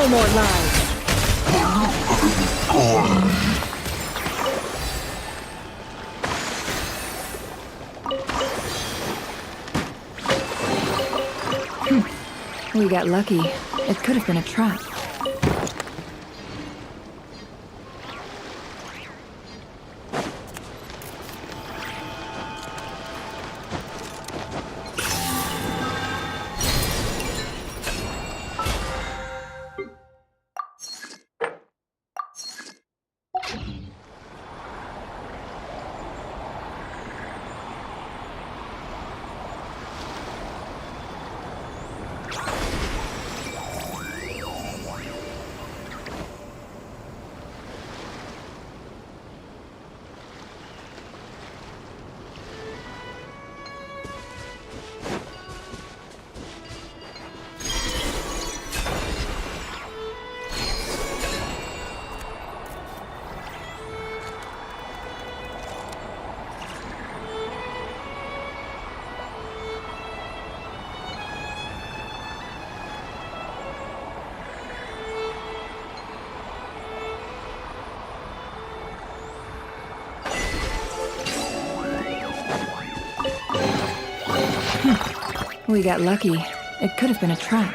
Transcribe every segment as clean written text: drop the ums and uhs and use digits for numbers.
No more lies. We got lucky. It could have been a trap. We got lucky. It could have been a trap.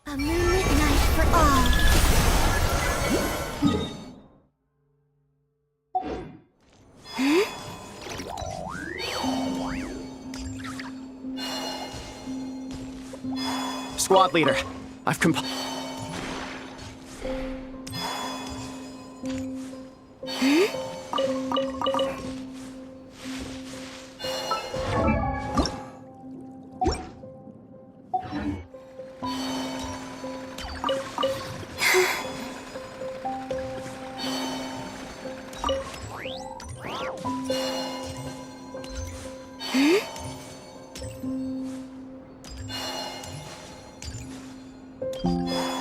A moonlit night for all. Squad leader, I've Huh?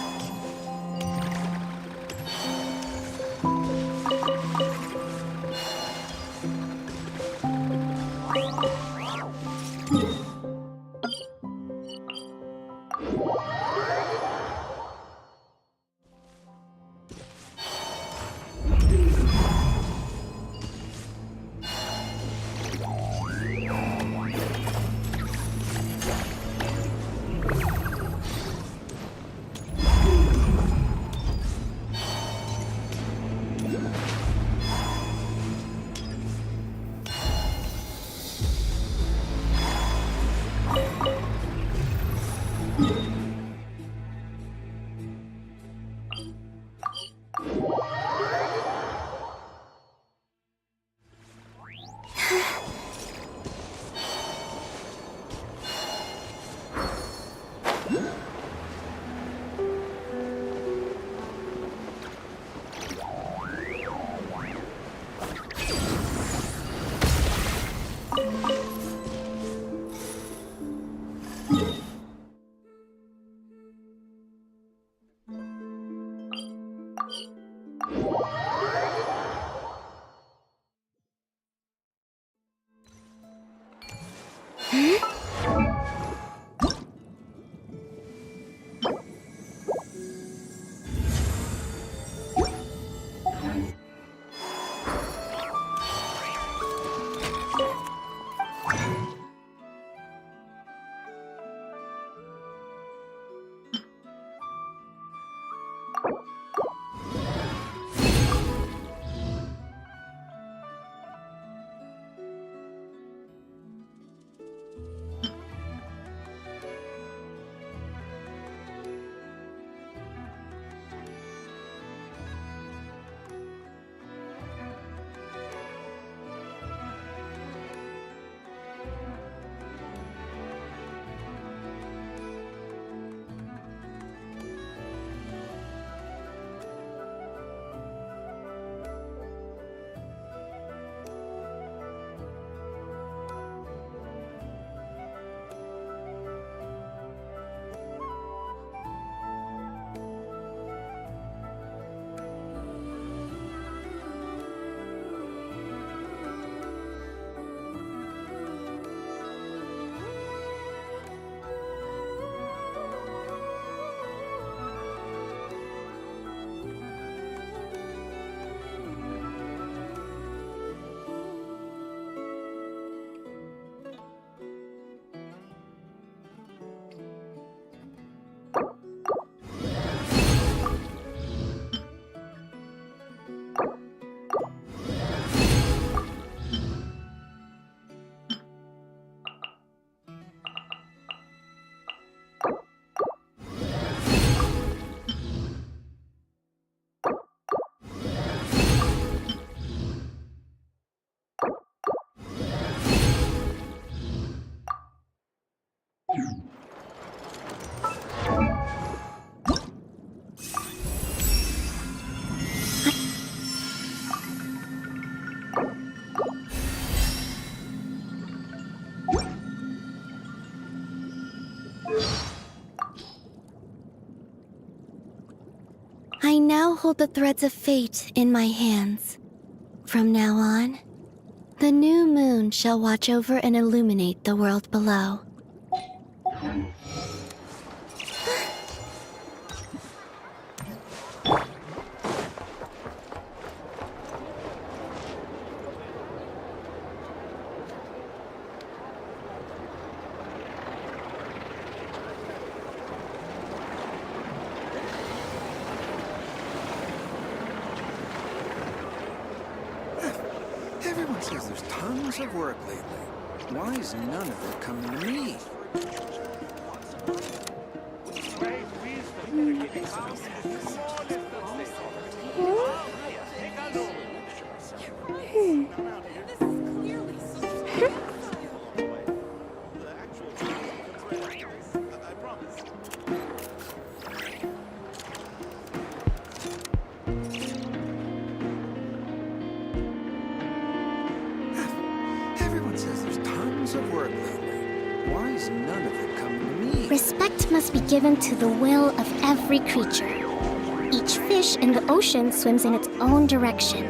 I now hold the threads of fate in my hands. From now on, the new moon shall watch over and illuminate the world below. Everyone says there's tons of work lately. Why is none of it coming to me? Everyone says there's tons of work lately. Why is none of it coming to me? Respect must be given to the will of every creature. Each fish in the ocean swims in its own direction.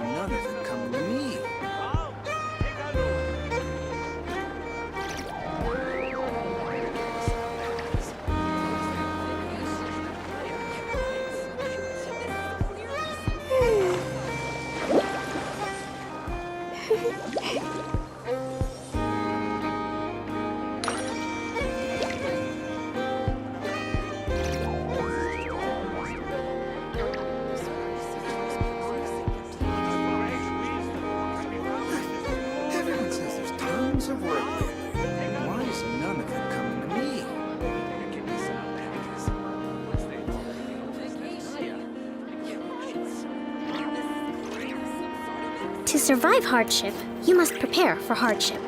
none of it coming to me? Everyone says there's tons of work lately. Why is none of it coming to me? To survive hardship, you must prepare for hardship.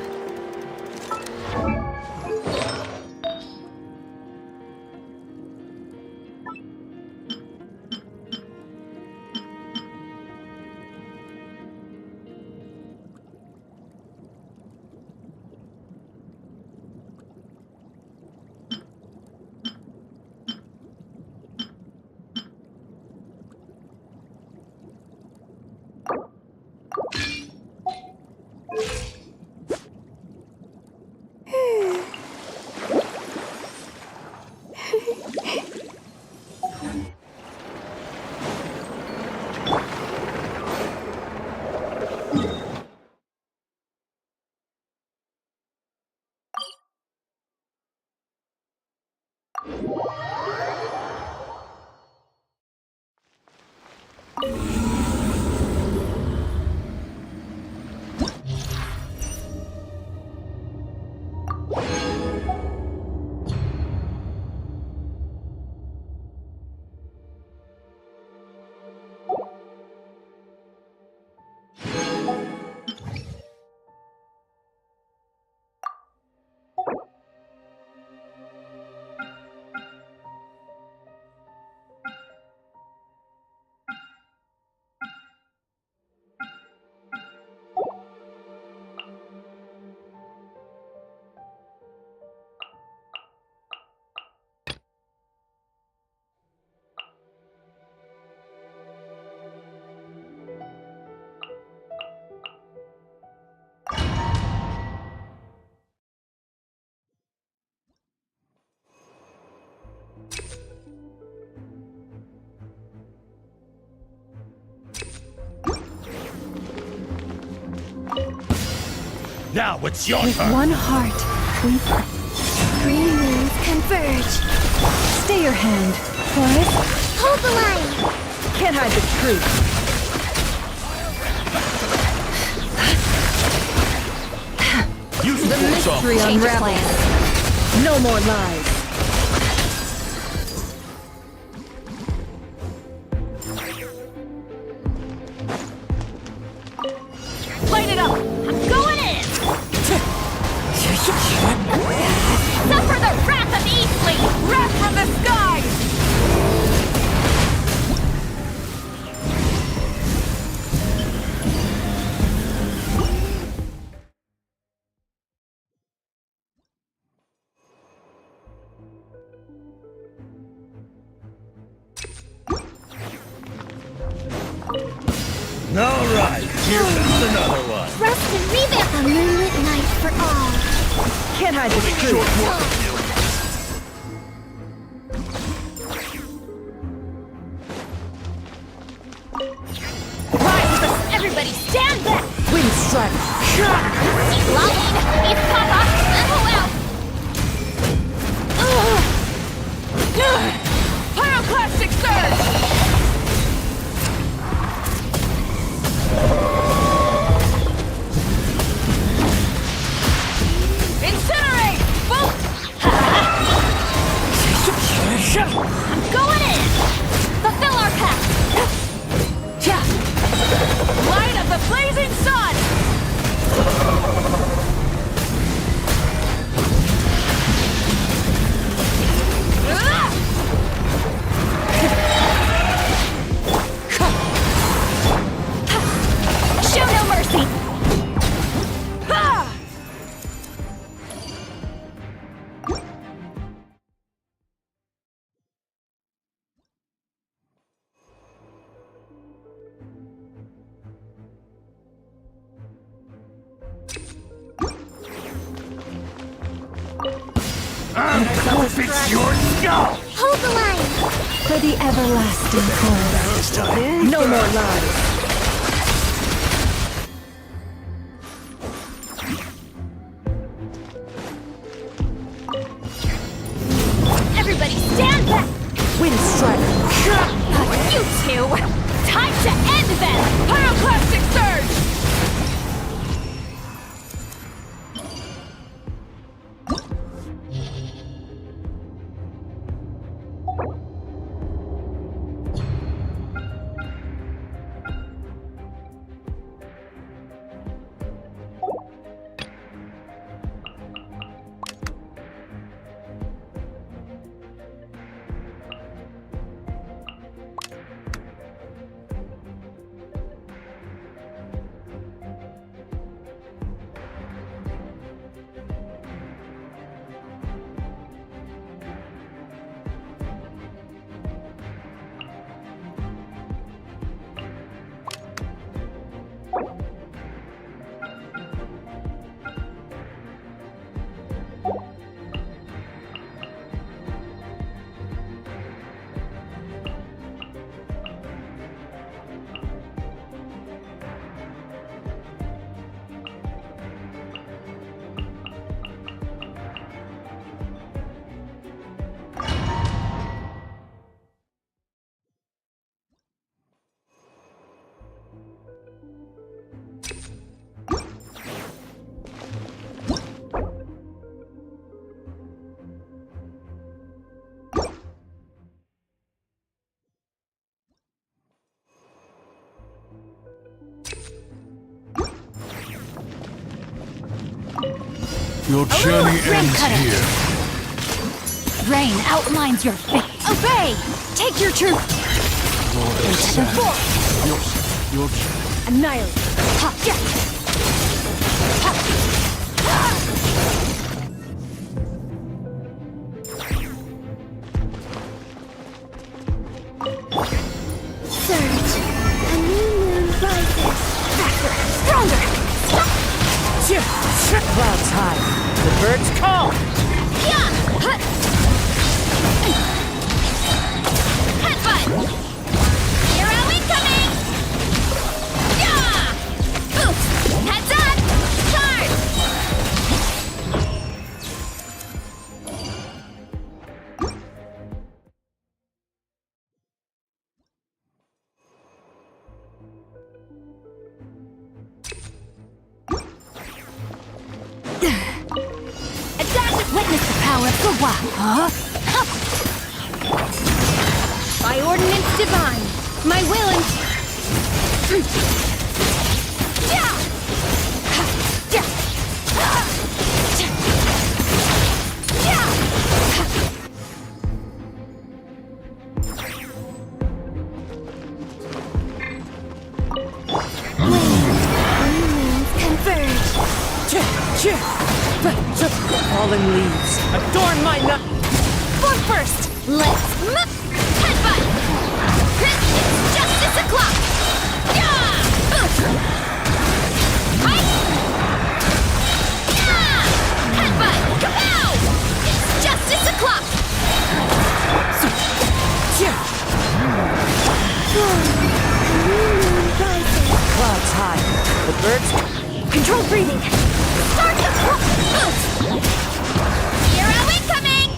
Now it's your With turn. one heart, we... Three moons converge. Stay your hand, Forrest. Hold the line! Can't hide the truth. Use The mystery Change of unravels. No more lies. Light it up! I'm going in! Suffer the wrath of Eastling! Wrath from the skies! All right, here comes another one. Rest and revamp! A moonlit night for all. Can't hide the truth. Rise with us, everybody! Stand back! Wind strike. Lolling! It's Papa! And who else? Pyroclastic surge! Incinerate! Bolt! I'm going in! Fulfill our pact! Light of the blazing sun! Show no mercy! Ha! Fix your skull! Hold the line! For the everlasting cold. This time. No more lies. Everybody stand back! Wind strike. You two! Time to end them! Pyroclastic surge! Your journey ends Cutter. here. Rain outlines your fate. Obey! Take your truth! Into the force! Your Annihilate. Ha! Yeah! Surge. A new moon rises. Faster! Stronger! Clouds high. The birds call. Yeah! Hut! Headbutt! Hero incoming! Yeah! Oof! Heads up! Charge! Witness the power of the Wa. By ordinance divine. My will and... Yeah! Yeah! New moons converge. Fallen leaves. Adorn my nut. For first, let's headbutt! It's justice o'clock! Yeah! Oof! Right? Yeah! Headbutt! Kapow! It's justice o'clock! A new moon rises. Clouds high. The birds. Control breathing! Start the Oof! Hero incoming!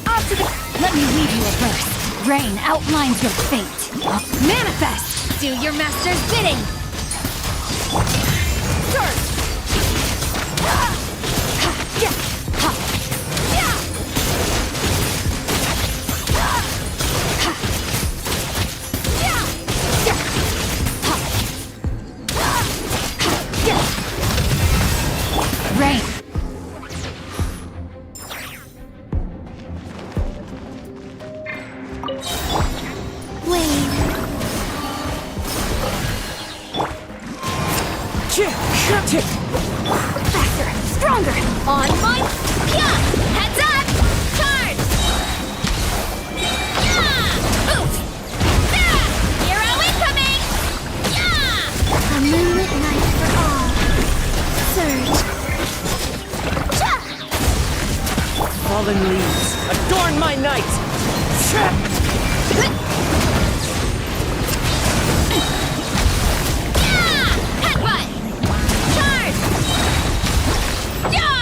Off to the... Let me leave you a verse. Rain outlines your fate. Manifest! Do your master's bidding! Surge! Yeah! Yeah! Rain! Wade. stronger! On my... Yeah! Heads up! Charge! Yeah! Oof! Yeah! Hero incoming! Yeah! A moonlit night for all. Surge. Fallen leaves, adorn my night! Yeah! Headbutt! Charge! Yeah!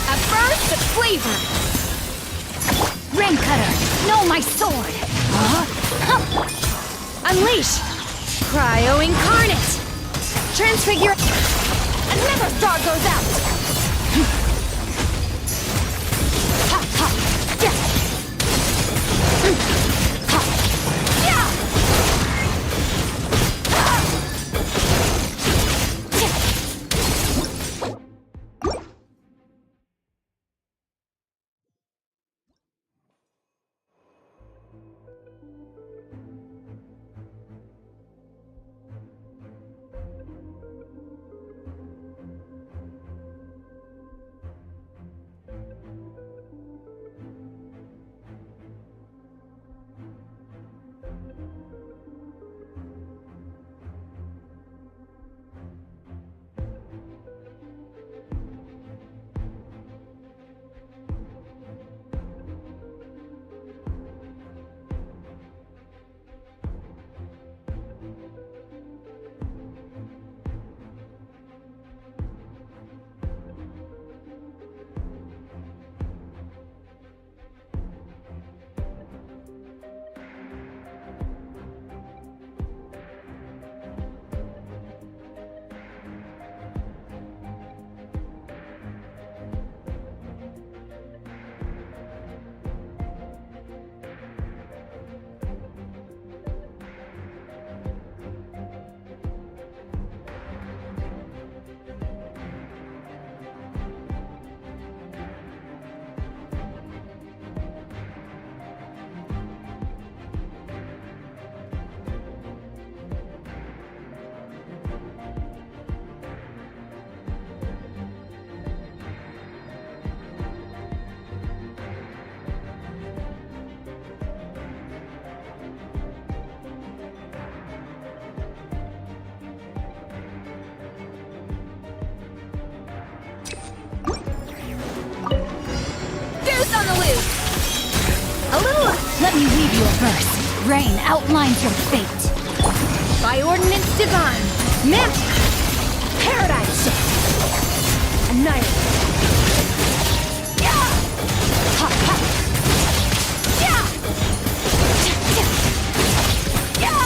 A burst of flavor! Ring cutter, know my sword! Unleash! Cryo incarnate! Transfigure... Another star goes out! Ha, ha, yeah. Ha, yeah. On the loose! A little... Let me read you a verse. Rain outlines your fate. By ordinance divine. Map! Paradise shift! Annihilate! Yeah! Ha ha! Yeah! Yeah!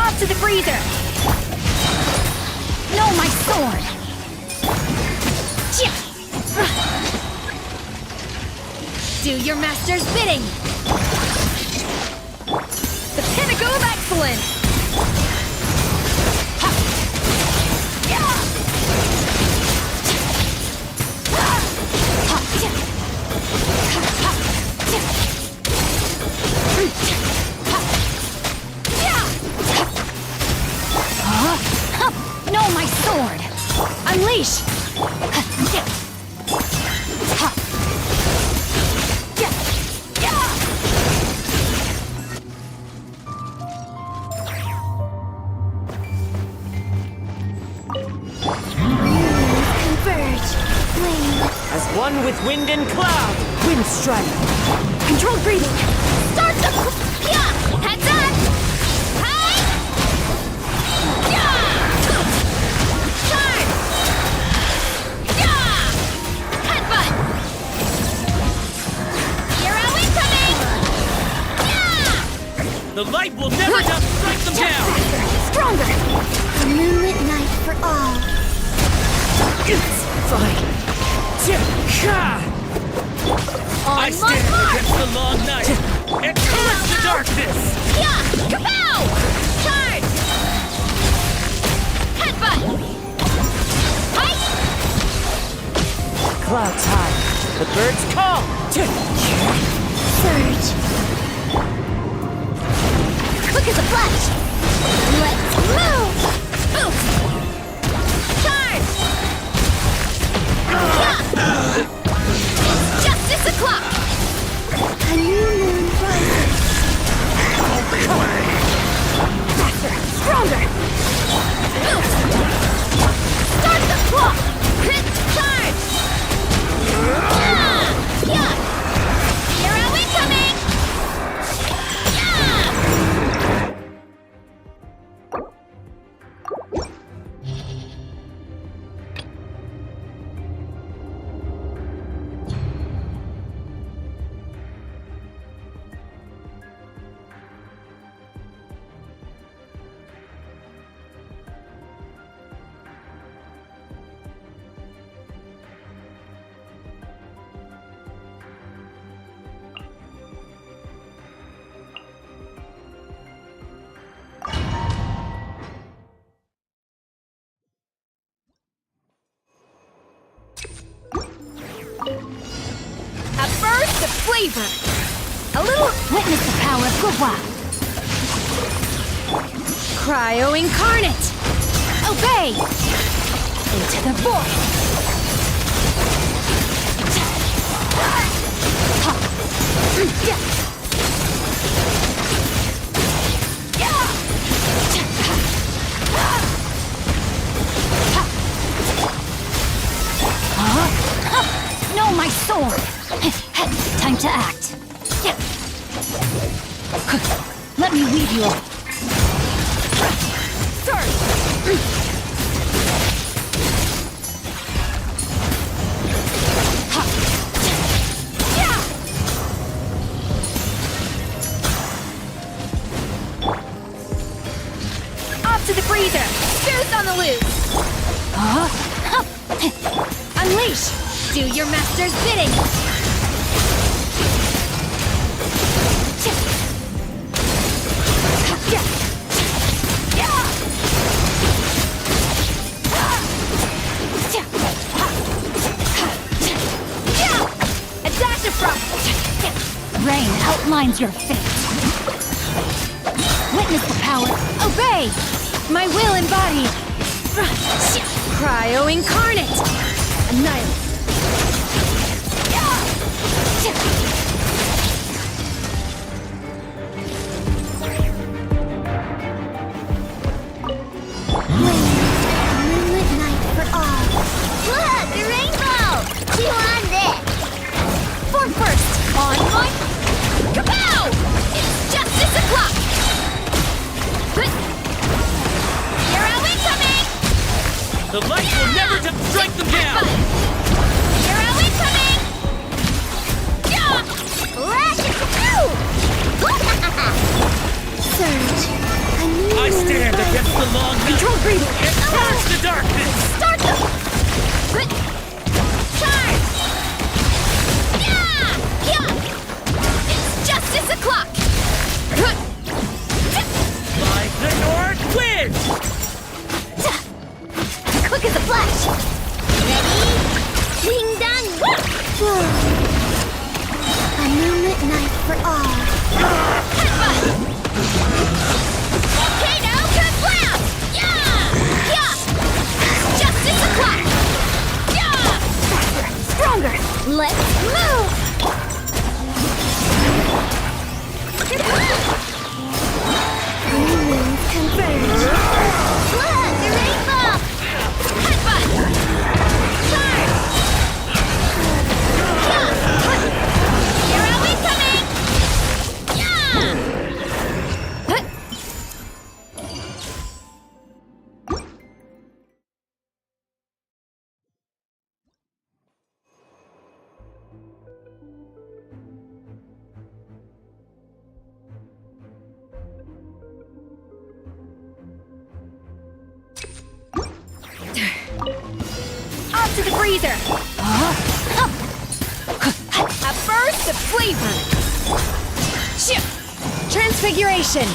Off to the freezer! Know my sword! Do your master's bidding! The pinnacle of excellence! Ha! Yeah! Ha! Ha! Ha! Yeah! Know my sword! Unleash! Converge. Flame. As one with wind and cloud, wind strike. Controlled breathing! Start the... Yeah! Heads up! Hi! Yeah! Charge! Yeah! Headbutt! The light will never strike them down! Stronger! A moonlit night for all. It's fine. On I stand against the long night and curse the darkness! Yeah! Kapow! Charge! Headbutt! Fight! Clouds high. The birds call. Surge. Quick as a flash! Let's move! Oof! Charge! Yeah! It's justice o'clock! A new moon rises. Faster! Stronger! Oof! Start the clock! Crit charge! Yeah! Yeah! Hero incoming! Yeah! A burst of flavor! A little witness the power of Gua. Cryo incarnate! Obey! Into the void! No, my sword! Time to act. Let me weave you up. Off to the freezer! Goose on the loose! Unleash! Do your master's bidding! A dash of frost! Rain outlines your fate. Witness the power. Obey! My will embodied. Cryo incarnate! Annihilate! Moonlit night for all. Look, the rainbow! Chew on this! Form first! On point! Kapow! It's justice o'clock! Hero incoming! The light will never strike them down! Hero incoming! Yeah! Lash it through! Surge. A new I moon stand rises. against the long night Control breathing! and curse the darkness! Start them! Charge! Yeah! Yeah! It's justice o'clock! By the north wind! Quick as a flash! Ready? Ding dong! Whoa. A moonlit night for all. Headbutt! Volcano Kablam! Yeah! Yeah! Justice o'clock! Yeah! Faster! Stronger! Let's move! New moons converge. Look! The rainbow! Headbutt! Charge! Yeah! Hero incoming! Yeah! freezer! A burst of flavor! Transfiguration!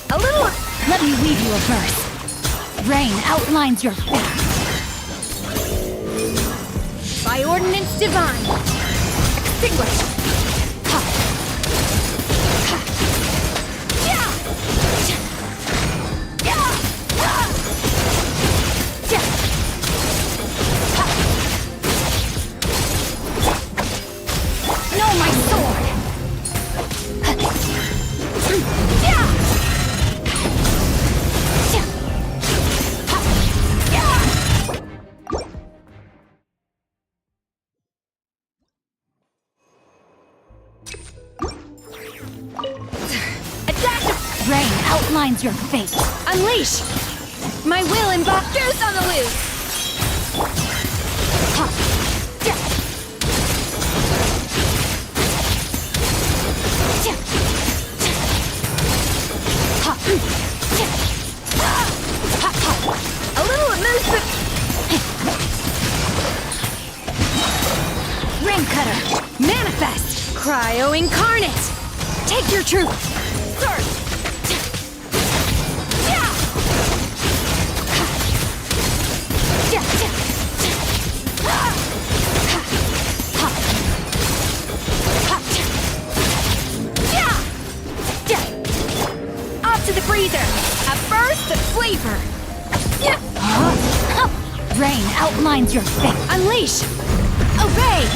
A little... Let me weave you a verse. Rain outlines your fate. By ordinance divine. Extinguish. No, my sword. Rain outlines your fate. Unleash! My will embody Goose on the loose! A little amusement! Ring cutter! Manifest! Cryo incarnate! Take your truth! Surge! Off to the freezer! A burst of flavor! Rain outlines your fate. Unleash! Obey!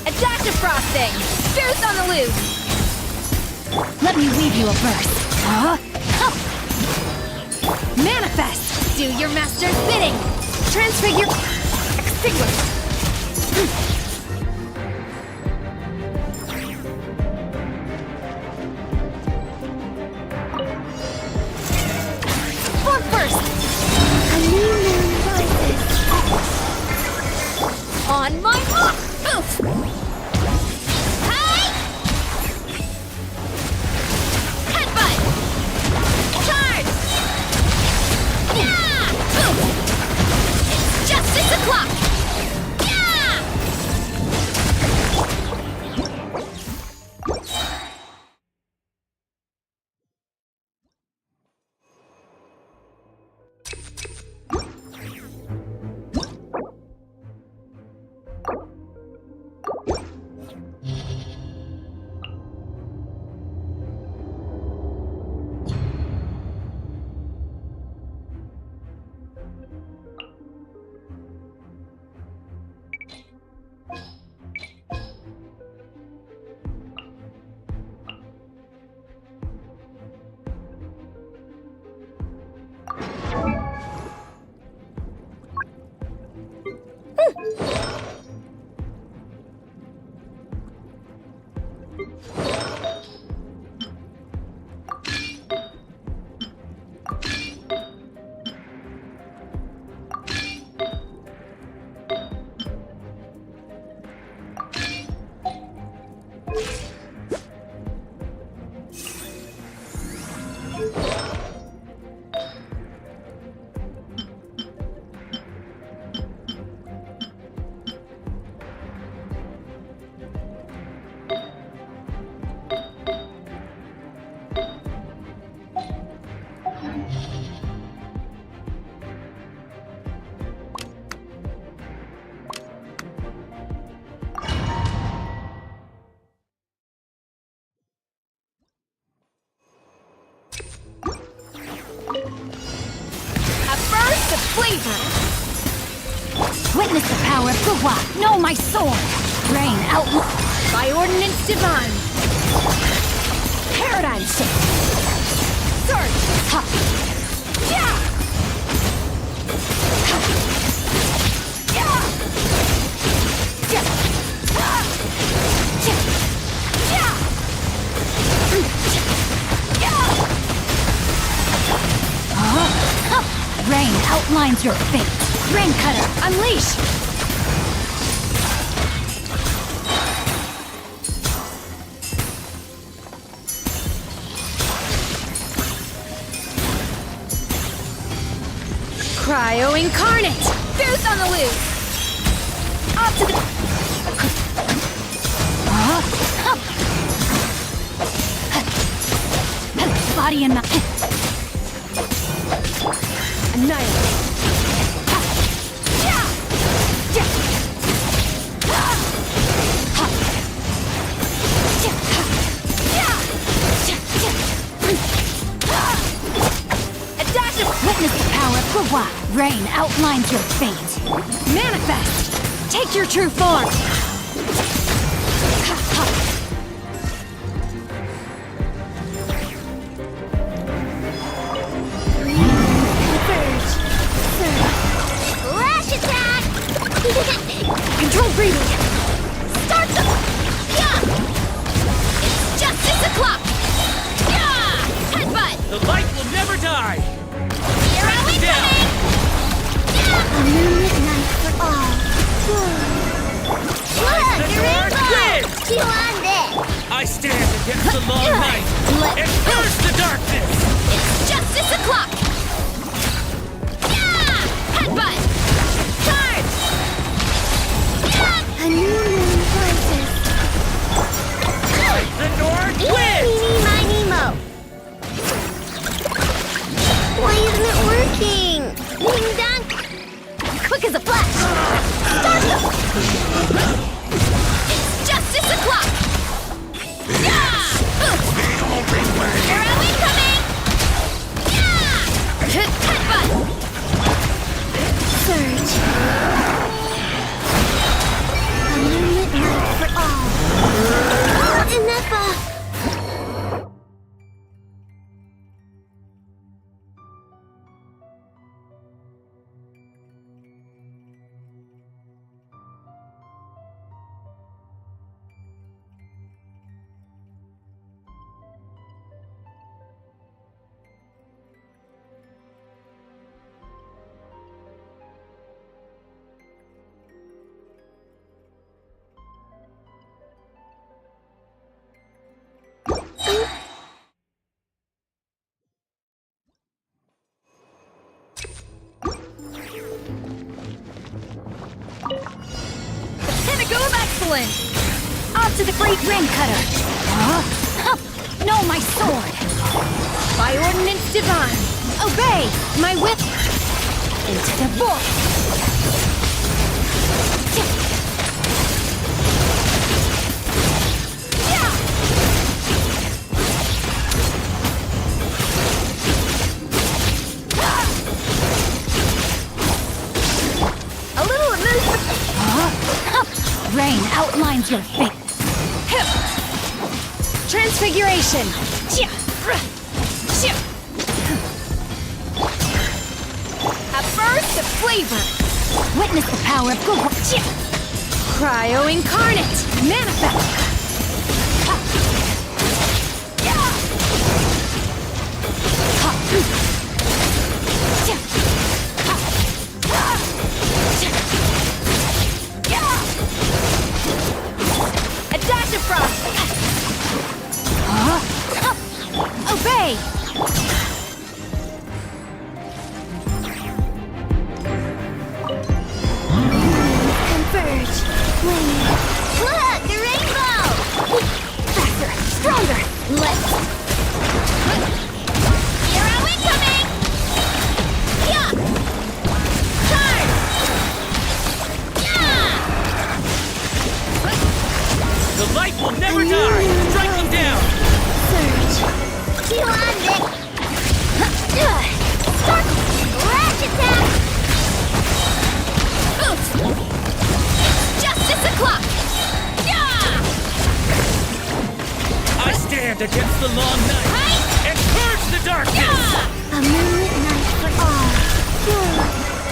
Adaptive frosting! Goose on the loose! Let me weave you a verse. Manifest! Do your master's bidding! Transfigure... Extinguish! Form first! A new moon rises. On my mark! Oof! Hi! Headbutt! Charge! Yeah! Oof! It's justice o'clock! Yeah! Flavor! Witness the power of Guhua! Know my sword! Rain out by ordinance divine! Paradigm shift! Surge! Ha! Yeah! Ha! Yeah! outlines your fate. Rain Cutter, unleash! Cryo Incarnate! Goose on the loose! Up to the... Body and... Annihilate! Witness the power of Gua. Rain outlines your fate. Manifest! Take your true form! Flash attack! Control breathing! Start the... Yeah! It's justice o'clock! Yeah! Headbutt! The light will never die! Here we Down. coming! Yeah! A moonlit night for all. Look, The you're Dark in wins! You won this! I stand against the long night and curse the darkness! It's justice o'clock! Yeah! Headbutt! Charge! Yeah! A new moon rises. The North wins! Eeny, miny, mo. Why isn't it working? Ding dong! Quick as a flash! Start the... It's justice o'clock! Yeah! Here are we coming! Yeah! Headbutt! Surge. A moonlit night for all. Enough! Pinnacle of excellence! Off to the great Rain Cutter! No, my sword! By ordinance divine! Obey my whip! Into the void! A little emotion. Rain outlines your fate. Transfiguration! A burst of flavor. Witness the power of Gua. Cryo Incarnate. Manifest! A dash of frost. Obey! Converge. Wing. Look, the rainbow. Faster! Stronger! Let's. Here are we coming. Yeah. Charge. Yeah. The light will never die! Strike them down! Surge. You on it. Start. Flash attack. Oof. Justice o'clock. Yeah. I stand against the long night Right. and purge the darkness! Yeah. A moonlit night for all.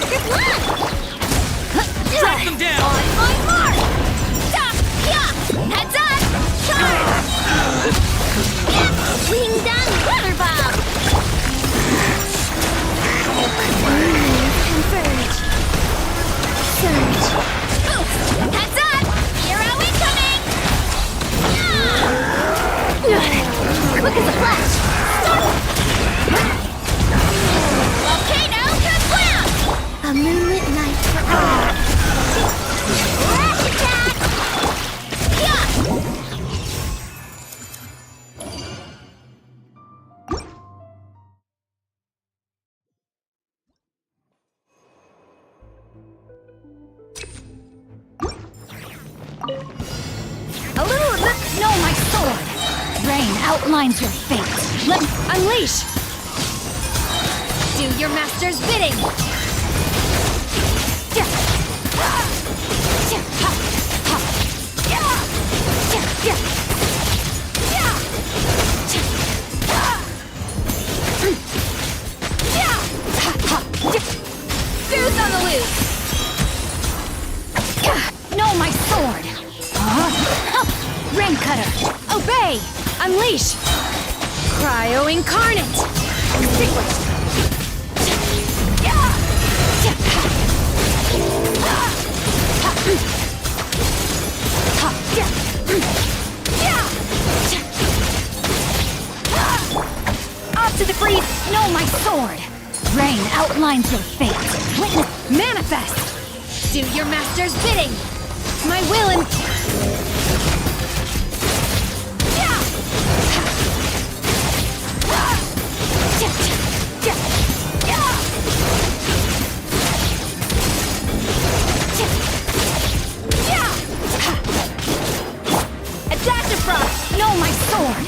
Good luck. Strike them down! On my mark. Stop. Yeah. Heads up. Charge. Yeah. Wing down water bomb. A little bit. No, my sword. Rain outlines your fate. Let unleash. Do your master's bidding. Goose on the loose. No, my sword. Rain cutter. Obey. Unleash. Cryo incarnate. Extinguish. Off to the breeze. No, my sword. Rain outlines your fate. Witness. Manifest. Do your master's bidding. My will and... Adaptive frost. No, my sword.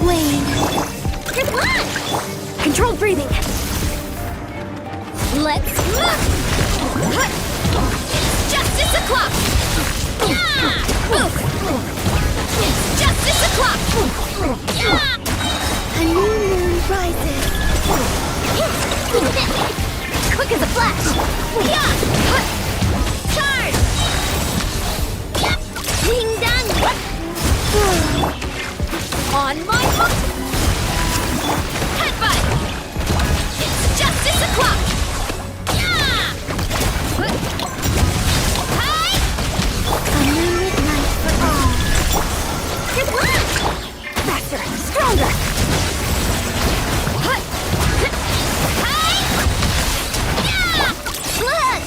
Wayne. Good luck! Controlled breathing. Let's move! It's justice o'clock! It's justice o'clock! A new moon rises. Quick as a flash! Charge! Ding dong! On my hook! Headbutt! It's justice o'clock! Hi! A moonlit night for all. Good luck! Faster! Stronger! Hi! Blood!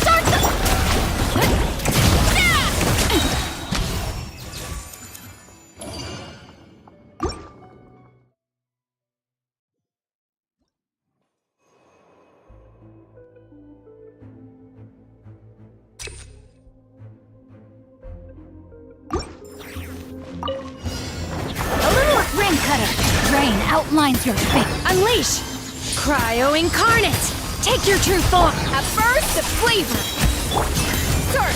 Start the... Rain cutter. Rain outlines your fate. Unleash. Cryo incarnate. Take your true form. At first, the flavor. Surf.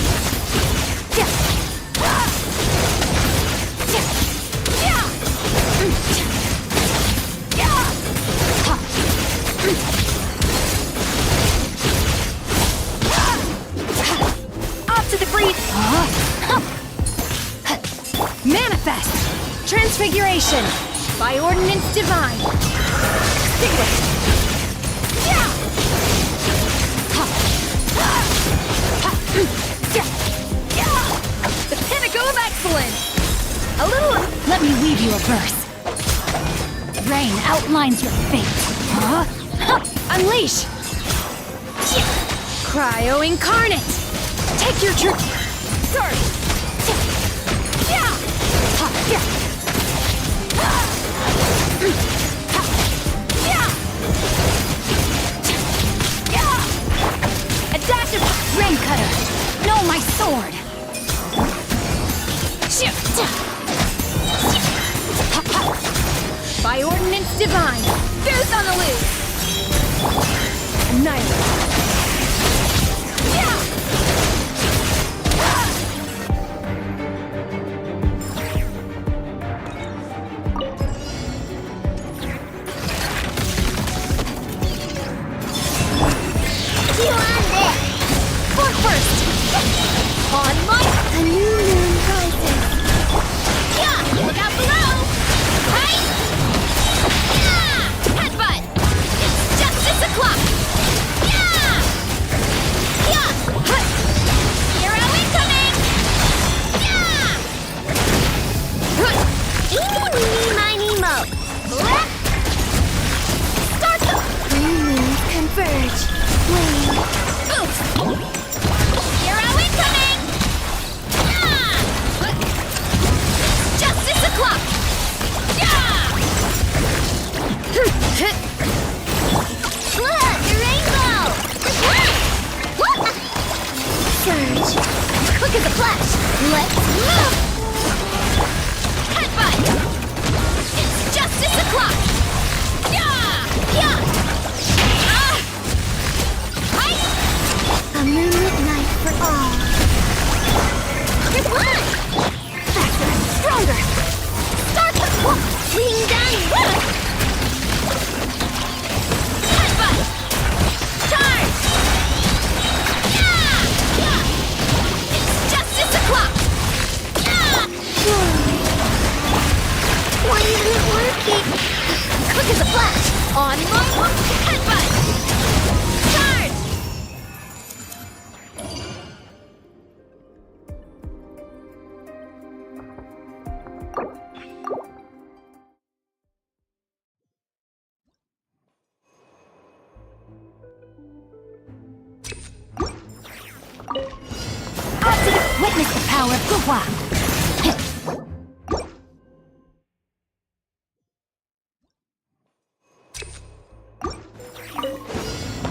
Off to the breeze. Manifest. Transfiguration. By ordinance divine. Extinguish. The pinnacle of excellence. A little... Let me weave you a verse. Rain outlines your fate. Unleash. Cryo incarnate. Take your true... Sorry. Adaptive rain cutter. No, my sword. By ordinance divine. Goose on the loose. Annihilate. A new moon rises. Look out below! Right? Headbutt! It's justice o'clock! the flash! Let's move! Headbutt! It's justice o'clock! Yeah! Yeah! Ah! Right! A moonlit night for all. You're fine! Faster! Stronger! Start the walk! Lean down! Headbutt! Charge! Yeah! Yeah! It's justice o'clock! Yeah! Why isn't it working? Quick as a flash! On my hook! Headbutt! Charge! Witness the power of Guhua!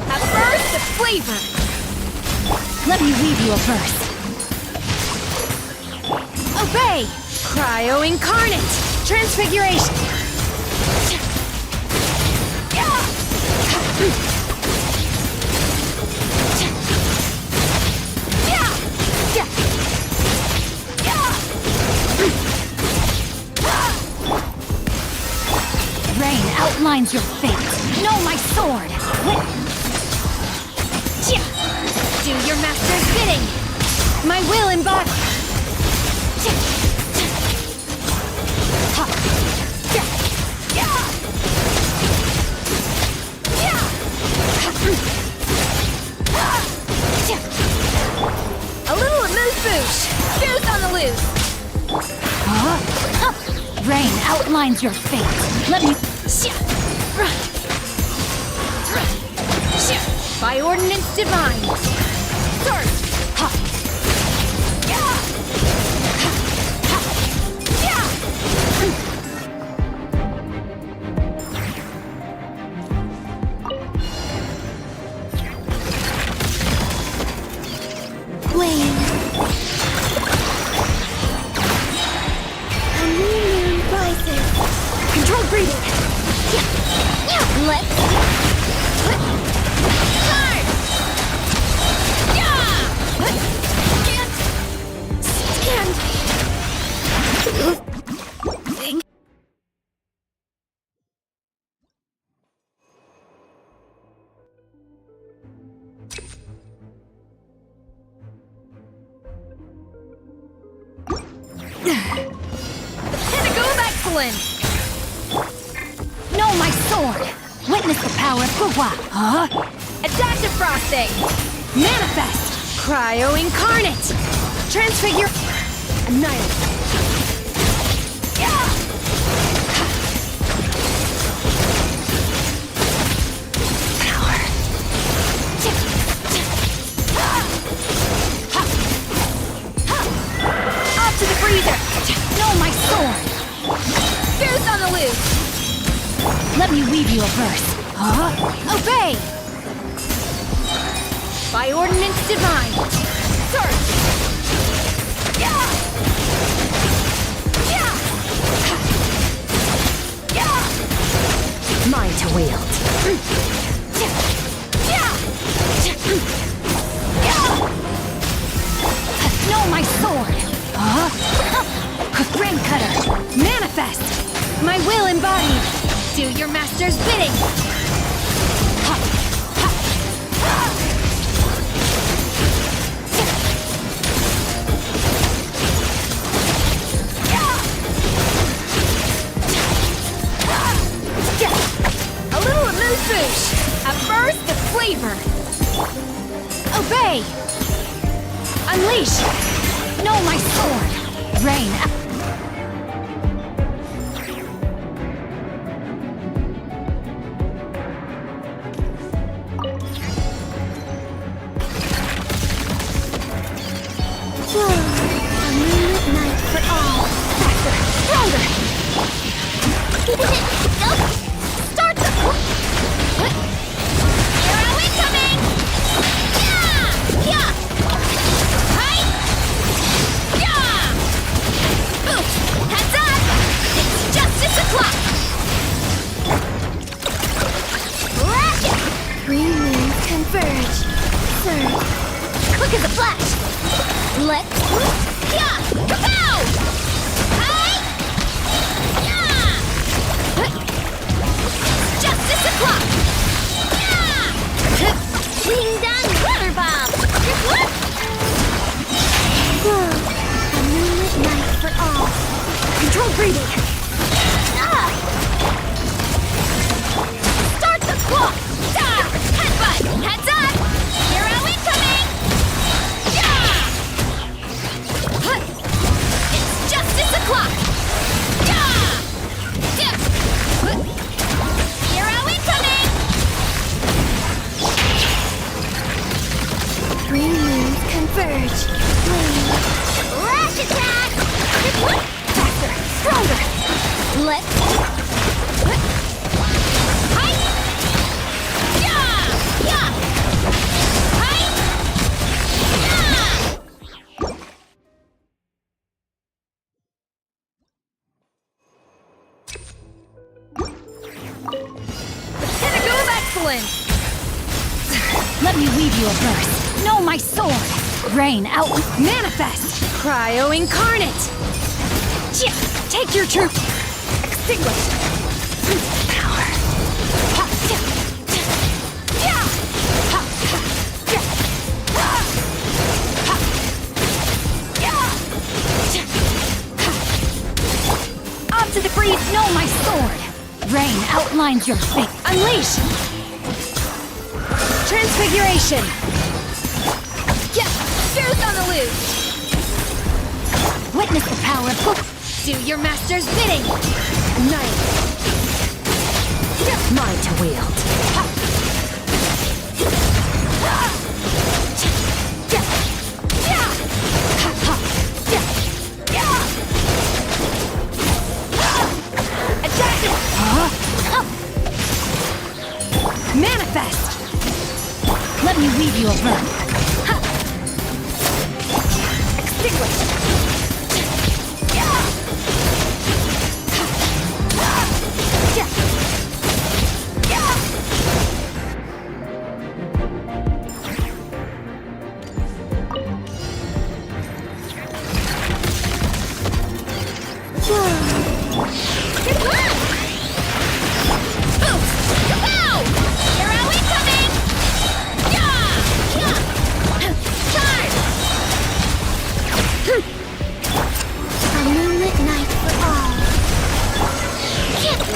A burst of flavor! Let me weave you a verse. Obey! Cryo Incarnate! Transfiguration! Rain outlines your fate. Know my sword. Do your master's bidding. My will embodied. A little amuse-bouche. Boost on the loose. Rain outlines your fate. Let me... By ordinance divine. Sword. Wayne. A new moon rises. Controlled breathing. Let's... Charge! Can't stand. Thing. Pinnacle of excellence! Know my sword! Witness the power of Guhua! Adaptive frosting! Manifest! Cryo Incarnate! Transfigure... Annihilate! Power! Off to the freezer! Know my sword! Boost on the loose! Let me weave you a verse. Obey! By ordinance divine. Sword! Mine to wield. Know my sword! Rain cutter! Manifest! My will embodied! Do your master's bidding! A little amuse-bouche! A burst of flavor! Obey! Unleash! Know my sword! Rain! A moonlit night for all. Faster! Stronger! Start the... Arrow incoming! Yeah! Yeah! Right! Quick as a flash! Let's... Yeah! Kapow! Hey! Yeah! Justice o'clock! Yeah! Ding dong water bomb! Whoa, a moonlit night for all. Control breathing! Ah! Start the clock! Ah! Headbutt! Heads up! Hero incoming! Yeah! Huh. It's justice o'clock! Yeah! Yeah! Huh. Hero incoming! Three moons converge. Flame. Lash attack! Faster! Stronger! Let's... Hi! Yeah! Yeah! Hi! Yeah! Pinnacle of excellence! Let me weave you a verse. Know my sword! Rain out... Manifest! Cryo incarnate! Take your troop! Extinguish! Power! Up to the breeze, know my sword! Rain outlines your fate. Unleash! Transfiguration! Juice on the loose! Witness the power of book. Do your master's bidding! Knight! Mine to wield. Attack! Manifest! Let me weave you a verse. Extinguish! A moonlit night for all.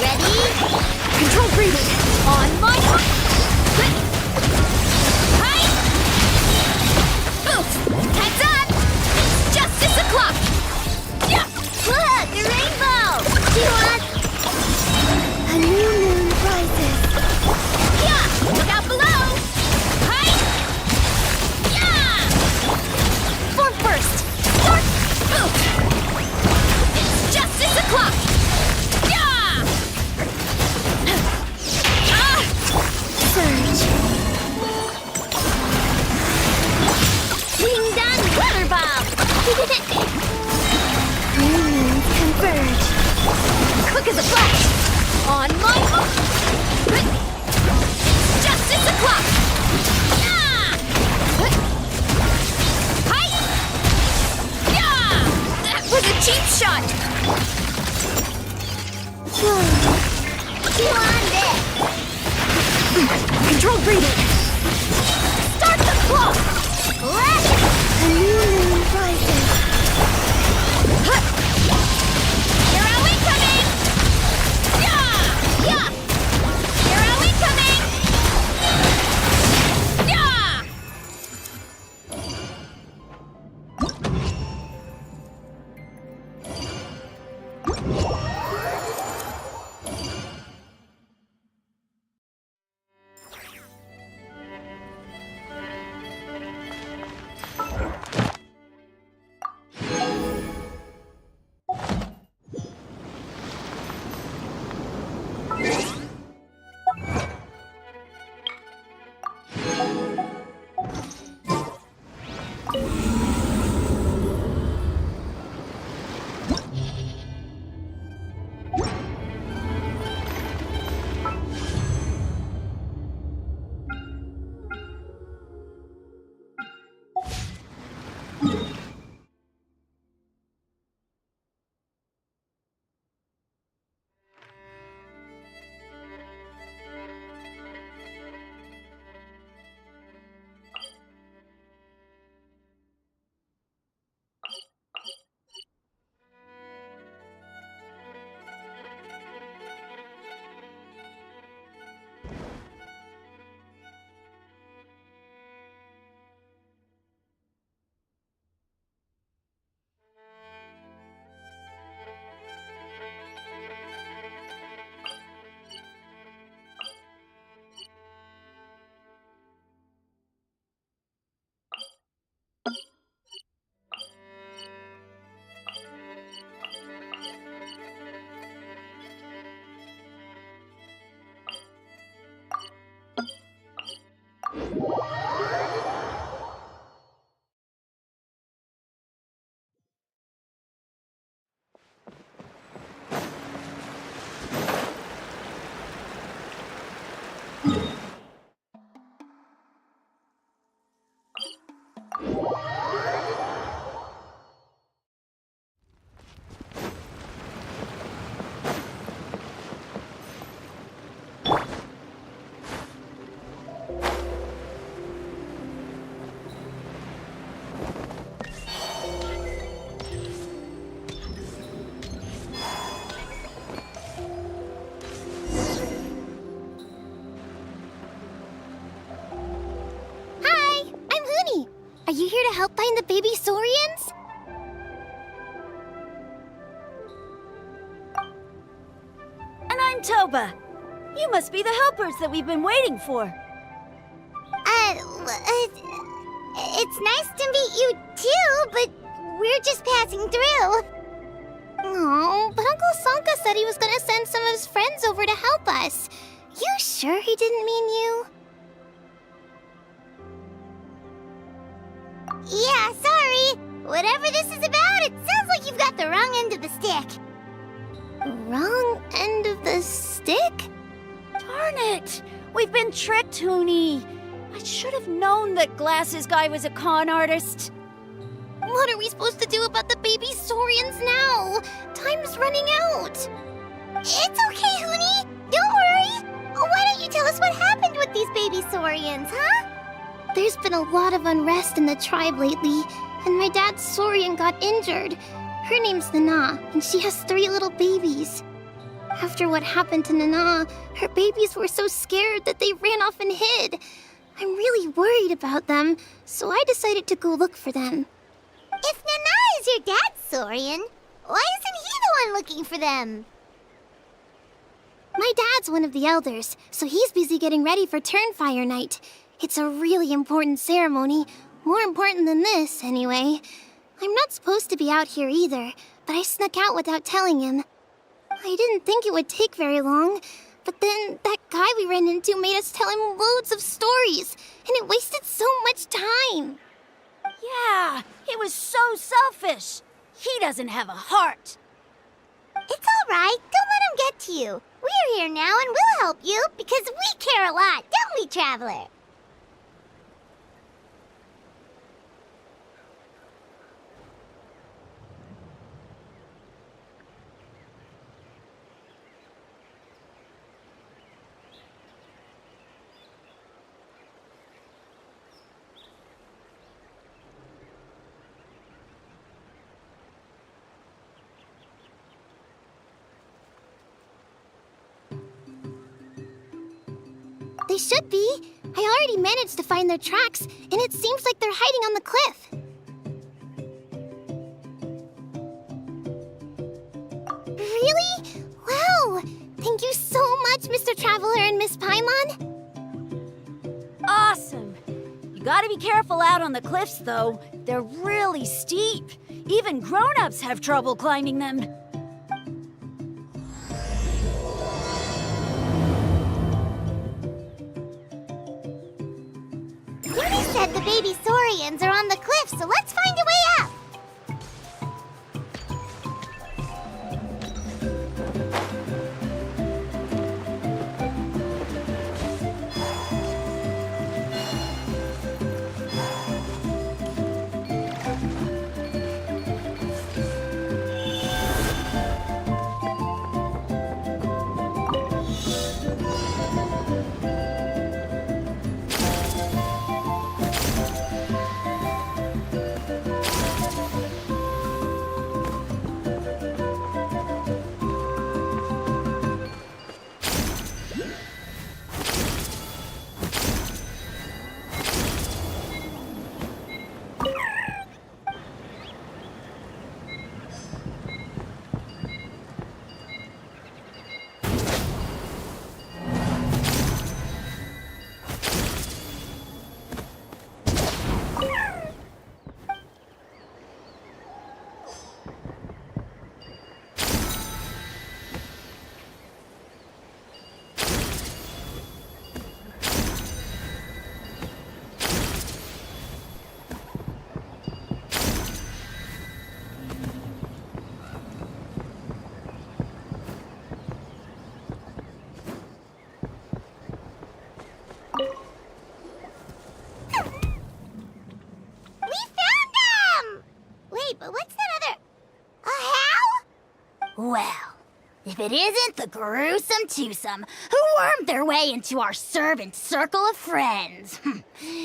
Ready? Control breathing. On my mark. Hi. Heads up. It's justice o'clock. Yeah. Look, the rainbow. Do you want? A new moon rises. Yeah. Look out below. Hi. Yeah. Form first. Start. It's justice o'clock. Surge. Ding dong water bomb! Three moons converge. Quick as a flash! On my mark! Justice o'clock! Yeah! Hi! Yeah! That was a cheap shot! Whoa, You on this! Control breathing! Start the clock! Flash! a new moon rises. Hero incoming! Yeah! Yeah! Hero incoming! Yeah! baby saurians? And I'm Toba. You must be the helpers that we've been waiting for. It's nice to meet you too, but we're just passing through. Oh, but Uncle Sanka said he was gonna send some of his friends over to help us. You sure he didn't mean you? Yeah, sorry. Whatever this is about, it sounds like you've got the wrong end of the stick. Wrong end of the stick? Darn it! We've been tricked, Hoonie. I should have known that Glasses Guy was a con artist. What are we supposed to do about the baby saurians now? Time's running out. It's okay, Hoonie. Don't worry. Why don't you tell us what happened with these baby saurians, huh? There's been a lot of unrest in the tribe lately, and my dad's saurian got injured. Her name's Nana, and she has 3 little babies. After what happened to Nana, her babies were so scared that they ran off and hid. I'm really worried about them, so I decided to go look for them. If Nana is your dad's saurian, why isn't he the one looking for them? My dad's one of the elders, so he's busy getting ready for Turnfire Night. It's a really important ceremony, more important than this, anyway. I'm not supposed to be out here either, but I snuck out without telling him. I didn't think it would take very long, but then that guy we ran into made us tell him loads of stories, and it wasted so much time. Yeah, he was so selfish. He doesn't have a heart. It's all right. Don't let him get to you. We're here now and we'll help you because we care a lot, don't we, Traveler? They should be. I already managed to find their tracks, and it seems like they're hiding on the cliff. Really? Wow! Thank you so much, Mr. Traveler and Miss Paimon. Awesome. You gotta be careful out on the cliffs, though. They're really steep. Even grown-ups have trouble climbing them. Yuri said the baby saurians are on the cliff, so let's find a way up. But what's that other... a how? Well, if it isn't the gruesome twosome who wormed their way into our servant circle of friends.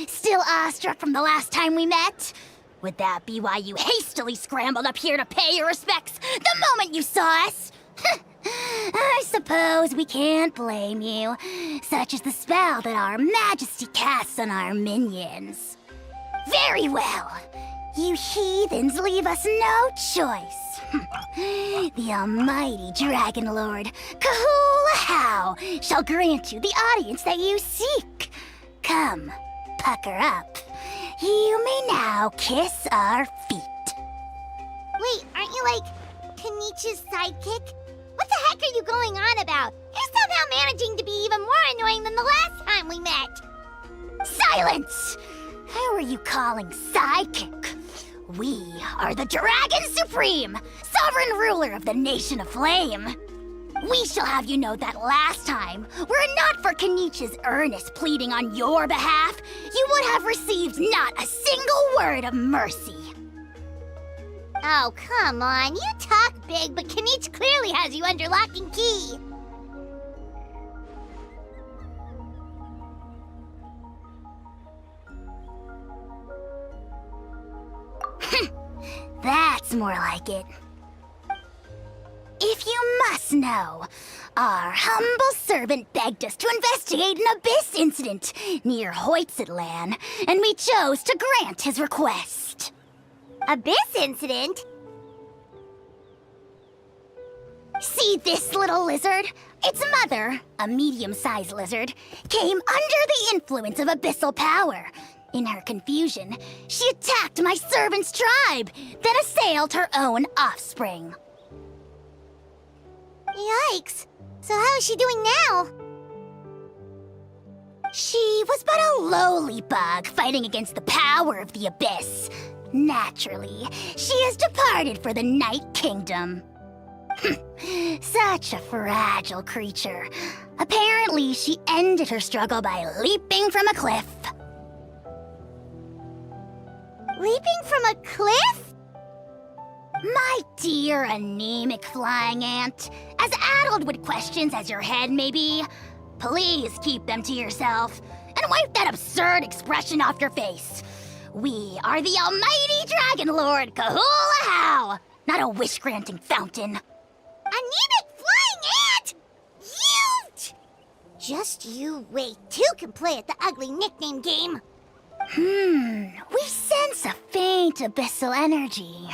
Still awestruck from the last time we met? Would that be why you hastily scrambled up here to pay your respects the moment you saw us? I suppose we can't blame you. Such is the spell that our majesty casts on our minions. Very well. You heathens leave us no choice. The almighty Dragon Lord, Kahula shall grant you the audience that you seek. Come, pucker up. You may now kiss our feet. Wait, aren't you like Kenichi's sidekick? What the heck are you going on about? You're somehow managing to be even more annoying than the last time we met. Silence! Who are you calling sidekick? We are the Dragon Supreme, sovereign ruler of the Nation of Flame. We shall have you know that last time, were it not for Kenichi's earnest pleading on your behalf, you would have received not a single word of mercy. Oh, come on. You talk big, but Kenichi clearly has you under lock and key. That's more like it. If you must know, our humble servant begged us to investigate an abyss incident near Hoytzitlán, and we chose to grant his request. Abyss incident? See this little lizard? Its mother, a medium-sized lizard, came under the influence of abyssal power. In her confusion, she attacked my servant's tribe, then assailed her own offspring. Yikes. So how is she doing now? She was but a lowly bug fighting against the power of the abyss. Naturally, she has departed for the Night Kingdom. Such a fragile creature. Apparently, she ended her struggle by leaping from a cliff. Leaping from a cliff? My dear anemic flying ant, as addled with questions as your head may be, please keep them to yourself and wipe that absurd expression off your face. We are the almighty Dragon Lord Kahula, not a wish-granting fountain. Anemic flying ant! You! Just you wait. Two can play at the ugly nickname game. We sense a faint abyssal energy.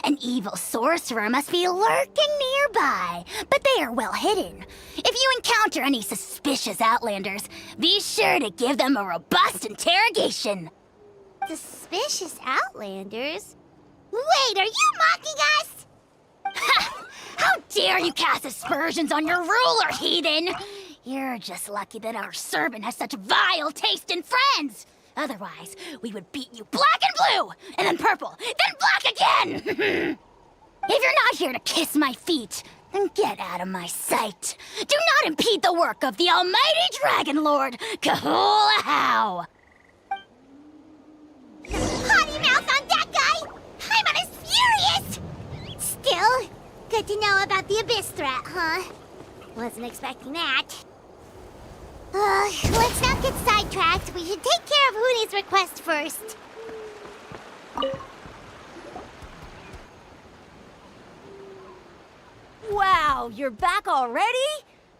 An evil sorcerer must be lurking nearby, but they are well hidden. If you encounter any suspicious outlanders, be sure to give them a robust interrogation. Suspicious outlanders? Wait, are you mocking us? How dare you cast aspersions on your ruler, heathen! You're just lucky that our servant has such vile taste in friends. Otherwise, we would beat you black and blue, and then purple, then black again! If you're not here to kiss my feet, then get out of my sight. Do not impede the work of the almighty Dragon Lord, Kahula. Potty mouth on that guy! I'm on his furious! Still, good to know about the abyss threat, huh? Wasn't expecting that. Let's not get sidetracked. We should take care of Huni's request first. Wow, you're back already?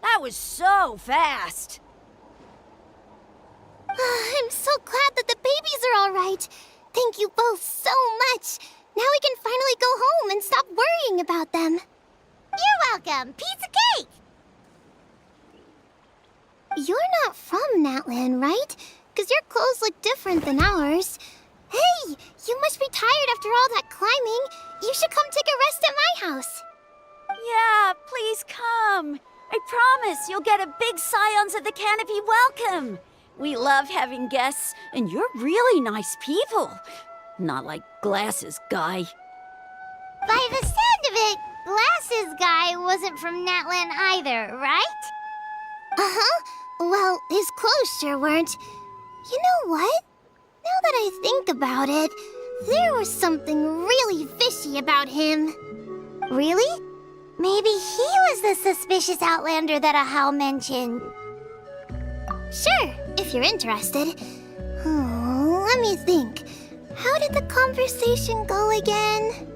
That was so fast. I'm so glad that the babies are all right. Thank you both so much. Now we can finally go home and stop worrying about them. You're welcome. Piece of cake! You're not from Natlan, right? Because your clothes look different than ours. Hey, you must be tired after all that climbing. You should come take a rest at my house. Yeah, please come. I promise you'll get a big Scions of the Canopy welcome. We love having guests, and you're really nice people. Not like Glasses Guy. By the sound of it, Glasses Guy wasn't from Natlan either, right? Uh-huh. Well, his clothes sure weren't. You know what? Now that I think about it, there was something really fishy about him. Really? Maybe he was the suspicious outlander that Ahau mentioned. Sure, if you're interested. Oh, let me think. How did the conversation go again?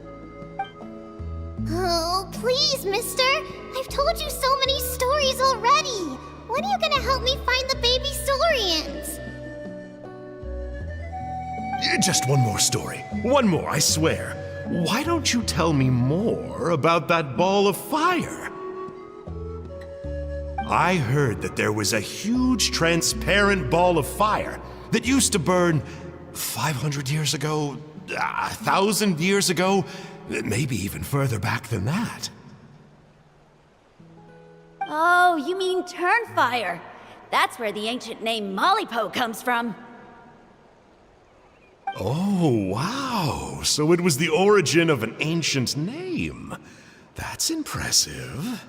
Oh, please, mister. I've told you so many stories already. When are you gonna help me find the baby Saurians? Just one more story. One more, I swear. Why don't you tell me more about that ball of fire? I heard that there was a huge transparent ball of fire that used to burn 500 years ago, 1,000 years ago, maybe even further back than that. Oh, you mean Turnfire. That's where the ancient name Mollypo comes from. Oh, wow. So it was the origin of an ancient name. That's impressive.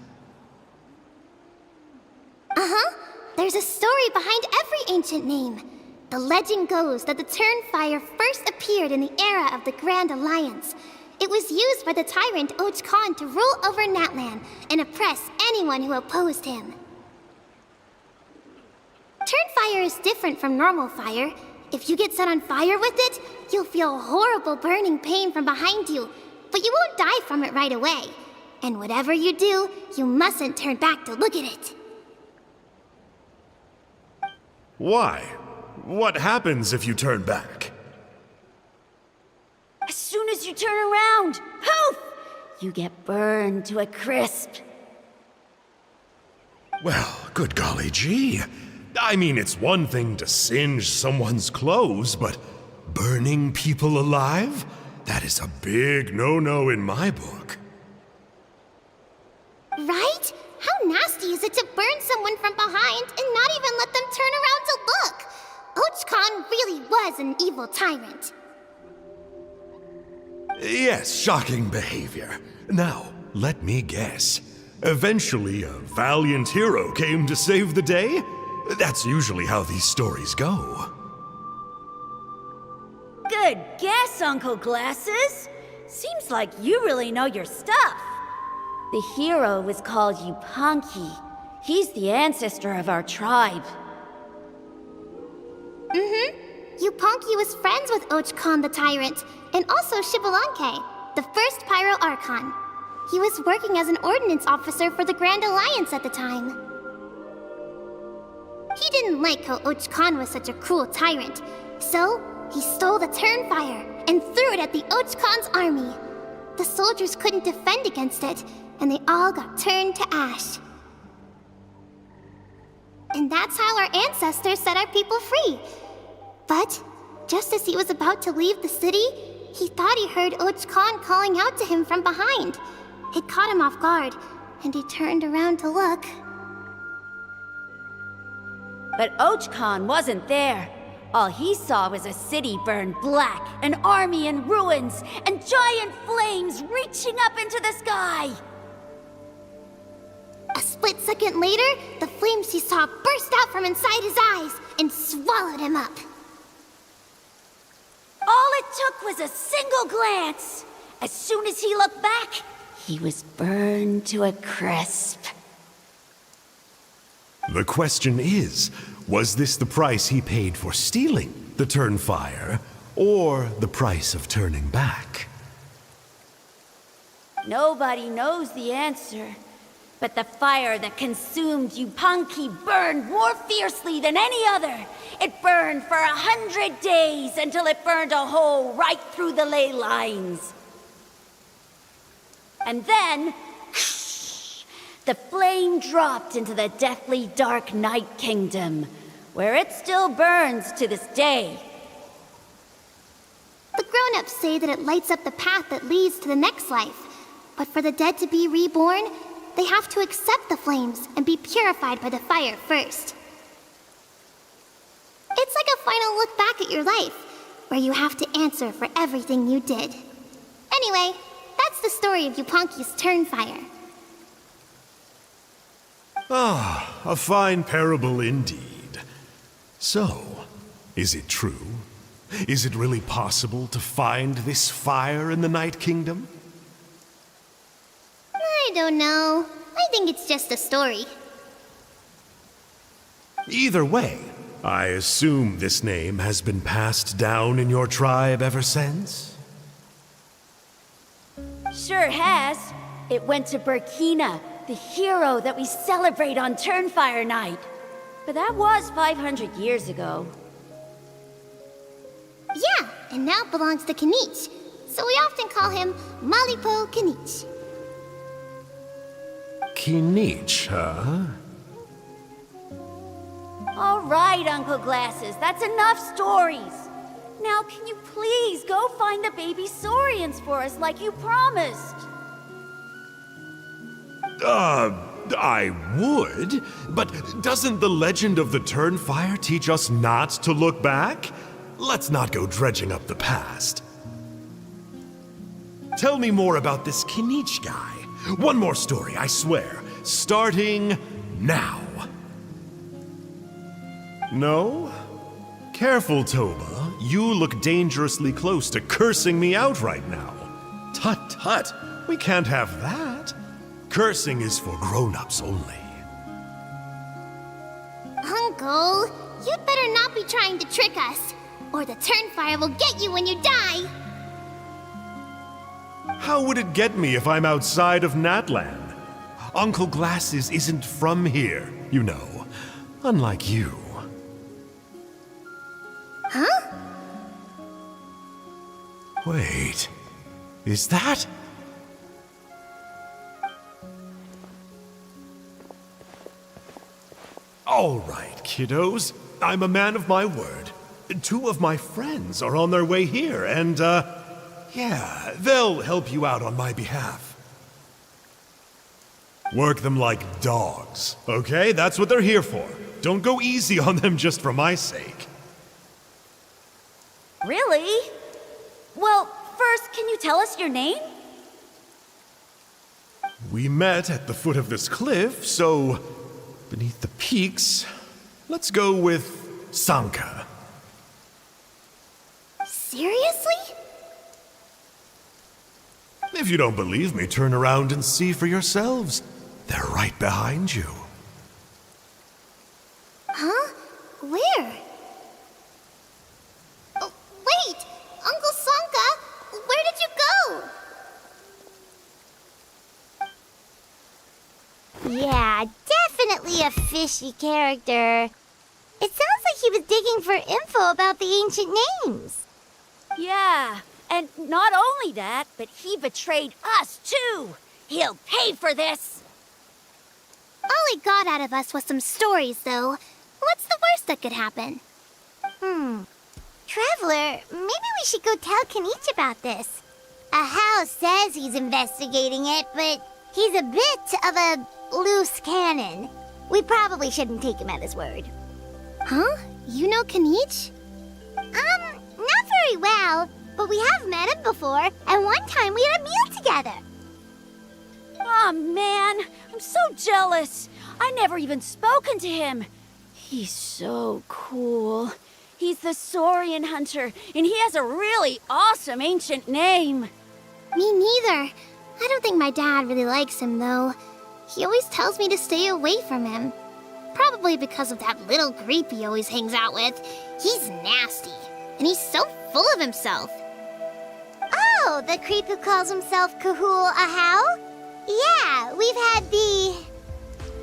There's a story behind every ancient name. The legend goes that the Turnfire first appeared in the era of the Grand Alliance. It was used by the tyrant Och Khan to rule over Natlan and oppress anyone who opposed him. Turnfire is different from normal fire. If you get set on fire with it, you'll feel horrible burning pain from behind you, but you won't die from it right away. And whatever you do, you mustn't turn back to look at it. Why? What happens if you turn back? As soon as you turn around, poof! You get burned to a crisp. Well, good golly gee. I mean, it's one thing to singe someone's clothes, but burning people alive? That is a big no-no in my book. Right? How nasty is it to burn someone from behind and not even let them turn around to look? Och Khan really was an evil tyrant. Yes, shocking behavior. Now, let me guess. Eventually, a valiant hero came to save the day? That's usually how these stories go. Good guess, Uncle Glasses. Seems like you really know your stuff. The hero was called Yupanqui. He's the ancestor of our tribe. Yupanqui was friends with Och Khan the tyrant, and also Xbalanque, the first Pyro Archon. He was working as an ordnance officer for the Grand Alliance at the time. He didn't like how Och Khan was such a cruel tyrant, so he stole the Turnfire and threw it at the Och Khan's army. The soldiers couldn't defend against it, and they all got turned to ash. And that's how our ancestors set our people free. But just as he was about to leave the city, he thought he heard Och Khan calling out to him from behind. It caught him off guard, and he turned around to look. But Och Khan wasn't there. All he saw was a city burned black, an army in ruins, and giant flames reaching up into the sky. A split second later, the flames he saw burst out from inside his eyes and swallowed him up. All it took was a single glance. As soon as he looked back, he was burned to a crisp. The question is, was this the price he paid for stealing the Turnfire, or the price of turning back? Nobody knows the answer. But the fire that consumed Yupanqui burned more fiercely than any other. It burned for 100 days until it burned a hole right through the ley lines. And then, the flame dropped into the deathly dark Night Kingdom, where it still burns to this day. The grown-ups say that it lights up the path that leads to the next life. But for the dead to be reborn, they have to accept the flames and be purified by the fire first. It's like a final look back at your life, where you have to answer for everything you did. Anyway, that's the story of Yupanqui's Turnfire. Ah, a fine parable indeed. So, is it true? Is it really possible to find this fire in the Night Kingdom? I don't know. I think it's just a story. Either way, I assume this name has been passed down in your tribe ever since? Sure has. It went to Burkina, the hero that we celebrate on Turnfire Night. But that was 500 years ago. Yeah, and now belongs to Kinich. So we often call him Malipo Kinich. Kinich, huh? All right, Uncle Glasses, that's enough stories. Now, can you please go find the baby Saurians for us like you promised? I would, but doesn't the legend of the Turnfire teach us not to look back? Let's not go dredging up the past. Tell me more about this Kinich guy. One more story, I swear. Starting now. No? Careful, Toba. You look dangerously close to cursing me out right now. Tut tut, we can't have that. Cursing is for grown-ups only. Uncle, you'd better not be trying to trick us, or the Turnfire will get you when you die. How would it get me if I'm outside of Natlan? Uncle Glasses isn't from here, you know. Unlike you. Huh? Wait, is that? All right, kiddos. I'm a man of my word. 2 of my friends are on their way here, and, yeah, they'll help you out on my behalf. Work them like dogs, okay? That's what they're here for. Don't go easy on them just for my sake. Really? Well, first, can you tell us your name? We met at the foot of this cliff, so beneath the peaks, let's go with Sanka. Seriously? If you don't believe me, turn around and see for yourselves. They're right behind you. Huh? Where? Oh, wait! Uncle Sanka, where did you go? Yeah, definitely a fishy character. It sounds like he was digging for info about the ancient names. Yeah, and not only that, but he betrayed us too. He'll pay for this. All he got out of us was some stories, though. What's the worst that could happen? Traveler, maybe we should go tell Kinich about this. Ahau says he's investigating it, but he's a bit of a loose cannon. We probably shouldn't take him at his word. Huh? You know Kinich? Not very well, but we have met him before, and one time we had a meal together. Aw, man, I'm so jealous. I never even spoken to him. He's so cool. He's the Saurian hunter, and he has a really awesome ancient name. Me neither. I don't think my dad really likes him, though. He always tells me to stay away from him. Probably because of that little creep he always hangs out with. He's nasty, and he's so full of himself. Oh, the creep who calls himself Kahul Ahau? Yeah, we've had the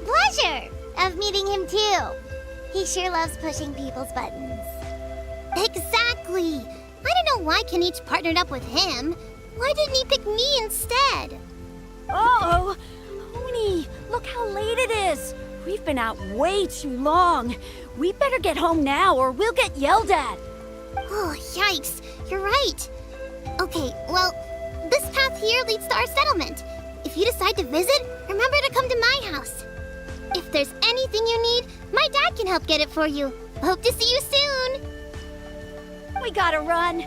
pleasure of meeting him too. He sure loves pushing people's buttons. Exactly. I don't know why Kinich partnered up with him. Why didn't he pick me instead? Uh-oh! Oni, look how late it is. We've been out way too long. We better get home now or we'll get yelled at. Oh, yikes. You're right. Okay, well, this path here leads to our settlement. If you decide to visit, remember to come to my house. If there's anything you need, my dad can help get it for you. Hope to see you soon. We gotta run.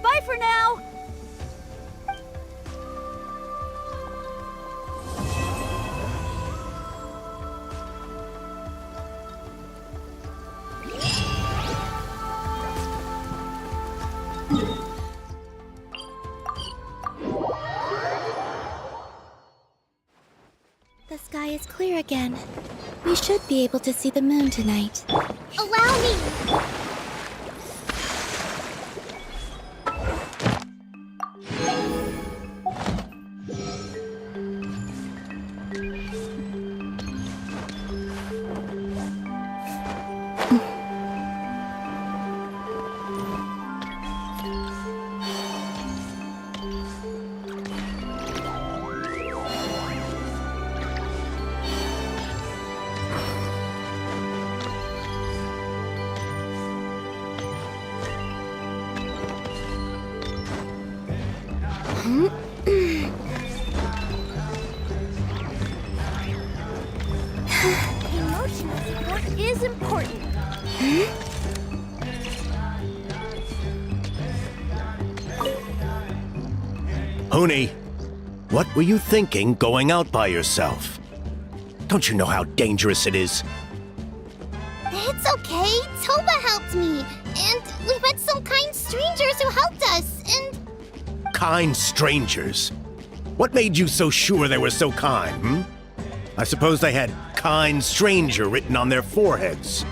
Bye for now. The sky is clear again. We should be able to see the moon tonight. Allow me. Emotional support is important. Huni, what were you thinking going out by yourself? Don't you know how dangerous it is? It's okay. Toba helped me. And we met some kind strangers who helped us. And Kind strangers. What made you so sure they were so kind, hmm? I suppose they had kind stranger written on their foreheads.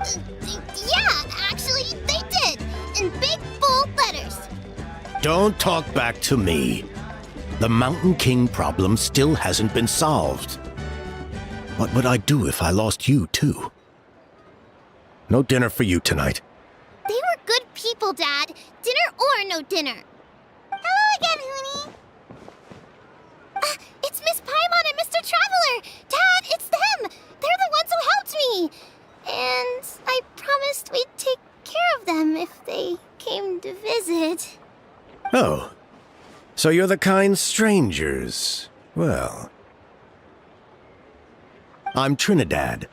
yeah, actually, they did. In big, bold letters. Don't talk back to me. The Mountain King problem still hasn't been solved. What would I do if I lost you, too? No dinner for you tonight. They were good people, Dad. Dinner or no dinner. Hello again, Huni. It's Miss Paimon and Mr. Traveler. Dad, it's them. They're the ones who helped me. And I promised we'd take care of them if they came to visit. Oh, so you're the kind strangers. Well, I'm Trinidad.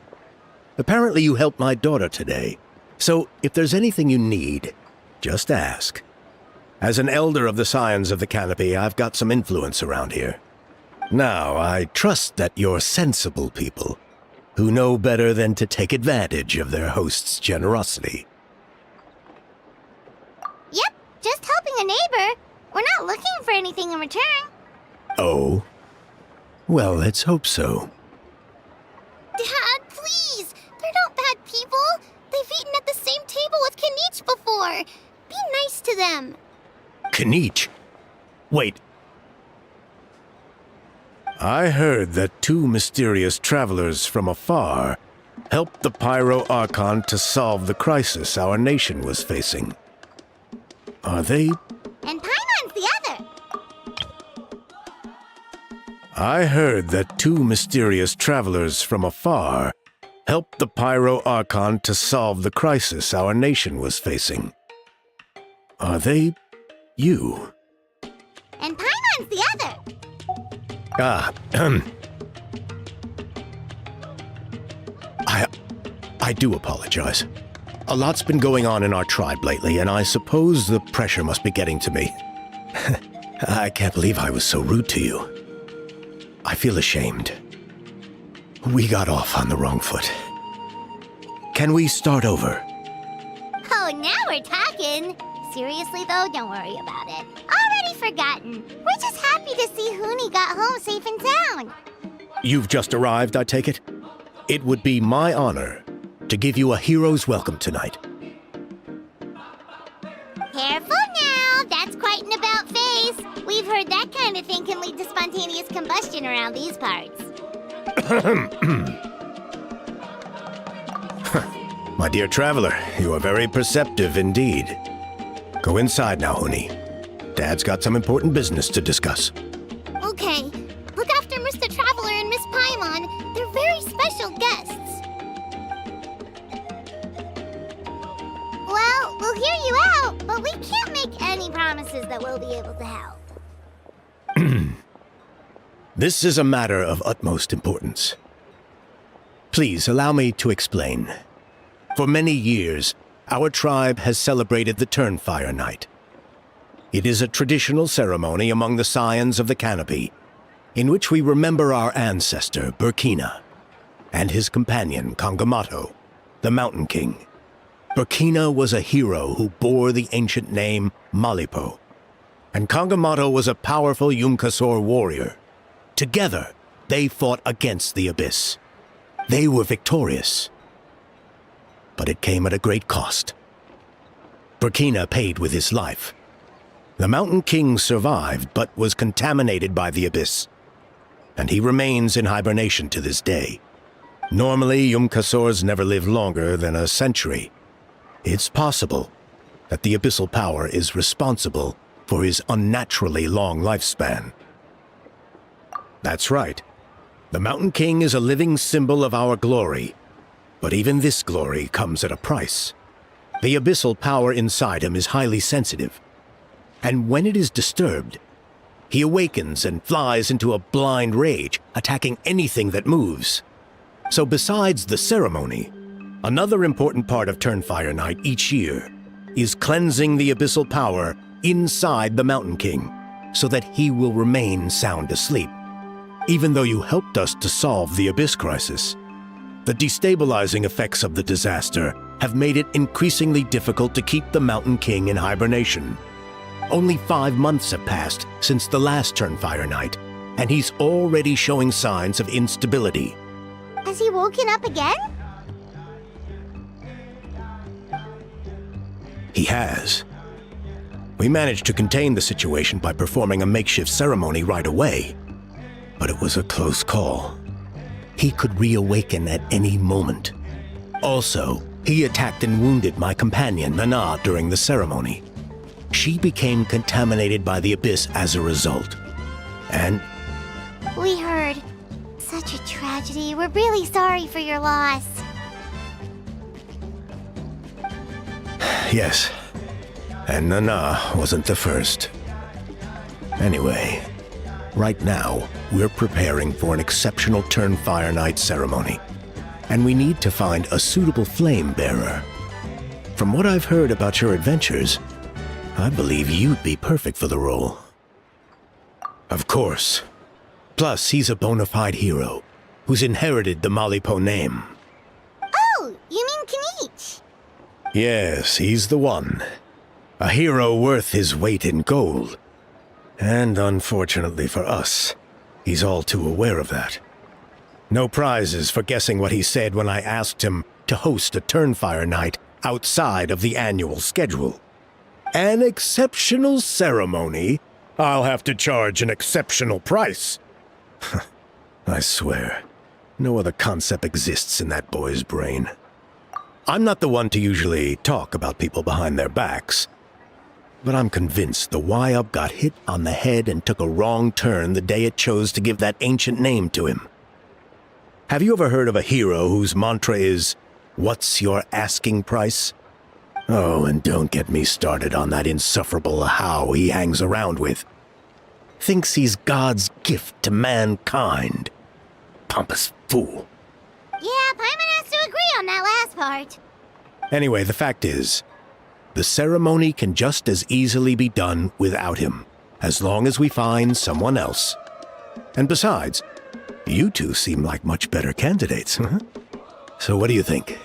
Apparently you helped my daughter today. So if there's anything you need, just ask. As an elder of the Scions of the Canopy, I've got some influence around here. Now, I trust that you're sensible people who know better than to take advantage of their host's generosity. Yep, just helping a neighbor. We're not looking for anything in return. Oh? Well, let's hope so. Dad, please! They're not bad people. They've eaten at the same table with Kanich before. Be nice to them. Kanich? Wait. I heard that two mysterious travelers from afar helped the Pyro Archon to solve the crisis our nation was facing. Are they? And Paimon's the other. I heard that two mysterious travelers from afar helped the Pyro Archon to solve the crisis our nation was facing. Are they you? And Paimon's the other. I do apologize. A lot's been going on in our tribe lately, and I suppose the pressure must be getting to me. I can't believe I was so rude to you. I feel ashamed. We got off on the wrong foot. Can we start over? Oh, now we're talking. Seriously, though, don't worry about it. Already forgotten. We're just happy to see Huni got home safe and sound. You've just arrived, I take it? It would be my honor to give you a hero's welcome tonight. Careful now. That's quite an about-face. We've heard that kind of thing can lead to spontaneous combustion around these parts. My dear traveler, you are very perceptive indeed. Go inside now, Huni. Dad's got some important business to discuss. Okay. Look after Mr. Traveler and Miss Paimon. They're very special guests. Well, we'll hear you out, but we can't make any promises that we'll be able to help. This is a matter of utmost importance. Please allow me to explain. For many years, our tribe has celebrated the Turnfire Night. It is a traditional ceremony among the Scions of the Canopy, in which we remember our ancestor, Burkina, and his companion, Kangamato, the Mountain King. Burkina was a hero who bore the ancient name Malipo, and Kangamato was a powerful Yumkasor warrior. Together, they fought against the Abyss. They were victorious, but it came at a great cost. Burkina paid with his life. The Mountain King survived, but was contaminated by the Abyss, and he remains in hibernation to this day. Normally, Yumkasors never live longer than a century. It's possible that the Abyssal power is responsible for his unnaturally long lifespan. That's right. The Mountain King is a living symbol of our glory, but even this glory comes at a price. The abyssal power inside him is highly sensitive. and when it is disturbed, he awakens and flies into a blind rage, attacking anything that moves. So besides the ceremony, another important part of Turnfire Night each year is cleansing the abyssal power inside the Mountain King, so that he will remain sound asleep. Even though you helped us to solve the Abyss crisis, the destabilizing effects of the disaster have made it increasingly difficult to keep the Mountain King in hibernation. Only 5 months have passed since the last Turnfire Night, and he's already showing signs of instability. Has he woken up again? He has. We managed to contain the situation by performing a makeshift ceremony right away, but it was a close call. He could reawaken at any moment. Also, he attacked and wounded my companion, Nana, during the ceremony. She became contaminated by the Abyss as a result. And We heard. Such a tragedy. We're really sorry for your loss. yes, and Nana wasn't the first. Anyway, right now, we're preparing for an exceptional Turnfire Night ceremony, and we need to find a suitable flame bearer. From what I've heard about your adventures, I believe you'd be perfect for the role. Of course. Plus, he's a bona fide hero who's inherited the Malipo name. Oh, you mean Kinich? Yes, he's the one. A hero worth his weight in gold. And unfortunately for us, he's all too aware of that. No prizes for guessing what he said when I asked him to host a Turnfire Night outside of the annual schedule. An exceptional ceremony? I'll have to charge an exceptional price. I swear, no other concept exists in that boy's brain. I'm not the one to usually talk about people behind their backs, but I'm convinced the Y-Up got hit on the head and took a wrong turn the day it chose to give that ancient name to him. Have you ever heard of a hero whose mantra is, "What's your asking price?" Oh, and don't get me started on that insufferable How he hangs around with. Thinks he's God's gift to mankind. Pompous fool. Yeah, Paimon has to agree on that last part. Anyway, the fact is, the ceremony can just as easily be done without him, as long as we find someone else. And besides, you two seem like much better candidates, huh? So what do you think?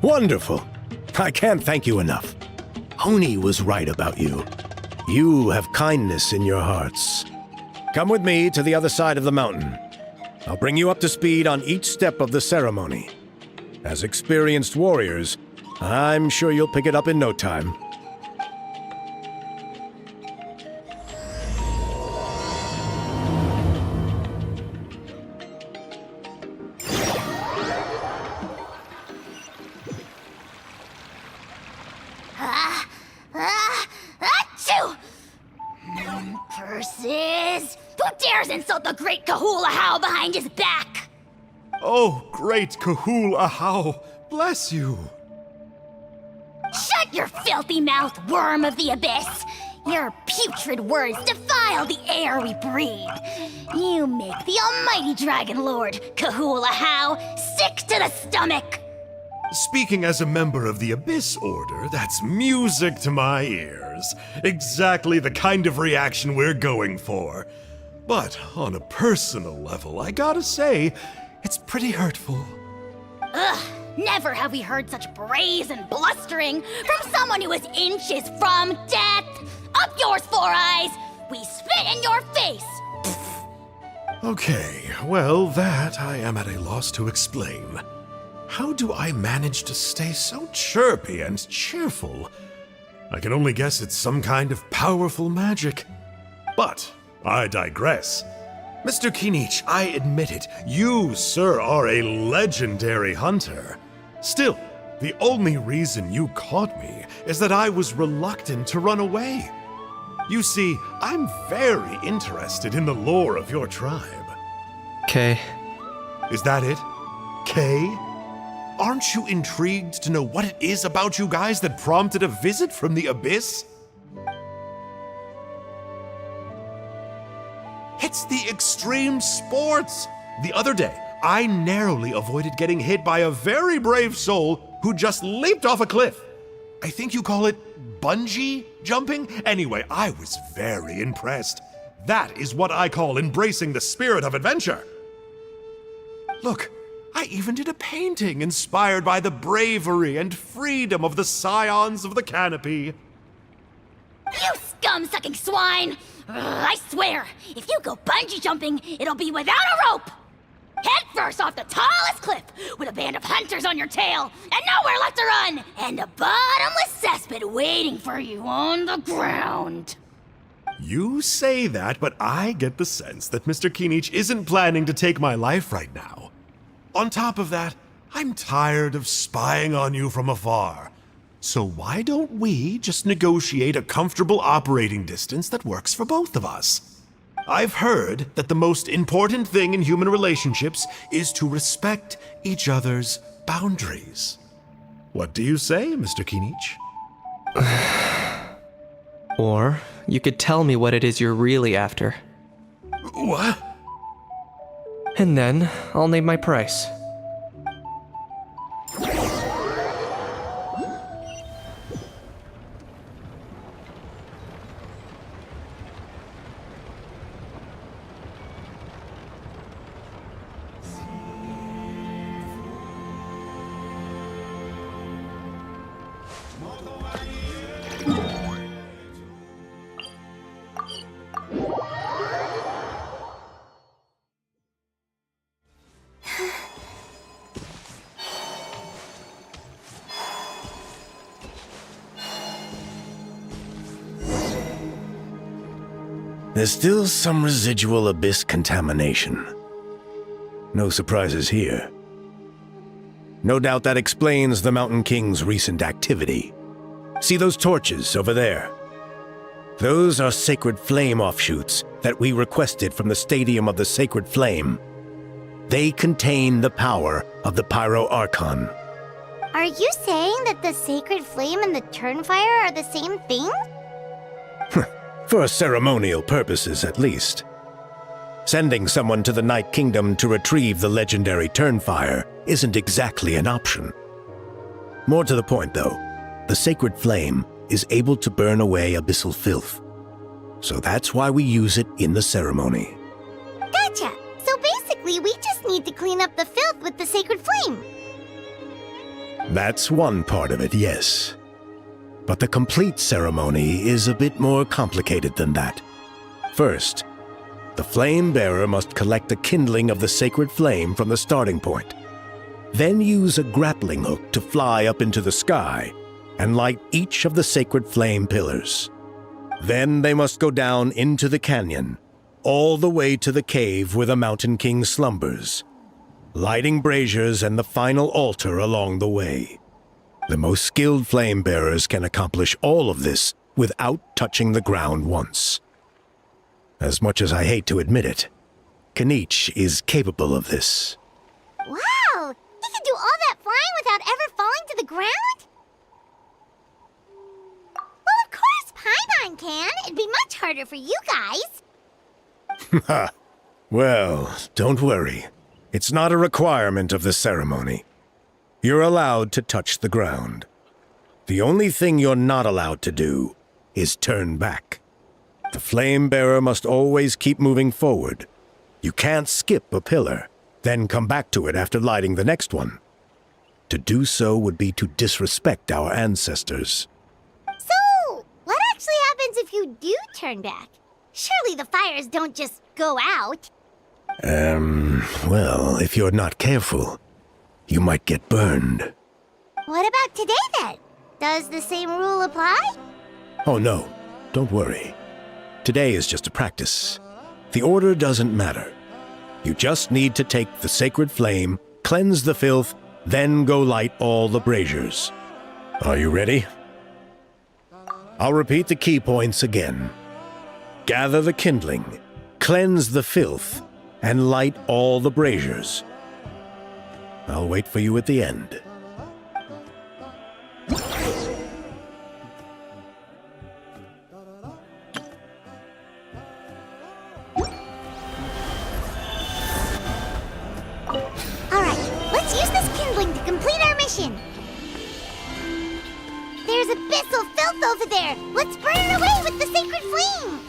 Wonderful. I can't thank you enough. Honi was right about you. You have kindness in your hearts. Come with me to the other side of the mountain. I'll bring you up to speed on each step of the ceremony. As experienced warriors, I'm sure you'll pick it up in no time. Achoo! Moon curses! Who dares insult the great Kahula How behind his back? Oh, great Kahul Ahau, bless you. Shut your filthy mouth, worm of the abyss! Your putrid words defile the air we breathe. You make the almighty Dragon Lord, Kahula How, sick to the stomach! Speaking as a member of the Abyss Order, that's music to my ears. Exactly the kind of reaction we're going for. But on a personal level, I gotta say, it's pretty hurtful. Ugh, never have we heard such brazen blustering from someone who is inches from death! Up yours, Four Eyes! We spit in your face! Okay, well, that I am at a loss to explain. How do I manage to stay so chirpy and cheerful? I can only guess it's some kind of powerful magic. But I digress. Mr. Kinich, I admit it, you, sir, are a legendary hunter. Still, The only reason you caught me is that I was reluctant to run away. You see, I'm very interested in the lore of your tribe. Okay. Is that it? Kay? Aren't you intrigued to know what it is about you guys that prompted a visit from the Abyss? It's the extreme sports! The other day, I narrowly avoided getting hit by a very brave soul who just leaped off a cliff. I think you call it bungee jumping? Anyway, I was very impressed. That is what I call embracing the spirit of adventure. Look, I even did a painting inspired by the bravery and freedom of the scions of the canopy. You scum-sucking swine! Ugh, I swear, if you go bungee jumping, it'll be without a rope! Head first off the tallest cliff, with a band of hunters on your tail, and nowhere left to run, and a bottomless cesspit waiting for you on the ground. You say that, but I get the sense that Mr. Kinich isn't planning to take my life right now. On top of that, I'm tired of spying on you from afar. So why don't we just negotiate a comfortable operating distance that works for both of us? I've heard that the most important thing in human relationships is to respect each other's boundaries. What do you say, Mr. Kinich? Or you could tell me what it is you're really after. What? And then I'll name my price. There's still some residual abyss contamination. No surprises here. No doubt that explains the Mountain King's recent activity. See those torches over there? Those are sacred flame offshoots that we requested from the Stadium of the Sacred Flame. They contain the power of the Pyro Archon. Are you saying that the Sacred Flame and the Turnfire are the same thing? For ceremonial purposes, at least. Sending someone to the Night Kingdom to retrieve the legendary Turnfire isn't exactly an option. More to the point, though, the Sacred Flame is able to burn away abyssal filth. So that's why we use it in the ceremony. Gotcha! So basically, we just need to clean up the filth with the Sacred Flame. That's one part of it, yes. But the complete ceremony is a bit more complicated than that. First, the flame bearer must collect the kindling of the sacred flame from the starting point. Then use a grappling hook to fly up into the sky and light each of the sacred flame pillars. Then they must go down into the canyon, all the way to the cave where the Mountain King slumbers, lighting braziers and the final altar along the way. The most skilled flame bearers can accomplish all of this without touching the ground once. As much as I hate to admit it, Kinich is capable of this. Wow! He can do all that flying without ever falling to the ground? Well, of course Paimon can. It'd be much harder for you guys. Ha! Well, don't worry. It's not a requirement of the ceremony. You're allowed to touch the ground. The only thing you're not allowed to do is turn back. The flame bearer must always keep moving forward. You can't skip a pillar, then come back to it after lighting the next one. To do so would be to disrespect our ancestors. So, what actually happens if you do turn back? Surely the fires don't just go out. Well, if you're not careful, you might get burned. What about today, then? Does the same rule apply? Oh no, don't worry. Today is just a practice. The order doesn't matter. You just need to take the sacred flame, cleanse the filth, Then go light all the braziers. Are you ready? I'll repeat the key points again. Gather the kindling, cleanse the filth, and light all the braziers. I'll wait for you at the end. Alright, let's use this kindling to complete our mission. There's abyssal filth over there. Let's burn it away with the sacred flame.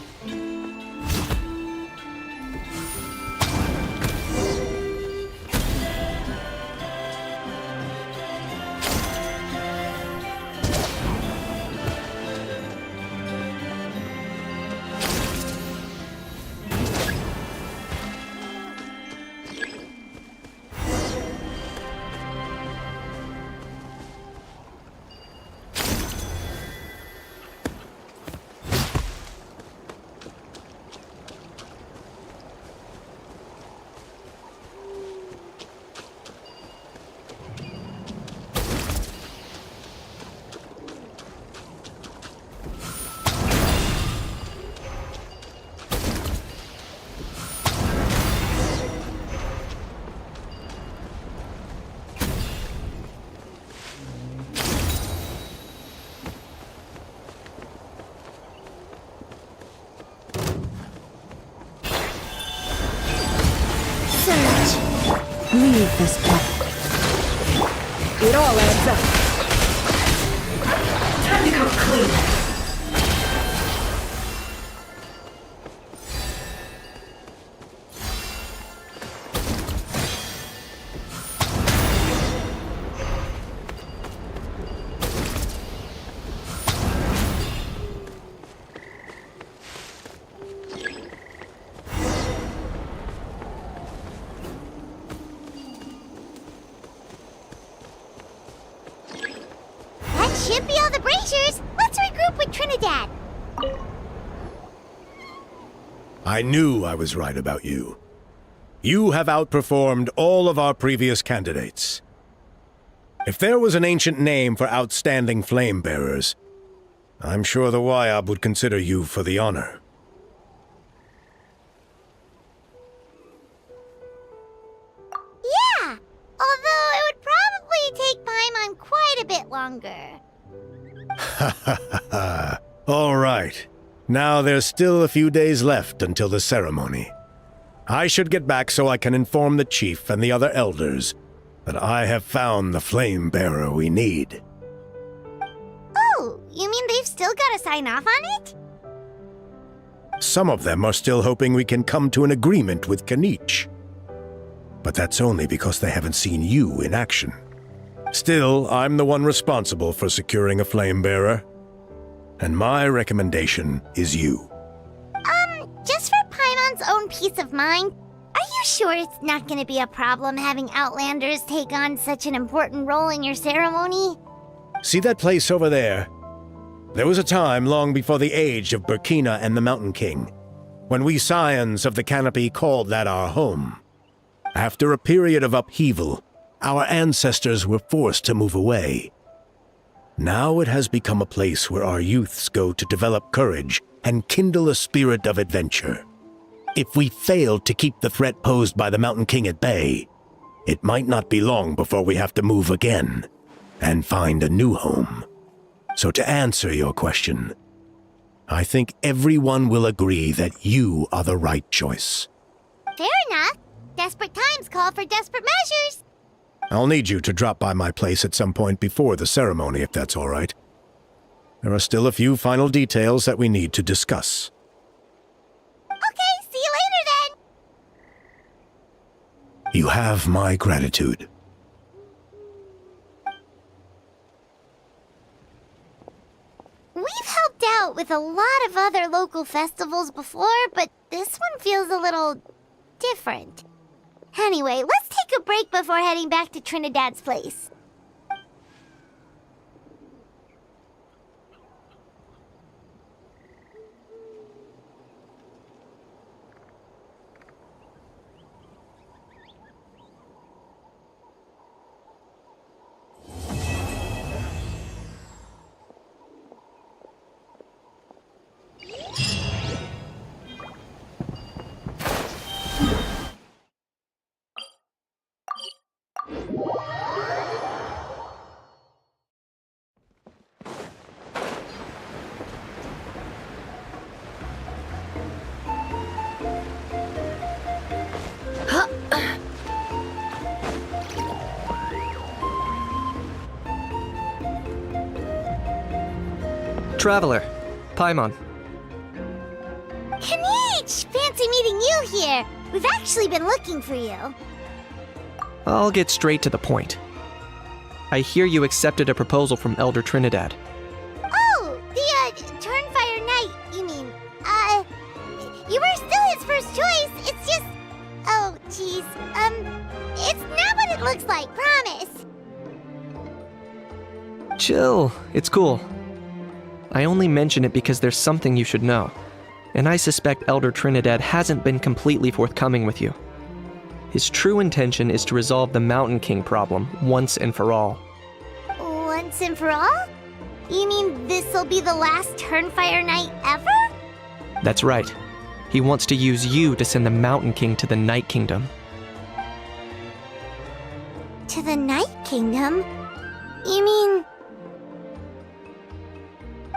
Leave this place. It all adds up. Time to come clean. Should be all the braziers. Let's regroup with Trinidad. I knew I was right about you. You have outperformed all of our previous candidates. If there was an ancient name for outstanding flame bearers, I'm sure the Wayab would consider you for the honor. Yeah, although it would probably take Paimon quite a bit longer. Ha ha ha ha. All right. Now there's still a few days left until the ceremony. I should get back so I can inform the chief and the other elders that I have found the flame bearer we need. Oh, you mean they've still got to sign off on it? Some of them are still hoping we can come to an agreement with Kanich. But that's only because they haven't seen you in action. Still, I'm the one responsible for securing a flame bearer. And my recommendation is you. Just for Paimon's own peace of mind, are you sure it's not going to be a problem having Outlanders take on such an important role in your ceremony? See that place over there? There was a time long before the age of Burkina and the Mountain King, when we Scions of the Canopy called that our home. After a period of upheaval, our ancestors were forced to move away. Now it has become a place where our youths go to develop courage and kindle a spirit of adventure. If we fail to keep the threat posed by the Mountain King at bay, it might not be long before we have to move again and find a new home. So to answer your question, I think everyone will agree that you are the right choice. Fair enough. Desperate times call for desperate measures. I'll need you to drop by my place at some point before the ceremony, if that's all right. There are still a few final details that we need to discuss. Okay, see you later then. You have my gratitude. We've helped out with a lot of other local festivals before, but this one feels a little different. Anyway, let's take a break before heading back to Trinidad's place. Traveler, Paimon. Knight! Fancy meeting you here. We've actually been looking for you. I'll get straight to the point. I hear you accepted a proposal from Elder Trinidad. Oh, the, Turnfire Knight, you mean. You were still his first choice. It's just... Oh, jeez. It's not what it looks like, promise. Chill, it's cool. I only mention it because there's something you should know, and I suspect Elder Trinidad hasn't been completely forthcoming with you. His true intention is to resolve the Mountain King problem once and for all. Once and for all? You mean this'll be the last Turnfire Knight ever? That's right. He wants to use you to send the Mountain King to the Night Kingdom. To the Night Kingdom? You mean...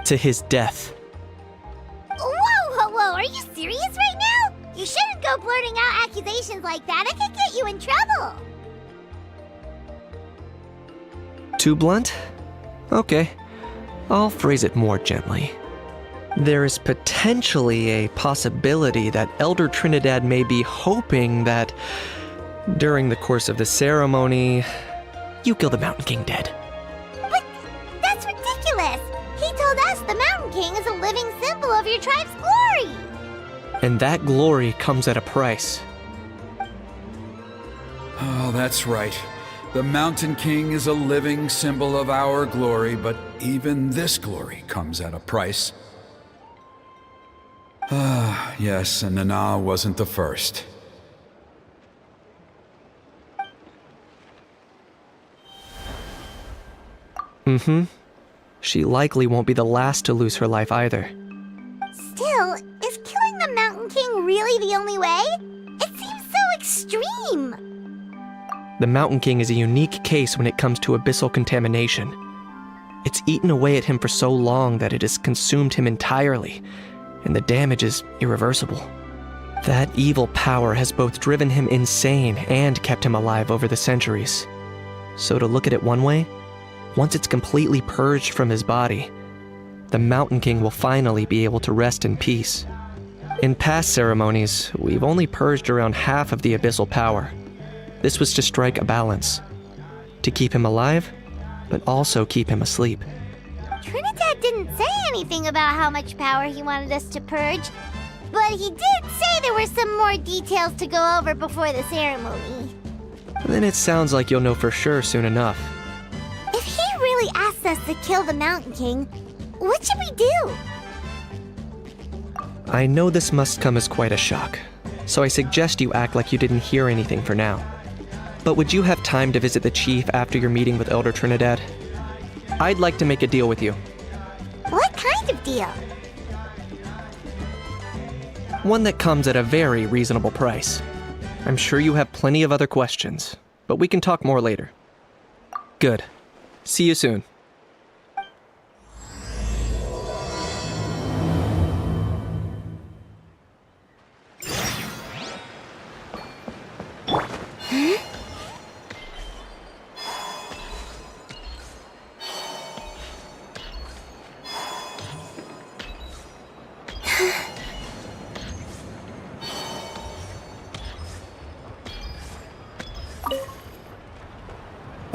To his death. Whoa, are you serious right now? You shouldn't go blurting out accusations like that. It could get you in trouble. Too blunt? Okay. I'll phrase it more gently. There is potentially a possibility that Elder Trinidad may be hoping that during the course of the ceremony, you kill the Mountain King dead. But that's ridiculous. He told us the Mountain King is a living symbol of your tribe's glory. And that glory comes at a price. Oh, that's right. The Mountain King is a living symbol of our glory, but even this glory comes at a price. Ah, yes, and Nana wasn't the first. Mm-hmm. She likely won't be the last to lose her life either. Still, is killing the Mountain King really the only way? It seems so extreme. The Mountain King is a unique case when it comes to abyssal contamination. It's eaten away at him for so long that it has consumed him entirely, and the damage is irreversible. That evil power has both driven him insane and kept him alive over the centuries. So to look at it one way, once it's completely purged from his body, the Mountain King will finally be able to rest in peace. In past ceremonies, we've only purged around half of the abyssal power. This was to strike a balance, to keep him alive, but also keep him asleep. Trinidad didn't say anything about how much power he wanted us to purge, but he did say there were some more details to go over before the ceremony. Then it sounds like you'll know for sure soon enough. If he really asks us to kill the Mountain King, what should we do? I know this must come as quite a shock, so I suggest you act like you didn't hear anything for now. But would you have time to visit the chief after your meeting with Elder Trinidad? I'd like to make a deal with you. What kind of deal? One that comes at a very reasonable price. I'm sure you have plenty of other questions, but we can talk more later. Good. See you soon.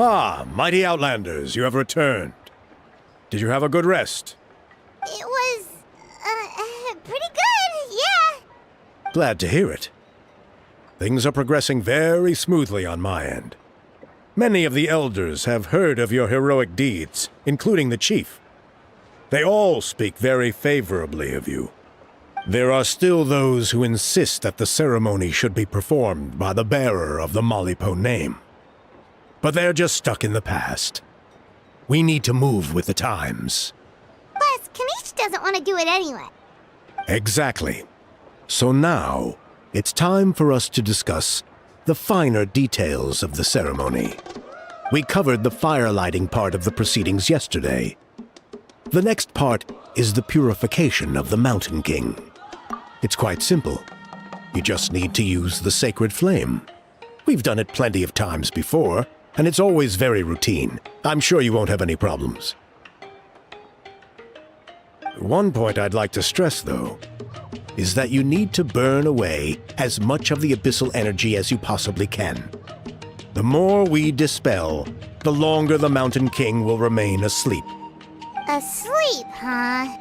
Ah, mighty Outlanders, you have returned. Did you have a good rest? It was, pretty good, yeah. Glad to hear it. Things are progressing very smoothly on my end. Many of the elders have heard of your heroic deeds, including the chief. They all speak very favorably of you. There are still those who insist that the ceremony should be performed by the bearer of the Malipo name. But they're just stuck in the past. We need to move with the times. Plus, Kanish doesn't want to do it anyway. Exactly. So now, it's time for us to discuss the finer details of the ceremony. We covered the fire-lighting part of the proceedings yesterday. The next part is the purification of the Mountain King. It's quite simple. You just need to use the sacred flame. We've done it plenty of times before, and it's always very routine. I'm sure you won't have any problems. One point I'd like to stress, though, is that you need to burn away as much of the abyssal energy as you possibly can. The more we dispel, the longer the Mountain King will remain asleep. Asleep, huh?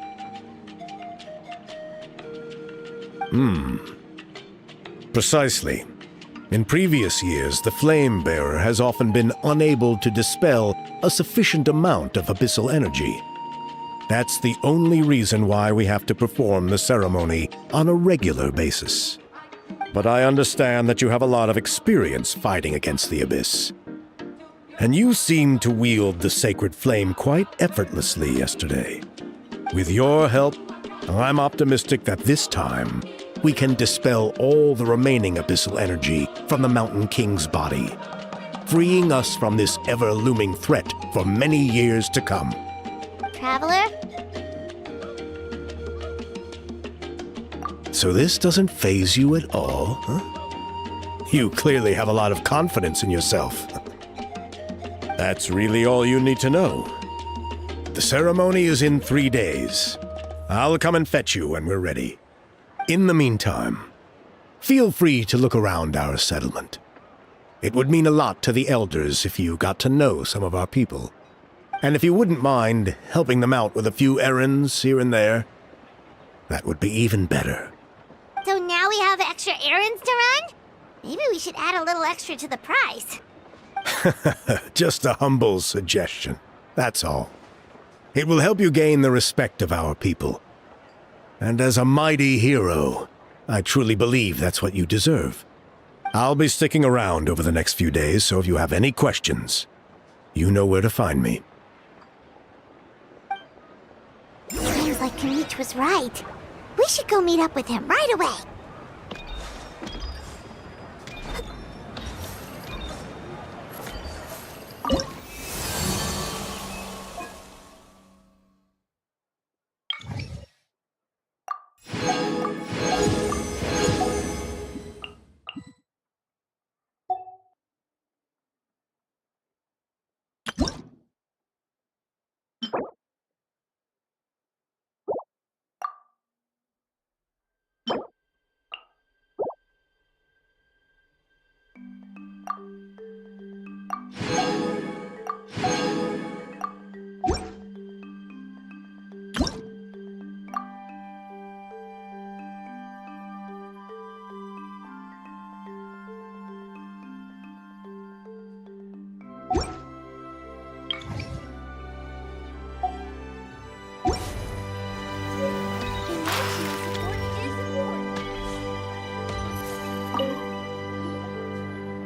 Precisely. In previous years, the Flame Bearer has often been unable to dispel a sufficient amount of abyssal energy. That's the only reason why we have to perform the ceremony on a regular basis. But I understand that you have a lot of experience fighting against the Abyss. And you seemed to wield the sacred flame quite effortlessly yesterday. With your help, I'm optimistic that this time we can dispel all the remaining abyssal energy from the Mountain King's body, freeing us from this ever-looming threat for many years to come. Traveler? So this doesn't faze you at all, huh? You clearly have a lot of confidence in yourself. That's really all you need to know. The ceremony is in 3 days. I'll come and fetch you when we're ready. In the meantime, feel free to look around our settlement. It would mean a lot to the elders if you got to know some of our people. And if you wouldn't mind helping them out with a few errands here and there, that would be even better. So now we have extra errands to run? Maybe we should add a little extra to the price. Just a humble suggestion, that's all. It will help you gain the respect of our people. And as a mighty hero, I truly believe that's what you deserve. I'll be sticking around over the next few days, so if you have any questions, you know where to find me. Seems like Kinich was right. We should go meet up with him right away.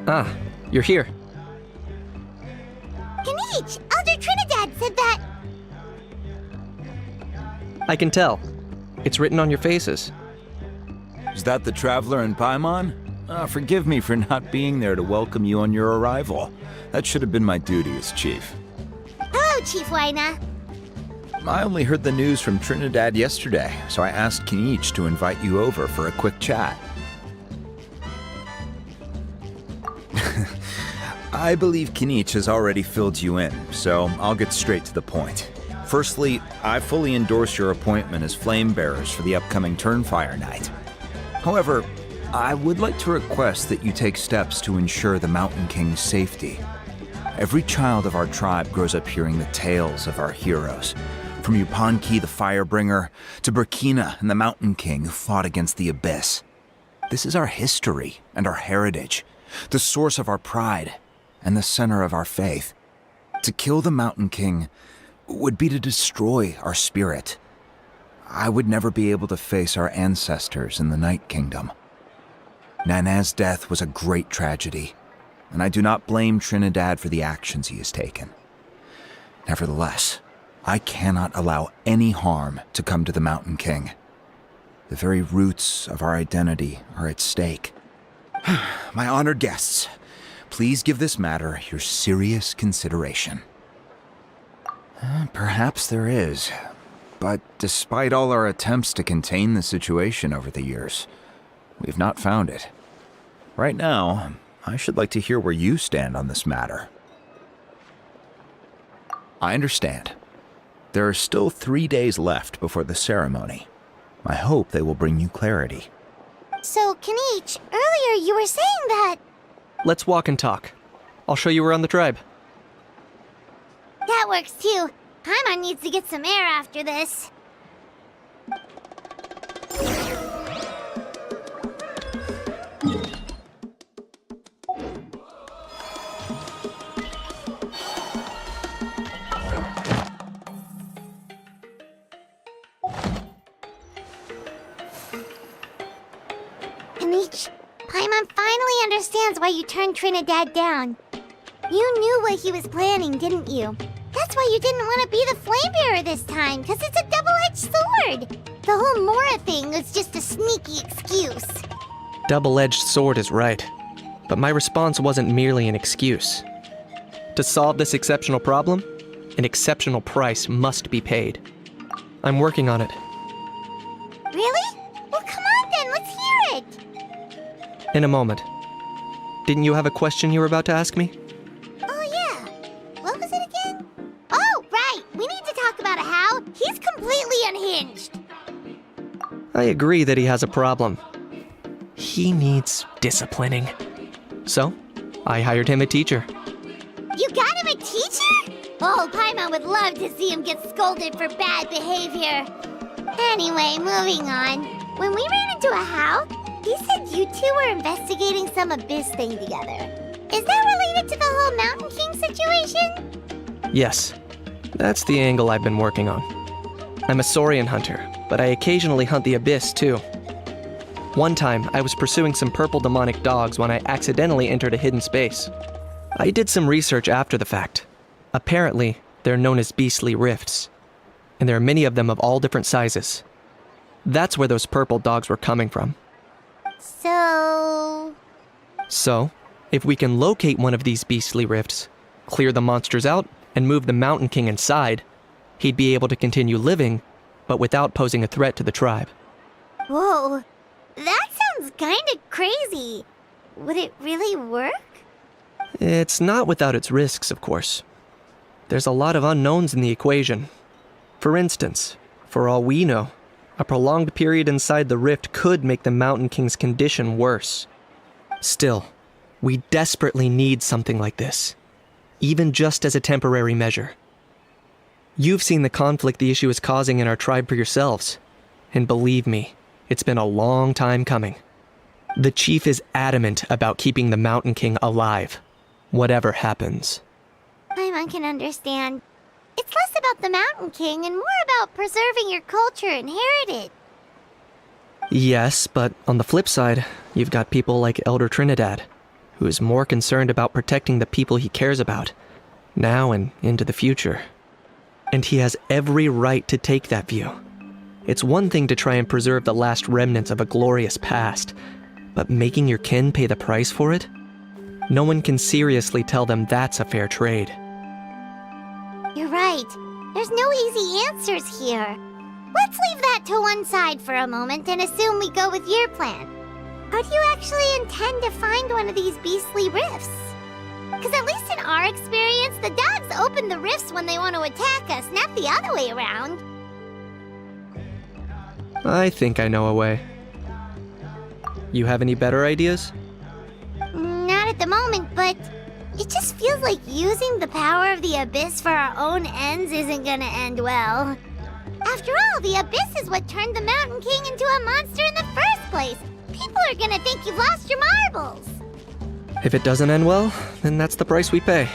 Ah, you're here. Kinich, Elder Trinidad said that... I can tell. It's written on your faces. Is that the Traveler and Paimon? Forgive me for not being there to welcome you on your arrival. That should have been my duty as chief. Hello, Chief Waina. I only heard the news from Trinidad yesterday, so I asked Kinich to invite you over for a quick chat. I believe Kinich has already filled you in, so I'll get straight to the point. Firstly, I fully endorse your appointment as Flame Bearers for the upcoming Turnfire Night. However, I would like to request that you take steps to ensure the Mountain King's safety. Every child of our tribe grows up hearing the tales of our heroes, from Yupanqui the Firebringer to Burkina and the Mountain King who fought against the Abyss. This is our history and our heritage, the source of our pride and the center of our faith. To kill the Mountain King would be to destroy our spirit. I would never be able to face our ancestors in the Night Kingdom. Nana's death was a great tragedy, and I do not blame Trinidad for the actions he has taken. Nevertheless, I cannot allow any harm to come to the Mountain King. The very roots of our identity are at stake. My honored guests, please give this matter your serious consideration. Perhaps there is, but despite all our attempts to contain the situation over the years, we've not found it. Right now, I should like to hear where you stand on this matter. I understand. There are still 3 days left before the ceremony. I hope they will bring you clarity. So, Kinich, earlier you were saying that... Let's walk and talk. I'll show you around the tribe. That works too. Paimon needs to get some air after this. Kinich, Paimon finally understands why you turned Trinidad down. You knew what he was planning, didn't you? That's why you didn't want to be the Flame Bearer this time, because it's a double-edged sword. The whole Mora thing was just a sneaky excuse. Double-edged sword is right. But my response wasn't merely an excuse. To solve this exceptional problem, an exceptional price must be paid. I'm working on it. Really? Well, come on then, let's hear it. In a moment. Didn't you have a question you were about to ask me? Oh, yeah. What was it again? Oh, right. We need to talk about Hao. He's completely unhinged. I agree that he has a problem. He needs disciplining. So, I hired him a teacher. You got him a teacher? Oh, Paimon would love to see him get scolded for bad behavior. Anyway, moving on. When we ran into a Hao, he said you two were investigating some abyss thing together. Is that related to the whole Mountain King situation? Yes, that's the angle I've been working on. I'm a Saurian hunter, but I occasionally hunt the abyss too. One time, I was pursuing some purple demonic dogs when I accidentally entered a hidden space. I did some research after the fact. Apparently, they're known as beastly rifts, and there are many of them of all different sizes. That's where those purple dogs were coming from. So, if we can locate one of these beastly rifts, clear the monsters out, and move the Mountain King inside, he'd be able to continue living, but without posing a threat to the tribe. Whoa, that sounds kinda crazy. Would it really work? It's not without its risks, of course. There's a lot of unknowns in the equation. For instance, for all we know, a prolonged period inside the rift could make the Mountain King's condition worse. Still, we desperately need something like this, even just as a temporary measure. You've seen the conflict the issue is causing in our tribe for yourselves, and believe me, it's been a long time coming. The chief is adamant about keeping the Mountain King alive, whatever happens. Paimon can understand. It's less about the Mountain King and more about preserving your culture and heritage. Yes, but on the flip side, you've got people like Elder Trinidad, who is more concerned about protecting the people he cares about, now and into the future. And he has every right to take that view. It's one thing to try and preserve the last remnants of a glorious past, but making your kin pay the price for it? No one can seriously tell them that's a fair trade. You're right. There's no easy answers here. Let's leave that to one side for a moment and assume we go with your plan. How do you actually intend to find one of these beastly rifts? Because at least in our experience, the dogs open the rifts when they want to attack us, not the other way around. I think I know a way. You have any better ideas? Not at the moment, but it just feels like using the power of the Abyss for our own ends isn't gonna end well. After all, the Abyss is what turned the Mountain King into a monster in the first place. People are gonna think you've lost your marbles. If it doesn't end well, then that's the price we pay.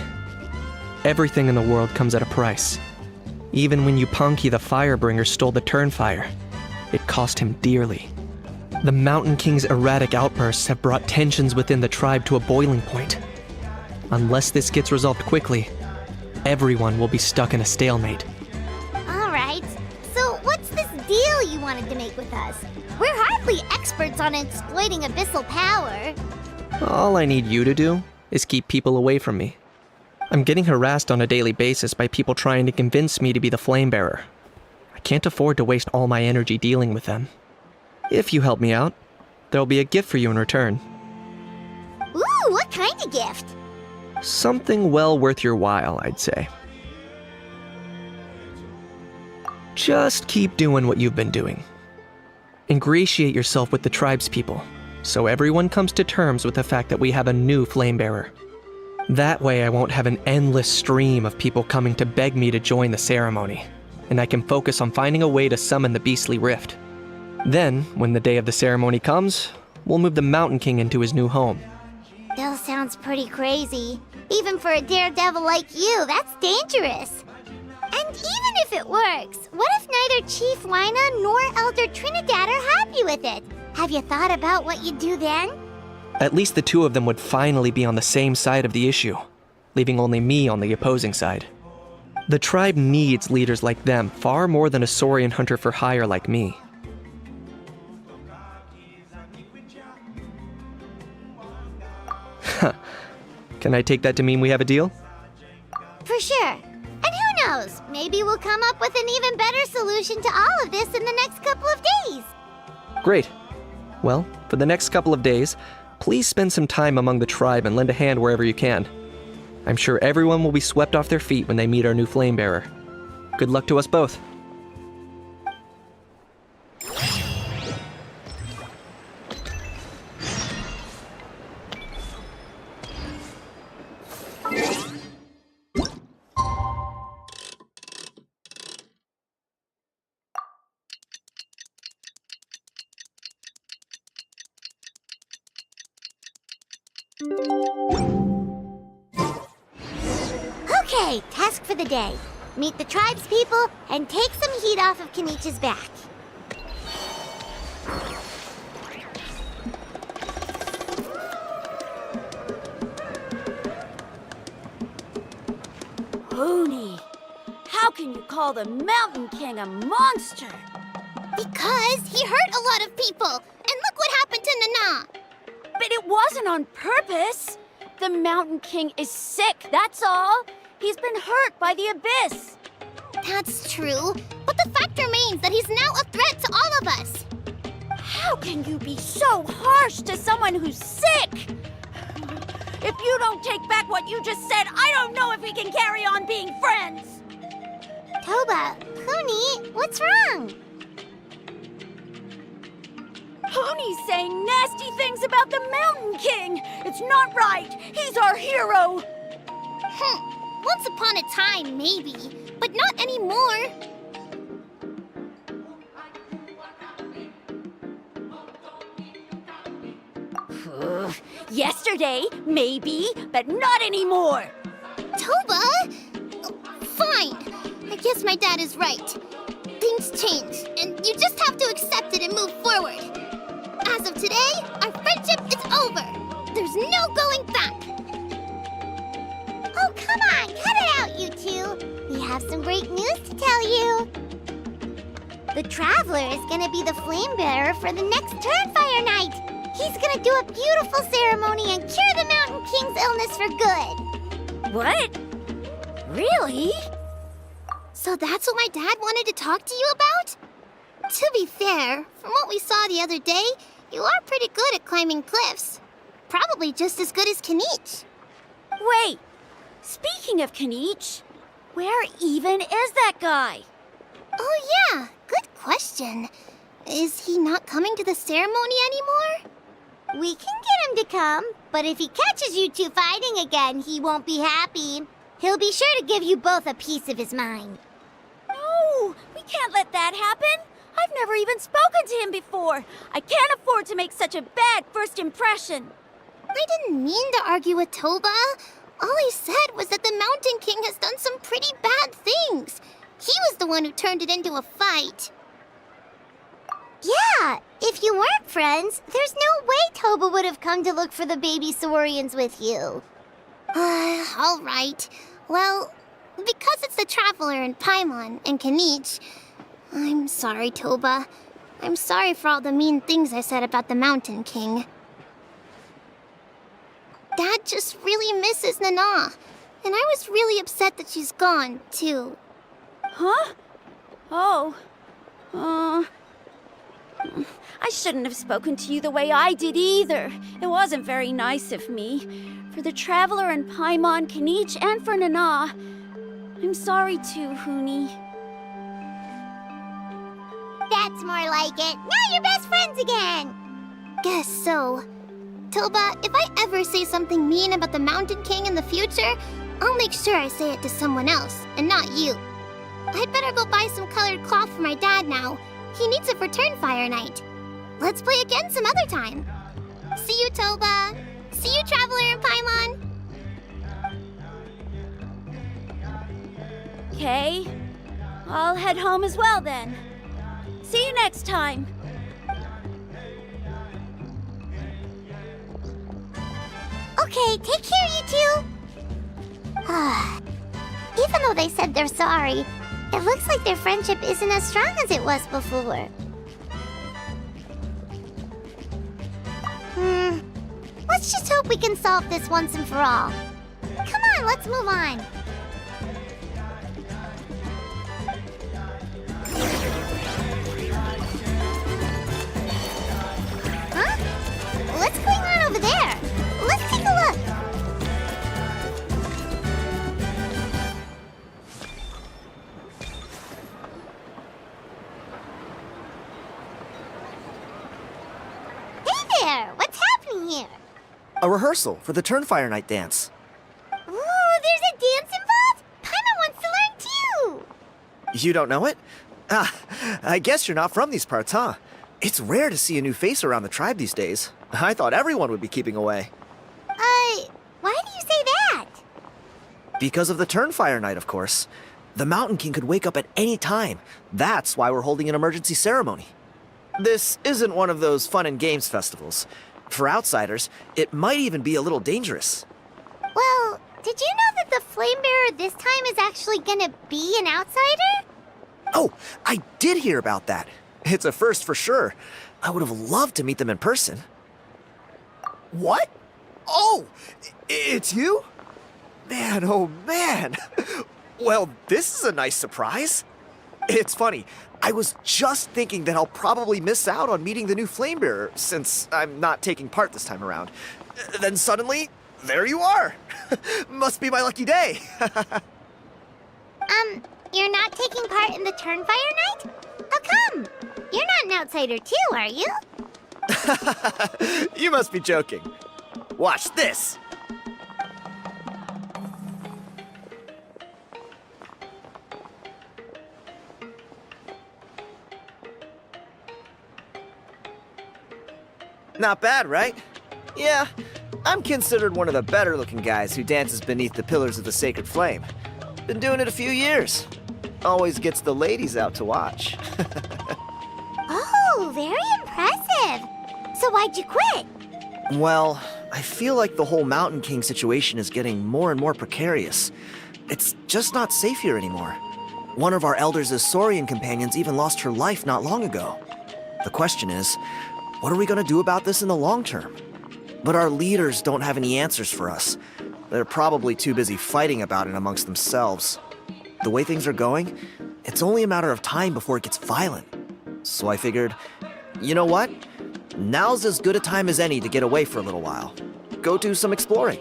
Everything in the world comes at a price. Even when Yupanqui the Firebringer stole the Turnfire, it cost him dearly. The Mountain King's erratic outbursts have brought tensions within the tribe to a boiling point. Unless this gets resolved quickly, everyone will be stuck in a stalemate. Alright, so what's this deal you wanted to make with us? We're hardly experts on exploiting abyssal power. All I need you to do is keep people away from me. I'm getting harassed on a daily basis by people trying to convince me to be the Flame Bearer. I can't afford to waste all my energy dealing with them. If you help me out, there'll be a gift for you in return. Ooh, what kind of gift? Something well worth your while, I'd say. Just keep doing what you've been doing. Ingratiate yourself with the tribespeople, so everyone comes to terms with the fact that we have a new Flamebearer. That way I won't have an endless stream of people coming to beg me to join the ceremony, and I can focus on finding a way to summon the Beastly Rift. Then, when the day of the ceremony comes, we'll move the Mountain King into his new home. Still sounds pretty crazy. Even for a daredevil like you, that's dangerous. And even if it works, what if neither Chief Wyna nor Elder Trinidad are happy with it? Have you thought about what you'd do then? At least the two of them would finally be on the same side of the issue, leaving only me on the opposing side. The tribe needs leaders like them far more than a Saurian hunter for hire like me. Can I take that to mean we have a deal? For sure. And who knows, maybe we'll come up with an even better solution to all of this in the next couple of days. Great. Well, for the next couple of days, please spend some time among the tribe and lend a hand wherever you can. I'm sure everyone will be swept off their feet when they meet our new Flamebearer. Good luck to us both. Okay, task for the day. Meet the tribespeople and take some heat off of Kenich's back. Huni, how can you call the Mountain King a monster? Because he hurt a lot of people, and look what happened to Nana. But it wasn't on purpose. The Mountain King is sick, that's all. He's been hurt by the Abyss. That's true, but the fact remains that he's now a threat to all of us. How can you be so harsh to someone who's sick? If you don't take back what you just said, I don't know if we can carry on being friends. Toba, Huni, what's wrong? Huni's saying nasty things about the Mountain King. It's not right. He's our hero. Once upon a time, maybe, but not anymore. Yesterday, maybe, but not anymore. Toba? Fine. I guess my dad is right. Things change, and you just have to accept it and move forward. As of today, our friendship is over. There's no going back. Oh, come on, cut it out, you two. We have some great news to tell you. The Traveler is gonna be the Flamebearer for the next Turnfire night. He's gonna do a beautiful ceremony and cure the Mountain King's illness for good. What? Really? So that's what my dad wanted to talk to you about? To be fair, from what we saw the other day, you are pretty good at climbing cliffs. Probably just as good as Kenich. Wait, speaking of Kenich, where even is that guy? Oh yeah, good question. Is he not coming to the ceremony anymore? We can get him to come, but if he catches you two fighting again, he won't be happy. He'll be sure to give you both a piece of his mind. No, we can't let that happen. I've never even spoken to him before. I can't afford to make such a bad first impression. I didn't mean to argue with Toba. All I said was that the Mountain King has done some pretty bad things. He was the one who turned it into a fight. Yeah, if you weren't friends, there's no way Toba would have come to look for the baby Saurians with you. All right. Well, because it's the Traveler and Paimon and Kenich, I'm sorry, Toba. I'm sorry for all the mean things I said about the Mountain King. Dad just really misses Nana, and I was really upset that she's gone, too. Huh? Oh. I shouldn't have spoken to you the way I did either. It wasn't very nice of me. For the Traveler and Paimon, Kenich, and for Nana. I'm sorry too, Huni. That's more like it. Now you're best friends again. Guess so. Toba, if I ever say something mean about the Mountain King in the future, I'll make sure I say it to someone else, and not you. I'd better go buy some colored cloth for my dad now. He needs it for Turnfire Night. Let's play again some other time. See you, Toba. See you, Traveler and Paimon. Okay. I'll head home as well then. See you next time. Okay, take care, you two. Even though they said they're sorry, it looks like their friendship isn't as strong as it was before. Let's just hope we can solve this once and for all. Come on, let's move on. Huh? What's going on over there? Let's take a look. Hey there! What's happening here? A rehearsal for the Turnfire Night dance. Ooh, there's a dance involved? Paimon wants to learn too! You don't know it? Ah, I guess you're not from these parts, huh? It's rare to see a new face around the tribe these days. I thought everyone would be keeping away. Why do you say that? Because of the Turnfire Night, of course. The Mountain King could wake up at any time. That's why we're holding an emergency ceremony. This isn't one of those fun and games festivals. For outsiders, it might even be a little dangerous. Well, did you know that the Flame Bearer this time is actually gonna be an outsider? Oh, I did hear about that. It's a first for sure. I would have loved to meet them in person. What? Oh, it's you? Man, oh man. Well, this is a nice surprise. It's funny, I was just thinking that I'll probably miss out on meeting the new Flamebearer since I'm not taking part this time around. Then suddenly, there you are. Must be my lucky day. You're not taking part in the Turnfire Night? How come? You're not an outsider too, are you? You must be joking. Watch this. Not bad, right? Yeah, I'm considered one of the better-looking guys who dances beneath the pillars of the Sacred Flame. Been doing it a few years. Always gets the ladies out to watch. Oh, very impressive. So why'd you quit? Well, I feel like the whole Mountain King situation is getting more and more precarious. It's just not safe here anymore. One of our elders' Saurian companions even lost her life not long ago. The question is, what are we going to do about this in the long term? But our leaders don't have any answers for us. They're probably too busy fighting about it amongst themselves. The way things are going, it's only a matter of time before it gets violent. So I figured, you know what? Now's as good a time as any to get away for a little while. Go do some exploring.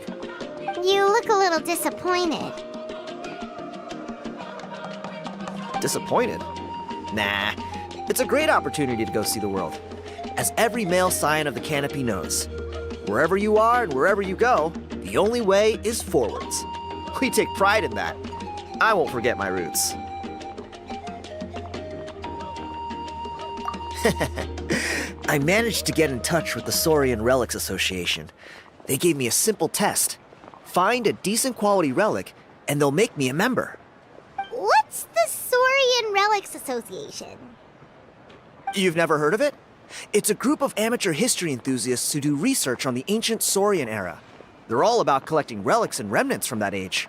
You look a little disappointed. Disappointed? Nah, it's a great opportunity to go see the world. As every male scion of the canopy knows, wherever you are and wherever you go, the only way is forwards. We take pride in that. I won't forget my roots. I managed to get in touch with the Saurian Relics Association. They gave me a simple test. Find a decent quality relic, and they'll make me a member. What's the Saurian Relics Association? You've never heard of it? It's a group of amateur history enthusiasts who do research on the ancient Saurian era. They're all about collecting relics and remnants from that age.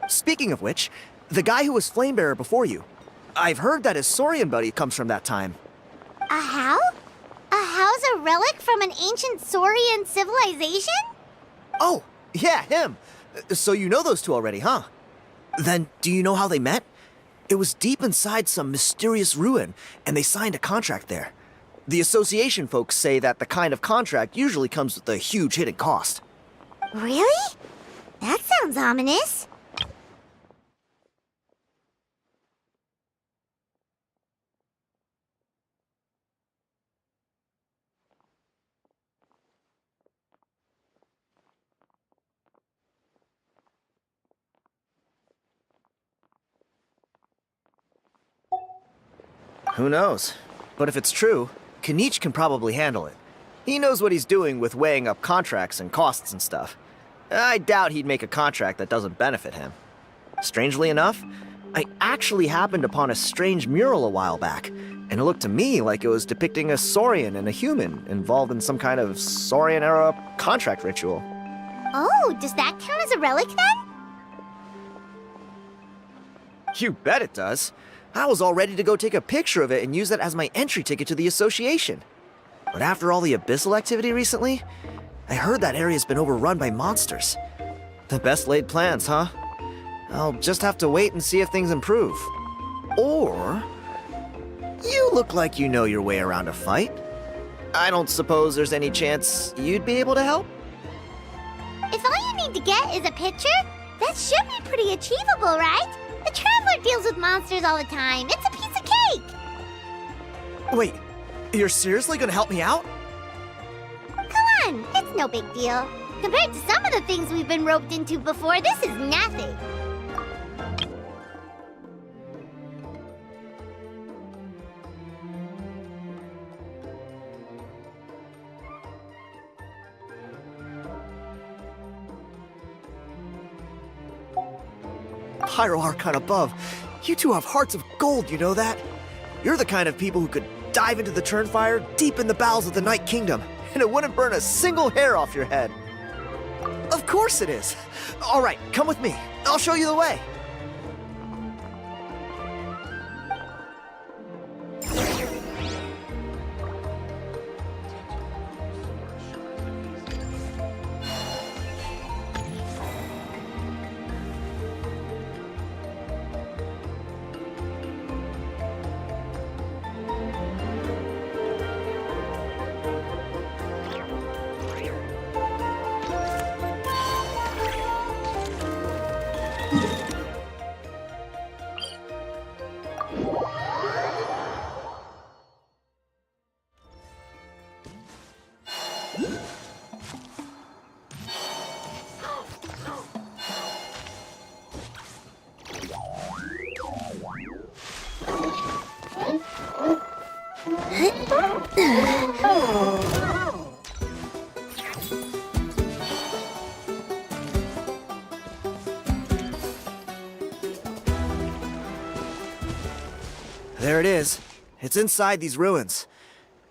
Speaking of which, the guy who was Flamebearer before you, I've heard that his Saurian buddy comes from that time. A how? A how's a relic from an ancient Saurian civilization? Oh, yeah, him. So you know those two already, huh? Then, do you know how they met? It was deep inside some mysterious ruin, and they signed a contract there. The association folks say that the kind of contract usually comes with a huge hidden cost. Really? That sounds ominous. Who knows? But if it's true, Kinich can probably handle it. He knows what he's doing with weighing up contracts and costs and stuff. I doubt he'd make a contract that doesn't benefit him. Strangely enough, I actually happened upon a strange mural a while back, and it looked to me like it was depicting a Saurian and a human involved in some kind of Saurian-era contract ritual. Oh, does that count as a relic then? You bet it does. I was all ready to go take a picture of it and use that as my entry ticket to the association. But after all the Abyssal activity recently, I heard that area's been overrun by monsters. The best laid plans, huh? I'll just have to wait and see if things improve. Or... you look like you know your way around a fight. I don't suppose there's any chance you'd be able to help? If all you need to get is a picture, that should be pretty achievable, right? The Traveler deals with monsters all the time. It's a piece of cake! Wait, you're seriously gonna help me out? Come on, it's no big deal. Compared to some of the things we've been roped into before, this is nothing. Pyro Archon above, you two have hearts of gold, you know that? You're the kind of people who could dive into the Turnfire deep in the bowels of the Night Kingdom, and it wouldn't burn a single hair off your head. Of course it is. All right, come with me. I'll show you the way. There it is. It's inside these ruins.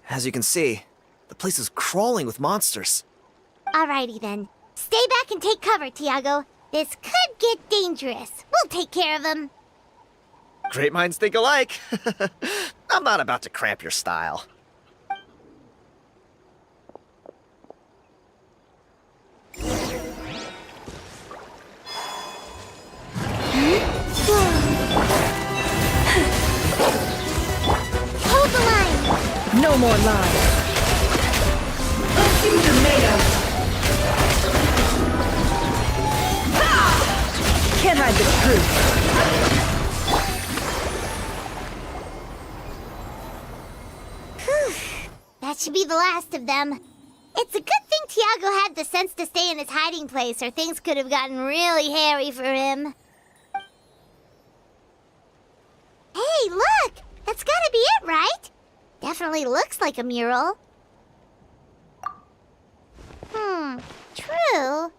As you can see, the place is crawling with monsters. Alrighty then. Stay back and take cover, Tiago. This could get dangerous. We'll take care of them. Great minds think alike. I'm not about to cramp your style. Hold the line! No more lies. Can't hide the truth. That should be the last of them. It's a good thing Tiago had the sense to stay in his hiding place, or things could have gotten really hairy for him. Hey, look! That's gotta be it, right? Definitely looks like a mural. True. Now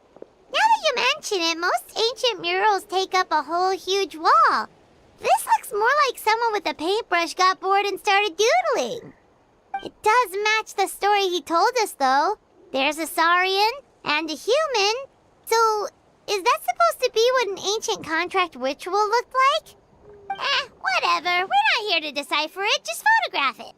that you mention it, most ancient murals take up a whole huge wall. This looks more like someone with a paintbrush got bored and started doodling. It does match the story he told us, though. There's a Saurian and a human. So, is that supposed to be what an ancient contract ritual looked like? Whatever. We're not here to decipher it. Just photograph it.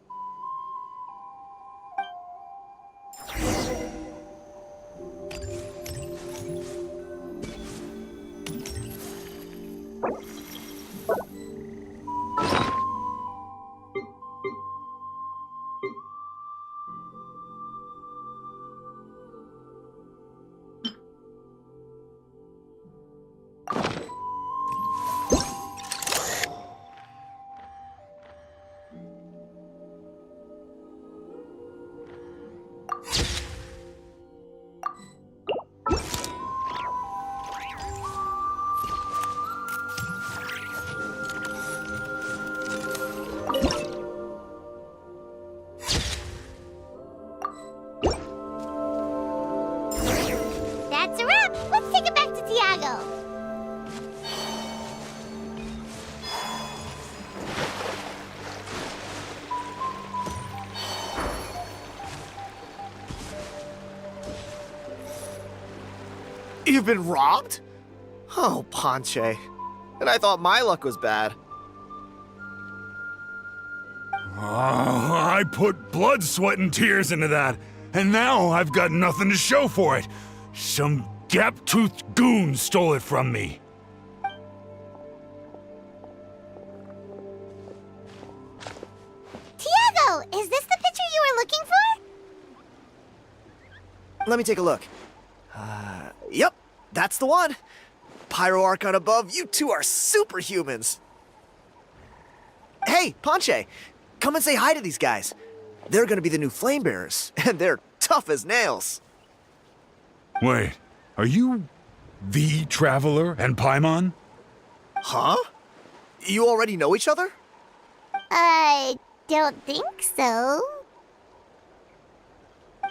Tiago. You've been robbed? Oh, Ponche. And I thought my luck was bad. I put blood, sweat, and tears into that, and now I've got nothing to show for it. Some gap-toothed goon stole it from me. Tiago, is this the picture you were looking for? Let me take a look. Yep, that's the one. Pyro Archon above, you two are superhumans. Hey, Ponche, come and say hi to these guys. They're gonna be the new flame bearers, and they're tough as nails. Wait, are you the Traveler and Paimon? Huh? You already know each other? I don't think so.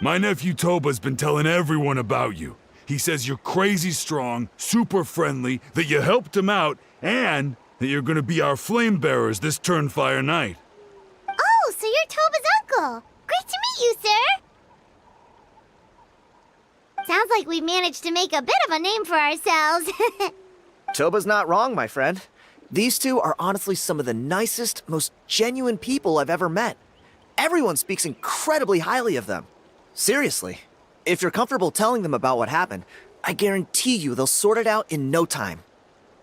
My nephew Toba's been telling everyone about you. He says you're crazy strong, super friendly, that you helped him out, and that you're gonna be our flame bearers this Turnfire night. Oh, so you're Toba's uncle. Great to meet you, sir. Sounds like we managed to make a bit of a name for ourselves. Toba's not wrong, my friend. These two are honestly some of the nicest, most genuine people I've ever met. Everyone speaks incredibly highly of them. Seriously. If you're comfortable telling them about what happened, I guarantee you they'll sort it out in no time.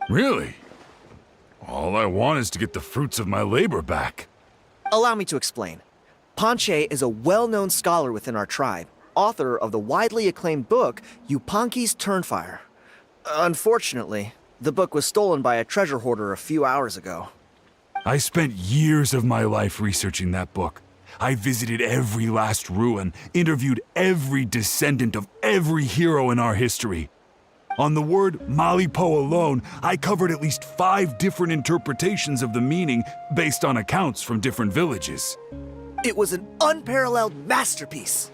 Really? All I want is to get the fruits of my labor back. Allow me to explain. Ponche is a well-known scholar within our tribe, author of the widely acclaimed book, Yupanqui's Turnfire. Unfortunately, the book was stolen by a treasure hoarder a few hours ago. I spent years of my life researching that book. I visited every last ruin, interviewed every descendant of every hero in our history. On the word Malipo alone, I covered at least 5 different interpretations of the meaning based on accounts from different villages. It was an unparalleled masterpiece.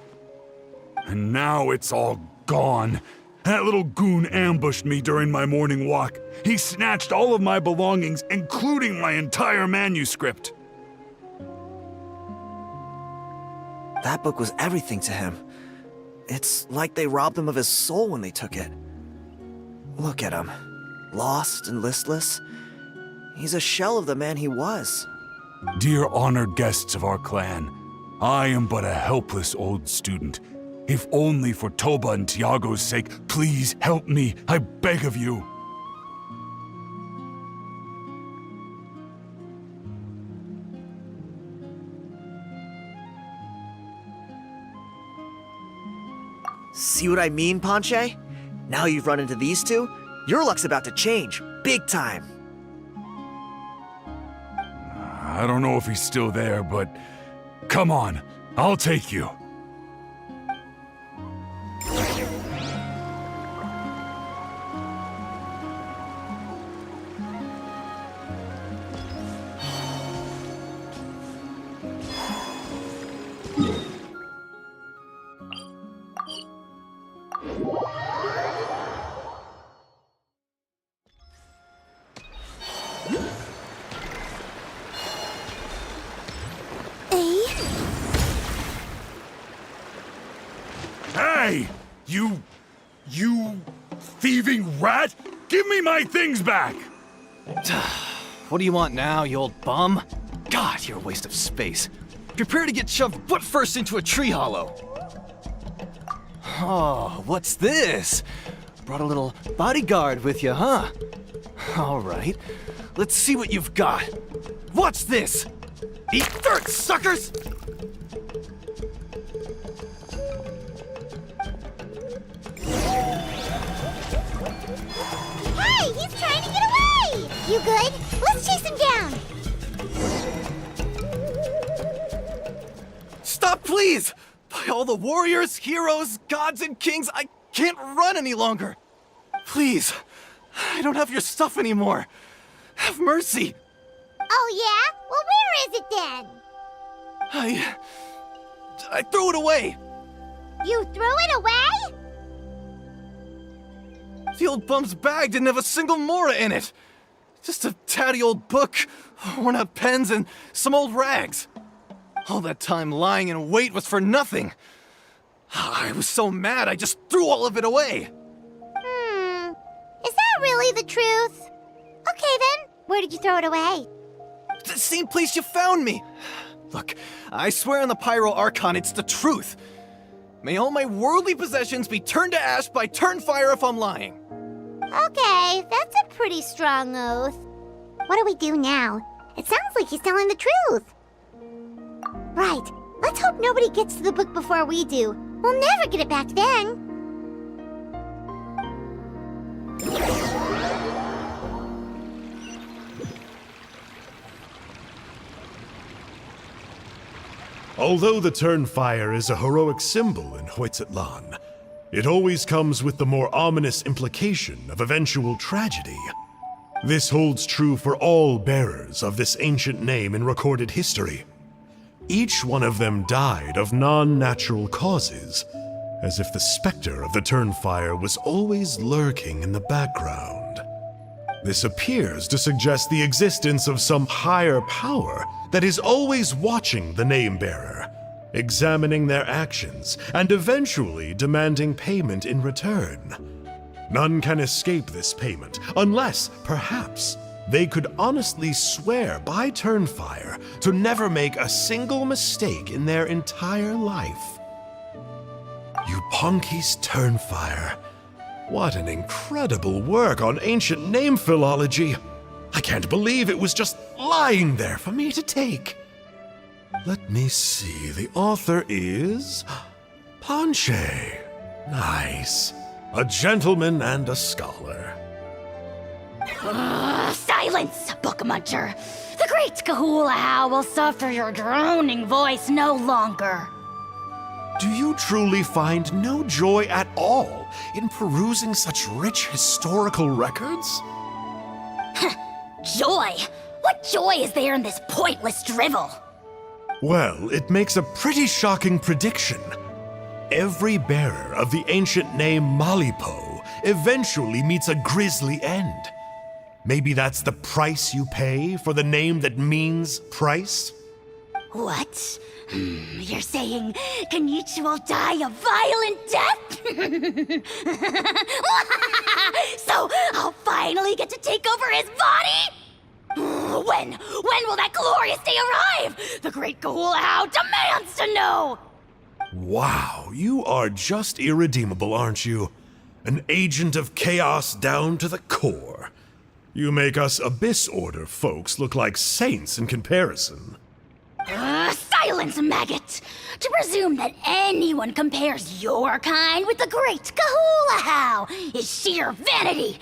And now it's all gone. That little goon ambushed me during my morning walk. He snatched all of my belongings, including my entire manuscript. That book was everything to him. It's like they robbed him of his soul when they took it. Look at him. Lost and listless. He's a shell of the man he was. Dear honored guests of our clan, I am but a helpless old student. If only for Toba and Tiago's sake, please help me, I beg of you. See what I mean, Ponche? Now you've run into these two, your luck's about to change, big time. I don't know if he's still there, but come on, I'll take you. Hey! You thieving rat! Give me my things back! What do you want now, you old bum? God, you're a waste of space. Prepare to get shoved butt first into a tree hollow. Oh, what's this? Brought a little bodyguard with you, huh? All right, let's see what you've got. What's this? Eat dirt, suckers! Hey, he's trying to get away! You good? Let's chase him down! Stop, please! By all the warriors, heroes, gods, and kings, I can't run any longer! Please, I don't have your stuff anymore. Have mercy! Oh yeah? Well, where is it then? I threw it away! You threw it away? The old bum's bag didn't have a single mora in it. Just a tatty old book, worn out pens, and some old rags. All that time lying in wait was for nothing. I was so mad I just threw all of it away. Is that really the truth? Okay then, where did you throw it away? The same place you found me. Look, I swear on the Pyro Archon it's the truth. May all my worldly possessions be turned to ash by Turnfire if I'm lying. Okay, that's a pretty strong oath. What do we do now? It sounds like he's telling the truth. Right, let's hope nobody gets to the book before we do. We'll never get it back then. Although the Turnfire is a heroic symbol in Hoytzatlan, it always comes with the more ominous implication of eventual tragedy. This holds true for all bearers of this ancient name in recorded history. Each one of them died of non-natural causes, as if the specter of the Turnfire was always lurking in the background. This appears to suggest the existence of some higher power that is always watching the name-bearer, examining their actions, and eventually demanding payment in return. None can escape this payment, unless, perhaps, they could honestly swear by Turnfire to never make a single mistake in their entire life. Yupanqui's Turnfire. What an incredible work on ancient name philology! I can't believe it was just lying there for me to take. Let me see, the author is... Ponche. Nice. A gentleman and a scholar. Silence, book muncher! The great Kahulahow will suffer your droning voice no longer. Do you truly find no joy at all in perusing such rich historical records? Joy? What joy is there in this pointless drivel? Well, it makes a pretty shocking prediction. Every bearer of the ancient name Malipo eventually meets a grisly end. Maybe that's the price you pay for the name that means price? What? You're saying Kenichi will die a violent death? So I'll finally get to take over his body? When will that glorious day arrive? The great Kahulahow demands to know! Wow, you are just irredeemable, aren't you? An agent of chaos down to the core. You make us Abyss Order folks look like saints in comparison. Silence, maggot! To presume that anyone compares your kind with the great Kahulahow is sheer vanity.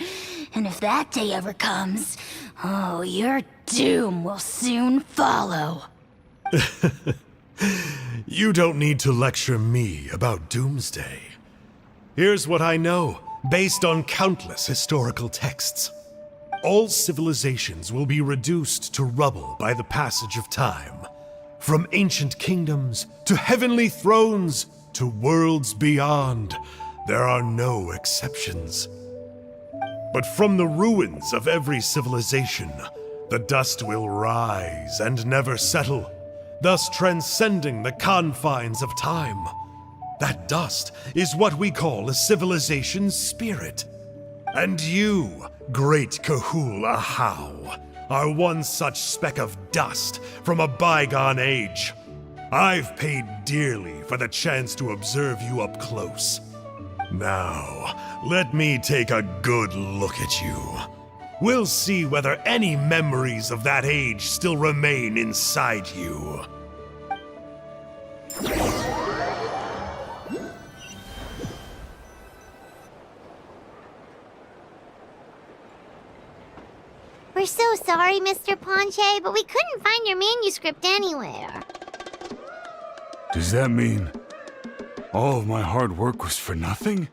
And if that day ever comes, oh, your doom will soon follow. You don't need to lecture me about Doomsday. Here's what I know, based on countless historical texts. All civilizations will be reduced to rubble by the passage of time. From ancient kingdoms, to heavenly thrones, to worlds beyond, there are no exceptions. But from the ruins of every civilization, the dust will rise and never settle, thus transcending the confines of time. That dust is what we call a civilization's spirit. And you, great Kahulahow, are one such speck of dust from a bygone age. I've paid dearly for the chance to observe you up close. Now, let me take a good look at you. We'll see whether any memories of that age still remain inside you. We're so sorry, Mr. Ponche, but we couldn't find your manuscript anywhere. Does that mean all of my hard work was for nothing?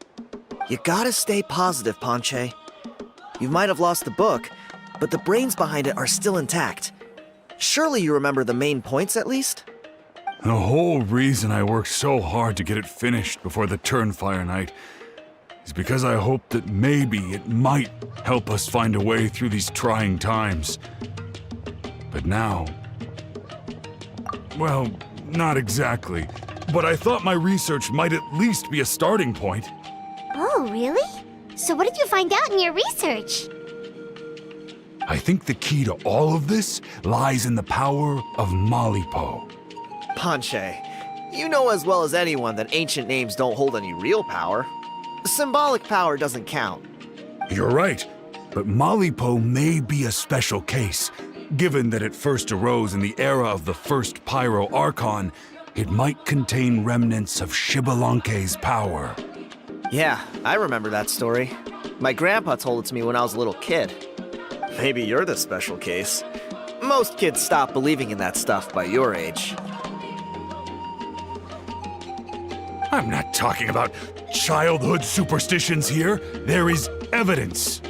You gotta stay positive, Ponche. You might have lost the book, but the brains behind it are still intact. Surely you remember the main points at least? The whole reason I worked so hard to get it finished before the Turnfire night is because I hoped that maybe it might help us find a way through these trying times. But now... well, not exactly. But I thought my research might at least be a starting point. Oh, really? So what did you find out in your research? I think the key to all of this lies in the power of Malipo. Ponche, you know as well as anyone that ancient names don't hold any real power. Symbolic power doesn't count. You're right, but Malipo may be a special case. Given that it first arose in the era of the first Pyro Archon, it might contain remnants of Xbalanque's power. Yeah, I remember that story. My grandpa told it to me when I was a little kid. Maybe you're the special case. Most kids stop believing in that stuff by your age. I'm not talking about childhood superstitions here. There is evidence.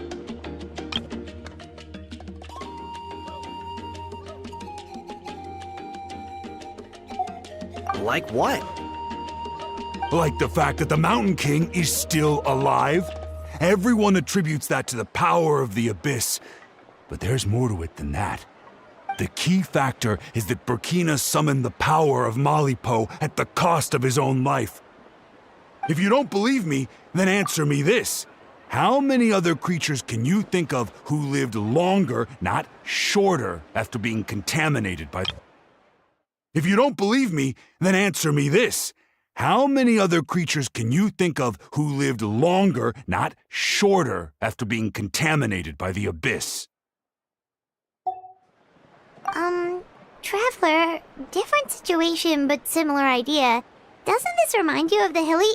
Like what? Like the fact that the Mountain King is still alive. Everyone attributes that to the power of the Abyss. But there's more to it than that. The key factor is that Burkina summoned the power of Malipo at the cost of his own life. If you don't believe me, then answer me this. How many other creatures can you think of who lived longer, not shorter, after being contaminated by... If you don't believe me, then answer me this. How many other creatures can you think of who lived longer, not shorter, after being contaminated by the Abyss? Traveler, different situation but similar idea. Doesn't this remind you of the hilly...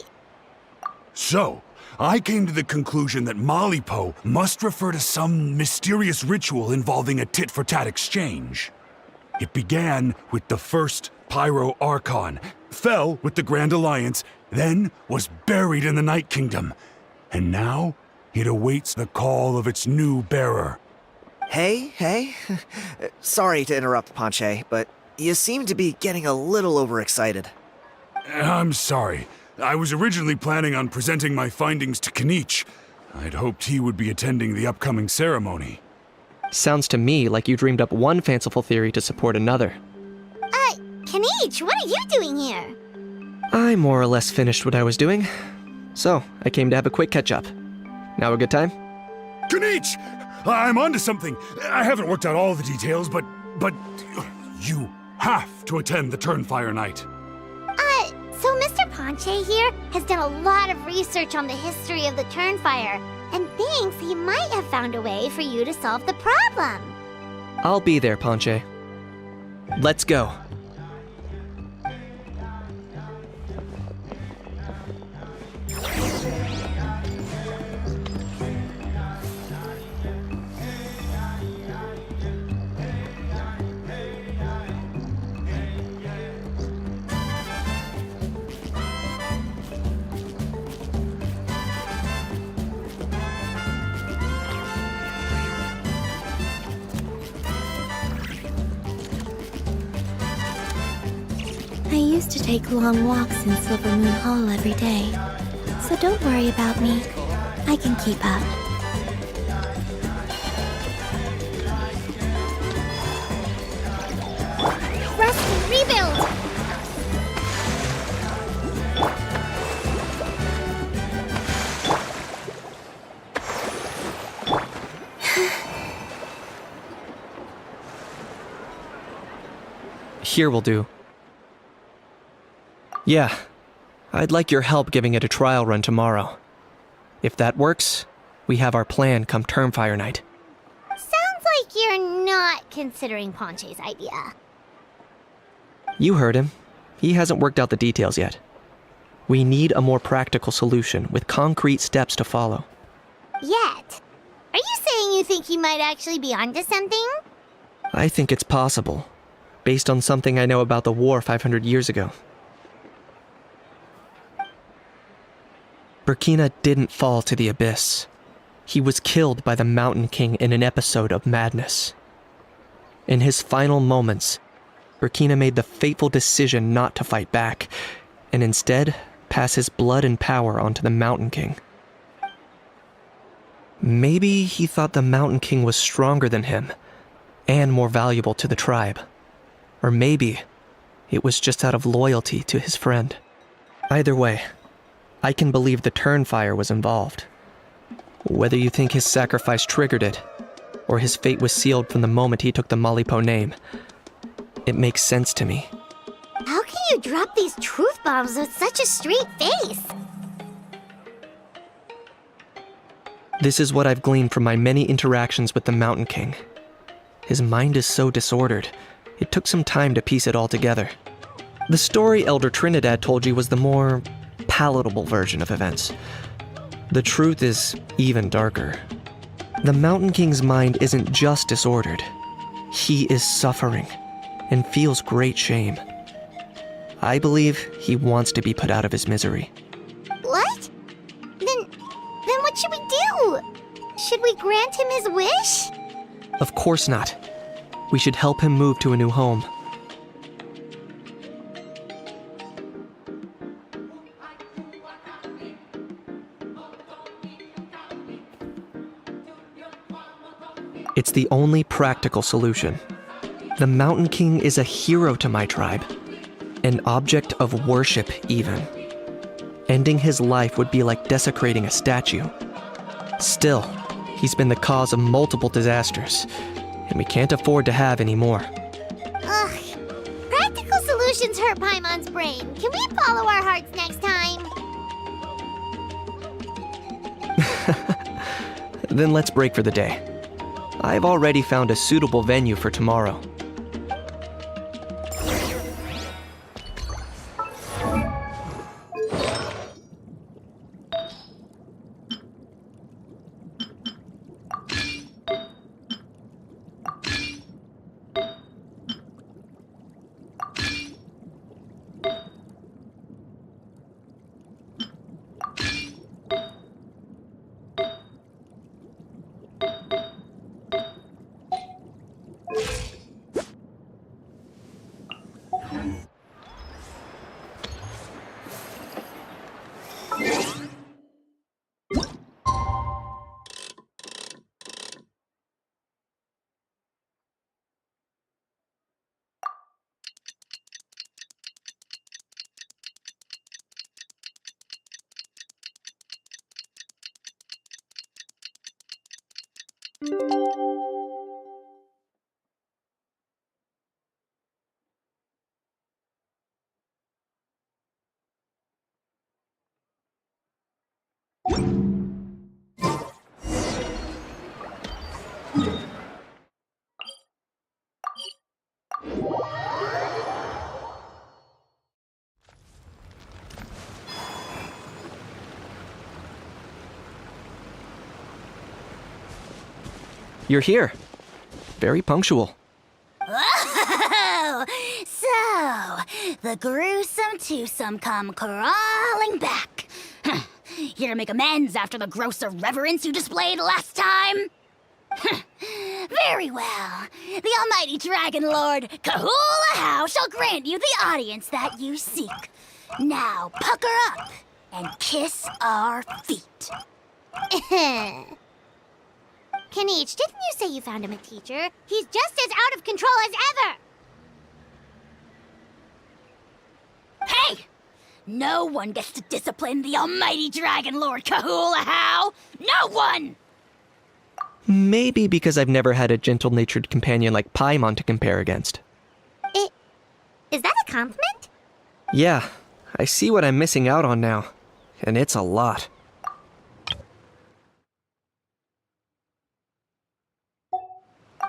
So, I came to the conclusion that Malipo must refer to some mysterious ritual involving a tit-for-tat exchange. It began with the first Pyro Archon, fell with the Grand Alliance, then was buried in the Night Kingdom. And now, it awaits the call of its new bearer. Hey. Sorry to interrupt, Ponche, but you seem to be getting a little overexcited. I'm sorry. I was originally planning on presenting my findings to Kinich. I'd hoped he would be attending the upcoming ceremony. Sounds to me like you dreamed up one fanciful theory to support another. Kinich, what are you doing here? I more or less finished what I was doing, so I came to have a quick catch-up. Now a good time? Kinich! I'm onto something. I haven't worked out all the details, but you have to attend the Turnfire Night. So Mr. Ponche here has done a lot of research on the history of the Turnfire, and thinks he might have found a way for you to solve the problem. I'll be there, Ponche. Let's go. I used to take long walks in Silver Moon Hall every day, so don't worry about me. I can keep up. Rest, rebuild! Here will do. Yeah, I'd like your help giving it a trial run tomorrow. If that works, we have our plan come Turnfire Night. Sounds like you're not considering Ponche's idea. You heard him. He hasn't worked out the details yet. We need a more practical solution with concrete steps to follow. Yet? Are you saying you think he might actually be onto something? I think it's possible, based on something I know about the war 500 years ago. Burkina didn't fall to the Abyss. He was killed by the Mountain King in an episode of madness. In his final moments, Burkina made the fateful decision not to fight back, and instead pass his blood and power onto the Mountain King. Maybe he thought the Mountain King was stronger than him and more valuable to the tribe. Or maybe it was just out of loyalty to his friend. Either way, I can believe the Turnfire was involved. Whether you think his sacrifice triggered it, or his fate was sealed from the moment he took the Malipo name, it makes sense to me. How can you drop these truth bombs with such a straight face? This is what I've gleaned from my many interactions with the Mountain King. His mind is so disordered, it took some time to piece it all together. The story Elder Trinidad told you was the more palatable version of events. The truth is even darker. The Mountain King's mind isn't just disordered. He is suffering and feels great shame. I believe he wants to be put out of his misery. What? Then what should we do? Should we grant him his wish? Of course not. We should help him move to a new home. It's the only practical solution. The Mountain King is a hero to my tribe, an object of worship even. Ending his life would be like desecrating a statue. Still, he's been the cause of multiple disasters, and we can't afford to have any more. Ugh. Practical solutions hurt Paimon's brain. Can we follow our hearts next time? Then let's break for the day. I've already found a suitable venue for tomorrow. You're here. Very punctual. Oh, so the gruesome twosome come crawling back. Here to make amends after the gross irreverence you displayed last time? Very well. The almighty Dragon Lord, Kahula How, shall grant you the audience that you seek. Now pucker up and kiss our feet. Kinich, didn't you say you found him a teacher? He's just as out of control as ever! Hey! No one gets to discipline the almighty Dragon Lord Kahula How! No one! Maybe because I've never had a gentle-natured companion like Paimon to compare against. Is that a compliment? Yeah, I see what I'm missing out on now, and it's a lot.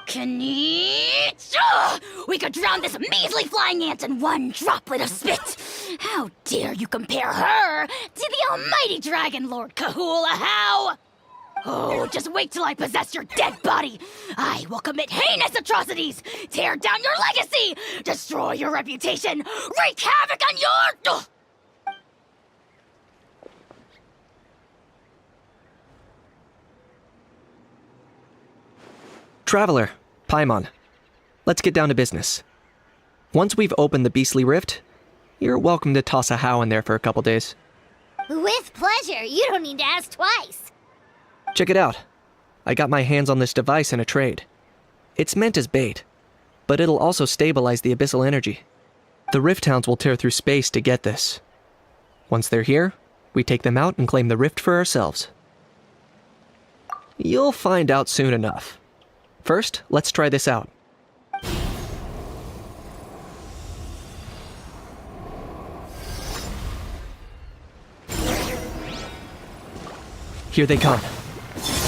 Kinich! Ugh! We could drown this measly flying ant in one droplet of spit! How dare you compare her to the almighty Dragon Lord Kahula How! Oh, just wait till I possess your dead body! I will commit heinous atrocities! Tear down your legacy! Destroy your reputation! Wreak havoc on your... Ugh! Traveler, Paimon, let's get down to business. Once we've opened the Beastly Rift, you're welcome to toss a How in there for a couple days. With pleasure. You don't need to ask twice. Check it out. I got my hands on this device in a trade. It's meant as bait, but it'll also stabilize the abyssal energy. The Rift Hounds will tear through space to get this. Once they're here, we take them out and claim the Rift for ourselves. You'll find out soon enough. First, let's try this out. Here they come.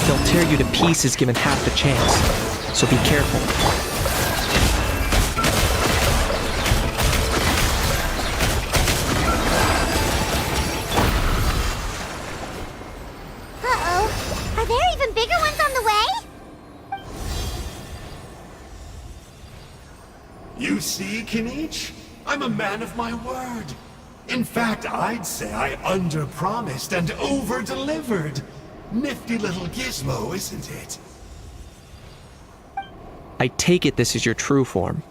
They'll tear you to pieces given half the chance, so be careful. Uh-oh. Are there even bigger ones on the way? You see, Kinich? I'm a man of my word. In fact, I'd say I under-promised and over-delivered. Nifty little gizmo, isn't it? I take it this is your true form.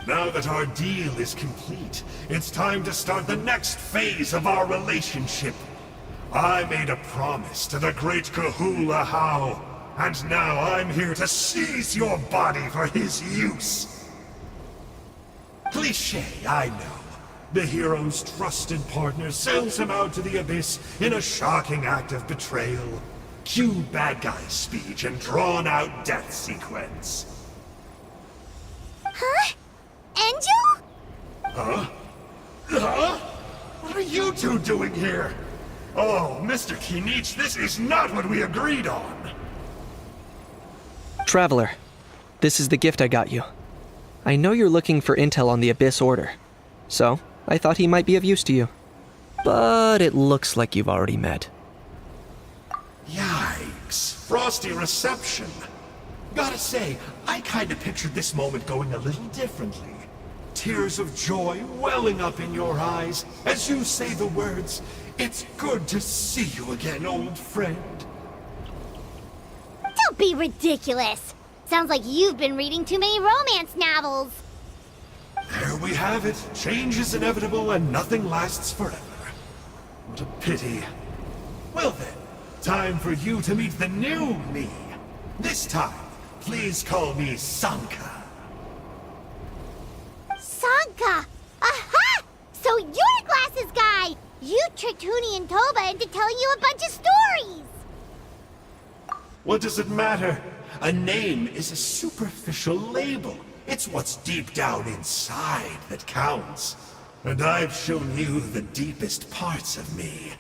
Now that our deal is complete, it's time to start the next phase of our relationship. I made a promise to the great Kahula Hao, and now I'm here to seize your body for his use. Cliché, I know. The hero's trusted partner sells him out to the abyss in a shocking act of betrayal. Cue bad guy speech and drawn-out death sequence. Huh? Angel? Huh? Huh? What are you two doing here? Oh, Mr. Kinich, this is not what we agreed on. Traveler, this is the gift I got you. I know you're looking for intel on the Abyss Order, so I thought he might be of use to you. But it looks like you've already met. Yikes. Frosty reception. Gotta say, I kinda pictured this moment going a little differently. Tears of joy welling up in your eyes as you say the words, "It's good to see you again, old friend." Don't be ridiculous. Sounds like you've been reading too many romance novels. There we have it. Change is inevitable and nothing lasts forever. What a pity. Well then, time for you to meet the new me. This time, please call me Sanka. Sanka! Aha! So you're a glasses guy! You tricked Huni and Toba into telling you a bunch of stories! What does it matter? A name is a superficial label. It's what's deep down inside that counts. And I've shown you the deepest parts of me.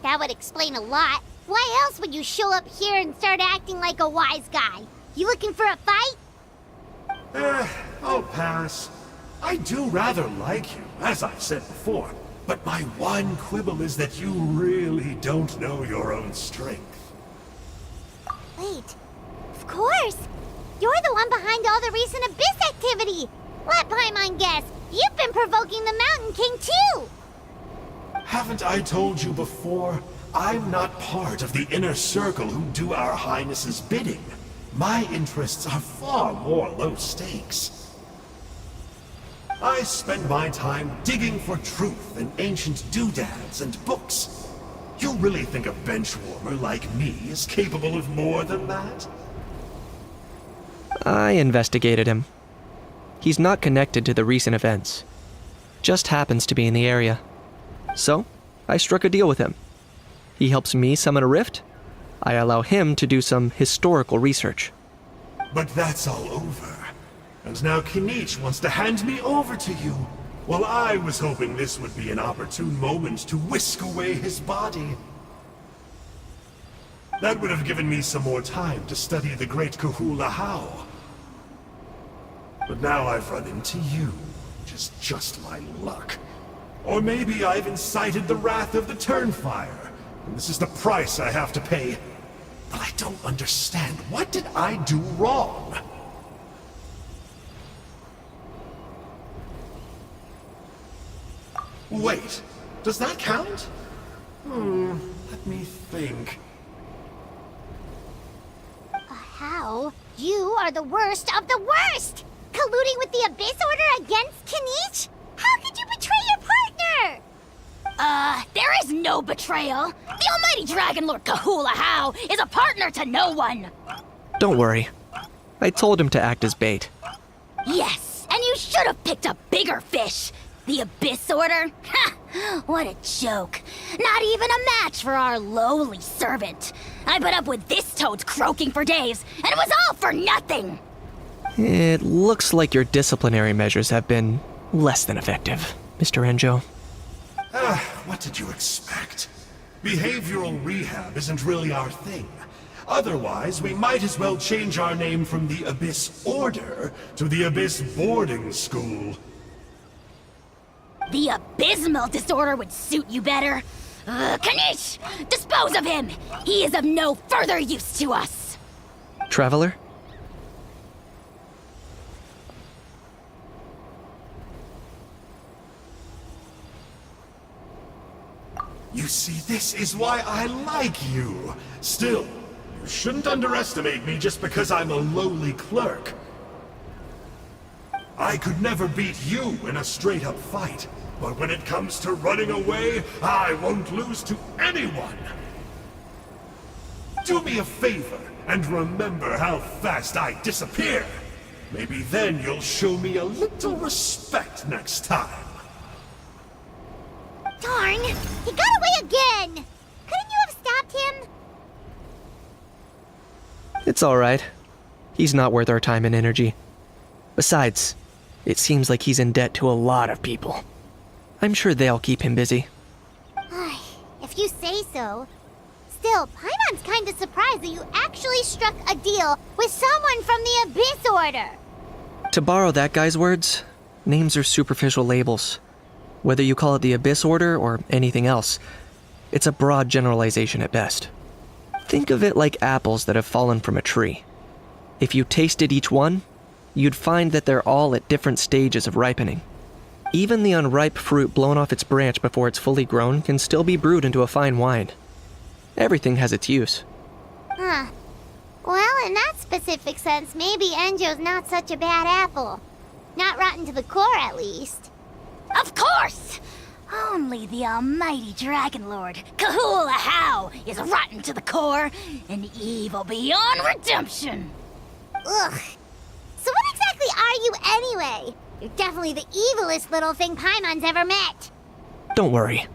That would explain a lot. Why else would you show up here and start acting like a wise guy? You looking for a fight? I'll pass. I do rather like you, as I've said before. But my one quibble is that you really don't know your own strength. Wait. Of course! You're the one behind all the recent Abyss activity! Let Paimon guess, you've been provoking the Mountain King too! Haven't I told you before? I'm not part of the inner circle who do our Highness's bidding. My interests are far more low stakes. I spend my time digging for truth in ancient doodads and books. You really think a benchwarmer like me is capable of more than that? I investigated him. He's not connected to the recent events. Just happens to be in the area. So, I struck a deal with him. He helps me summon a rift. I allow him to do some historical research. But that's all over. And now Kinich wants to hand me over to you. Well, I was hoping this would be an opportune moment to whisk away his body. That would have given me some more time to study the great Kahula Hao. But now I've run into you, which is just my luck. Or maybe I've incited the wrath of the Turnfire, and this is the price I have to pay. But I don't understand. What did I do wrong? Wait, does that count? Let me think. How? You are the worst of the worst! Colluding with the Abyss Order against Kinich? How There is no betrayal. The almighty Dragon Lord Kahula How is a partner to no one. Don't worry. I told him to act as bait. Yes, and you should have picked a bigger fish. The Abyss Order? Ha! What a joke. Not even a match for our lowly servant. I put up with this toad croaking for days, and it was all for nothing. It looks like your disciplinary measures have been less than effective, Mr. Enjo. What did you expect? Behavioral rehab isn't really our thing. Otherwise, we might as well change our name from the Abyss Order to the Abyss Boarding School. The abysmal disorder would suit you better. Kanish! Dispose of him! He is of no further use to us! Traveler? You see, this is why I like you. Still, you shouldn't underestimate me just because I'm a lowly clerk. I could never beat you in a straight-up fight, but when it comes to running away, I won't lose to anyone. Do me a favor and remember how fast I disappear. Maybe then you'll show me a little respect next time. Darn! He got away again! Couldn't you have stopped him? It's alright. He's not worth our time and energy. Besides, it seems like he's in debt to a lot of people. I'm sure they'll keep him busy. If you say so. Still, Paimon's kinda surprised that you actually struck a deal with someone from the Abyss Order. To borrow that guy's words, names are superficial labels. Whether you call it the Abyss Order or anything else, it's a broad generalization at best. Think of it like apples that have fallen from a tree. If you tasted each one, you'd find that they're all at different stages of ripening. Even the unripe fruit blown off its branch before it's fully grown can still be brewed into a fine wine. Everything has its use. Huh. Well, in that specific sense, maybe Enjo's not such a bad apple. Not rotten to the core, at least. Of course! Only the almighty Dragon Lord, Kahula How, is rotten to the core and evil beyond redemption. Ugh. So what exactly are you anyway? You're definitely the evilest little thing Paimon's ever met. Don't worry.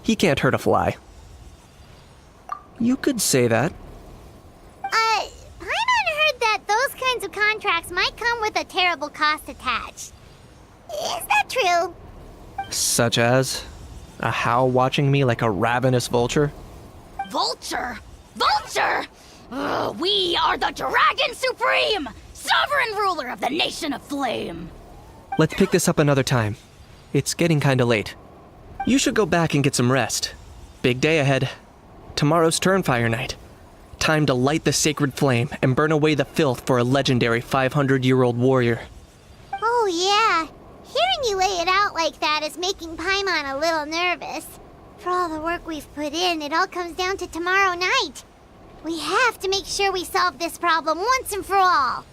He can't hurt a fly. You could say that. Paimon heard that those kinds of contracts might come with a terrible cost attached. Is that true? Such as a How watching me like a ravenous vulture? Vulture? Vulture? We are the Dragon Supreme, sovereign ruler of the Nation of Flame. Let's pick this up another time. It's getting kinda late. You should go back and get some rest. Big day ahead. Tomorrow's Turnfire Night. Time to light the sacred flame and burn away the filth for a legendary 500-year-old warrior. Oh yeah. Hearing you lay it out like that is making Paimon a little nervous. For all the work we've put in, it all comes down to tomorrow night. We have to make sure we solve this problem once and for all.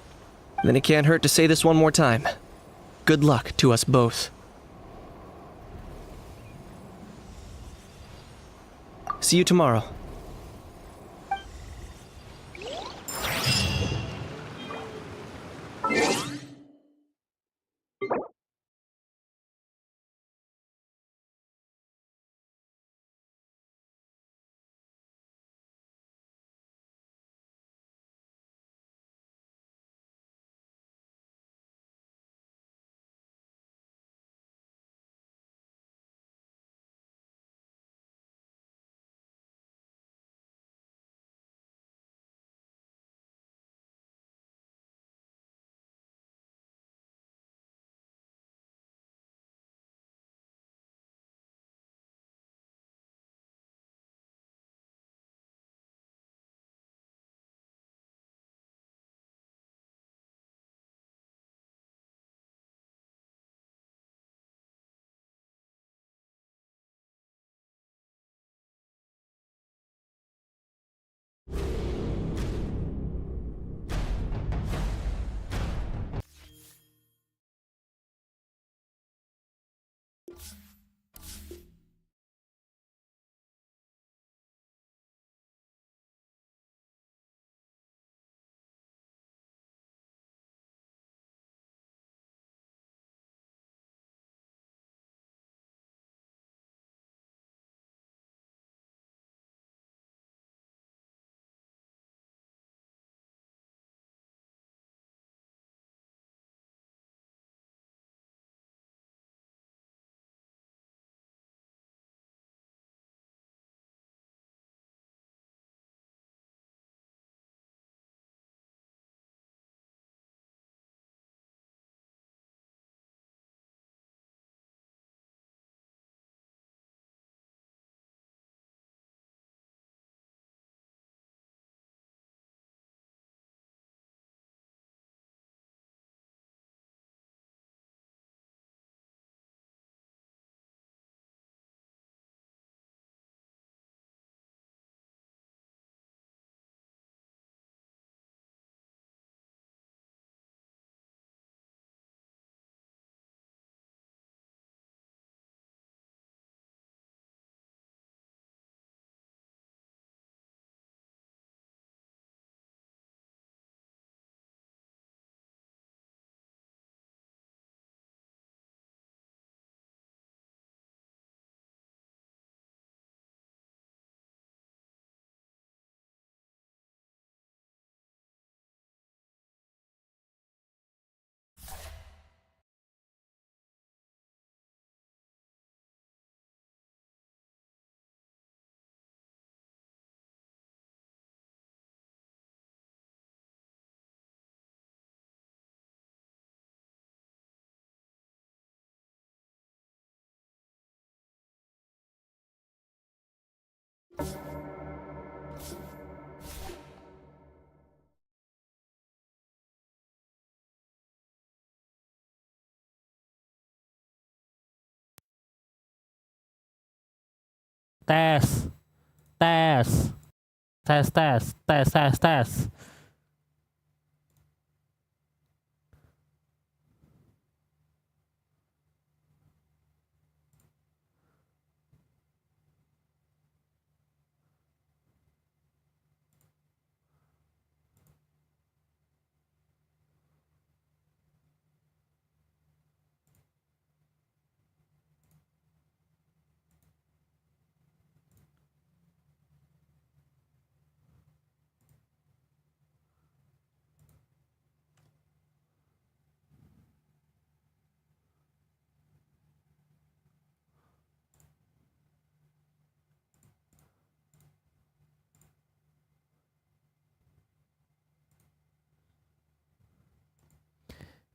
Then it can't hurt to say this one more time. Good luck to us both. See you tomorrow. Tes. Tes. Tes, tes. Tes, tes, tes.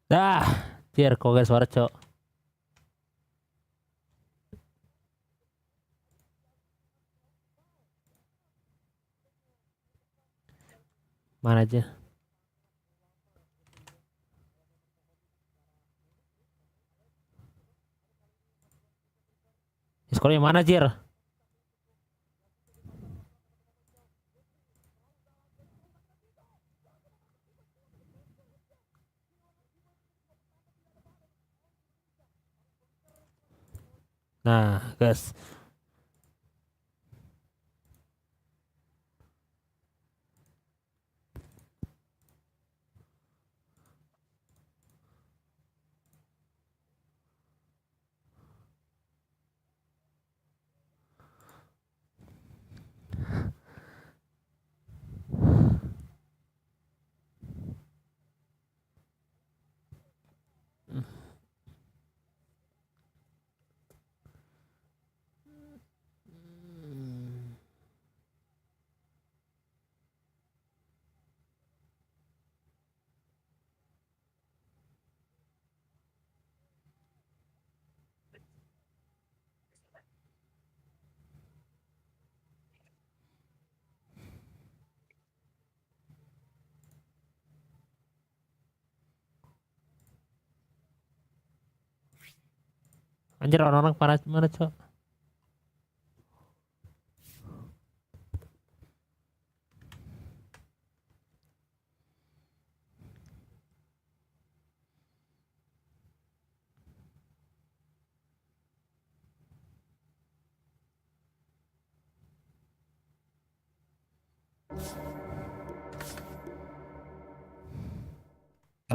Dah, Cier, kok gak ada suara, Cok? Mana aja? Sekolahnya mana, Cier? Nah, guys. Anjir, orang-orang pada mana, Cok?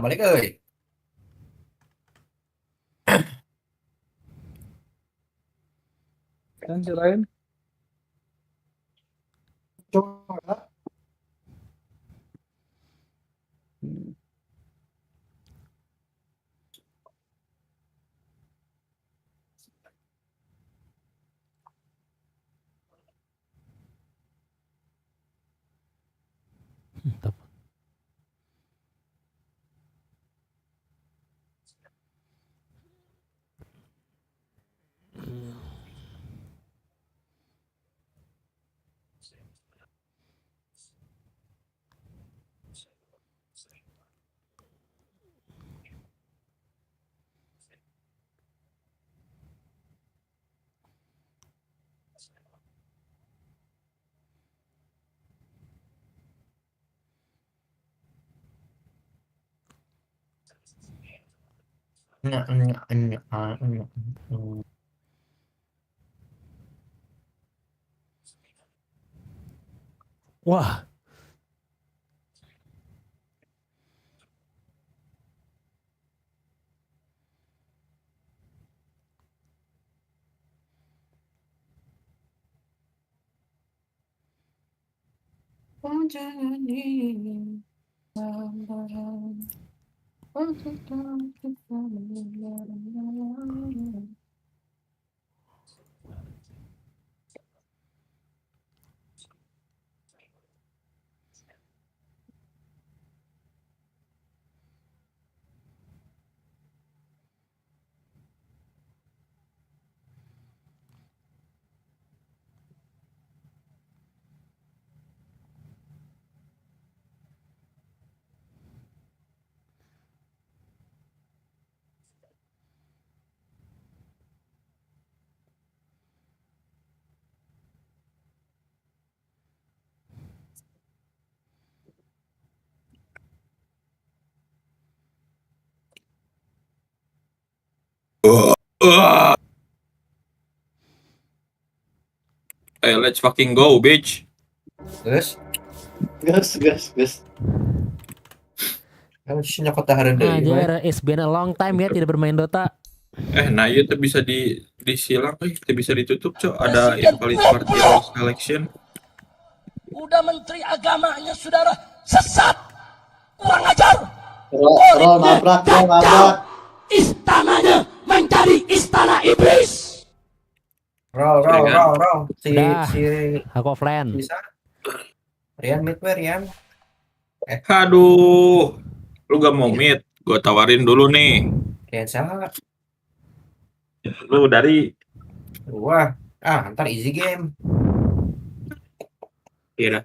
Balik ơi. Kan selain coba. Wah. Hey, let's fucking go, bitch. Gus. Kamu sih nyokot taharan deh. Anjir, it's been a long time ya tidak bermain Dota. Nah iya tuh bisa disilang, itu bisa ditutup, Cok. Ada invalid party rules selection. Udah menteri agamanya saudara sesat, kurang ajar. Roll nabrak. Istananya mencari istana iblis. Roll. Si aku offline. bisa. Rian mid Rian. Aduh, lu gak mau meet? Gue tawarin dulu nih. Rian sama. Lu dari Wah, ntar easy game. Iya.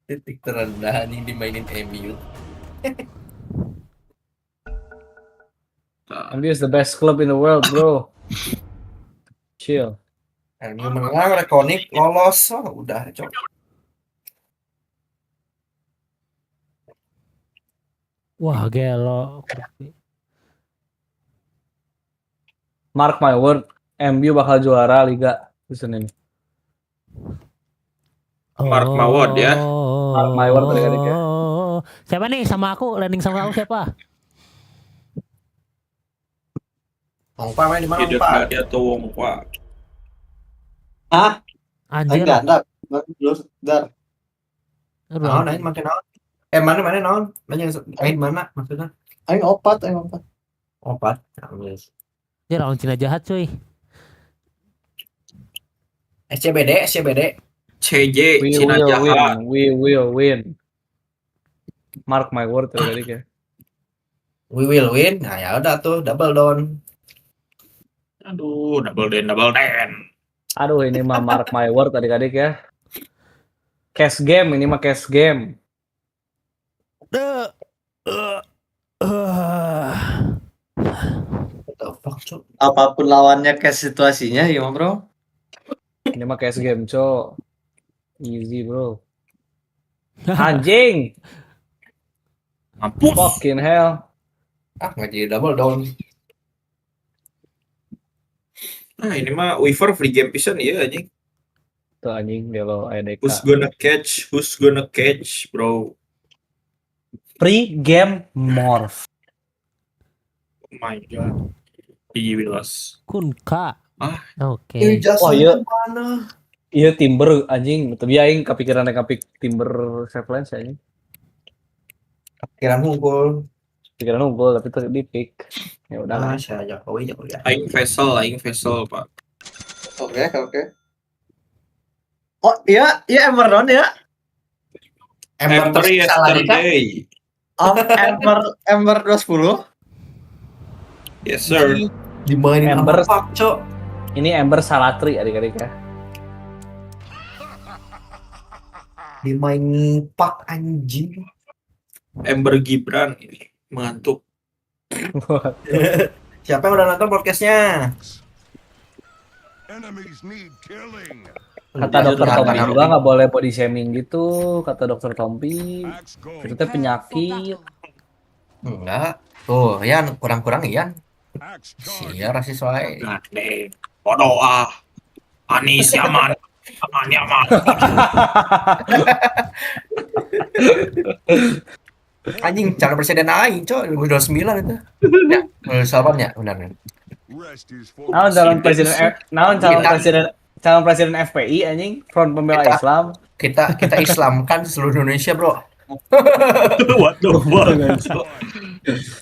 Titik terendah nih dimainin MU. MU is the best club in the world, bro. Chill. MU menang, Rekonik lolos. Oh, udah, Cok. Wah, gelo. Mark my word, MU bakal juara liga season ini. Mark my word ya. Mark my word adik-adik ya. Siapa nih sama aku? Landing sama aku siapa? Wongpa main di mana, Tidak Wongpa? dia tuh Wongpa. Hah? Anjir. Enggak, dar. Naon, aing makin naon? Mana naon? Main mana maksudnya? Aing opat. Opat. Dia lawan Cina jahat, cuy. SCBD. CJ We Cina will jahat. win. We will win. Mark my word adik-adik ya. We will win. Nah, ya udah tuh double down. Aduh, double den. Aduh, ini mah mark my word adik-adik ya. Cash game, ini mah cash game. Apapun lawannya kayak situasinya ya, Bro. Ini mah cash game, cok. Easy, bro. Anjing. Mampus. Fucking hell. Nggak jadi double down. Nah, ini mah Weaver free game pisan ya anjing. Tuh anjing Delo ADK. Who's gonna catch, bro? Free game morph. Oh my god. Wilas. Kunka. Oke. Oh iya. Iya Timber anjing, tapi aing kepikiran Timber Avalanche anjing. Kepikiran unggul tapi tuh di pick. Ya udah lah. Jokowi ya. Aing vessel, Pak. Oke. Oh, iya Ember non ya. Ember yesterday. Ember 210. Yes, sir. Dimainin Ember, Pak, Cok. Ini Ember Salatri adik-adik ya. Dimainin Pak anjing. Ember Gibran ini mengantuk. Siapa yang udah nonton podcastnya? Kata dokter Tompi juga nggak boleh body shaming gitu. Kata dokter Tompi itu teh penyakit. Enggak. Tuh, Yan kurang-kurang Yan. Iya rasis wae. Gade. Bodoh Anis Yaman. Yaman. Anjing, calon presiden aing, Cok. 2029 itu. Ya, 2008 ya, benar. Calon presiden FPI anjing, Front Pembela Islam. Kita Islamkan seluruh Indonesia, Bro. What the fuck?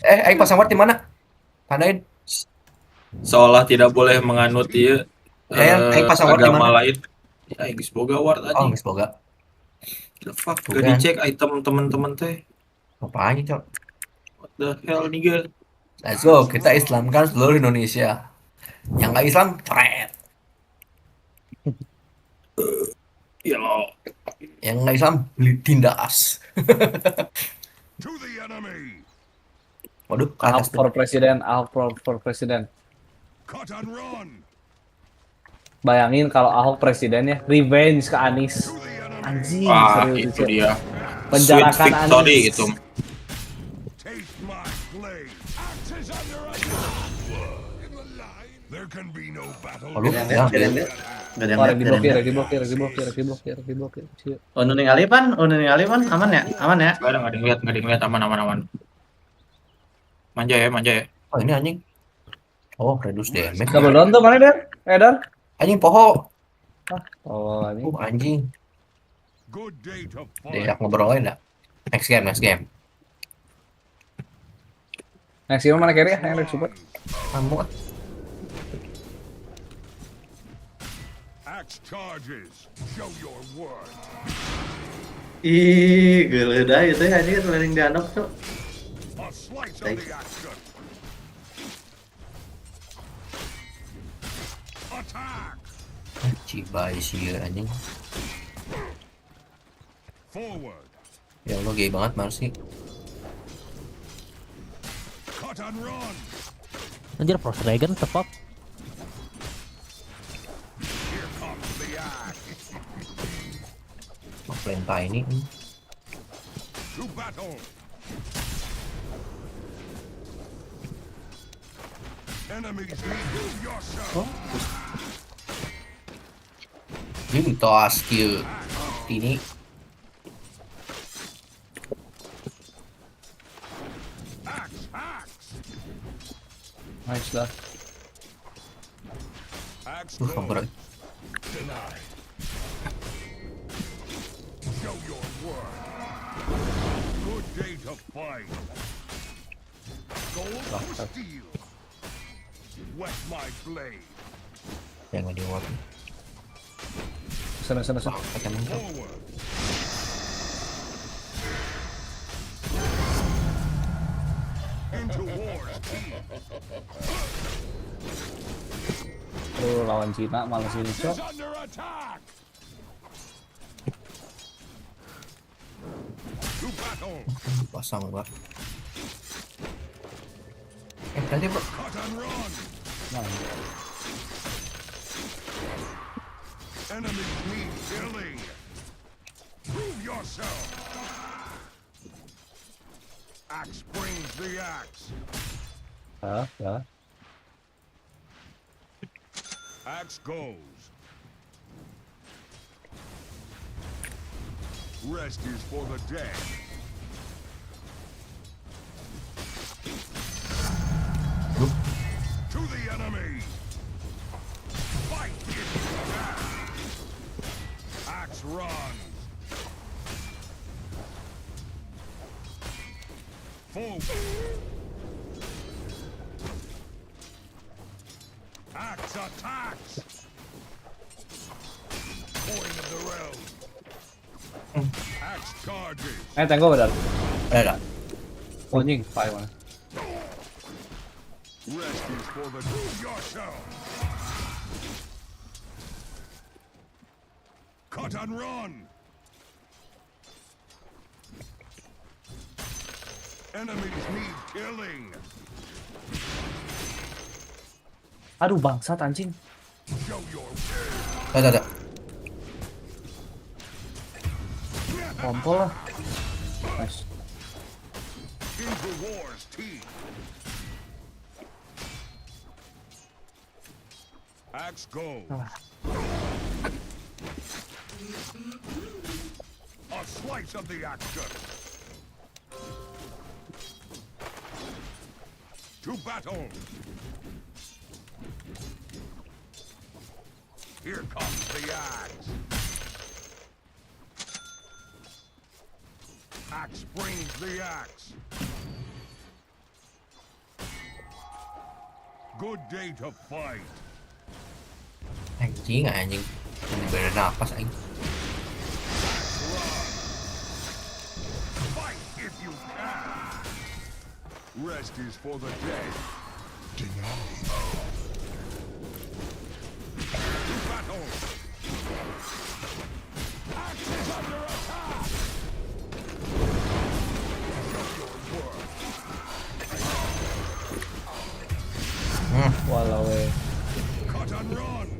Aing pasang di mana? Pandain. Seolah tidak boleh menganut dia agama lain. Ya, geus boga ward aja. Oh, geus boga. The fuck, gak dicek item teman-teman teh. Apaan, Cok? What the hell, nigga? Let's go, kita Islamkan seluruh Indonesia. Yang nggak Islam, coret. Yo. Yang nggak Islam ditindas. Waduh, Ahok for presiden, Bayangin kalau Ahok presiden ya, revenge ke Anies. Anjing, Wah, serius itu dia. penjarakan Sweet victory Anies. itu. Waduh, ya, diblokir. Unu ningali pan, aman ya, Nggak ada yang lihat, aman. Manja ya. Oh ini anjing. Oh, reduce damage. Double down tuh mana Dan? Dan? Anjing poho. Oh, anjing. Anjing. Tidak ngobrolin enggak? Next game. Next game mana carry ya? Yang lihat support. Kamu Ih, geledah itu ya anjing paling dianok tuh. Cibai sih anjing. Ya Allah, gay banget Marsi. Anjir, Frost Dragon tepok. Plenta ini. Ini toa skill ini. Nice lah. Kabur. Jangan diwat. Sana. Lawan Cina malah sini cok. Pasang gua. Tadi bro. Enemies need killing. Prove yourself. Axe brings the axe. Ya. Axe goes. Rest is for the dead. To the enemy. Fight if you can. Axe runs. Forward. Axe attacks. Point of the realm. Axe charges. Tengok benar. Ada. Anjing, fire mana? Rest is for the do yourself. Cut and run. Enemies need killing. Aduh bangsat anjing. Show your Ada. Kompol lah. Nice. into war's teeth. Axe goes. A slice of the action. To battle. Here comes the axe. Axe brings the axe. Good day to fight. Anjing. Beda napas anjing. Fight if you can. Rest is for the dead. Denied. To battle.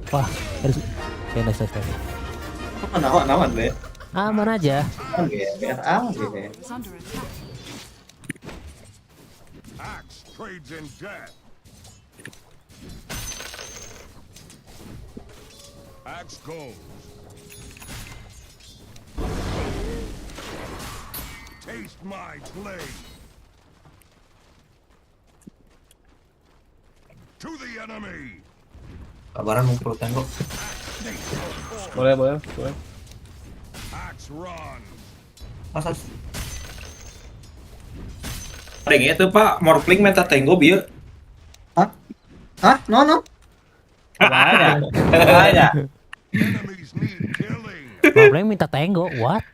Wah, harus. Oke, nice. Aman, Be. Aman aja. Aman, Be. Axe trades in death. Axe goes. Taste my blade. To the enemy. Kabaran ngumpul tembok. Boleh. Axe run. Asas. Adanya itu Pak, Morphling minta tenggo bieu. Hah? No. Banyak. Morphling minta tenggo, what?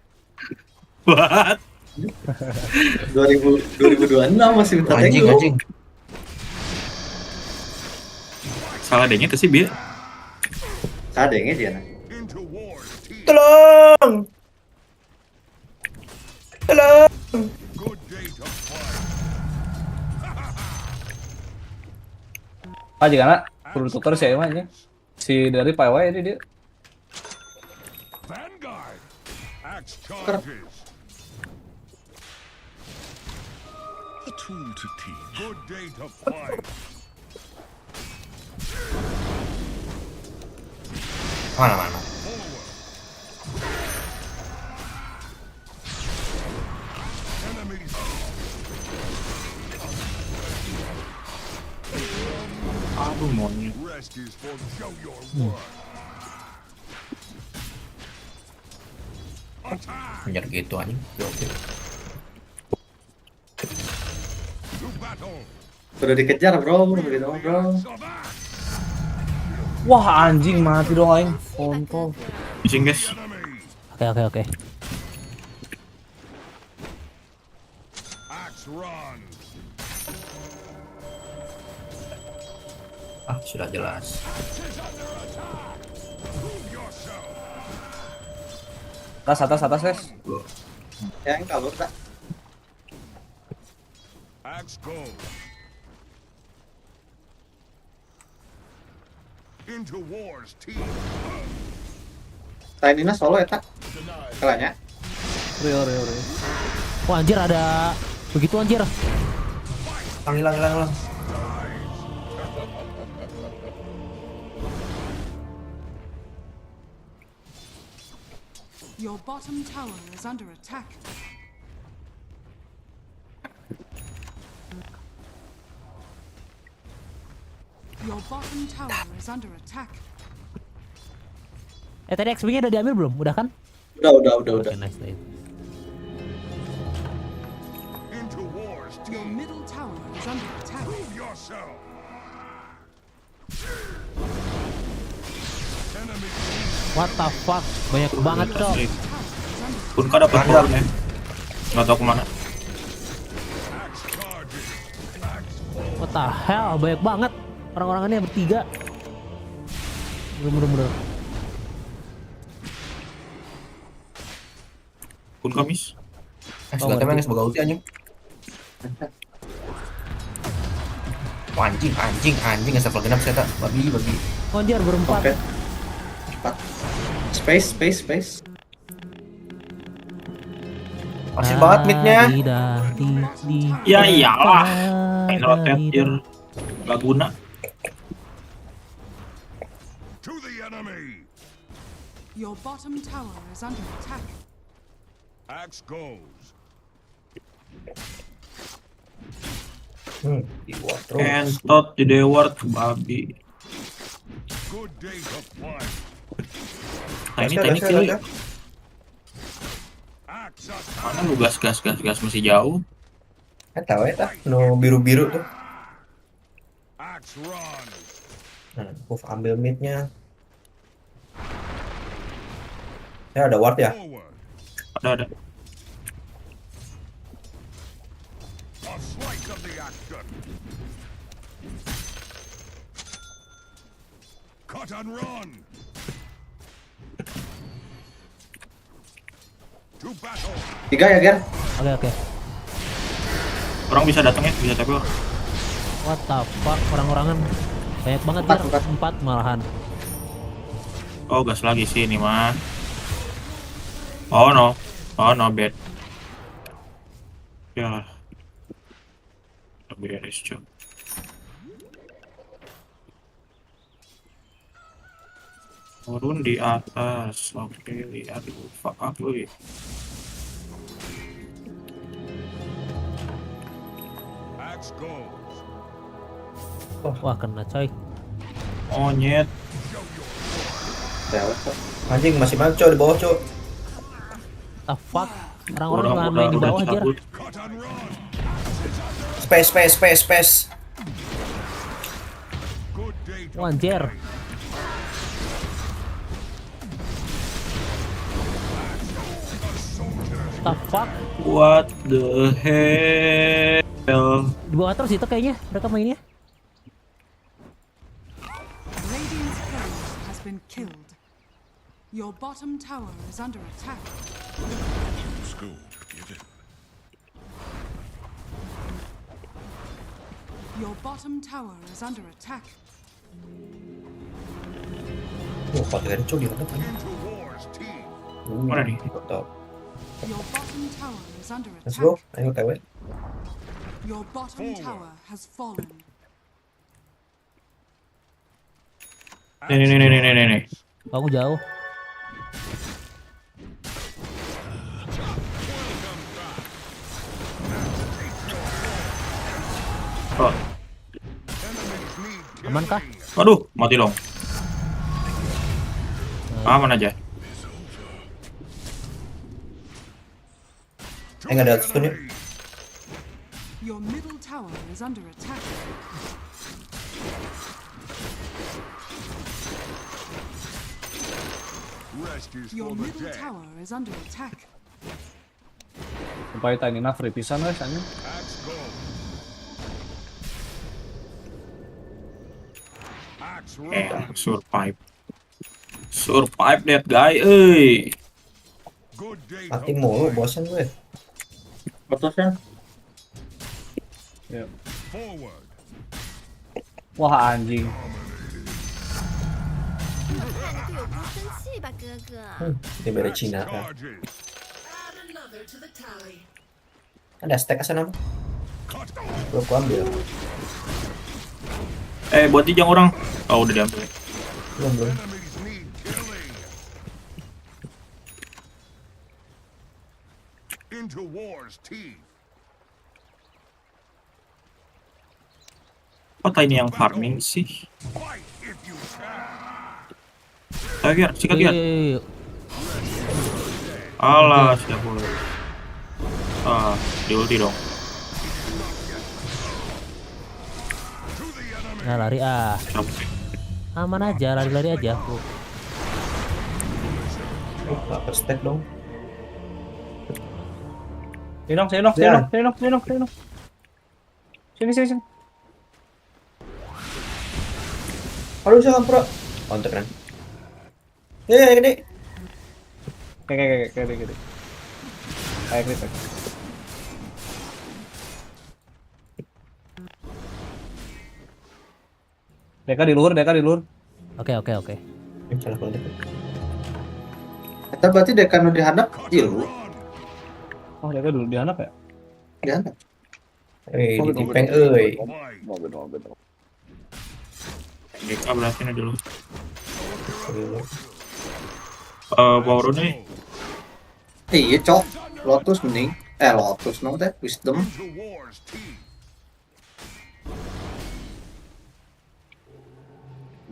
2026 masih minta tenggo. Anjing. Salah adanya tuh sih bieu. Sadenge dia. Tolong. Jika perlu tutor sih emangnya. Si dari PW ini dia. Vanguard. Axe charges. A tool to teach. Good day to fight. Mana. Aduh, monyet. Rest is for show your work. Menjar gitu anjing. Udah dikejar, bro. Wah, anjing mati dong aing. Kontol. Pusing, guys. Oke. Axe run. Sudah jelas. Atas, guys. Yang kabur tak? Axe go. Into war's teeth. Tainina solo ya tak? Kalanya. Rio. Wah, anjir ada begitu anjir. Hilang. Your bottom tower is under attack. Your bottom tower is under attack. Tadi XP-nya udah diambil belum? Udah kan? Udah. Okay, nice. Your middle tower is under attack. Prove yourself. What the fuck? Banyak banget, Cok. Pun kada dapat bornya. Enggak tahu kemana. What the hell? Banyak banget. Orang-orangannya bertiga. Bener-bener. Pun kamis. Sudah temen sebagai ulti anjing. Anjing asal genap saya tak babi. Anjir berempat. Space. Masih banget midnya. Ya iyalah. Rotatir. Gak guna. To the enemy. Your bottom tower is under attack. Axe goes. Entot di Deward babi. Good day to fight. Nah ini kill. Mana lu gas masih jauh. Tahu ya no biru tuh. Puff ambil midnya. Ya ada ward ya. Ada. A slice of the action. Cut and run. To battle. 3 ya, Ger. Oke. Orang bisa datang ya, bisa tapi What the fuck, orang-orangan banyak banget, Ger. 4 malahan. Oh, gas lagi sih ini mah. Oh no, bad. Ya, beres cuy. Turun di atas. Oke, lihat dulu. Fuck up lu ya. Wah, kena coy. Monyet. Anjing masih maco di bawah, Cuk. The fuck? Orang-orang nggak main di bawah aja. Space. Anjir. The fuck? What the hell? Di bawah terus itu kayaknya mereka mainnya. Radiant's courier has been killed. Your bottom tower is under attack. Your bottom tower is under attack. Pakai Cuk di mana kan? Mana nih? Your bottom tower is under Let's attack. go. Ayo TW. Your bottom tower has fallen. Nih. Kamu jauh. Oh. Aman kah? Waduh, mati dong. Aman aja. Nggak ada stun yuk. Your middle tower is under attack. Your middle tower is under attack. Supaya tadi free pisan guys anjing. Survive that guy, euy. Mati mulu, bosan gue. Putusnya. Ya. Wah anjing. Ini beda Cina kan. Ada stack asal nama. Belum ambil. Buat dijang orang. Oh, udah diambil. Belum. Into war's teeth. Apa ini yang farming sih? Sikat lihat. Alah, siap boleh. Di ulti dong. Nah, lari aman aja, lari aja. Stack dong. Sini. Sini. Aduh, jangan pro. Counter kan. Gede. Kayak gede. Kayak gitu. Deka di luar. Oke. Salah kalau dekat. Kita berarti Deka nu dihadap ilu. Oh, Deka dulu dihanap ya? Dihadap. Di tipeng euy. Bener. Deka berarti nih dulu. Baru nih. Iya, Cok. Lotus mending. Lotus no teh wisdom.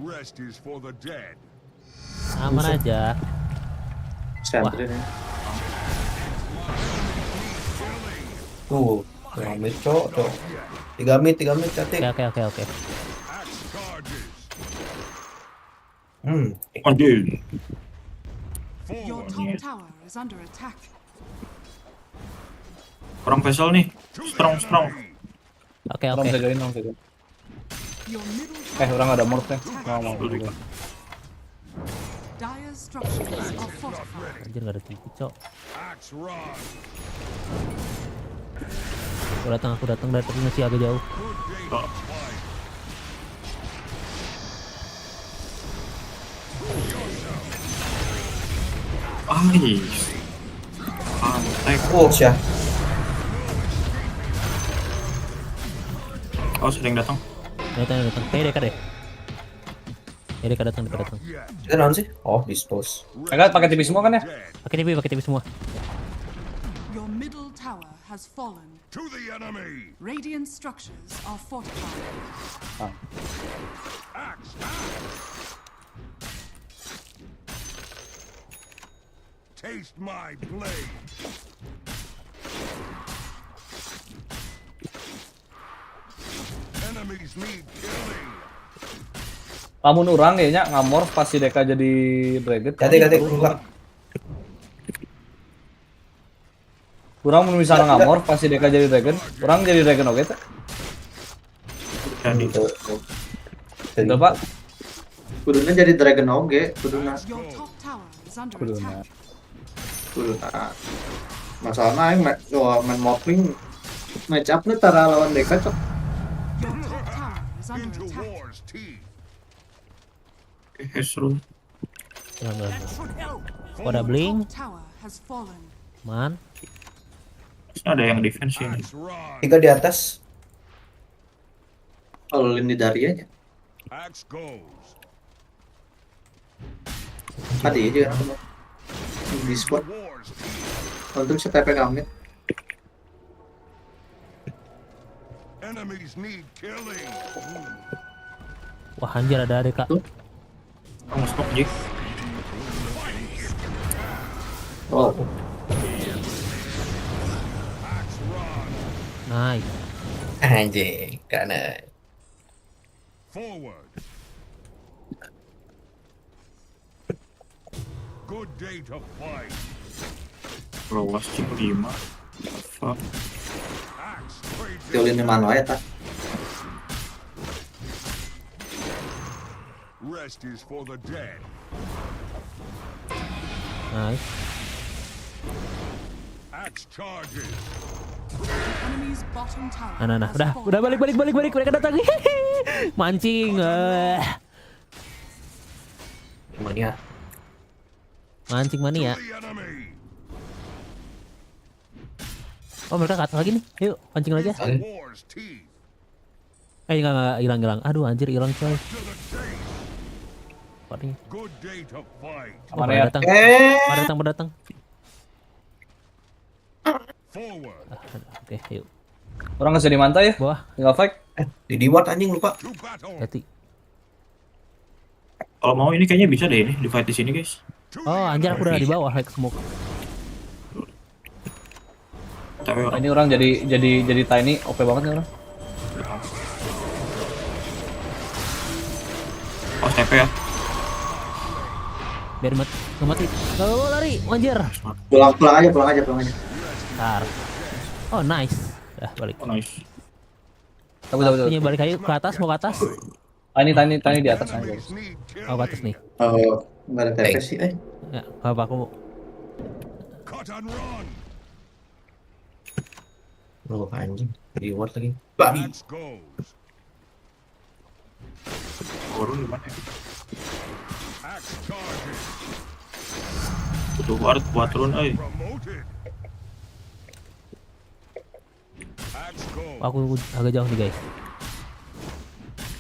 Rest is for the dead. Aman aja. Sentry nih. Tuh, mid Cok. 3 mid cantik. Oke. Anjing. Your top tower is under attack. Orang vessel nih. Strong. Oke. Orang jagain. Your middle Orang ada morph teh. Mau. dire structures are fortified. Anjir, nggak ada tipu, Cok. Aku datang dari tadi masih agak jauh. Syah. Oh, sering datang. Datang. Kayak deh. Deka datang. Kita naon sih? Oh, dispose. Mereka pakai TV semua kan ya? Pakai TV semua. Your middle tower has fallen. To the enemy. Radiant structures are fortified. Taste my blade. Enemies need killing. Lamun urang kayaknya ngamor pas si Deka jadi dragon. Ganti keluar. Urang mun misalnya ngamor pas si Deka jadi dragon, urang jadi dragon oke teh. Jadi Itu Pak. Kuduna jadi dragon oge, kuduna. Your top tower is under Kuduna. attack. Kuduna. Masalahnya aing main Mopling match up nih tara lawan Deka cok. Your top tower is under Into attack. war's teeth. seru. Oh, ada blink. Tower has fallen. Man. Ada yang defense ini. 3 di atas. Kalau lini Darianya. Axe goes. Tadi aja kan. Di squad. Untung saya TP kami. Enemies need killing. Wah, anjir ada Deka. Kamu stop Jik. Oh. Nice. Anjing, karena Forward. Good day to fight. Lawas Jik 5. Fuck. Tiolin mana ya tak? Rest is for the dead. Nice. Axe charges. Enemy's bottom tower. Nah, udah balik mereka datang. Mancing. Mania. Mancing mania. Oh, mereka cut lagi nih. Yuk, pancing aja. Enggak hilang. Aduh, anjir hilang coy. Pada datang. Oke, yuk. Orang nggak di mantai ya? Bawah. Tinggal fight. Di Diwat anjing lupa. Hati. Kalau mau ini kayaknya bisa deh ini di fight di sini guys. Oh, anjir aku udah di bawah like smoke. Ini orang jadi tiny OP banget nih orang. Oh, TP ya. Biar mati. Kalau lari, anjir. Pulang aja. Ntar. Oh, nice. Dah balik. Oh, nice. Tahu. Balik aja ke atas, mau ke atas. Tiny di atas aja. Oh, ke atas nih. Oh, enggak ada TP sih Ya, apa aku. Oh, anjing. Reward lagi. Babi. Turun gimana? Butuh ward buat turun, Aku agak jauh nih guys.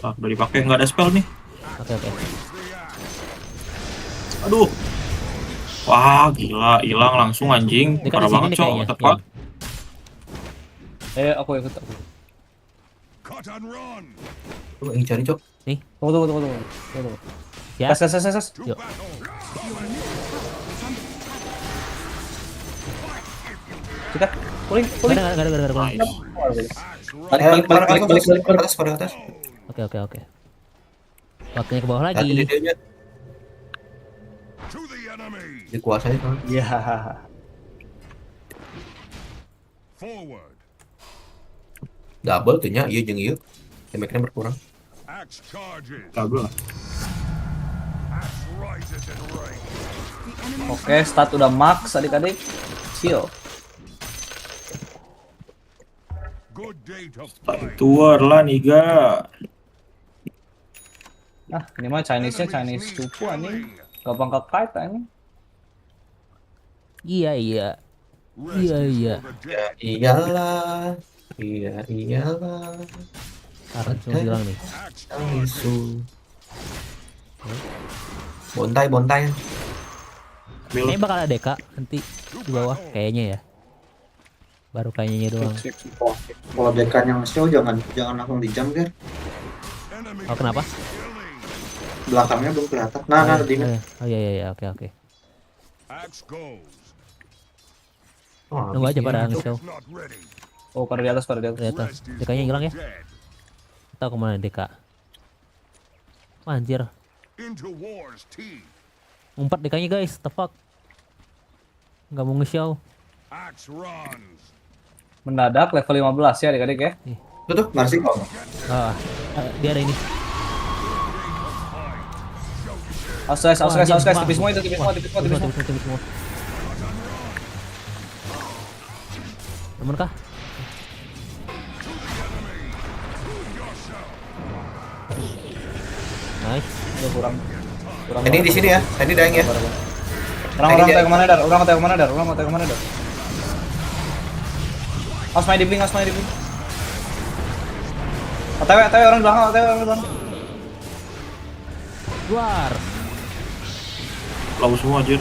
Udah dipakai nggak ada spell nih. Oke. Aduh. Wah, gila, hilang langsung anjing. Parah banget cowok, tepat. Aku ikut. Lu ingin cari cok. Nih. Tunggu. Ya. Ses. Yuk. Kita pulling. Gak ada. Balik pada atas. Oke. Waktunya ke bawah lagi. Dikuasai kan? Iya. Forward. Double tuh nya, iya jeung ieu. Damage-nya berkurang. Double. Oke, stat udah max adik-adik. Seal. Tuar lah Niga. Nah, ini mah Chinese cupu anjing. Gampang ke kite anjing. Iya. Ya, iyalah. Iyalah. Karena cuma bilang nih. Bontai. Kayaknya bakal ada DK nanti di bawah kayaknya ya. Baru kayaknya doang. Kalau dekannya nge-show jangan langsung di jump kan. Oh kenapa? Belakangnya belum kelihatan. Nah, di Oh iya, oke. Nunggu aja pada nge-show. Oh, pada di atas. DK-nya hilang ya. Tahu kemana DK? Wah, anjir. Umpat DK-nya guys, the fuck. Nggak mau nge-show. Mendadak level 15 ya adik-adik ya. Tuh, masih kok. Dia ada ini. Awas, tipis semua. Temen kah? Nice. Udah kurang. Ini di sini ya. Ini daeng ya. Orang tanya kemana dar? Awas main di blink. OTW orang di belakang. Luar. Lalu semua anjir.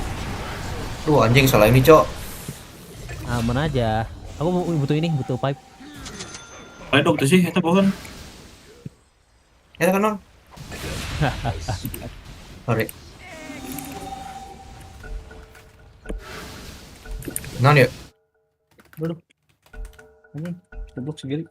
Duh anjing salah ini, Cok. Aman aja. Aku butuh pipe. Ayo dok, sih, itu pohon. Ya kan, Non? Sorry. Non yuk. Aduh. Ini goblok segini.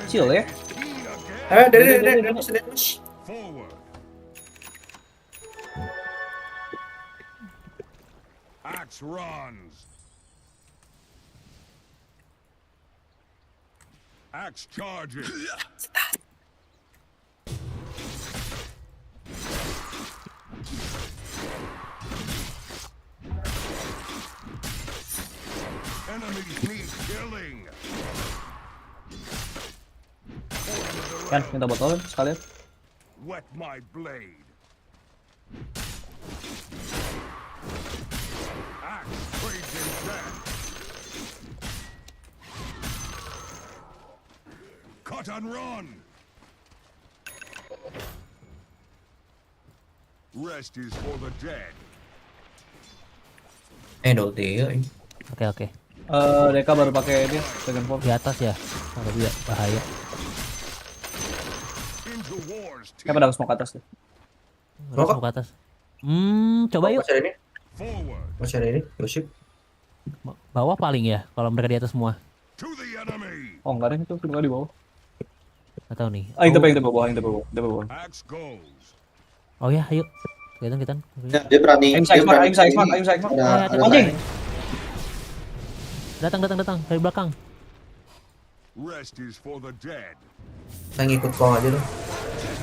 Kecil ya. Dari. Axe runs. Axe charges. Enemies need killing. Kan minta botolin sekalian. Wet my blade. Axe trades in death. Cut and run. Rest is for the dead. Đầu tiên. Oke. Deka baru pakai dia second form di atas ya. Kalau dia bahaya. Kayak pada smoke atas tuh. Smoke atas. Coba yuk. Masih ada ini. Yosip. Bawah paling ya kalau mereka di atas semua. Oh enggak deh, itu cuma di bawah. Nggak tahu nih. Itu di bawah. Oh ya, ayo. Kita. Dia berani. Aim Saikman. Anjing. Datang dari belakang. Rest is for the dead. Saya ngikut kau aja dong.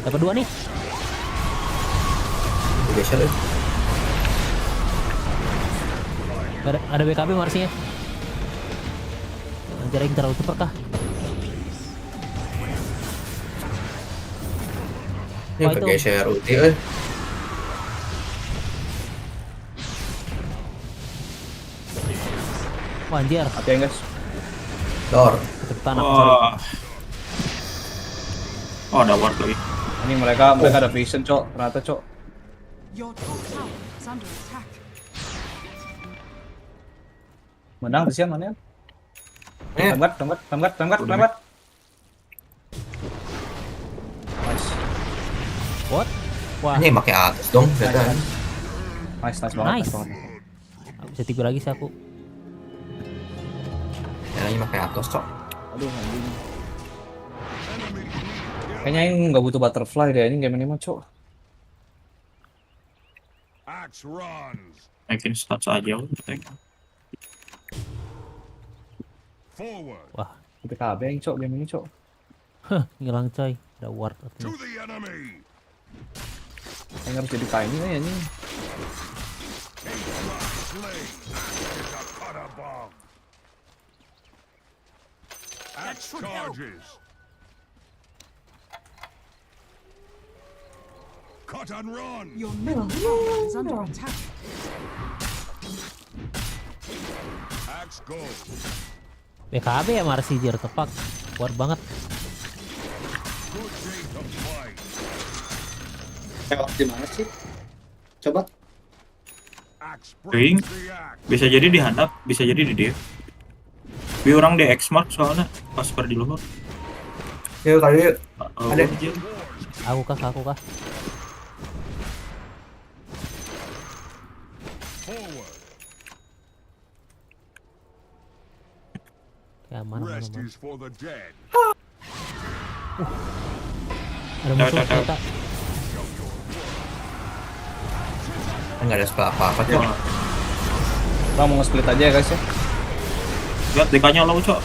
Dapat 2 nih. Geser deh. Ada BKB Marsinya. Anjir yang terlalu cepat kah? Ini kegeser ulti Wah anjir. Hati guys. Dor. Kecepatan aku Oh, ada ward lagi. Ini mereka ada vision, Cok. Ternyata, Cok. Your top tower is under attack. Menang di mana ya? Tempat. Nice. What? Wah. Ini pakai atas dong, kan. Nice banget. Bisa tipe lagi sih aku. Ini pakai atas, Cok. Aduh, anjing. Kayaknya ini nggak butuh butterfly deh, ini game ini mah, Cok. Mungkin stats aja. Wah, PKB yang Cok game ini, Cok. Ngilang coy. Ada ward. Yang harus jadi kain ini anjing. Cut and run. Your middle tower is under attack. Axe go. BKB ya Marcy Jir tepak. Kuat banget. Lewat di mana sih? Coba. Ring. Bisa jadi dihandap, bisa jadi di dia. Bi orang di X-Mark soalnya pas pada di luar. Yuk kali yuk. Ada. Aku kah? Ya mana. Rest is for the dead. Ada musuh kita. Enggak ada apa-apa tuh. Kita mau nge-split aja ya guys ya. Lihat DK-nya lo, Cok.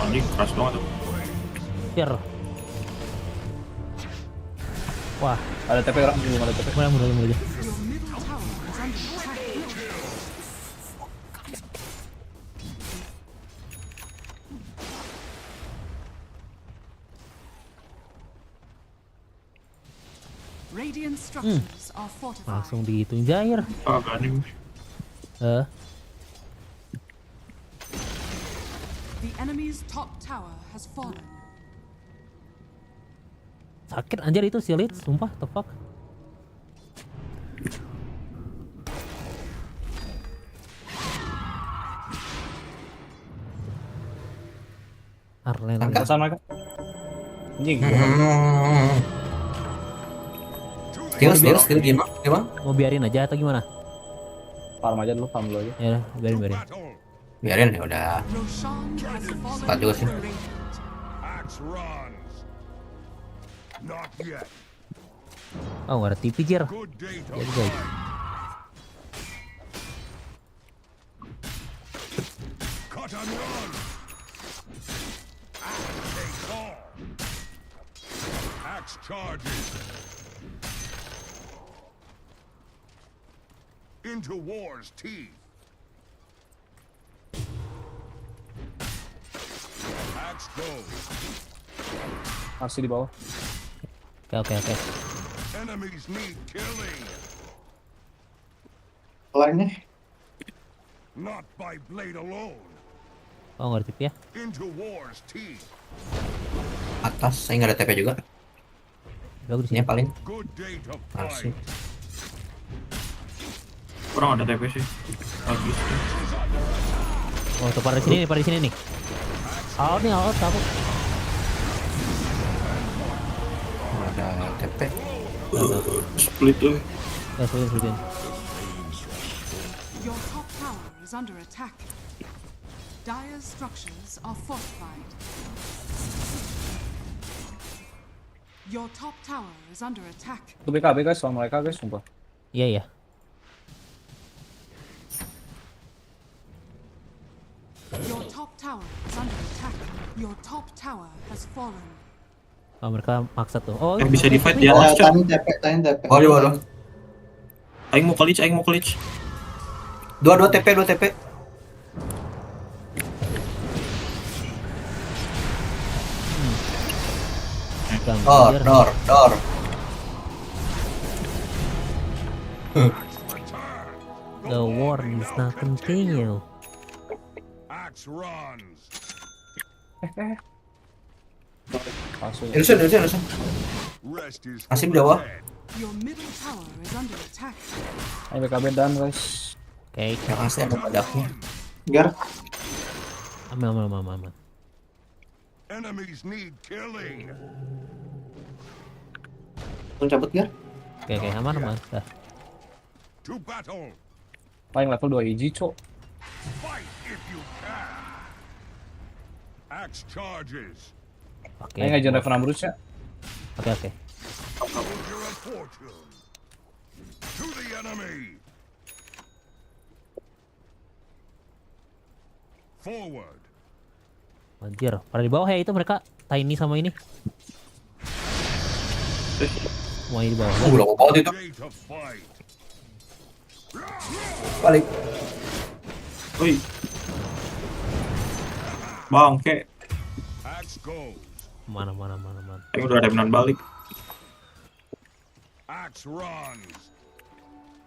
Anjing keras banget tuh. Biar. Wah, ada TP orang belum ada TP. Mulai aja. Radiant structures are fortified. Langsung dihitungin Jair. The enemy's top tower has fallen. Sakit anjir itu si Elite, sumpah, tepak. Arlen. Angkatan mereka. Anjing. Skill gimana? Mau biarin aja atau gimana? Farm aja dulu, farm dulu aja. Ya, biarin. Biarin ya udah. Cepat juga sih. Oh, nggak ada TV Jir. Jadi guys. Axe charges. Into war's teeth. Axe goes. Masih di bawah. Oke. Enemies need killing. Lainnya. Not by blade alone. Oh, nggak ada TV ya? Into war's teeth. Atas, saya nggak ada TP juga. Bagus ini paling. Masih. Kurang ada TP sih. Bagus. Oh, tuh pada sini nih. Out aku. Ada TP. Split tuh. Ya, split. Your top tower is under attack. Dire's structures are fortified. Your top tower is under attack. Itu BKB guys, sama mereka guys, sumpah. Iya. Your top tower is under attack. Your top tower has fallen. Oh, mereka maksa tuh. Oh, bisa di-fight di atas, Cok. Tanya TP. Waduh. Aing mau glitch. Dua TP. Door. The war is not continue. Axe runs. Illusion. Masih di bawah. Your middle tower is under attack. Ayo BKB dan guys. Oke. Yang asli ada padaknya. Gar. Aman. Enemies need killing. Cabut Gar. Oke, aman. Dah. To battle. Paling level 2 hiji, Cok. Fight if you can. Axe charges. Oke. Ayo ngajarin Revan Ambrose ya. Oke. Soldier of fortune. To the enemy. Forward. Anjir, pada di bawah ya itu mereka Tiny sama ini. Semuanya di bawah. Lama banget itu. Balik. Woi. Bangke. Mana. Ini udah remnant balik.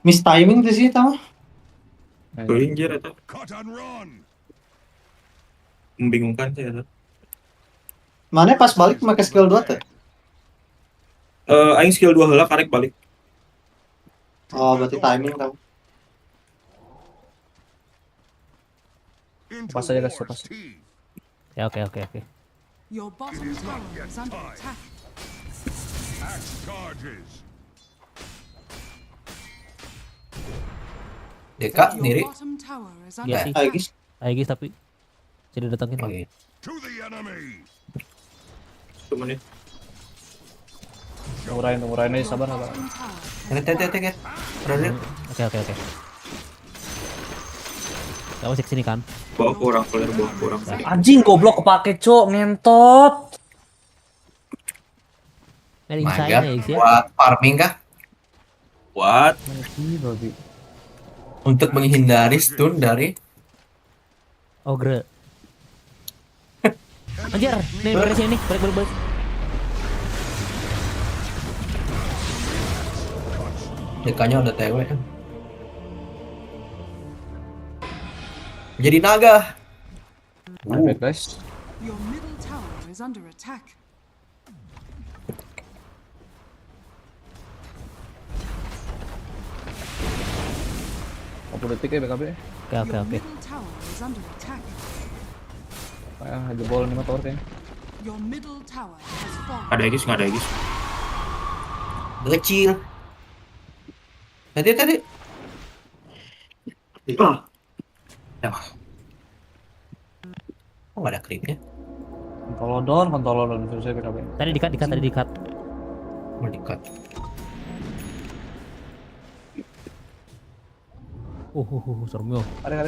Miss timing tuh sih tau. Anjir itu. Membingungkan sih itu. Mana pas balik pakai skill 2 tuh? Aing skill 2 heula karek balik. Oh, berarti timing tau. Pas aja guys, pas. Ya oke. Your bottom tower is under attack. Deka Your sendiri. bottom tower is Iya under sih. attack. Aegis tapi jadi datangin. Satu menit. Tunggu Rain aja, sabar. Teket. Berani. Oke. Gak masih kesini kan? Bawa kurang. Anjing goblok kepake, Cok, ngentot. Meling My saya God, Aegis ya. buat farming kah? What? Untuk menghindari stun dari Ogre. Anjir, nih balik sini, balik. dekanya udah TW. Jadi naga. Guys. Your middle tower is under attack. Detik ya BKB. Oke. Your middle tower is under attack. Jebol 5 tower kayaknya. Your middle tower has fallen. Ada Aegis, nggak ada Aegis. Kecil. Tadi. Ya. Oh, nggak ada creepnya. Kontolodon selesai BKB. Tadi dikat. Oh, dikat. Serem yo. Ada.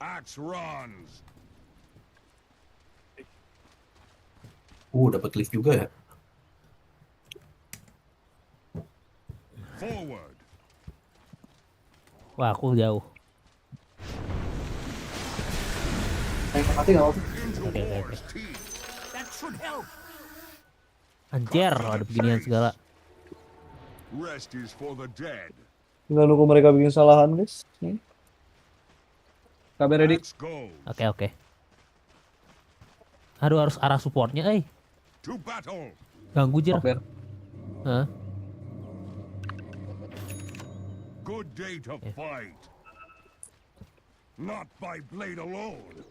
Axe runs. Dapat lift juga ya. Forward. Wah, aku jauh. Mati nggak apa? Oke. Anjir, ada beginian segala. Rest is for the dead. Tinggal nunggu mereka bikin kesalahan, guys. Nih. Kabar ready. Oke. Aduh, harus arah supportnya, To battle. Ganggu jir. Hah? Good day to fight. Not by blade alone.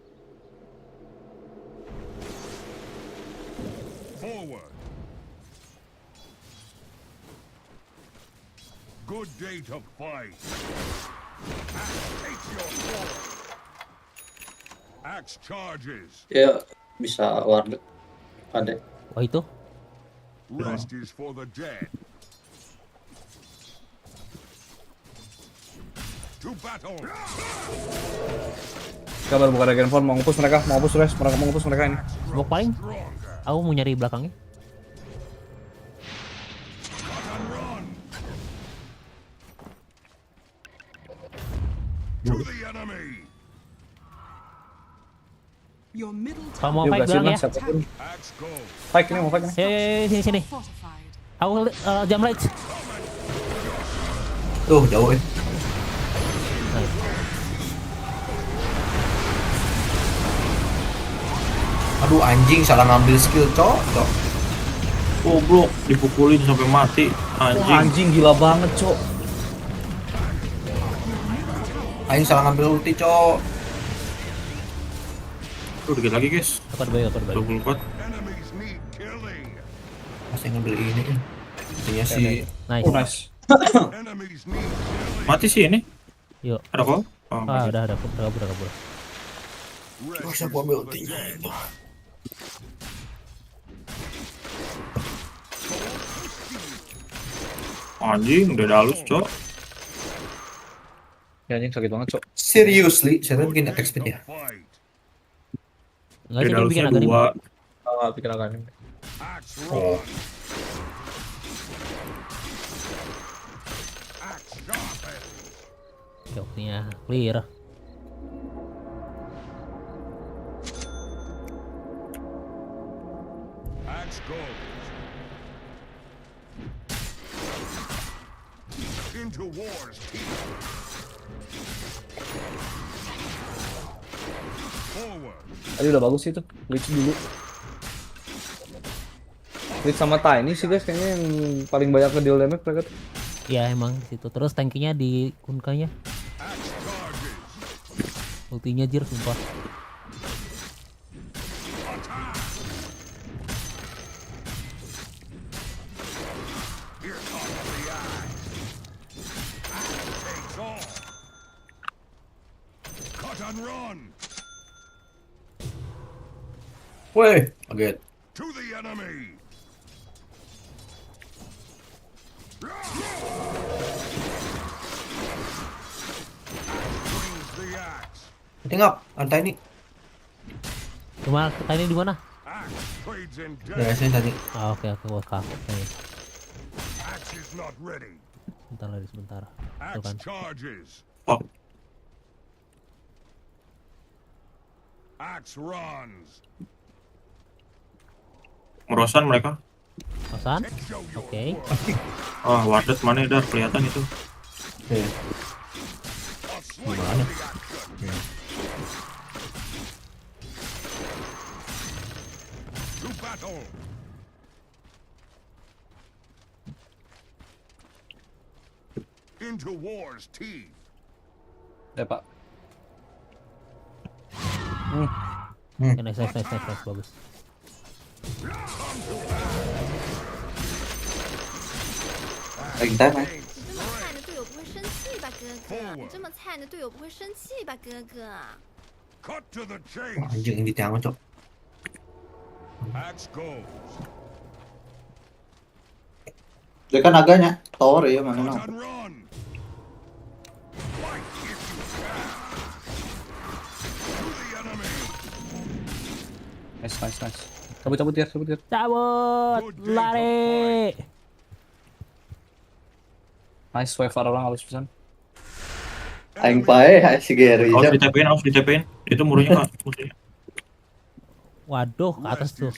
Forward. Good day to fight. Axe takes your form. Axe charges. Ya bisa warna. Ada. Wah itu. Rest is for the dead. To battle. Kabar bukan ada handphone, mau ngepus mereka, mau ngepus mereka ini. Smoke paling. Aku mau nyari belakangnya. To the enemy. Your middle Kalau mau tower fight bilang ya. Fight ini mau fight ini. Sini. Aku jam light. Tuh jauh ya. Aduh anjing salah ngambil skill cok. Goblok, dipukulin sampai mati. Anjing gila banget, Cok. Anjing salah ngambil ulti cok. Tuh dikit lagi guys. Aku ada 24. Masih ngambil ini kan. Intinya sih. Nice. Oh, nice. Mati sih ini. Yuk. Ada kok? Udah kabur. Bisa gua ambil ultinya itu. Anjing, udah halus, Cok. Ya anjing sakit banget, Cok. Seriously, saya bikin attack speed ya. Enggak sih, dia bikin agak nih. Oh, bikin agak nih. Oh. Joknya clear. Axe goes into war's teeth. Forward. Tadi udah bagus itu, Bleach dulu. Bleach sama Tiny sih guys, kayaknya yang paling banyak ke deal damage mereka tuh. Ya emang di situ. Terus tankinya di Kunkanya. Ultinya jir sumpah. Weh, kaget. To the enemy. Tinggal, ada ini. Cuma Tiny di mana? Ya, sini tadi. Ah, oke, gua kaget nih. Bentar lagi sebentar. Tuh kan. Oh. Axe runs. Merosan mereka. Merosan? Oke. Oh, Wardet mana udah kelihatan itu. Gimana? To battle. Into war's teeth. Ya, Pak. Nice, bagus. 你待会。这么菜的队友不会生气吧，哥哥？ Cut to the chase. Wah, anjing ini tiang cok. Axe goes. Dia kan naganya tower ya mana no. Nice. Cabut ya. Cabut, lari. Nice, Wave orang halus pisan. Aing pae si Gary. Harus ditepein. Itu muruhnya Kak. Waduh, ke atas tuh.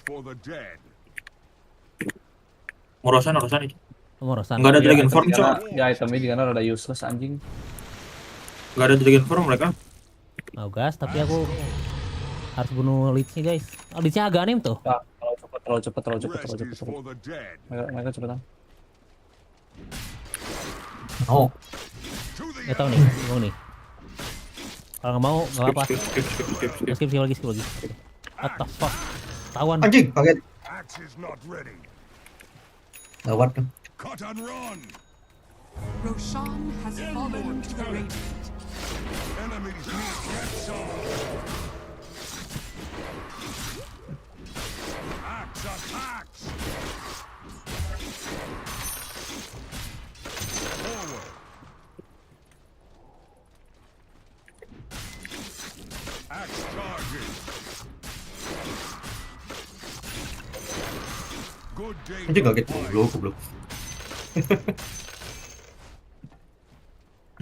Morosan itu. Morosan. Enggak ada Dragon Form, Cok. Ya, itemnya di kanan ada useless anjing. Enggak ada Dragon Form mereka. Mau gas, tapi aku harus bunuh Lich-nya, guys. Oh, Lich-nya agak anim tuh. Ya, terlalu cepet. Mereka cepetan. Oh. Gak tau nih, mau nih. Kalau nggak mau, nggak apa-apa. Skip lagi. What the fuck? Tawan. Anjing, kaget. Lewat tuh. Roshan has fallen to the Radiant. Enemies need red zone. Axe attacks. Forward. Axe charges. Good day. Anjing kaget goblok.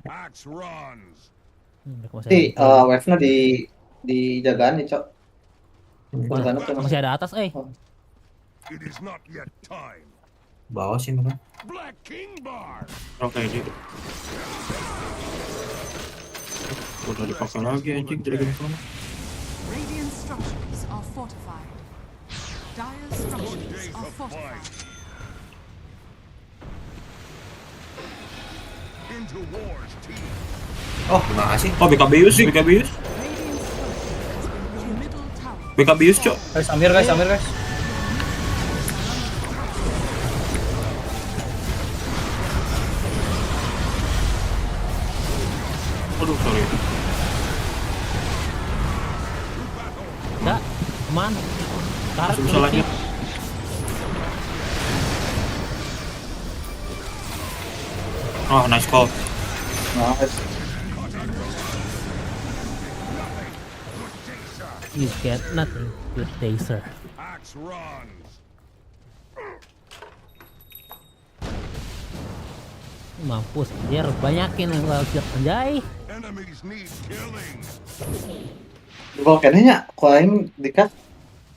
Axe runs. Wave-nya dijagaan nih, Cok. Masih ada atas, It is not yet time. Bawah sih mereka. Black King Bar. Oke, gitu. Udah dipakai lagi anjing Dragon Form. Radiant structures are fortified. Dire structures are fortified. Into war's teeth. Oh, terima kasih. Oh, BKBius. BKBius, Cok. Guys, Amir guys. Aduh, sorry. Enggak, aman. Karet Bisa lanjut. Oh, nice call. Nice. You get nothing. Good day, sir. Axe runs. Mampus, biar banyakin yang kalau siap anjay. Enemies need killing. Kalau kayaknya kalau aing dikat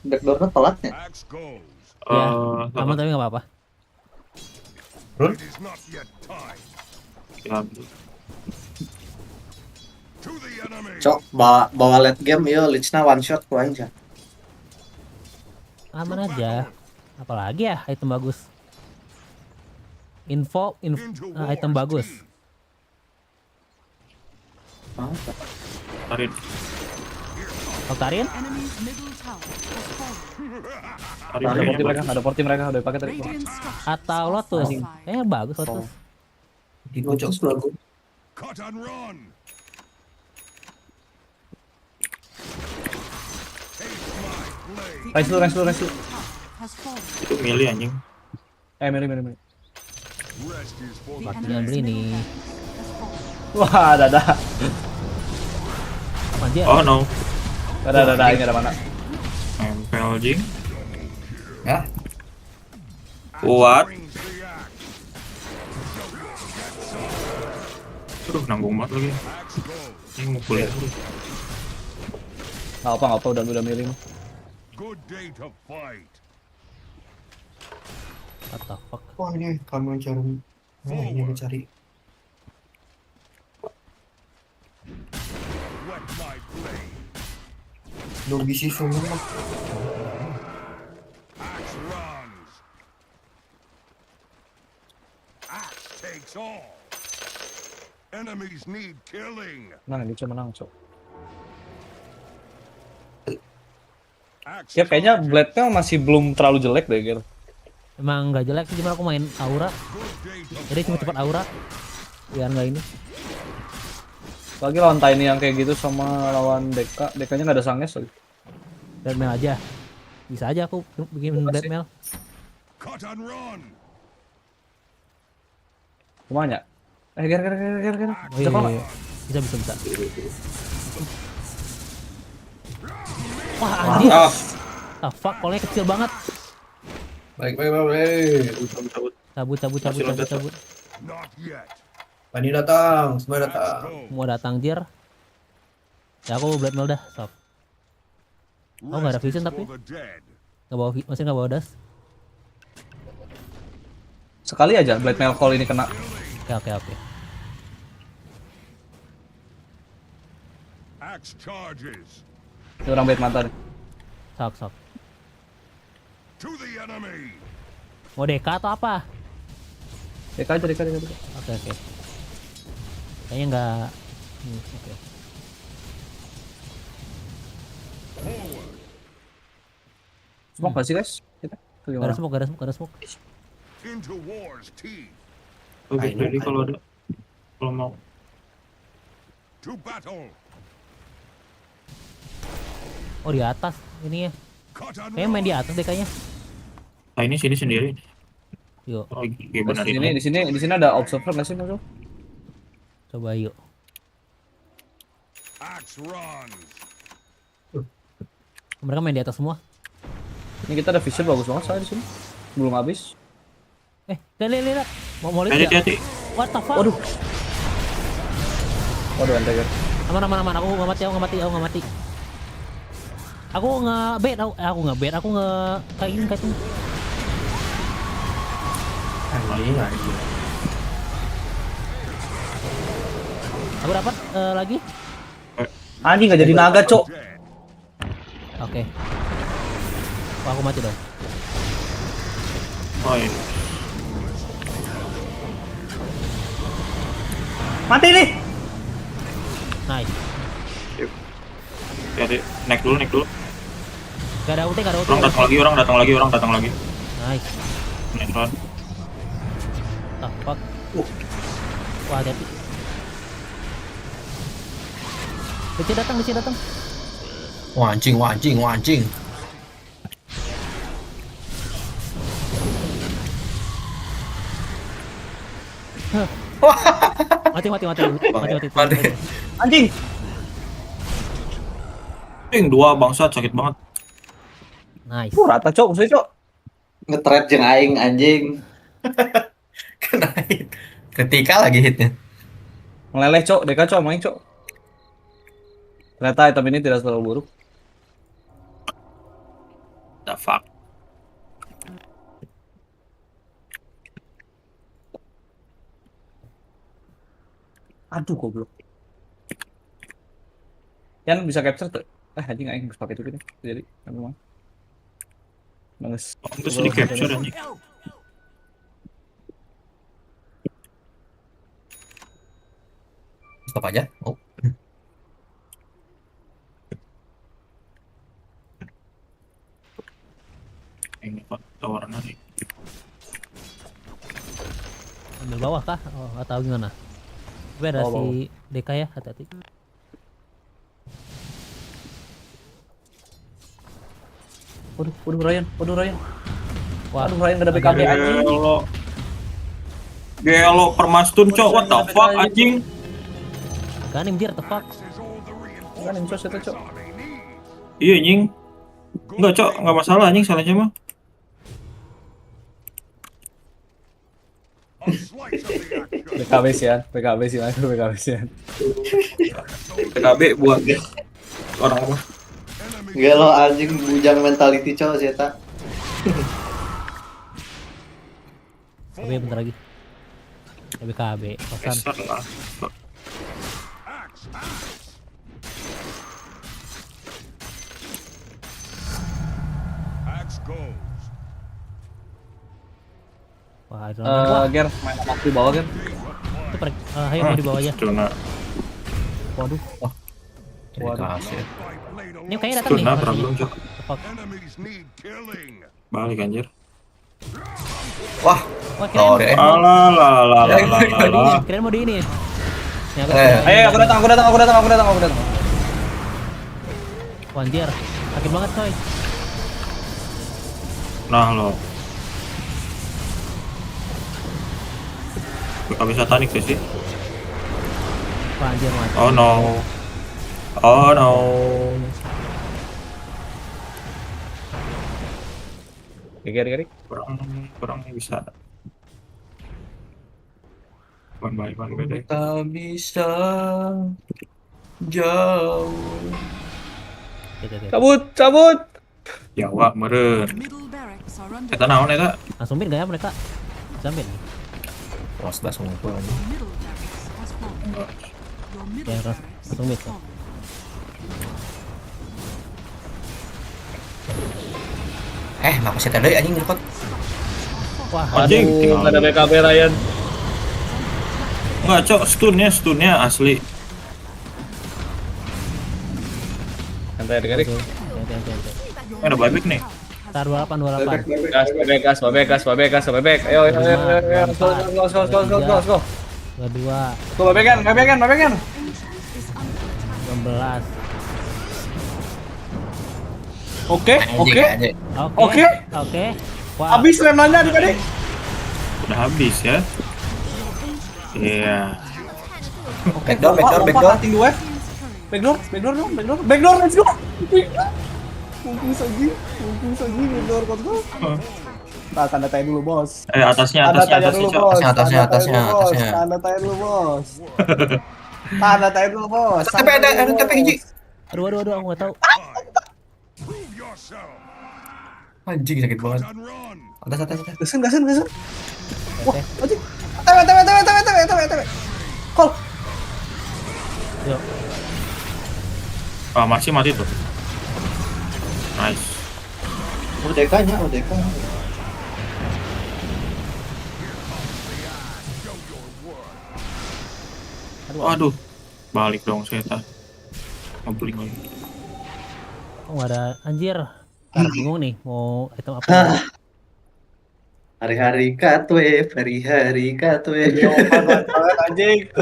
backdoornya telatnya. Axe goes. Ya, aman tapi nggak apa-apa. It is not yet time. Ya. To the enemy. Cok, bawa late game ieu Lichna one shot ku aing sia. Aman aja. Apalagi ya item bagus. Item bagus. Tarin. Oh, Tarin? Enemy's middle tower has fallen. Ada porti mereka udah pakai tadi. Atau Lotus. Kayaknya bagus Lotus. Lotus bagus. Cut and run. Rise lu. Has fallen. Itu milih anjing. Milih. Rest is for the Jangan beli nih. Wah, ada. Anjir. Oh no. Ada, ini ada mana? Empel jing. Ya. Kuat. Aduh, nanggung banget lagi. Ini mukul ya. Nggak apa, udah milih. good day to fight. What the fuck? Oh ini kamu cari. Oh ini mencari. Wet my blade. Belum bisa semua. Axe runs. Axe takes all. Enemies need killing. Menang, dia cuma menang, cok. Ya kayaknya blade-nya masih belum terlalu jelek deh, Gil. Emang nggak jelek sih, cuma aku main aura. Jadi cuma cepat aura. Biar nggak ini. Lagi lawan Tiny yang kayak gitu sama lawan Deka, Dekanya nggak ada sanges lagi. Blade mail aja. Bisa aja aku bikin blade mail. Cut and run. Kumanya? Ger. Oh, iya. Bisa. Wah anjir. Ah fuck, kolnya kecil banget. Baik. Cabut. Not yet. Pani datang, semua datang. Mau datang jir. Ya aku blade mail dah, stop. Oh nggak ada vision tapi. Masih nggak bawa das. Sekali aja blade mail call ini kena. Oke. Axe charges. Ini orang bait mata nih. Sok. To the enemy. Mau Deka atau apa? Deka aja. Oke. Kayaknya nggak. Oke. Smoke nggak sih guys? Kita Gak ada smoke. Into war's teeth. Oke, jadi kalau mau. To battle. Oh di atas ini ya. Kayaknya main di atas deh kayaknya. Nah ini sini sendiri. Yuk. Oh, gimana di sini ada observer nggak sih Mas? Coba yuk. Axe runs. Mereka main di atas semua. Ini kita ada vision bagus banget saya di sini. Belum habis. Lihat. Mau lihat ya? Hati-hati. What the fuck? Waduh, ente. Aman. Aku nggak mati. Aku nge-bait. Aku kayak ini. Aku dapat lagi. Anjing nggak jadi naga, cok. Oke. Oh, aku mati dong. Oh iya. Mati nih. Nice. Jadi naik dulu. Gak ada ulti. Orang datang lagi. Nice. Naik run. Fuck. Wah, hati-hati. Luci datang. Wah anjing. Mati. Anjing. Dua bangsat sakit banget. Nice. Rata cok, maksudnya cok. Nge-trap jeung aing anjing. Kena hit. Kritikal lagi hitnya. Meleleh cok, Deka cok, main cok. Ternyata item ini tidak terlalu buruk. The fuck. Aduh goblok. Yan bisa capture tuh. Anjing aing harus pakai itu gini. Jadi memang. Males. Bisa di capture anjing. Stop aja. Oh. Ini kok tawaran lagi. Ambil bawah kah? Oh, atau gimana? Gue ada si Deka ya, hati-hati. Waduh Ryan. Wah, Ryan gak ada BKB anjing. Gelo permastun cok, what the fuck anjing. Ganim dir, the fuck. Ganim cok, itu cok. Iya anjing. Enggak cok, enggak masalah anjing salahnya mah. BKB sih. PKB buat orang apa? Gelo anjing bujang mentality cowok sih eta. KB bentar lagi. KB kosan. Wah, Ger, main sama di bawah Ger. Itu ayo mau di bawah aja. Waduh. Ini kayaknya datang nih. Balik anjir. Wah. Kirain mau di ini. Ayo aku datang. Wah, anjir. Sakit banget coy. Nah lo. Gak bisa tanik sih. Wah, anjir mati. Oh no. Geri. Kurang bisa. Baik beda. Tak bisa jauh. Cabut. Jawa meureun. Eta naon eta? Langsung bin gak ya mereka? Jamin. Was das ngumpul aja. Ya, langsung bin. Kenapa sih tadi anjing ngikut? Wah, anjing, enggak ada BKB Ryan. Enggak, cok, stunnya asli. Santai Geri. Ada buyback nih. Tar 28. Babekas. Ayo. Go. 22. Go babekan. 16. Oke. Wah. Habis remanya adik-adik. Udah habis ya. Iya. Backdoor. Tinggi web. Backdoor, let's go. Bungkus lagi backdoor kontrol. Nah, tanda tanya dulu, Bos. Atasnya. Atasnya. Tanda tanya dulu, Bos. Tapi ada hiji. Aduh, aku nggak tahu. Anjing sakit banget. Atas. Gasen. Wah, anjing. TW. Call. Yuk. Masih mati tuh. Nice. Odeka. Aduh. Balik dong saya. Ngebling lagi. Oh, nggak ada anjir. Bingung nih mau item apa. Hari-hari katwe. Anjing.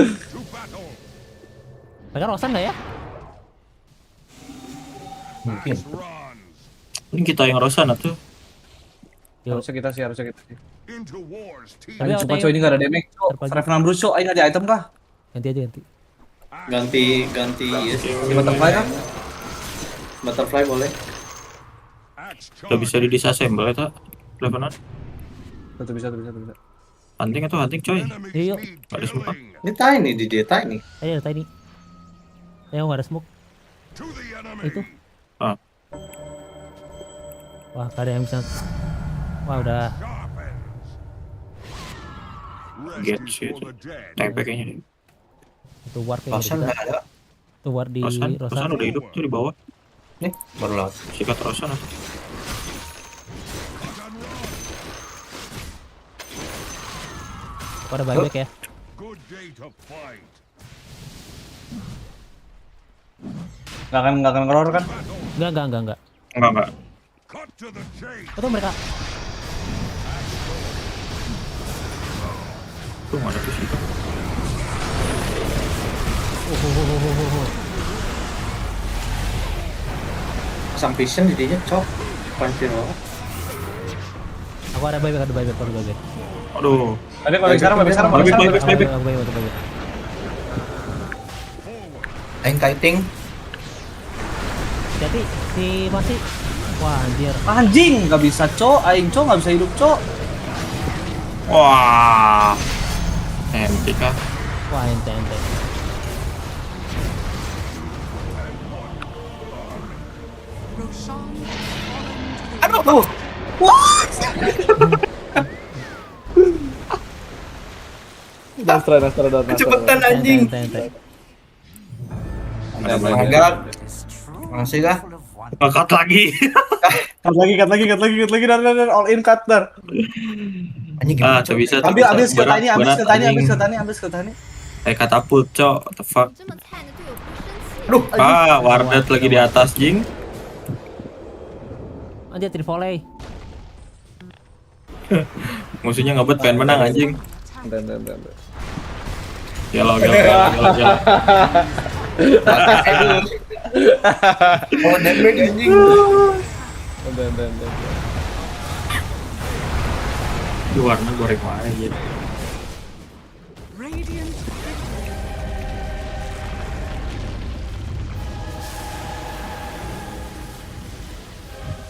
Mereka rosan nggak ya? Mungkin. Ini kita yang rosan atuh. Yuk. Harusnya kita sih. Into wars, team. Tapi Cuma coy ini gak ada damage. Revenant Bruce coy, ayo ada item kah? Ganti aja ganti. Ganti yes. Di butterfly kah? Butterfly boleh. Udah bisa di disassemble ya, Revenant. Tuh bisa. Hunting atau hunting coy? Yuk. Ada semua. Ini tiny di dia tiny. Ayo tadi. Ayo nggak ada smoke. Itu. Ah. Wah, gak ada yang bisa. Wah, udah. Get shit. Tempe kayaknya. Itu ward kayaknya. Rosan nggak ada. Itu ward di Rosan udah hidup tuh di bawah. Nih, baru lewat. Sikat Rosan atau? Pada buyback ya. Good day to fight. Gak akan ngeror kan? Enggak. Enggak. Cut to the chase. Itu mereka. Tuh ada tuh sikat. Pasang vision di dia cok. Pantir banget. Aku ada buyback. Aduh. Tapi kalau sekarang Buyback. Aing kiting. Jadi si masih. Wah anjir. Anjing nggak bisa cok, aing cok nggak bisa hidup cok. Wah. Ente kah? Wah ente. Aduh. What? Nastra. Kecepatan anjing. Ente. Agak. Masih kah? Cut lagi. Cut lagi dar all in cut dar. Anjing Ah, tak bisa. Habis ke tani. Katapult, cok. What the fuck? Aduh. Wardet lagi di atas, jing. Anjir trivolley. Musuhnya ngebet pengen menang anjing. Gelo. Oh, damage anjing. Di warna goreng mana gitu. Radiant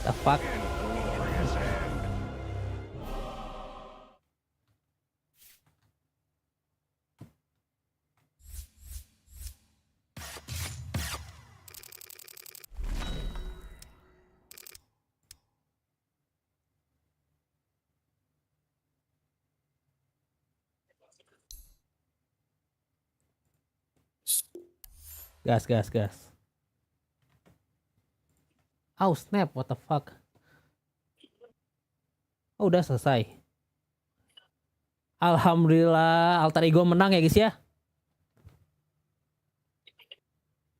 The fuck. Gas. Oh snap, what the fuck. Oh, udah selesai. Alhamdulillah Alter Ego menang ya guys ya.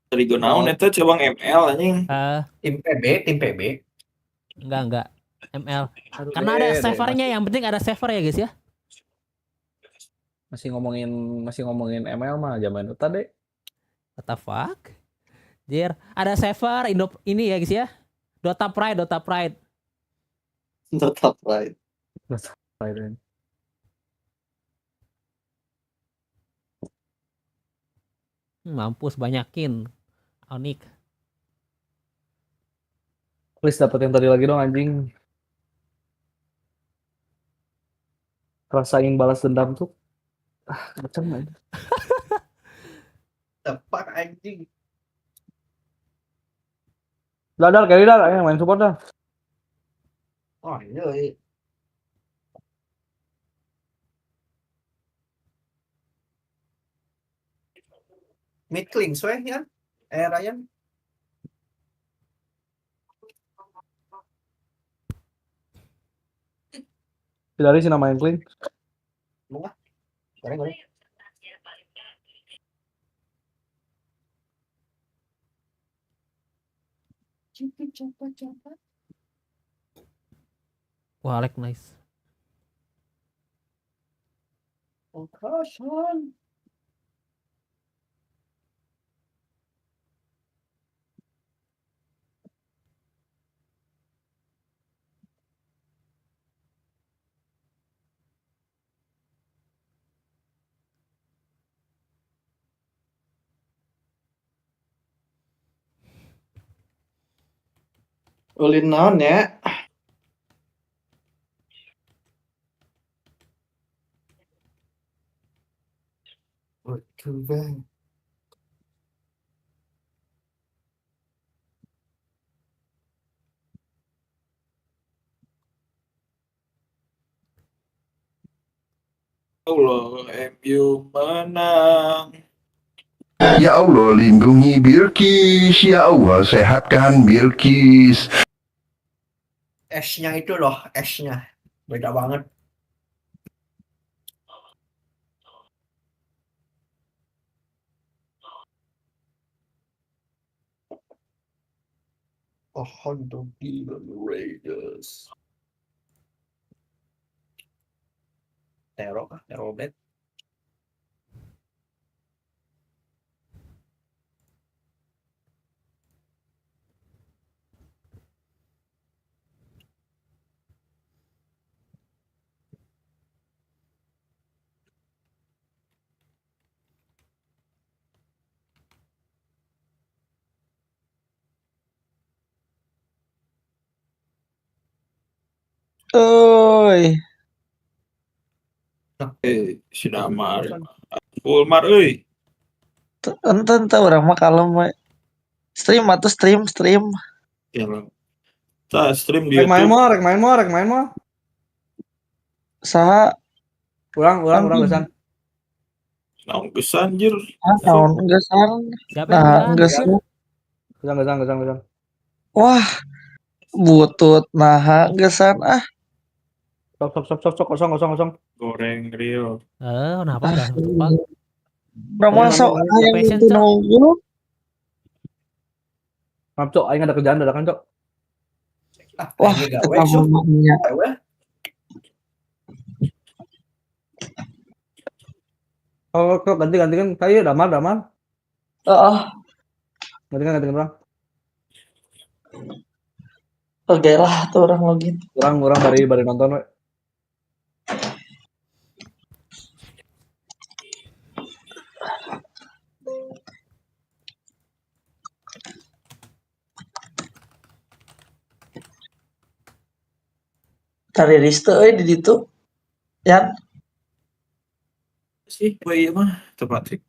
Alter Ego naon itu coba ML anjing. Tim PB. Enggak. ML. Karena ada savernya, yang penting ada saver ya guys ya. Masih ngomongin ML mah zaman itu tadi. What the fuck? Jir, ada saver ini ya guys ya. Dota Pride. Mampus banyakin. Onik. Please dapat yang tadi lagi dong anjing. Rasain balas dendam tuh. Macam aja. Tepak anjing. Dar, ayo main support dah. Oh, iya. Mid clean sway ya. Ryan. Dari sih nama yang clean. Bunga. Goreng. Cepat. Wah, Alek nice. Concussion. Ulin naon ya? Betul bang. Allah, MU menang. Ya Allah, lindungi Bilqis. Ya Allah, sehatkan Bilqis. S-nya itu loh, S-nya. Beda banget. A hundred demon raiders. Terok ah, terobet. Oi. Si Damar. Full mar euy. Ente orang mah kalem we. Stream atau stream. Ya, Sa stream di Rek main YouTube. mah, rek main mah. Saha? Urang gesan. Naon geus anjir. Naon gesan? Siapa yang gesan. Gesan. Wah, butut naha gesan ah. Sok kosong. Goreng grill. Kenapa dah lupa? Udah masuk yang itu nunggu. Maaf cok, aing ada kerjaan dadakan cok. Wah, kita mamanya. Oh, kok ganti-gantikan kayu damar. Gantikan orang. Oke lah, tuh orang login. Orang bari nonton we. Cari liste di situ. Ya. Sih, iya mah tepat sih.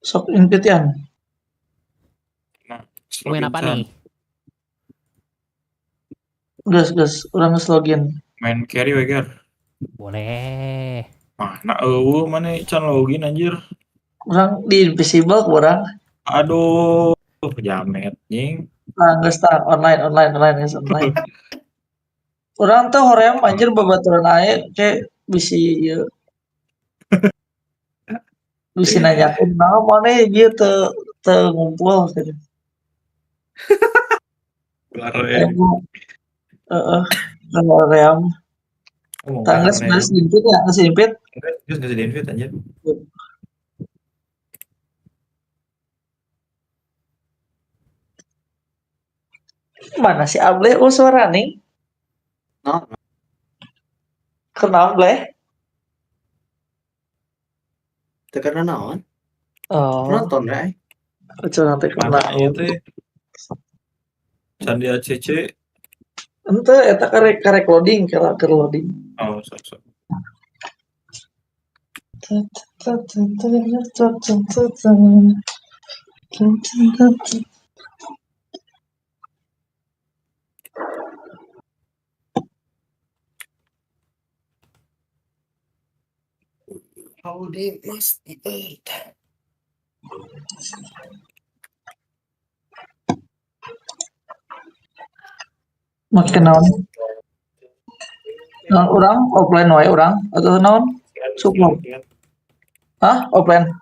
Sok invite-an. Nah, Main apa nih? Gus, orang login. Main carry we gar. Boleh. Mana mana can login anjir. Orang di invisible kurang. Aduh, jamet nying. Geus tah online. Orang tuh hoream anjir babaturan ae kayak bisi ieu. Bisi nanyakeun naon maneh ieu teu ngumpul gitu. Lareng. Hoream. Tanggal 11 invite ya, ngasih invite. Geus ngasih invite anjir. Mana si Able suara nih? Kenal Ble? Tekan naon? Oh. Nonton ya. Curang teh kenal. Candi ACC. Ente eta karek loading, keur loading. Oh, sok. How they must be earth. Makin naon? Naon urang offline wae urang atau naon? Support. Hah? Offline.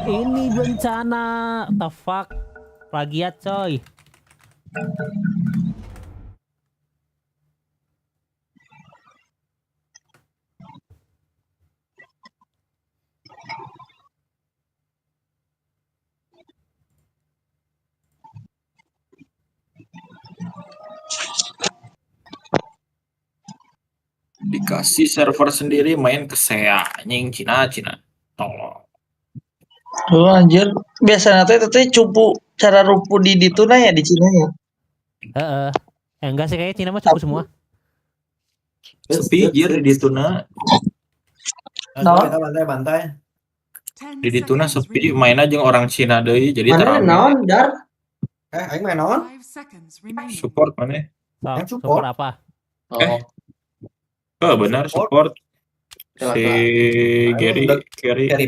Ini bencana. The fuck? Plagiat coy. Dikasih server sendiri main ke SEA anjing Cina. Tolong. Tuh anjir, biasanya teh cupu cara rupu di dituna ya di Cina ya. Enggak sih kayaknya Cina mah cukup semua. Sepi jir di Dituna. Kita bantai. Di Dituna sepi main aja orang Cina deui jadi Mana terame. naon, Dar? Aing main naon? Support mana? Support apa? Oh benar support. Si Gary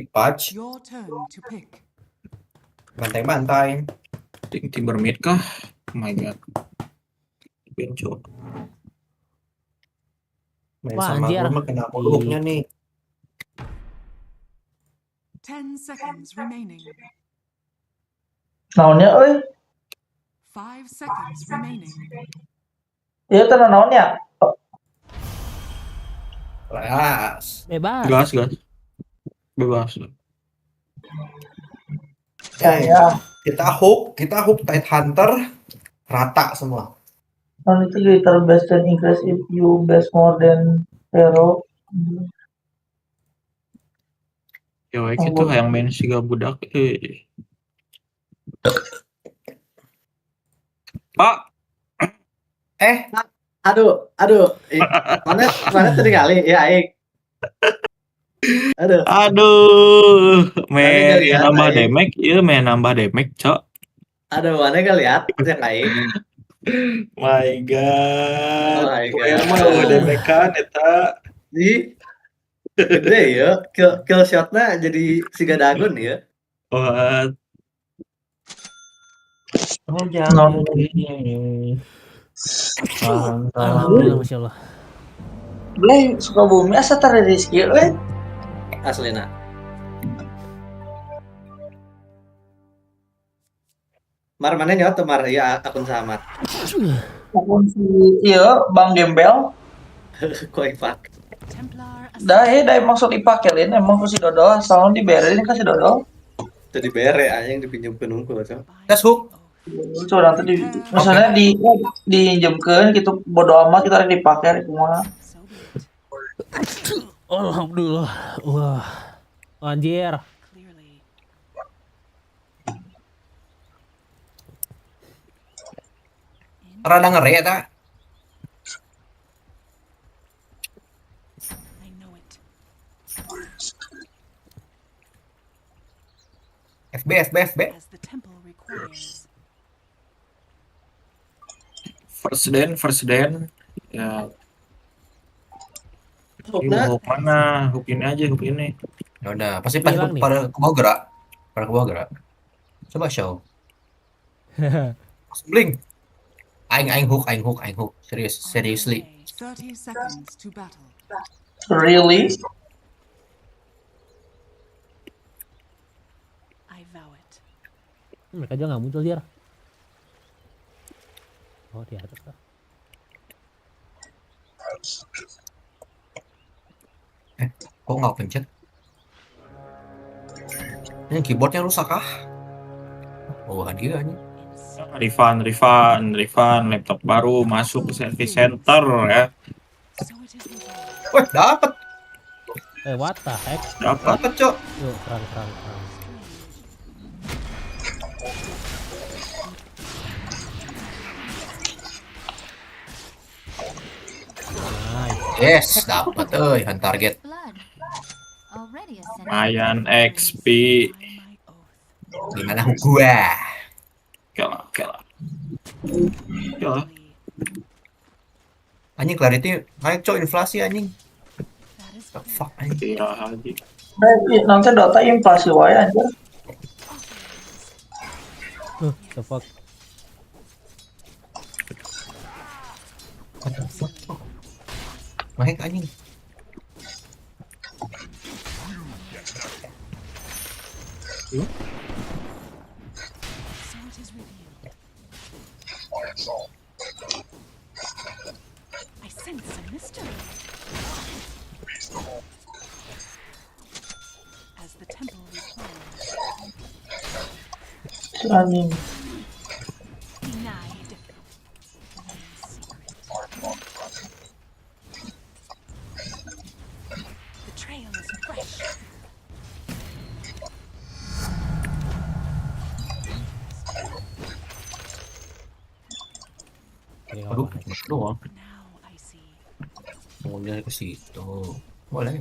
Patch. Bantai. Timber mid kah? Oh my god. Benco. Main Wah, sama anjir. gua mah kena buluknya nih. 10 seconds remaining. Naonnya euy? 5 seconds remaining. Ieu teh naonnya? Bebas. Gas. Bebas. Ya. Kita hook Tight Hunter rata semua. Itu greater best than increase if you best more than hero. Ya itu yang main siga budak Pak. Aduh. Mana tadi kali ya Aik. Aduh, main nambah damage, iya main nambah damage, cok. Aduh, mana gak lihat yang Aik. My god. Main mah damage-an eta. Gede ya, kill shotnya jadi siga dagon ya. What? Oh jangan. Alhamdulillah, Masya Allah. Blay, Sukabumi asa tara Rizky, aslina. Mar mana nyawa tuh Mar, ya akun Samat. Akun si Bang Gembel. Kok ipak. Dah maksud dipakelin emang si Dodol, soalnya diberein kasih Dodol. Itu dibere aja yang dipinjamkeun unggul, Cok. Tes hook. Coba nanti misalnya diinjemkeun gitu bodo amat kita harus dipakai kumaha. Alhamdulillah. Wah. Anjir. Rada ngeri eta. FB. First den. Ya. Hook mana? Hook ini aja, hook ini. Ya udah, pasti pas pada ke bawah gerak. Coba show. Blink. Aing hook. Seriously. 30 seconds to battle. Really? I vow it. Mereka aja nggak muncul dia. Oh di atas lah. Kok nggak pencet? Ini keyboardnya rusak kah? Oh kan gila nih. Rifan, laptop baru masuk ke service center ya. Wah, dapat. What the heck? Dapat, Cok. Yuk, serang. Yes, dapat han target. Lumayan XP. Gimana gua? Oke lah. Anjing Clarity, naik cok inflasi anjing. The fuck anjing. Nanti data inflasi wae anjir. The fuck. What the fuck? Naik anjing. I sense a mystery. As the temple requires. Anjing. Denied. The trail is fresh. Aduh, doang. Maunya ke situ. Boleh.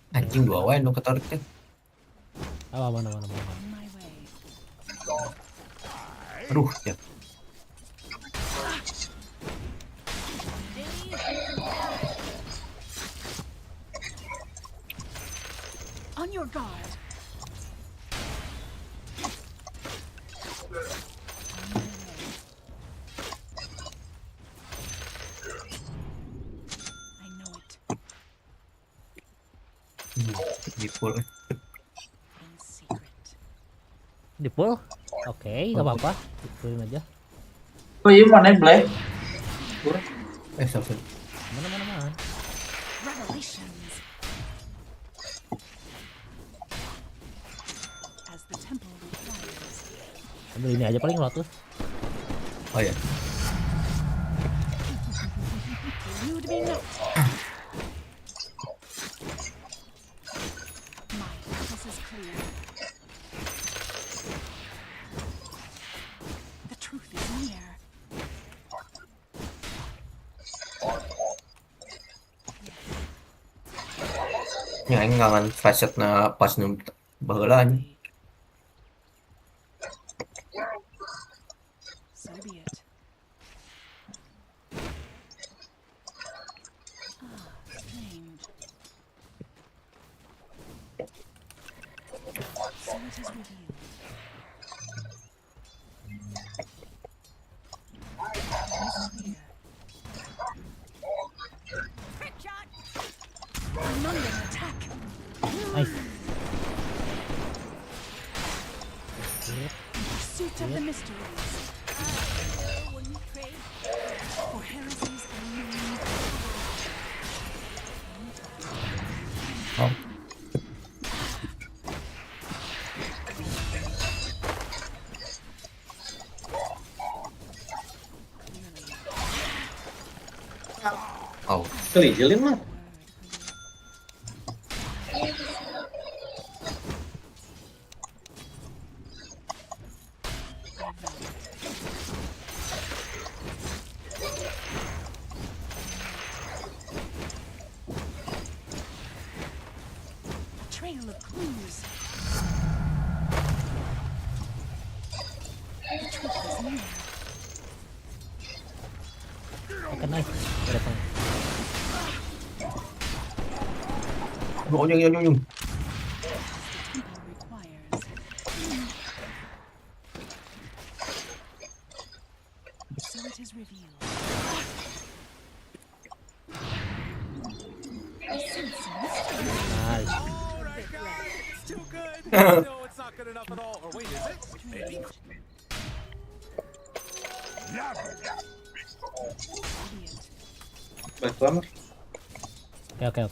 Anjing dua wae nu ketarik teh. Mana. Aduh, ya. On your guard. Di pull? Oke, nggak apa-apa. Dipulin aja. Oh iya mana Blay? Sorry. Mana. Revelations. As the temple requires. Ambil ini aja paling 100. Oh ya. You to be not. My purpose is clear. The truth is near. Ya aing ngangan flashset na pas nu baheula anjing. So be it. Strange. So it is revealed. I'm under attack. Nice. Pursuit of the mysteries. For heresies unknown. Oh. Oh, Keliling mah. Trail of clues. The truth is near. Oke, nice. Udah datang. Nyung. So it is revealed. I sense a mystery. Nice. It's too good. No, it's not good enough at all. Or wait, is it? Maybe. Baik banget. Oke.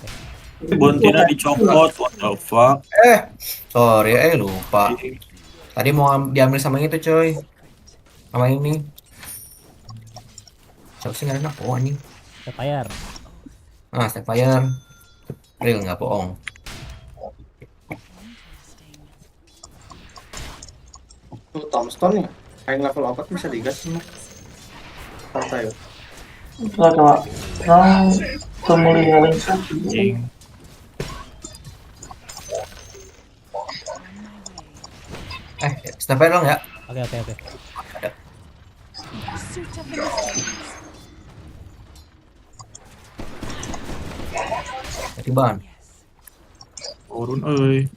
Bontina dicopot, what the fuck? Sorry, lupa. Tadi mau diambil sama yang itu, coy. Sama ini. Siapa sih nggak enak? Oh, anjing. Sapphire. Sapphire. Real nggak bohong. Tombstone ya? Kayak level 4 bisa digas semua. Santai. Coba. Kemuliaan Sapphire dong ya. Oke. Ada. Ketiban. Turun, euy.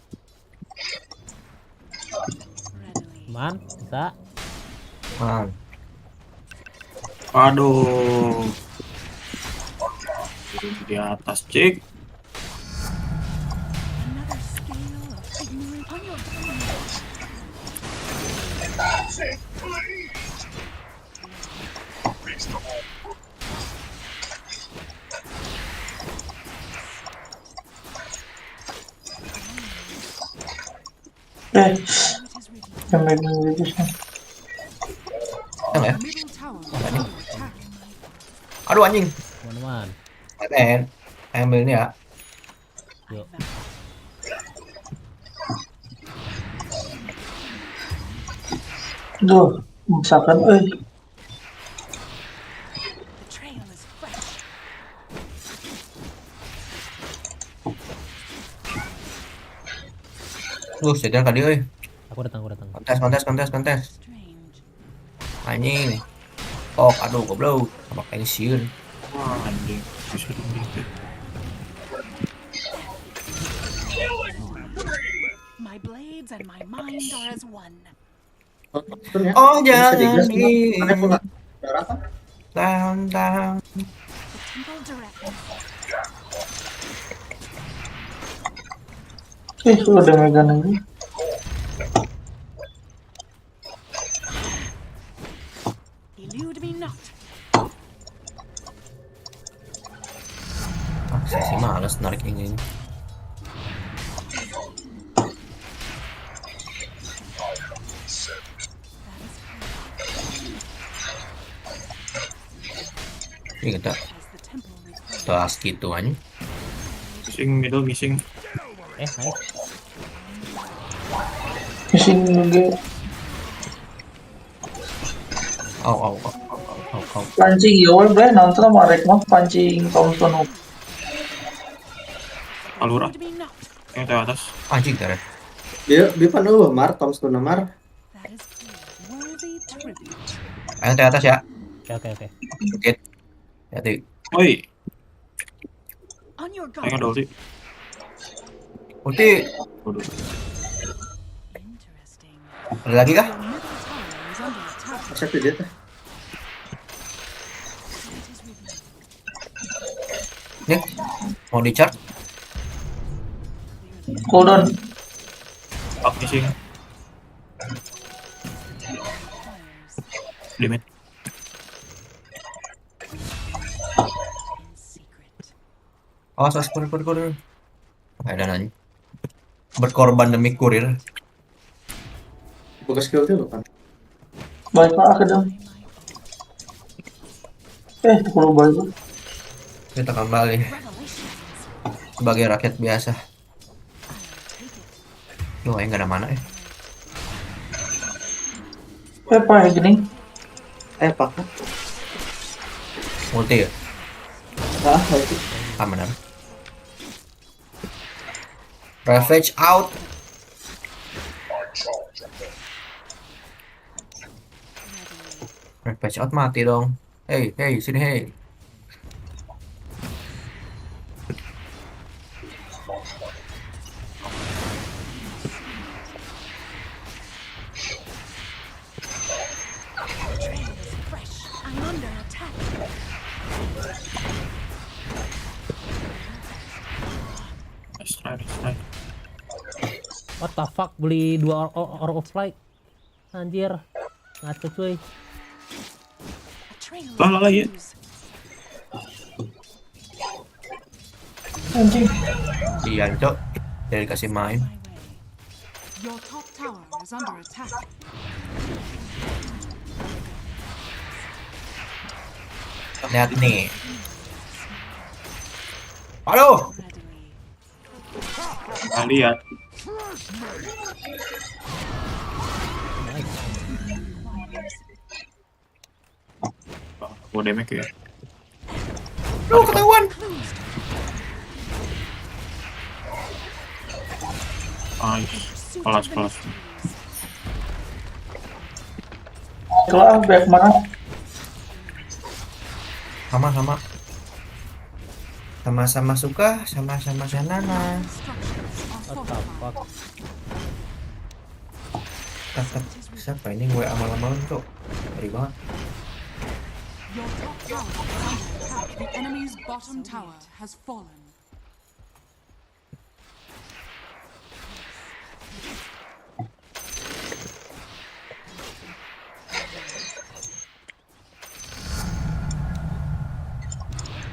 Man, bisa. Man. Aduh. Di atas, cik. Yang megang sih. Ya? Aduh anjing. Teman-teman. Ambil ini ya. Yuk. Duh, misalkan Sejar tadi euy. Aku datang. Kontes. Anjing. Oh, aduh goblok. Sama pensiun. Anjing. My blades and my mind are as one. Oh, jangan Down. Udah megang ini. Elude me not. Saya sih males narik ini. Ini kita tas gitu aja. Missing. Nice. Missing juga. Au. Pancing ya, gue nonton sama Rek mah pancing Tombstone. Alura. Yang di atas. Anjing tare. Dia pan Mar Tombstone Mar. Yang di atas ya. Oke. Oke. Hati. Oi. On your Ayo ada ulti. Ulti. Ada lagi kah? Siapa dia teh? Nih, mau di charge? Cooldown. Up missing. Limit. Awas, kurir. Ada nanya. Berkorban demi kurir. Buka skill dulu kan. Baik pak, dong. Kalau baik. Kita kembali sebagai rakyat biasa. Duh, nggak ada mana ya? Apa yang gini? Pak. Multi ya? Multi. Benar. Ravage out. Ravage out mati dong. Hey, sini hey. What the fuck, beli 2 Orb of Light. Anjir. Ngaco cuy. Lah ya. Anjing. Iya, Cok. Jadi dikasih main. Your top tower is under attack. Lihat nih. Aduh. Nggak lihat. Gue damage ya. Aduh, ketahuan. Kelas. Kelas back mana? Sama-sama. Sama-sama suka, sama-sama senana. Tetap siapa ini gue amal-amalan, Cok? Ngeri banget. Your top tower is under attack. The enemy's bottom tower has fallen.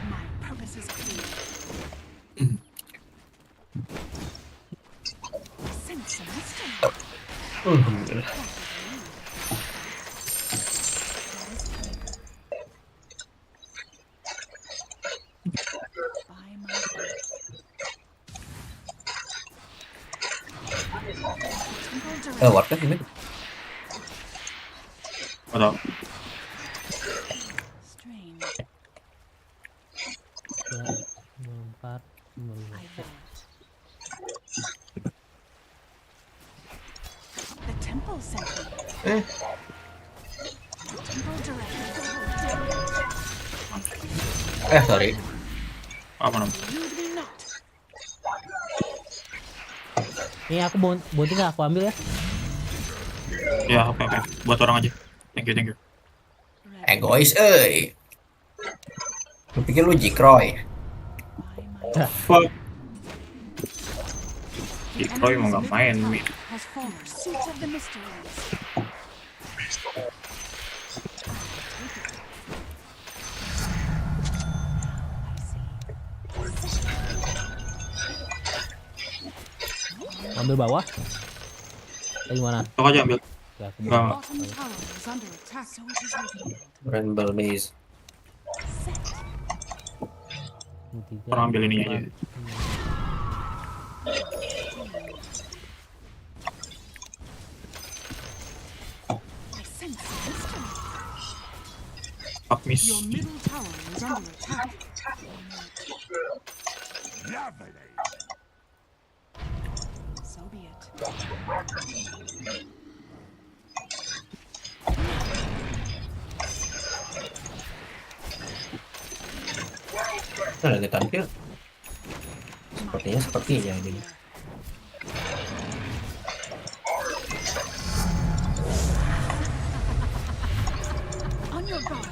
My purpose is clear. Sense some mystery. Alhamdulillah. What kan ini? Atau The temple center. Sorry. apa namanya? Ini aku bunting nggak? Aku ambil ya. Ya, oke. Buat orang aja. Thank you. Egois, euy. Lu pikir lu Jikroy? Fuck. Jikroy mau nggak main, Mi. Has fallen. Seat of the mysteries. Ambil bawah. Dari mana? Tok aja ambil. Ya, aku Enggak. Bottom tower is under attack. So it is revealed. Rainbow Maze. Orang ambil ini aja. I sense some mystery. Fuck miss. Your middle tower is under attack. So be it. Nah, lagi tampil. Sepertinya ini. On your guard.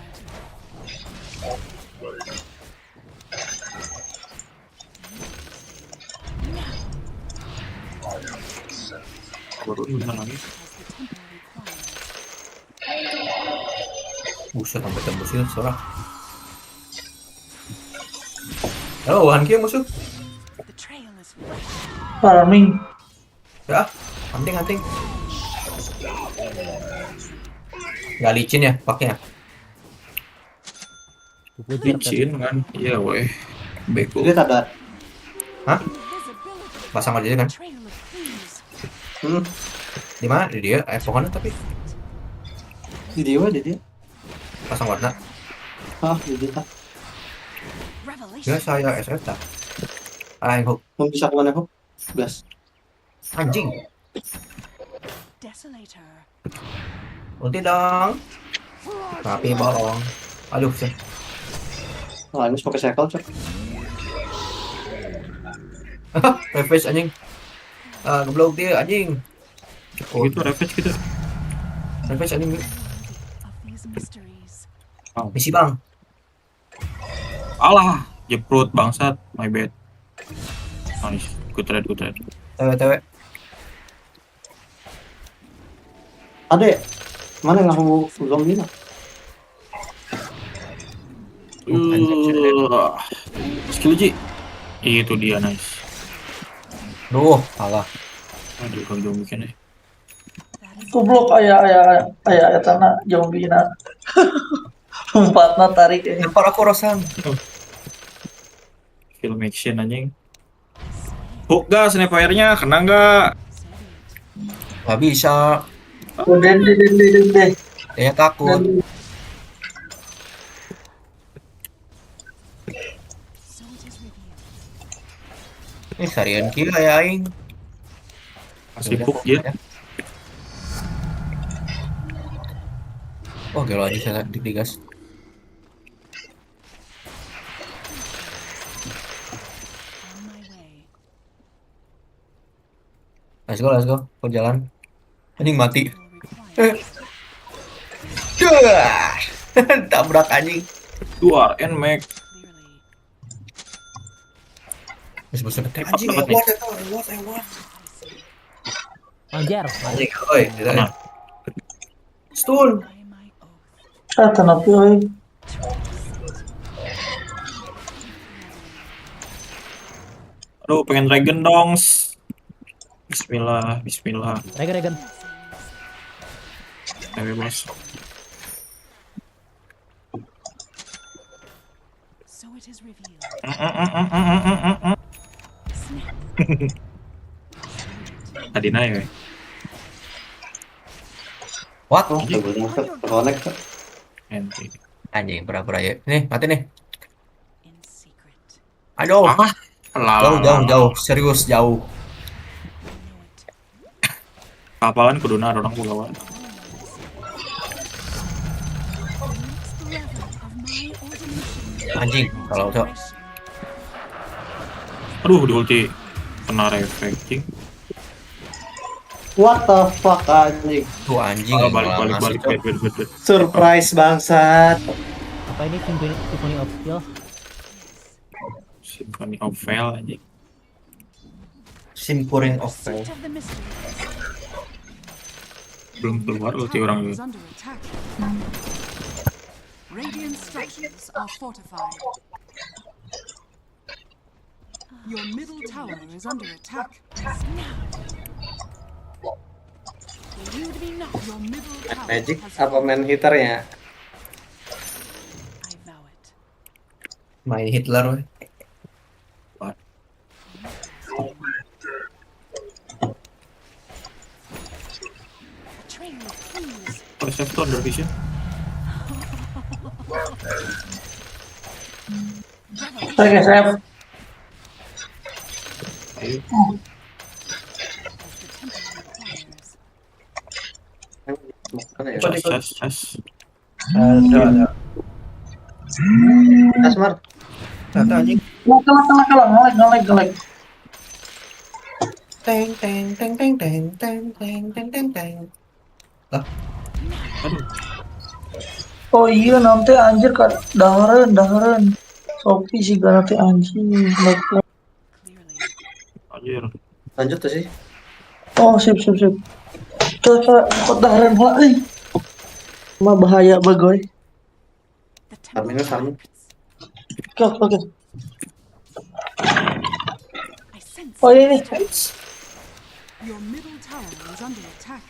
Baru ini lagi. Buset sampai tembusin seorang. Oh, Hanki musuh. Farming. Ya, hunting. Gak licin ya paknya. Licin kan? Iya weh. Beko. Dia sadar. Hah? Pasang aja kan? Di mana? Di dia? Pohonnya tapi. Di dia. Pasang warna. Ah, di dia. Ya saya SF tak. Aing hook. Mau bisa kemana hook? Gas. Anjing. Desolator. Ulti dong. Tapi bolong. Aduh sih. Wah, ini pakai cycle cok. Refresh anjing. Geblok dia anjing. Gitu refresh gitu. Refresh anjing. Misi bang. Alah, jeprut bangsat, my bad. Nice, good trade. TW. Ade, mana yang aku zombie nak? Skill Ji. Itu dia, nice. Duh, kalah. Aduh, kalau jauh bikin ya. Goblok aya tanah zombie-na. Umpatna tarik ya. Para korosan. Film action anjing. Hook gak snapfire-nya? Kena nggak? Nggak bisa. Deh. Dia takut. Ini sarian kill ya aing. Masih hook ya. Oh, gelo aja saya digas. Let's go. Kau jalan. Anjing mati. Duh. Tabrak anjing. Duar and make. Bos dekat Anjing, anjing. What? Anjir. Anjing, oi, tidak. Stun. Tanah euy. Aduh, pengen dragon dong. Bismillah. Regen. Ayo, bos. So it is revealed. Tadi naik. What? Connect. Ente. Anjing, pura-pura ya. Nih, mati nih. Aduh. Jauh. Serius jauh. Kapalan kuduna orang pulau. Anjing, kalau cok. Aduh, di ulti kena reflect. What the fuck anjing? Tuh anjing. Balik. Surprise bangsat. Apa ini Symphony of Steel? Symphony of Fail anjing. Symphony of Fail. Belum keluar ulti orang Is under attack. Radiant structures are fortified. Your middle tower is under attack. Your middle tower Magic has apa main hitternya? Main Hitler we. Chef tuh under vision. Oke, saya. Ayo. Cas. Ada. Asmar. Tata anjing. Ngelek. Teng. Lah. Oh iya nanti anjir kan dahareun. Sopi sih nanti anjing. Anjir. Lanjut tuh sih. Oh sip. Tuh kok dahareun lah euy. Mah bahaya bagoy. Farmingnya farming. Oke. Oh ini. Your middle tower is under attack.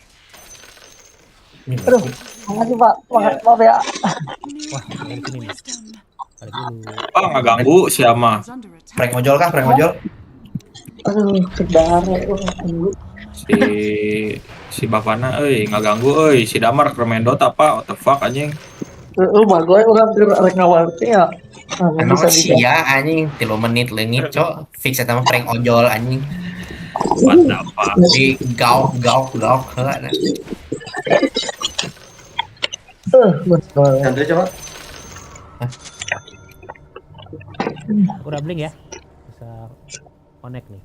Aduh, makasih Pak. Maaf ya. Wah, dari sini nih. Balik dulu. Nggak ganggu siapa? Prank ojol kah? Aduh, kedare. Si bapana nggak ganggu si Damar kermain Dota apa? What the fuck anjing? Bagoy urang rek ngawarti ya. Emang sia anjing 3 menit leungit cok. Fix eta mah prank ojol anjing. What the fuck? Di gauk heula. Andre coba. Udah bling ya. Bisa connect nih.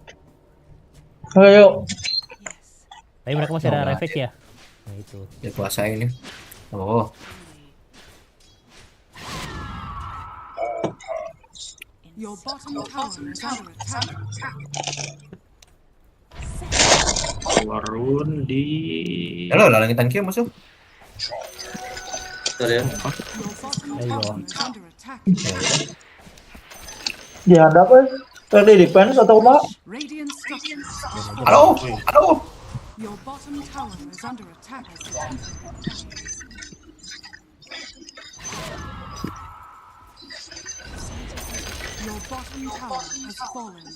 Ayo. Tapi mereka masih ada refresh ya. Nah itu. Dikuasain ya. Oh. Your bottom tower is under attack. Warun di. Halo, langitan kieu masuk. Sorry ya. Ayo. Dihadap Tadi defense atau apa? Radiant structures. Aduh, aduh. Your bottom tower is under attack. Your bottom tower has fallen.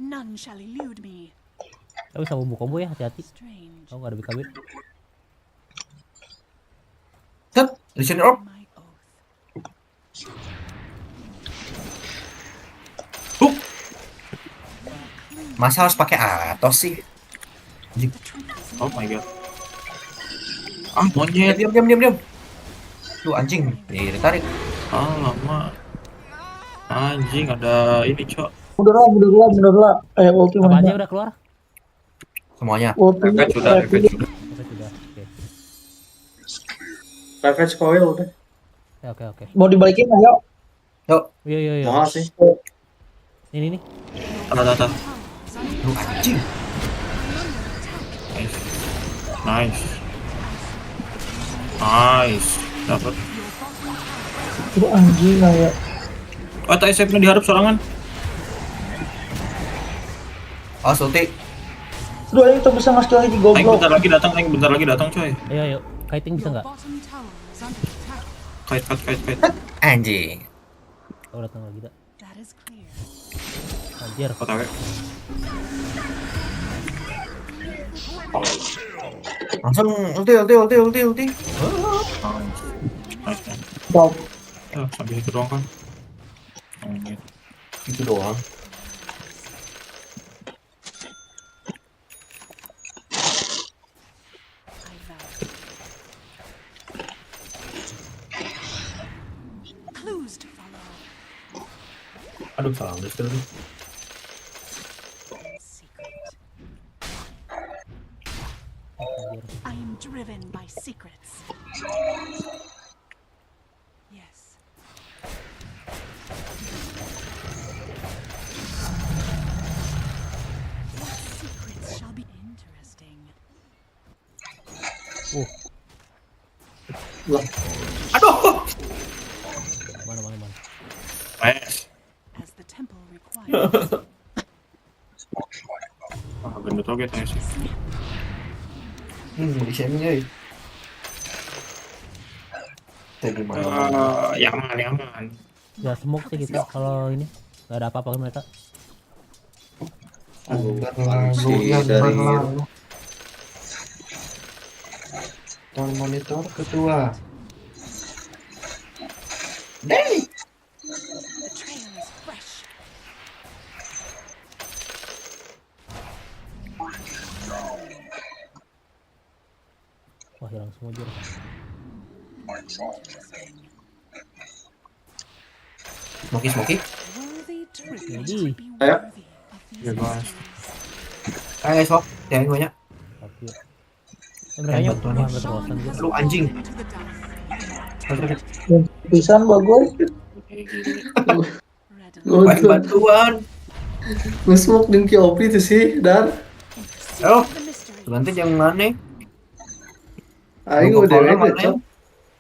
None shall elude me. Tapi bisa combo ya, hati-hati. Oh, nggak ada BKB. Set, di sini orb. Masa harus pakai Atos sih? Oh my god. Ah, monyet. Diam. Lu anjing, ditarik. Ah, lama. Anjing, ada ini, Cok. Udah lah. Ulti Apa mana? aja udah keluar? Semuanya. Efek sudah. Oke. Ravage coil udah. Oke. Mau dibalikin nggak, yuk? Yuk. Iya. Mahal sih. Ini. Tata. Lu anjing. Nice. Dapat. Lu anjing lah ya. Oh, tak SF-nya diharap sorangan. Oh, Sulti. Lu aing tuh bisa ngasih lagi Aing goblok. bentar lagi datang, coy. Ayo. Kiting bisa nggak? Kait. Anjing. Oh, datang lagi dah. Anjir. Otak. Langsung ulti. Nice. Stop. Ya, sampai itu doang kan. Itu doang. Clues to follow. Aduh, salah sekali. I am driven by secrets. Yes. What secrets shall be interesting? Aduh. Mana. Nice. As the temple requires. Ah, gendut oke tanya sih. Di sini euy. Tadi mana? Yaman. Ya smoke sih kita kalau ini nggak ada apa-apa kan mereka. Ton monitor ketua. Dei. The trail is fresh. Wah, hilang semua jur. Smoky. Jadi. Ayo. Bebas. Ayo guys, hop. Jangan banyak. Oke. Mereka bantuan nggak terbosan gitu. Lu anjing. Pisan bagus. Bantuan. Nge-smoke dengan QOP itu sih, Dar. Ayo. Nanti jangan aneh. Aing udah Cok.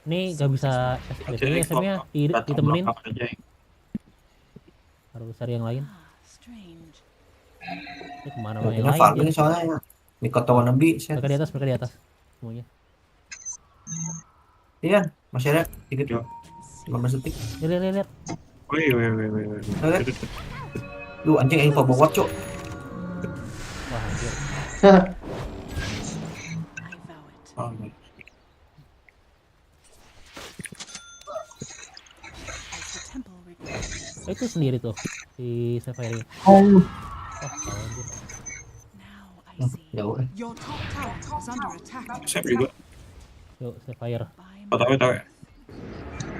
Nih gak bisa SPT SM-nya ditemenin. Harus cari yang lain. Ini kemana yang lain? Farming soalnya di kota Wannabe. Mereka di atas semuanya. Iya, masih ada dikit yuk. 15 detik. Lihat. Wih. Lu anjing yang bawa cok. Wah, anjir. Itu sendiri tuh si Sapphire. Jauh. Siap juga. Yuk, Sapphire. Tahu.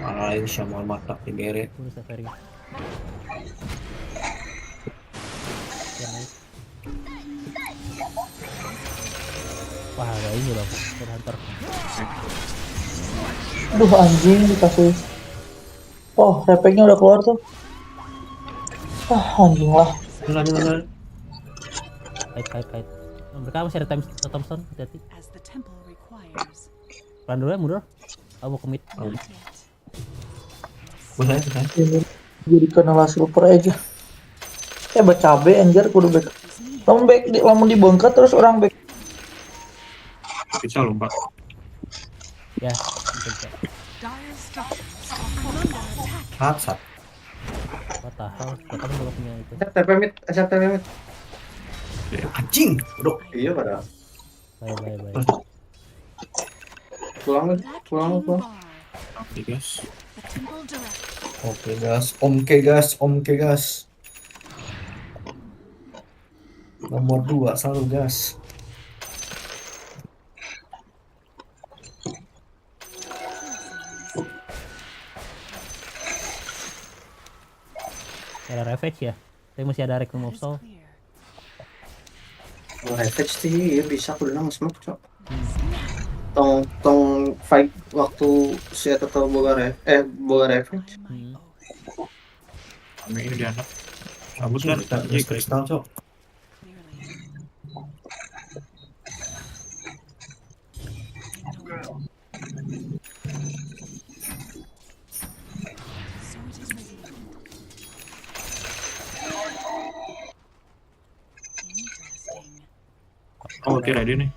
Ayo sama mata digere. Ini Sapphire. Wah, ada ini loh, Hunter. Aduh anjing dikasih. Oh, repeknya udah keluar tuh. Anjing lah. Bener. Kait. Mereka masih ada Thompson, hati-hati. Pelan dulu ya, mundur. Mau commit. Boleh. Ini jadi kena silver aja. Bacabe anjir kudu back. Lamun dibengket terus orang back. Bisa lompat. Ya. Dire structures are falling under attack. Sat. What the hell? Kita belum punya itu. Siap TP mid. Anjing, bro. Iya padahal. Bye. Pulang. Oke guys. Oke gas. Nomor 2 selalu gas. Ada Ravage ya? Tapi masih ada Requiem of Soul. Ravage sih bisa kudu nang smoke cok. Tong fight waktu si eta tau boga Ravage. Kami ini di anak. Cabut kan? Kristal cok. Oh, oke ready nih.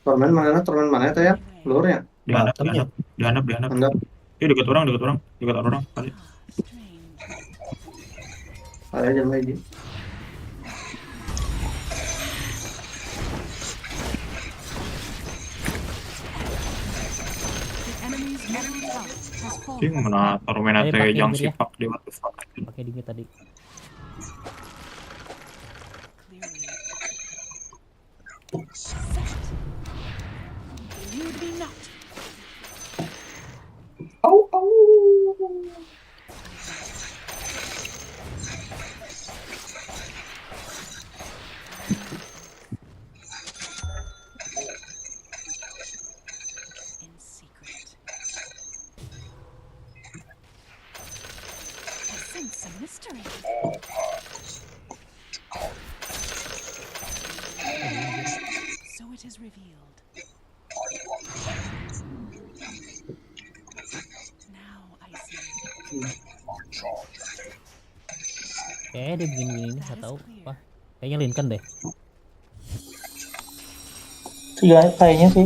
Torment mana itu ya? Luar ya? Dihanap. Dekat orang kali. Ada jam lagi. Sing mana torment teh jang sipak di what the fuck. Pakai dingin tadi. Kayaknya dia begini ini nggak tahu apa. Kayaknya Lincoln deh. Iya, kayaknya sih.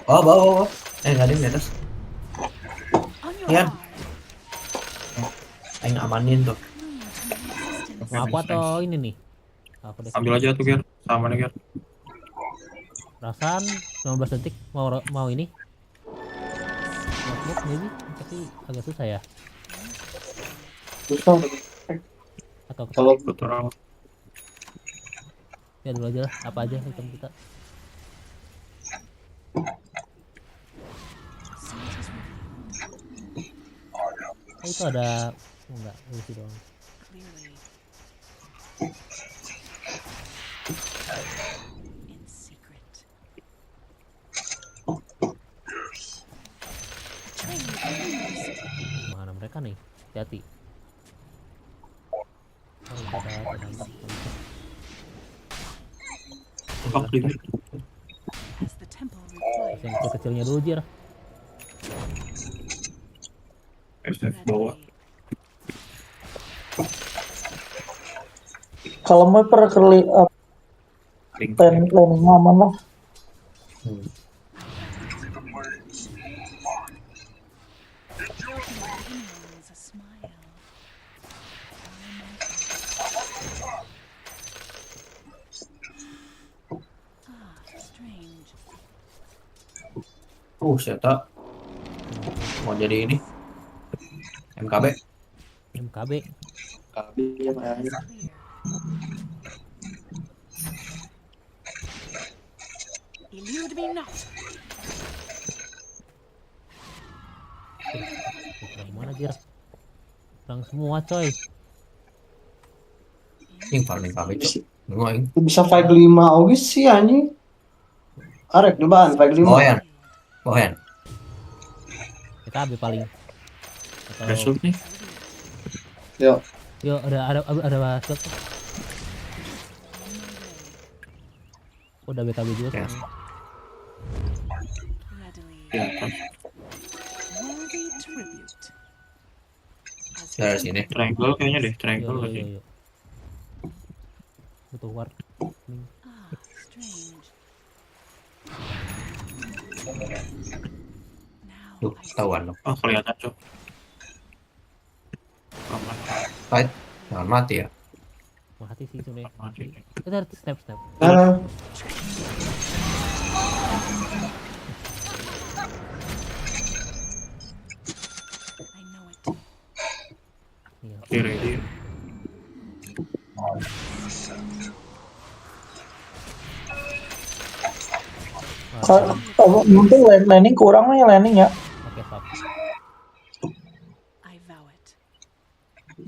Bawa. Nggak ada yang di atas. Ian. Aing amanin tuh. Mau aku atau ini nih? Aku deh. Ambil aja tuh Ger, sama nih Ger. Perasaan 15 detik mau ini. Notebook maybe, tapi agak susah ya. Susah. Atau kalau betul. Ya dulu aja lah, apa aja item kita. Itu ada enggak isi doang. Mana mereka nih? Hati-hati. Yang kecil-kecilnya dulu Jir. SF bawah. Kalau mau perkeli pen aman lah. Siapa mau jadi ini MKB ya Pak. Elude me not. Gimana Jir? Kurang semua coy. Yang paling kami tuh Bisa fight 5 oke sih anjing. Arek depan fight 5. Bohen. Kita ambil paling. Result nih. Yo. Yo, ada slot. Udah BKB juga Ya. sekarang. Di atas. Dari sini. Triangle kayaknya deh, triangle Yo, lagi. Butuh war. Tuh, ketahuan dong. Oh, kelihatan, Cok. Aman. Fight. Jangan mati ya. Mati sih sebenarnya. Mati. Kita harus snap. Oke, ready. Mungkin landing kurang nih landing ya. Oke, stop.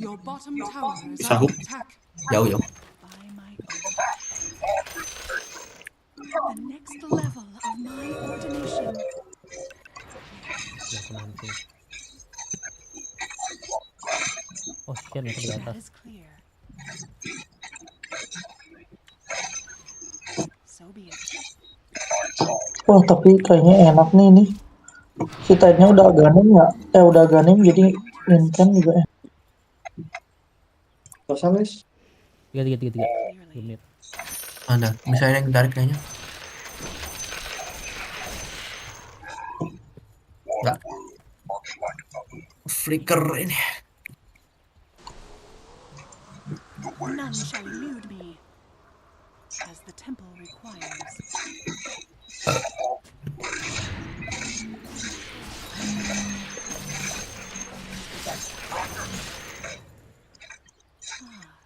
Your bottom tower is Sahuk. under attack. Jauh. The next level of my ordination. Oh, shit, itu di atas. Wah, tapi kayaknya enak nih. Si Tide-nya udah Aghanim ya? Udah Aghanim jadi Incan juga ya. Kosan wis. 3 menit. Ada, misalnya yang tarik kayaknya. Enggak. Flicker ini. None shall elude me, as the temple requires.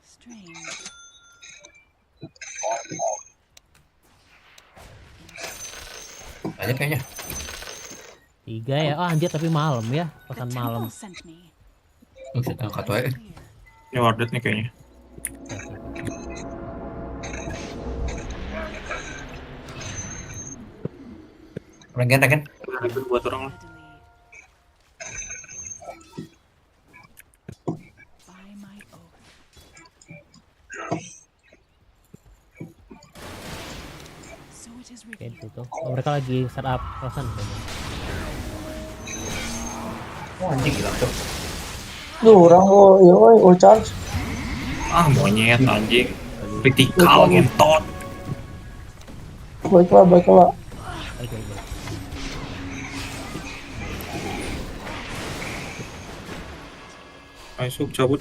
Strange. Aja kayaknya. 3 ya. Oh, anjir, tapi malam ya. Pesan malam. Buset, angkat wae. Ini wardet nih kayaknya. Regen. Regen buat orang lah. Kayak gitu. Oh, mereka lagi setup kosan. Oh, anjing gila tuh. Duh, orang charge. Ah, monyet anjing. Critical ngentot. Baiklah. Ayo, Suk, cabut.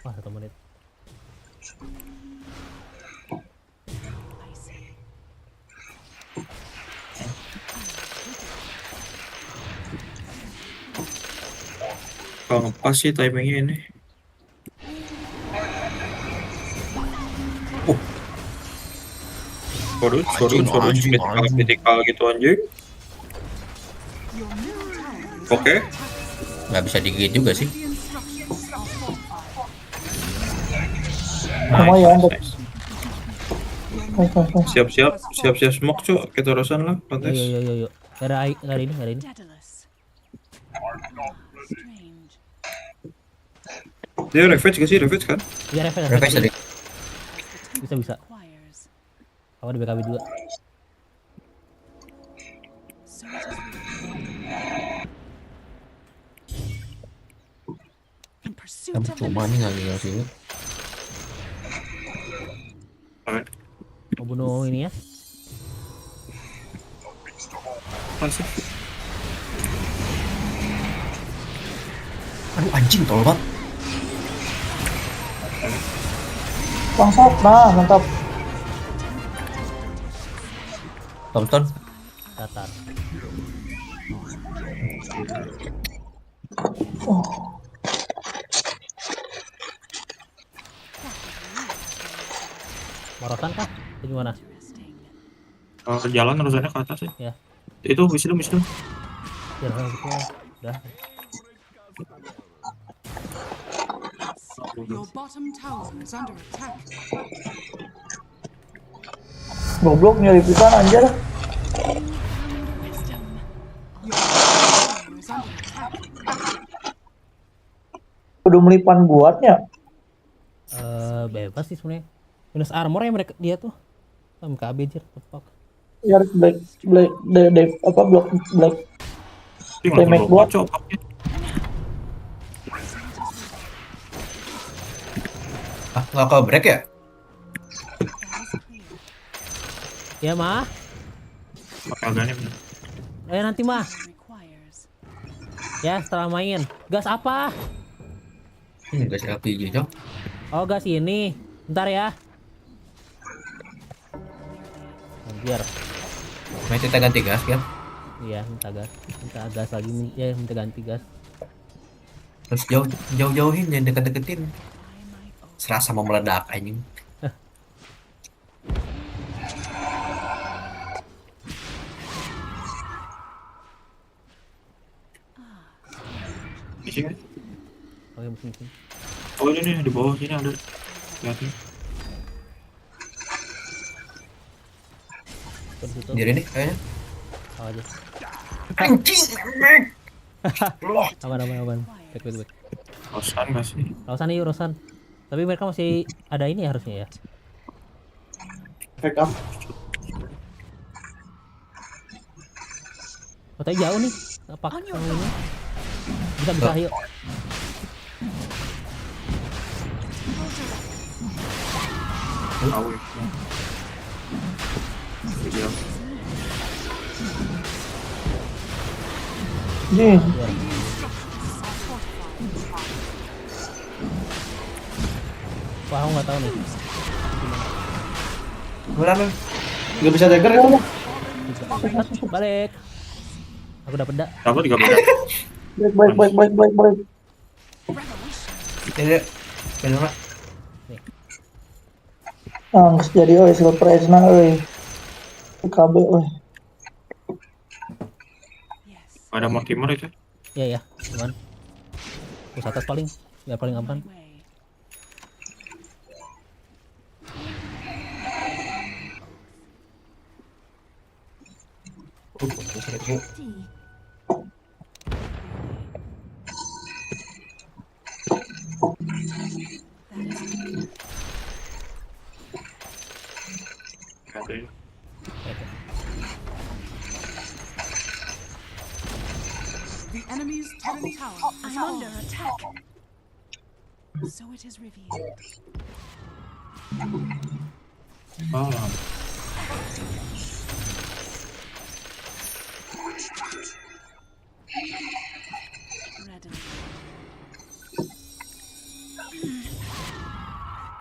Wah, 1 menit. Kalau ngepas sih timingnya ini. Critical gitu anjing. Oke. Nggak bisa digigit juga sih. Nice. Siap smoke, Cuk. Kita urusan lah, kontes. Yo. Ada ini. Dia ravage gak sih? Ravage kan? Iya, Ravage tadi. Bisa. Aku di BKB juga. Tapi cuma nih nggak gila sini. Mau bunuh ini ya? Masih. Aduh anjing tolol banget. Bangsat, nah mantap. Thompson. Datar. Morotan kah? Itu gimana? Kalau ke jalan urusannya ke atas ya. Ya. Itu wisdom. Jalan gitu. Udah. Your bottom tower is under attack. Goblok nyari pisan anjir. Your Kudu melipan buatnya. Bebas sih sebenarnya. Minus armor ya mereka dia tuh. MKB jir tepak. Ya harus black damage buat. Nggak ke break ya? Ya mah. Nanti mah. Ya setelah main. Gas apa? Gas LPG Cok. Oh gas ini. Bentar ya. Biar. Main kita ganti gas kan? Iya minta gas lagi ya minta ganti gas. Terus jauh-jauhin jangan deket-deketin. Serasa mau meledak anjing. Isi kan? Oke musim. Oh ini nih di bawah sini ada. Lihatin. Sendiri nih kayaknya. Aja. Anjing. Aman. Back. Rosan nggak sih? Rosan yuk Rosan. Tapi mereka masih ada ini ya harusnya ya. Back up. Katanya jauh nih. Apa ini? Bisa ayo. Nih. Wah, aku nggak tahu nih. Berapa? Gak bisa dagger ya? Balik. Aku dapat dak. Dapat 3 beda. Baik. Ini bener Pak. Angst jadi surprise na KB Ada Mortimer itu? Iya, cuman pus atas paling, biar paling aman. The enemy's top tower is under attack. So it is revealed. Oh.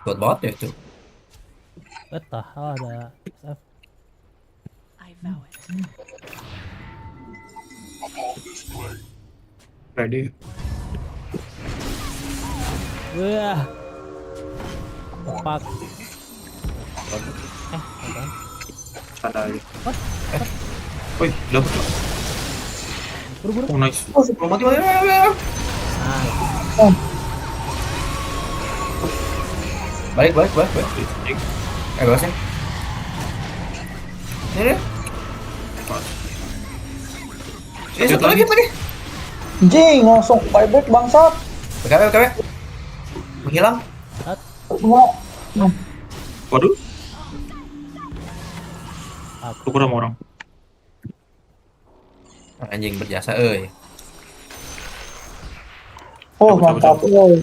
Kuat banget ya itu. Betah, ada SF. I vow it. Ready? Wah. Tepak. Apaan? Ada aja. Wih, dapet. Buru-buru. Oh, nice. Belum mati. Balik. Bawasin. Ini. Satu lagi. Jing, langsung buyback bangsat. BKW. Menghilang. Waduh. Tuker sama orang. Anjing berjasa euy. Oh, mantap euy.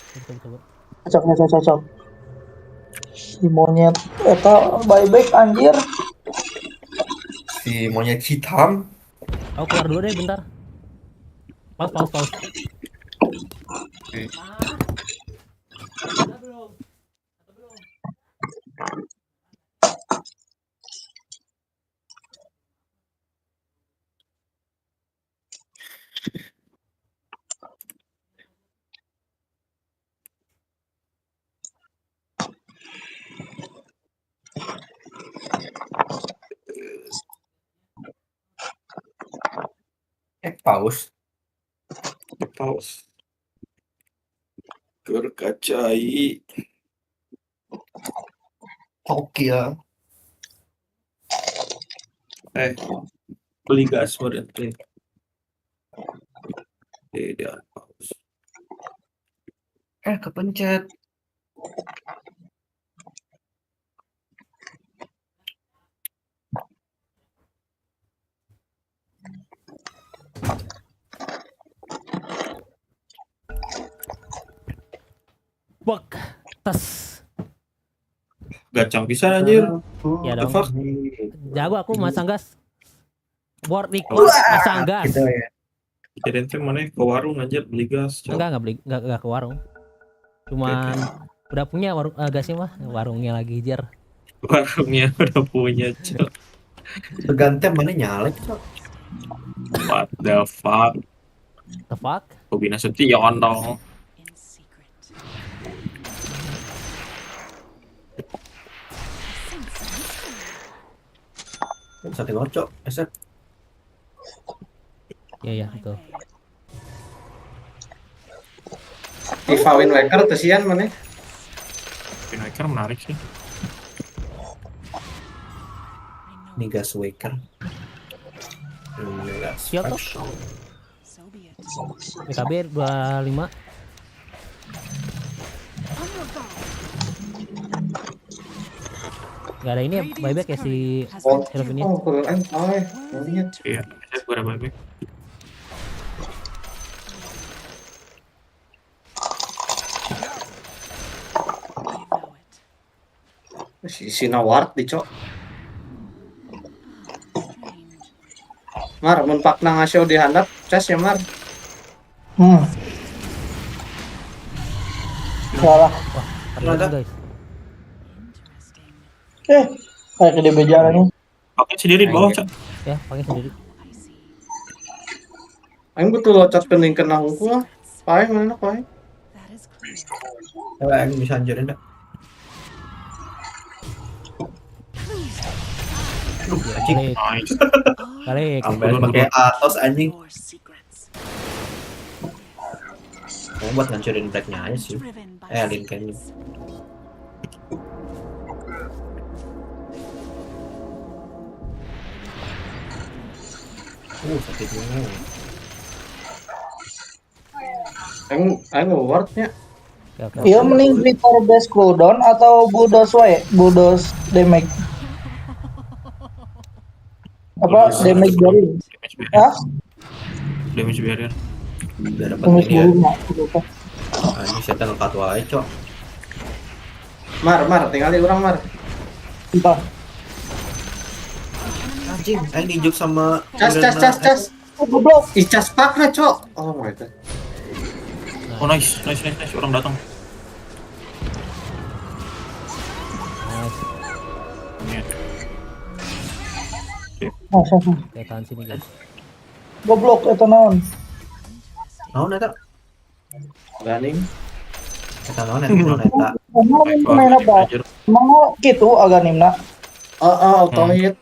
Cocok. Si monyet eta buyback anjir. Si monyet hitam. Aku keluar dulu deh bentar. Pause. Okay. Pause. Kerkacai. Oke ya. Beli gas berarti. Tidak pause. Kepencet. Bak, tes. Gacang pisan anjir. Ya What the dong. fuck? Jago aku masang gas. Board record masang gas. Gitu ya. Kirain teh mana ke warung anjir beli gas. Cok. Enggak beli, enggak ke warung. Cuman udah punya warung gasnya mah, warungnya lagi jar. Warungnya udah punya, Cok. Bergantian mana nyalek, Cok. What the fuck? The fuck? Kobi Nasution dong. Sate ngocok, eset. Iya, betul. FIFA Wind Waker tesian mana? Wind Waker menarik sih. Ini gas waker. Siap toh. BKB 25. Gak ada ini ya, buyback ya si Hero ini. Oh, kurang Iya, gue ada buyback. Si Sinaward dicok. Mar, mun pakna ngasih dihandap, cas ya Mar. Salah. Ada guys. Kayak gede bejaranya. Pakai sendiri di bawah, Cok. Ya, pakai sendiri. Aing betul locat kening kena hukum ah. Pai mana pai? Coba Aing bisa hancurin dah. Anjing. Balik. Sampai pakai Atos anjing. Mau buat ngancurin blacknya aja sih. Lincoln. Sakitnya. Aing wardnya. Iya mending Victor base cooldown atau bulldoze wae, bulldoze damage. Apa damage barrier? Hah? Damage barrier. Biar dapat Damage ini ya. barrier. Ini setan lekat wae, Cok. Mar, tinggalin orang Mar. Entah. Anjing, Aing dijuk sama Cas. Goblok. Icas pakna, Cok. Oh my god. Oh nice. Orang datang. Kayak tahan sini guys. Goblok eta naon? Naon eta? Ganing. Eta naon eta? Main apa? Emang gitu agak nimna. Auto hit.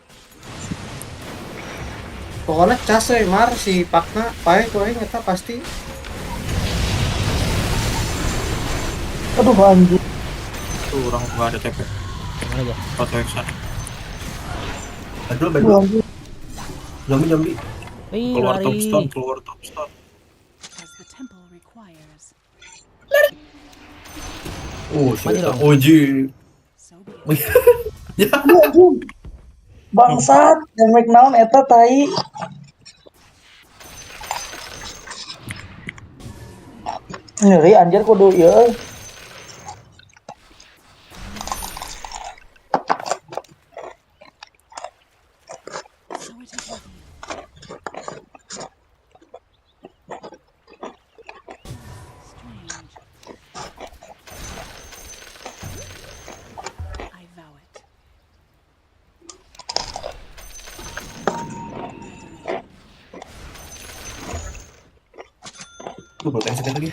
Pokoknya cas we Mar si pakna pai tuh aing eta pasti. Aduh anjir. Tuh orang gak ada TP. Mana aja? Foto Exan. Aduh. Zombie. Keluar lari. top stone. Mati dong. Oji. Ya. Bangsat, damage naon eta tai. Nyeri anjir kudu ieu. Gue belum sekali lagi.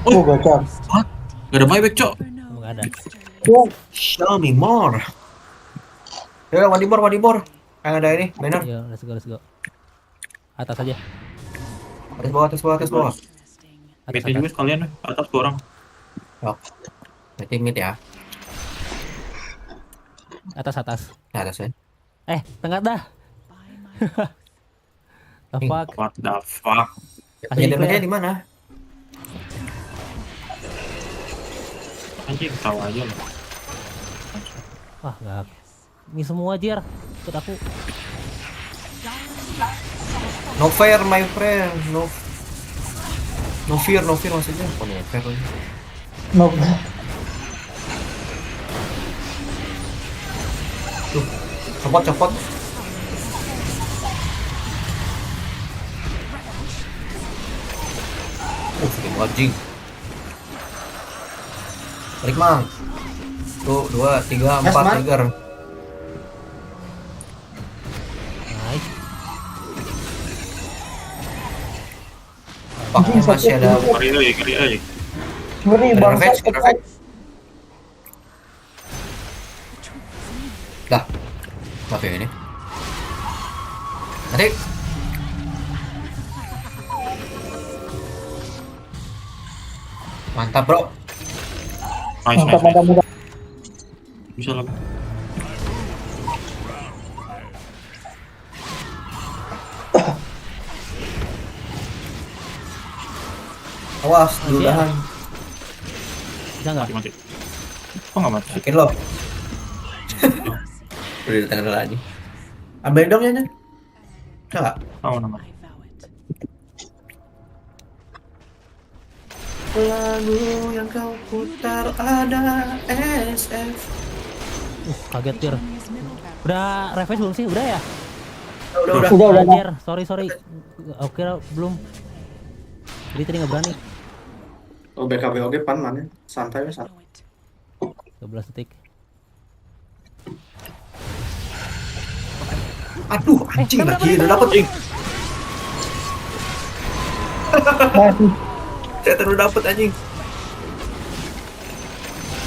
Oh, gacor. Gak ada buyback, Cok. Enggak ada. Show me more. Ya, wadibor. Yang ada ini, banner. Yo, let's go. Atas aja. Atas bawah. Mid juga sekalian, atas 2 orang. Oh. Berarti mid ya. Atas. Atas ya. Tengah dah. The fuck? What the fuck? Asli Damage-nya clear. di mana? Anjing tahu aja loh. Wah, enggak. Ini semua Jer. Ikut aku. No fair my friend. No fear maksudnya. Oh, no fair lagi. Tuh, copot. Freaking anjing. Balik mang. Tuh, 2, 3, 4 Mang. trigger. Nice. Oh, masih ada Kali aja. Ngeri ada bang. revenge. Dah. Apa yang ini? Nanti. Mantap, bro. Nice. Bisa lah. Awas, duluan. Bisa nggak? Mati. Oh nggak mati. Yakin lo? Udah di tangan lagi. Ambil dong ya, Nen. Bisa nggak? Oh nama. Lagu yang kau putar ada SF. Kaget Jer. Udah revenge belum sih? Udah ya? Udah. Jer, sorry. Oke, belum. Jadi tadi nggak berani. Oh BKB oke pan mana? Santai wes. 12 detik. Aduh, anjing lagi udah dapet, anjing. Saya terus dapet anjing.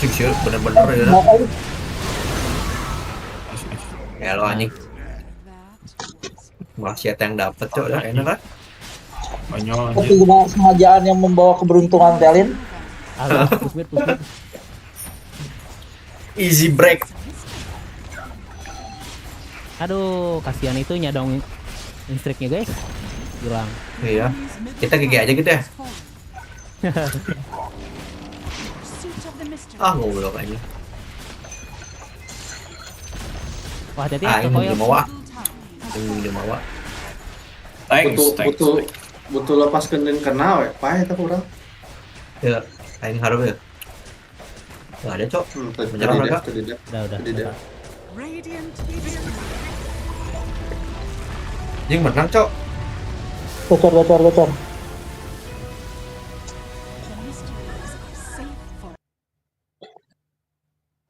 Cik sih, bener-bener ya. Ya lo anjing. Malah siapa yang dapet cok, udah enak kan? Banyak Tapi sengajaan yang membawa keberuntungan kalian. Push mid. Easy break. Aduh, kasihan itu nyadong instriknya guys. Hilang. Iya. Kita GG aja gitu ya. Ngoblok aja. Wah, hati-hati Ah, ya, ini Kokoyo. dia mawa. Thanks. Butuh lepas kendin kena we. Pae eta kurang. Ya, aing harap ya. Nggak ada cok. Menyerang mereka. Udah. Jing menang cok. Bocor.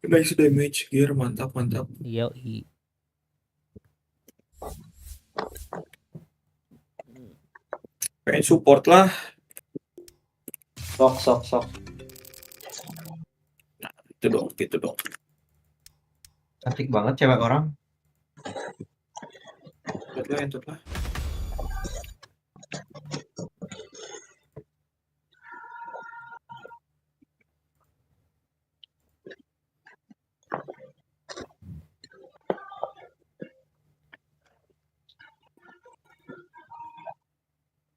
Nice damage gear, mantap. Iya. Pengen support lah. Sok. Nah, gitu dong. Cantik banget cewek orang. Entut lah.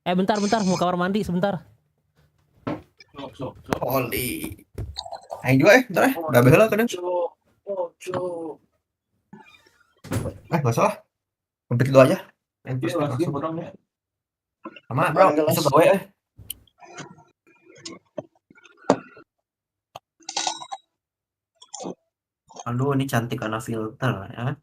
Bentar, mau kamar mandi sebentar. Oli. Aing juga bentar udah behel kadang. Nggak salah. Komplit dulu aja. Sama bro, masuk gawe Aduh, ini cantik karena filter ya.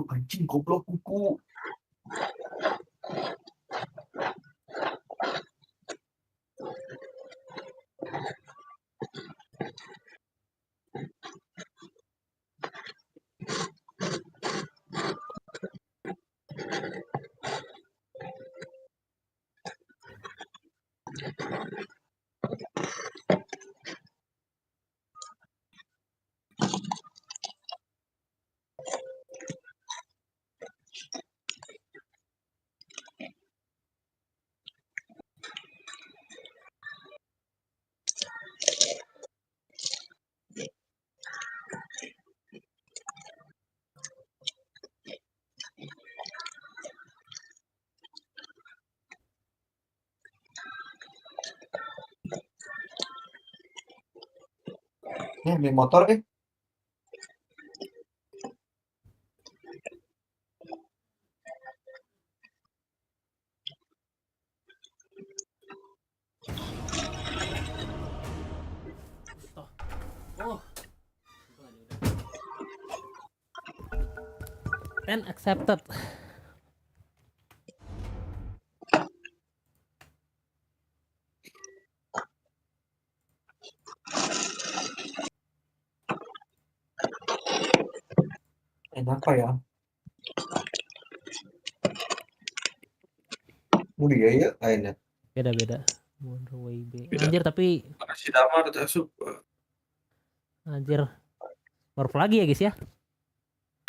Anjing goblok kuku. Beli motor eh. And accepted. Apa ya? Mulia ya kayaknya. Beda-beda. Wonder Way B. Anjir tapi Makasih Damar udah super. anjir. Morph lagi ya guys ya.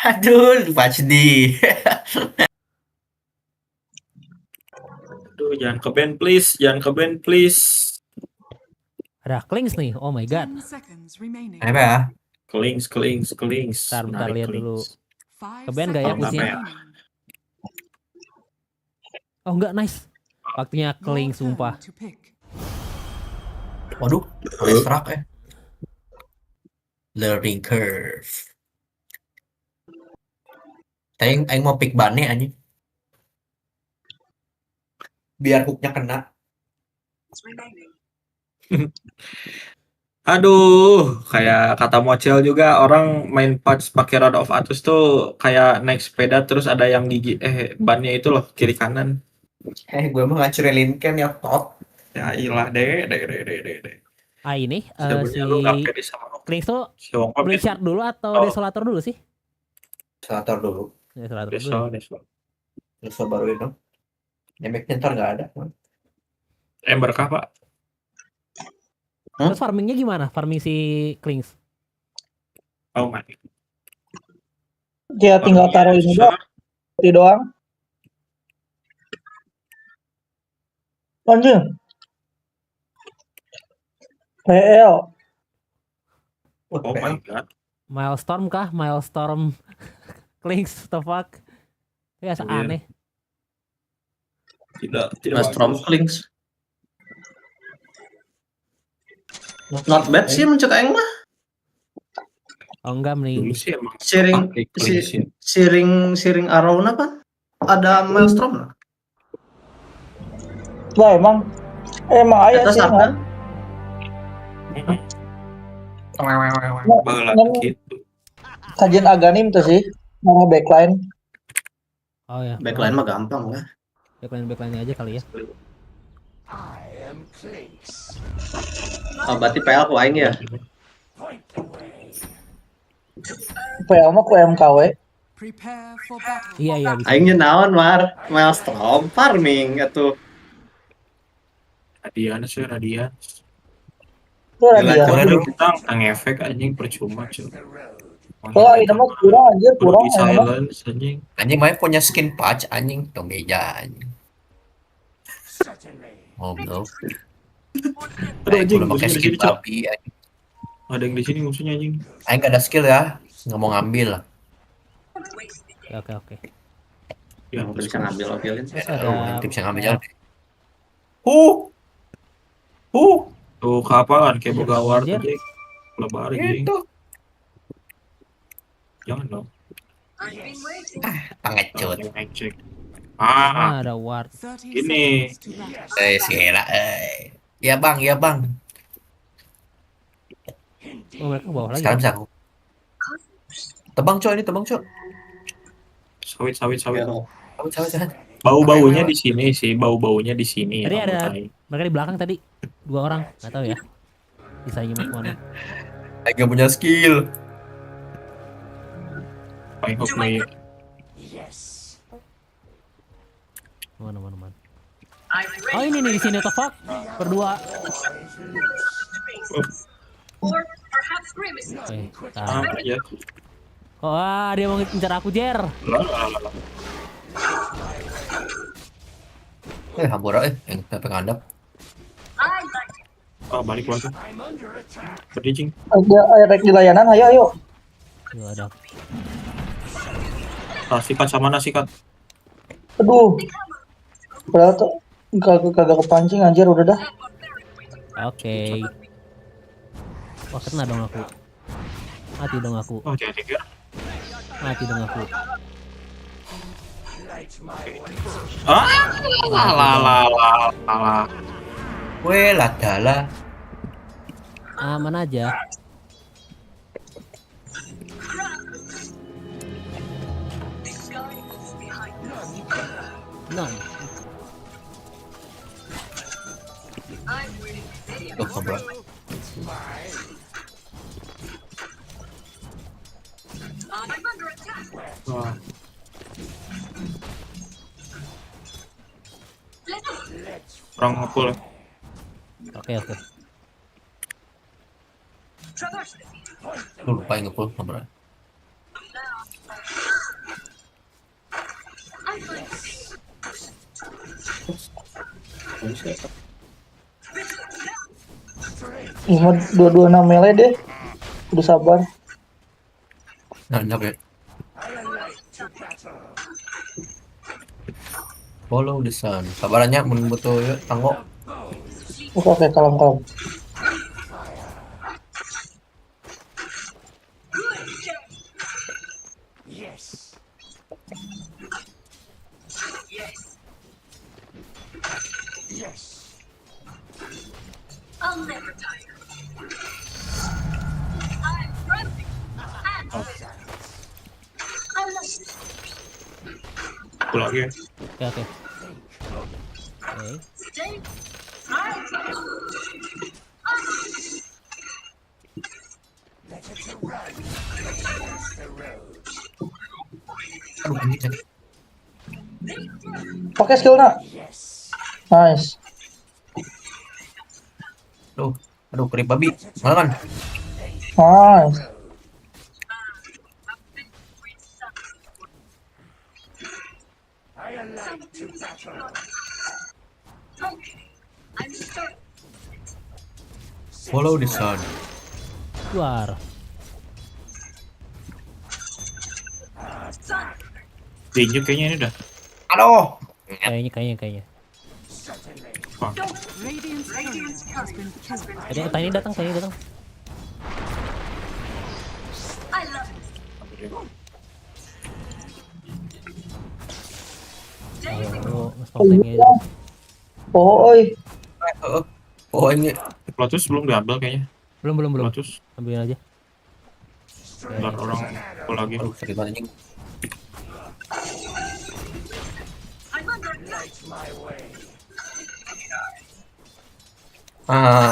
Aduh, pasti. Aduh, jangan ke band please, jangan ke band please. Ada Klings nih. Oh my god. 10 seconds remaining. Apa ya? Klings. Bentar lihat dulu. 5 Ke band gak ya seconds pusinya? remaining. Oh enggak, nice. Waktunya Klings sumpah. To pick. Waduh, serak ya. Learning curve. Aing mau pick Bane anjing. Biar hooknya kena. Aduh, kayak kata Mocel juga orang main patch pakai Rod of Atus tuh kayak naik sepeda terus ada yang gigi bannya itu loh kiri kanan. Gue mau ngancurin Lincoln ya tot. Ya iyalah deh. Ah ini Sebenarnya lu nggak pede sama Klings tuh si Wongkot beli shard dulu atau desolator dulu sih? Desolator dulu. Desolator dulu. Desolator baru itu. Damage ntar nggak ada. Berkah pak. Terus farmingnya gimana? Farming si Klings? Oh my. Dia tinggal taruh ini doang. Anjing. PL. Oh my god. Milestorm kah? Milestorm Klings, the fuck? Ya aneh. Tidak Milestorm Klings. Not bad sih mencet aing mah. Oh enggak mending Siring arrow apa? Ada Maelstrom lah. Wah emang ayah sih kan. Gitu. Kajian Aganim tuh sih, nama backline. Oh ya. Backline mah gampang lah. Backline aja kali ya. Oh, berarti PL ku aing ya. PL mah ku MKW. Prepare for battle. Iya bisa. Aingnya naon Mar? Maelstrom farming atuh. Radian. Kita ngefek anjing percuma cuy. Oh ini mah kurang Di silence anjing. Anjing main punya skin patch anjing dong meja anjing. Oh no. Aduh anjing pakai skin babi anjing. Ada yang di sini musuhnya anjing. Aing gak ada skill ya, nggak mau ngambil. Oke. Ya, bisa ngambil okein. Nanti bisa ngambil jalan. Tuh kapalan kayak boga war tuh jek. Lebar anjing. Jangan dong. Pengecut. Ada ward. Ini. Segera. Ya bang. Oh mereka ke bawah lagi. Sekarang bisa aku. Tebang coy. Sawit. Sawit. Bau-baunya di sini sih, bau-baunya di sini. Tadi ada mereka di belakang tadi 2 orang, nggak tahu ya. Bisa nyimak mana? Aing gak punya skill. Paling hook nih. Mana. Oh ini nih di sini the fuck berdua. Ya. Wah dia mau ngincar aku Jer. Hampura yang pengandap. Balik lagi. Berdijing. Ayo rek di layanan, ayo. Yo ada. Sikat sama nasikat. Aduh. Padahal tuh kagak kepancing anjir udah dah. Oke. Wah kena dong aku. Mati dong aku. Oh, jadi Ger. Mati dong aku. Lah. Weh, ladala. Aman aja. No. Tuh, ngobrol. Wah. Orang ngepul. Oke. Lu lupa yang ngepul ngobrol. Cuma 226 melee deh. Udah sabar. Nandap ya. Follow the sun. Kabarannya mun butuh yuk tanggo. Oke, kalem. Pull lagi. Oke. Pakai skill nak. Nice. Aduh, perih babi. Malah kan. Nice. Follow the sun. Keluar. Tinjuk kayaknya ini udah. Aduh. Kayaknya. Tiny datang. Ayo, stop Tiny aja. Oh, ini. Lotus belum diambil kayaknya. Belum. Lotus. Ambil aja. Dan orang pull lagi. Aduh, sakit banget anjing.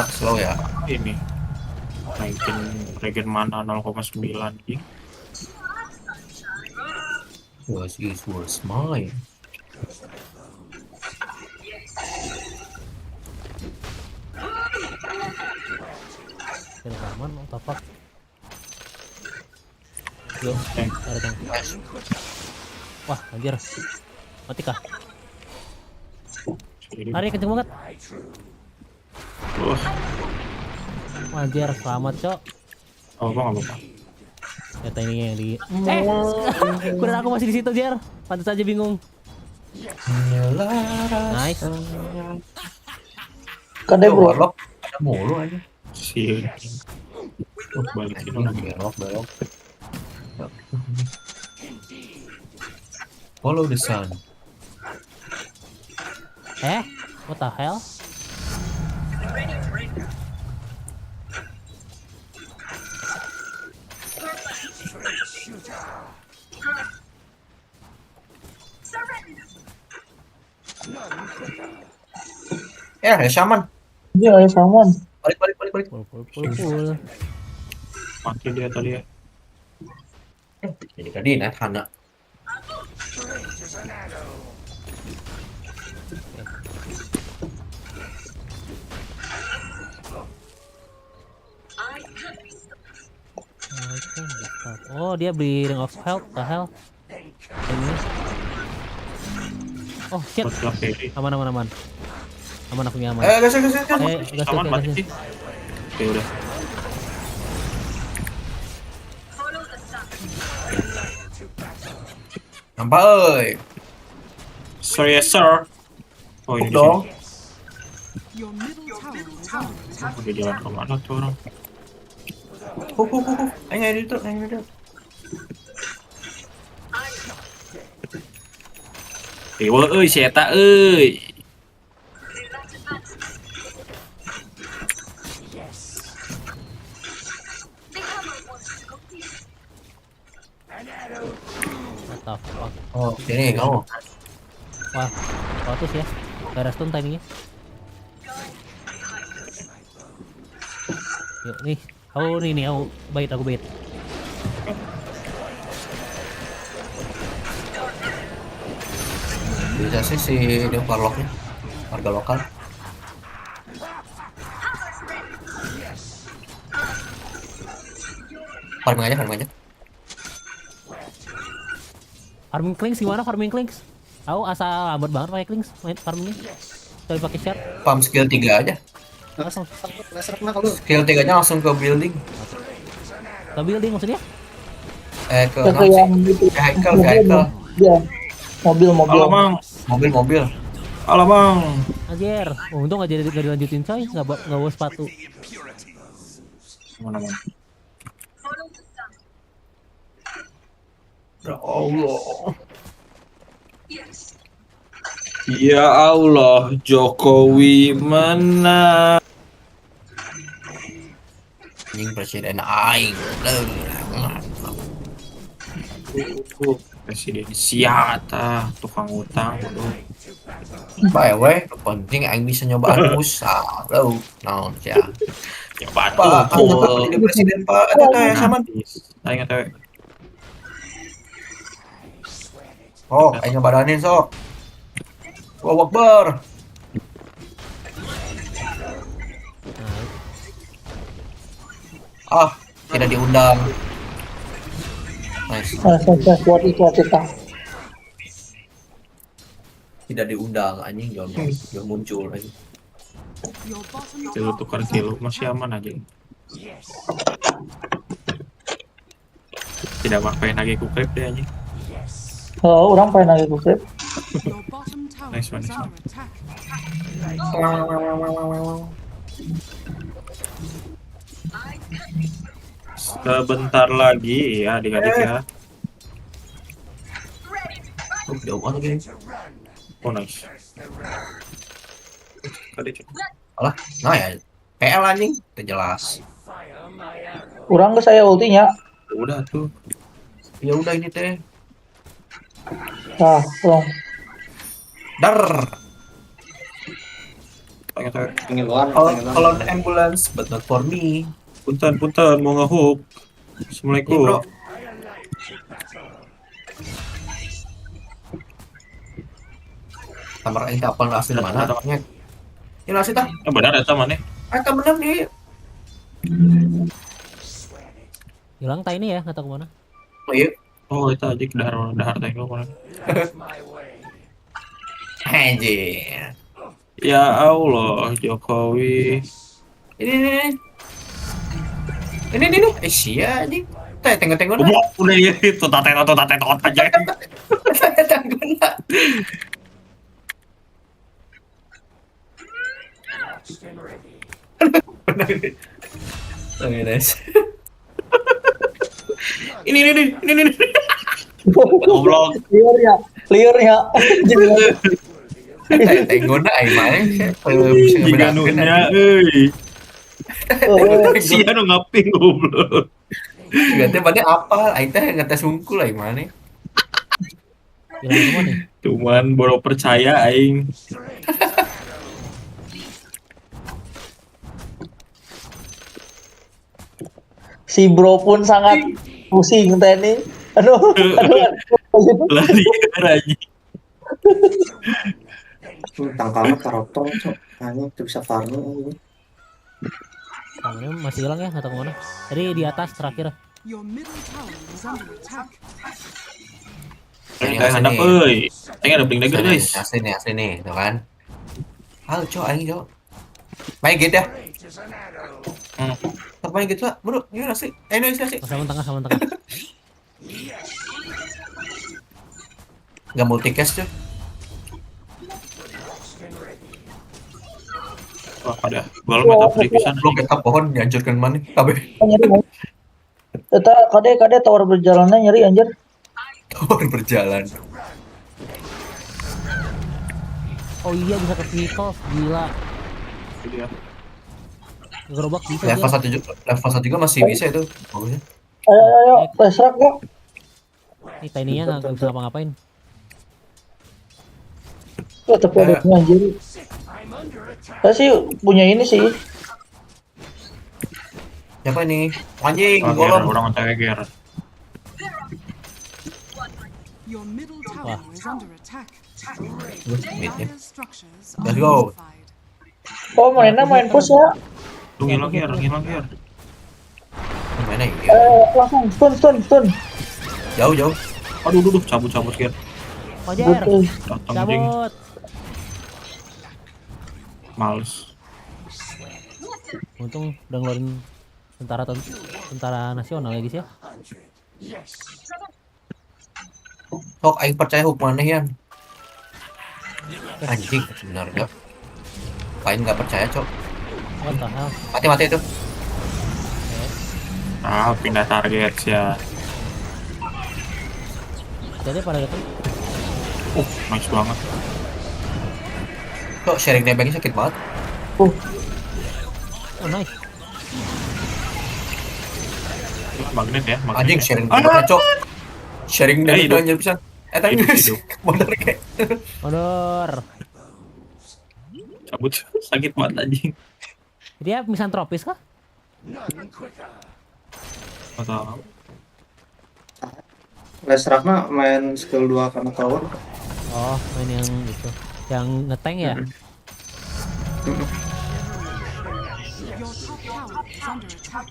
Slow ya. Ini naikin regen mana 0,9 gitu. Was mine. Aman, what the fuck? Yo, ada tank. Wah, anjir. Mati kah? Lari kenceng banget. Anjir, selamat, Cok. Oh, gua enggak apa-apa. Ternyata ini yang di kuda aku masih di situ, Jer. Pantas aja bingung. Nice. Kade bro. Ada mulu aja. Si. Balikin lagi. Belok. Follow the sun. What the hell? Ya shaman. Iya, ya shaman. Balik. Pull. Mati dia tadi ya. Jadi tadi net hana. Oh, dia beli Ring of Health, the hell? Ini. Oh, shit. Aman. Aman, aku nyaman. Gas. Aman mati. Oke, udah. Nampak euy. Sorry, yes, sir. Oh, ini dong. Dia jalan kemana tuh orang? Ayo itu, ayo itu. Dewa euy si eta euy. What the fuck? Oh, sini kamu. Wah, bagus ya. Gak stun timingnya. Yuk nih, aku nih aku bait aku bait. Bisa sih si dia warlocknya, warga lokal. Farming aja, farming aja. Farming clinks gimana farming clinks? Aku asa lambat banget pakai clinks main farmingnya. Coba pakai share. Farm skill 3 aja. Langsung. Skill 3-nya langsung ke building. Ke building maksudnya? Ke vehicle. Iya. Mobil. Halo, Bang. Mobil. Halo, Bang. Anjir, untung aja gak dilanjutin coy, nggak bawa sepatu. Mana? Ya Allah. Ya Allah, Jokowi menang. Anjing presiden aing. Presiden siata, tukang utang. Bae we, penting aing bisa nyobaan Musa. Lo, naon ya. Nyobaan Pak, jadi presiden Pak. Ada teh sama. Aing teh. Oh, aing ngebadanin sok. Allahu Akbar. Ah, tidak diundang. Nice. Buat kita. Tidak diundang anjing jangan muncul anjing. Kilo tukar kilo masih aman aja. Tidak ngapain lagi kukrep deh anjing. Oh, orang pengen lagi kukrep. Nice one. Sebentar lagi ya adik-adik ya. Jauh banget lagi. Oh nice. Alah, nah ya. PL anjing, itu jelas. Orang ke saya ultinya. Udah tuh. Ya udah ini teh. Nah, tolong. Dar. Kalau ambulance, but not for me. Punten mau ngehook. Assalamualaikum. Kamar aing kapal asli mana? Ini nasi tah? Benar eta mana? Eta bener nih. Hilang tai ini ya, nggak tahu kemana. Oh iya. Oh itu aja dahar tengok mana? Anjir. Ya Allah, Jokowi. Ini. Sia anjing. Teh tengok. Udah itu tate aja. Nice. Ini. Goblok. Liar ya. Tenggona aing mah bisa ngebedakeun. Euy. Sia nu ngaping goblok. Ganti pada apa? Aing teh ngetes hungkul aing mah nih. Cuman baru percaya aing. Si bro pun sangat pusing teh nih. Aduh. Lari aja. Tangkalnya karotong, cok. Hanya itu bisa farming. Tangannya masih hilang ya, nggak tahu kemana. Tadi di atas terakhir. Handap euy. Aing ada bling dagger guys. Asli nih, tuh kan. Halo, cok, aing cok. Main gitu ya. Main gitu lah, bro. Ini nasi. Ini nasi. Sama tengah. Gak multicast cuy. Wah, ada. Balon meta pisan. Belum kita pohon dihancurkan mana? Kabeh. Eta kade tower berjalannya nyeri anjir. Tower berjalan. Oh iya bisa ke Pitos, gila. Iya. Gerobak bisa. Level 1 juga masih bisa itu. Bagusnya. Ayo, Lesrak kok. Ini tiny-nya nggak bisa ngapa-ngapain. Tapi ada anjir. Saya sih punya ini sih. Siapa ini? Anjing, Ger, golong. orang Ger. Your middle tower is under attack. Mid-nya. Dire structures Let's are go. fortified. Oh, main push ya. Hilang Ger. Gimana ya? Langsung stun. Jauh. Aduh, cabut Ger. Fajar, Datang anjing. cabut. Males. Untung udah ngeluarin tentara nasional ya guys ya. Sok aing percaya hukumannya Yan. Anjing, benar gak? Lain gak percaya, Cok. What the hell? Mati itu. Pindah target ya. Jadi pada gitu. Nice banget. Cok, sharing damage-nya sakit banget. Oh nice. Magnet ya. Anjing, sharing damage-nya, Cok. Sharing damage-nya anjir pisan. Tadi hidup. Modal kayak. Mundur. Cabut. Sakit banget anjing. Dia misantropis kah? Atau Lesrak mah main skill 2 karena tower. Oh, main yang gitu. Yang ngeteng ya? Your top tower is under attack.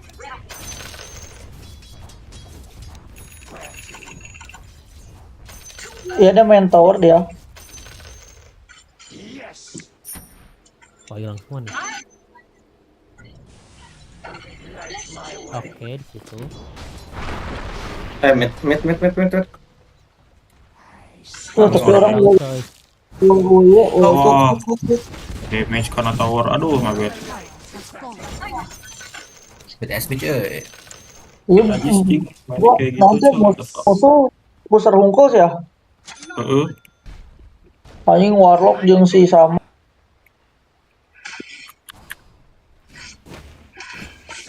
Iya ada main tower dia. Wah hilang semua nih. Oke di situ. Mid. Tapi orang Coy. damage karena tower. Aduh, magnet. Speed SB cuy. Iya, Logistik. gua Kayak nanti gitu. musuh pusar hungkul sih ya. Anjing warlock jeung si sama.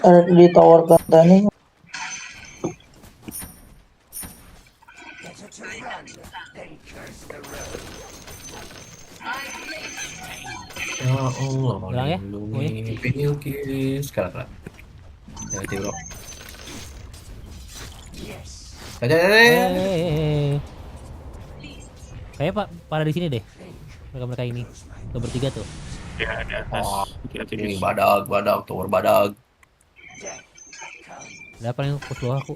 Ada di tower kata nih. Ya Allah, Hilang ya? melindungi Bilqis. Kalah. Nanti bro. Ada. Kayak pada di sini deh. Mereka ini. Tuh bertiga tuh. Ya, di atas. Ini badag, tower badag. Ada apa yang push bawah aku?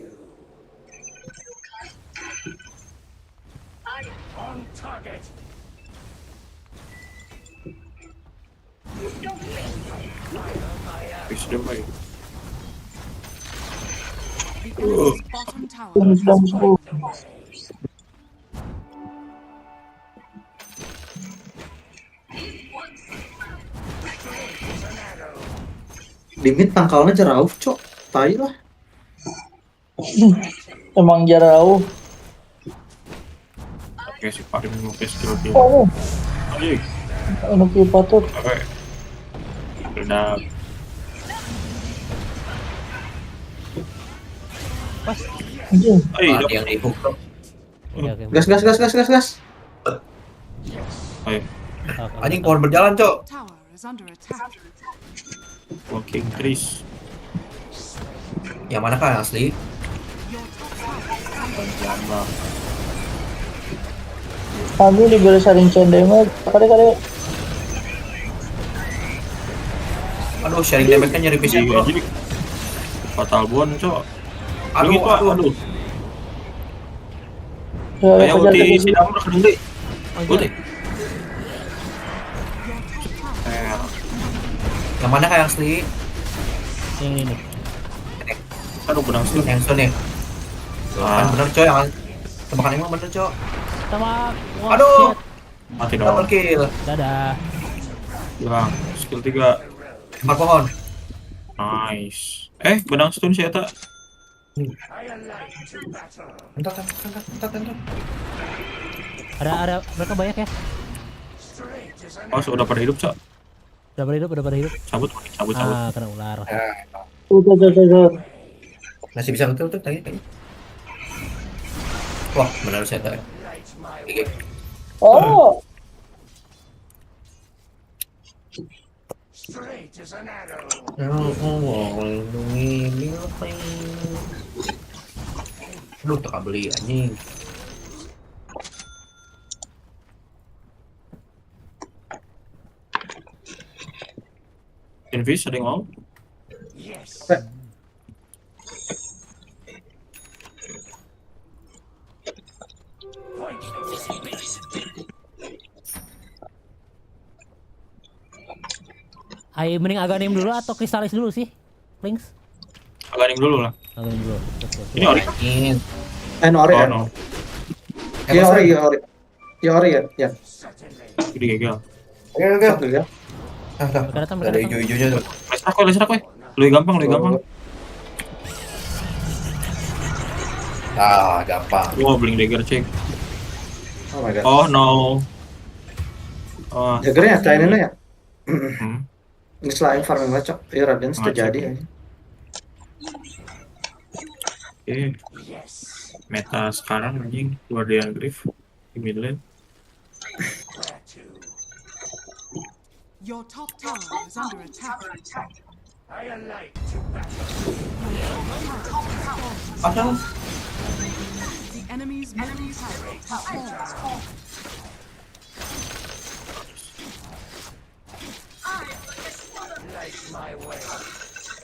Bottom tower. Limit pangkalnya jauh, Cok. Tai lah. Emang jauh. Oke, si Farin mau ke skill dia. Oh, Anjing. ini patut. Oke. Udah. Anjing. Ada yang di hook bro. Gas. Ayo. Anjing pohon berjalan, Cok. Tower is under attack. Walking trees. Yang mana kan asli? Kami diberi saring damage. Kade. Aduh, sharing damage-nya nyari pisan, bro. Jadi fatal bond, Cok. Aduh. Ayo ulti si Damar ke dulu. Ulti. Yang mana kayak asli? Yang ini. Aduh, benang stun. Yang stun nih. Kan bener, Cok. Yang tebakan emang bener, Cok. Tembak. Aduh. Mati dong. Double kill. Dadah. Hilang. Skill 3. Lempar pohon. Nice. Benang stun si Eta. Entar. Ada mereka banyak ya. Oh, sudah pada hidup, Cok. Udah pada hidup. Cabut. Ah, kena ular. Masih bisa betul tadi. Wah, benar saya tahu. Oh. Lindungi Aduh, tak beli anjing. Invis ada yang mau? Ayo mending Aghanim dulu atau Kristalis dulu sih? Links. Aghanim dulu lah. Aghanim dulu. Ini ori. Ori ya? no. Iya ori ya. Ya. Jadi gagal. Satu ya. Ada hijau-hijaunya tuh. Lesrak koy. Lebih gampang. Gampang. Oh, Blink Dagger cek. Oh my god. Oh no. Daggernya China ya? Ini selain farming bacok, ya Radiance terjadi ya. Oke. Meta sekarang anjing Guardian Griff di mid lane. Your top tower is under attack. The enemy's middle tower has fallen.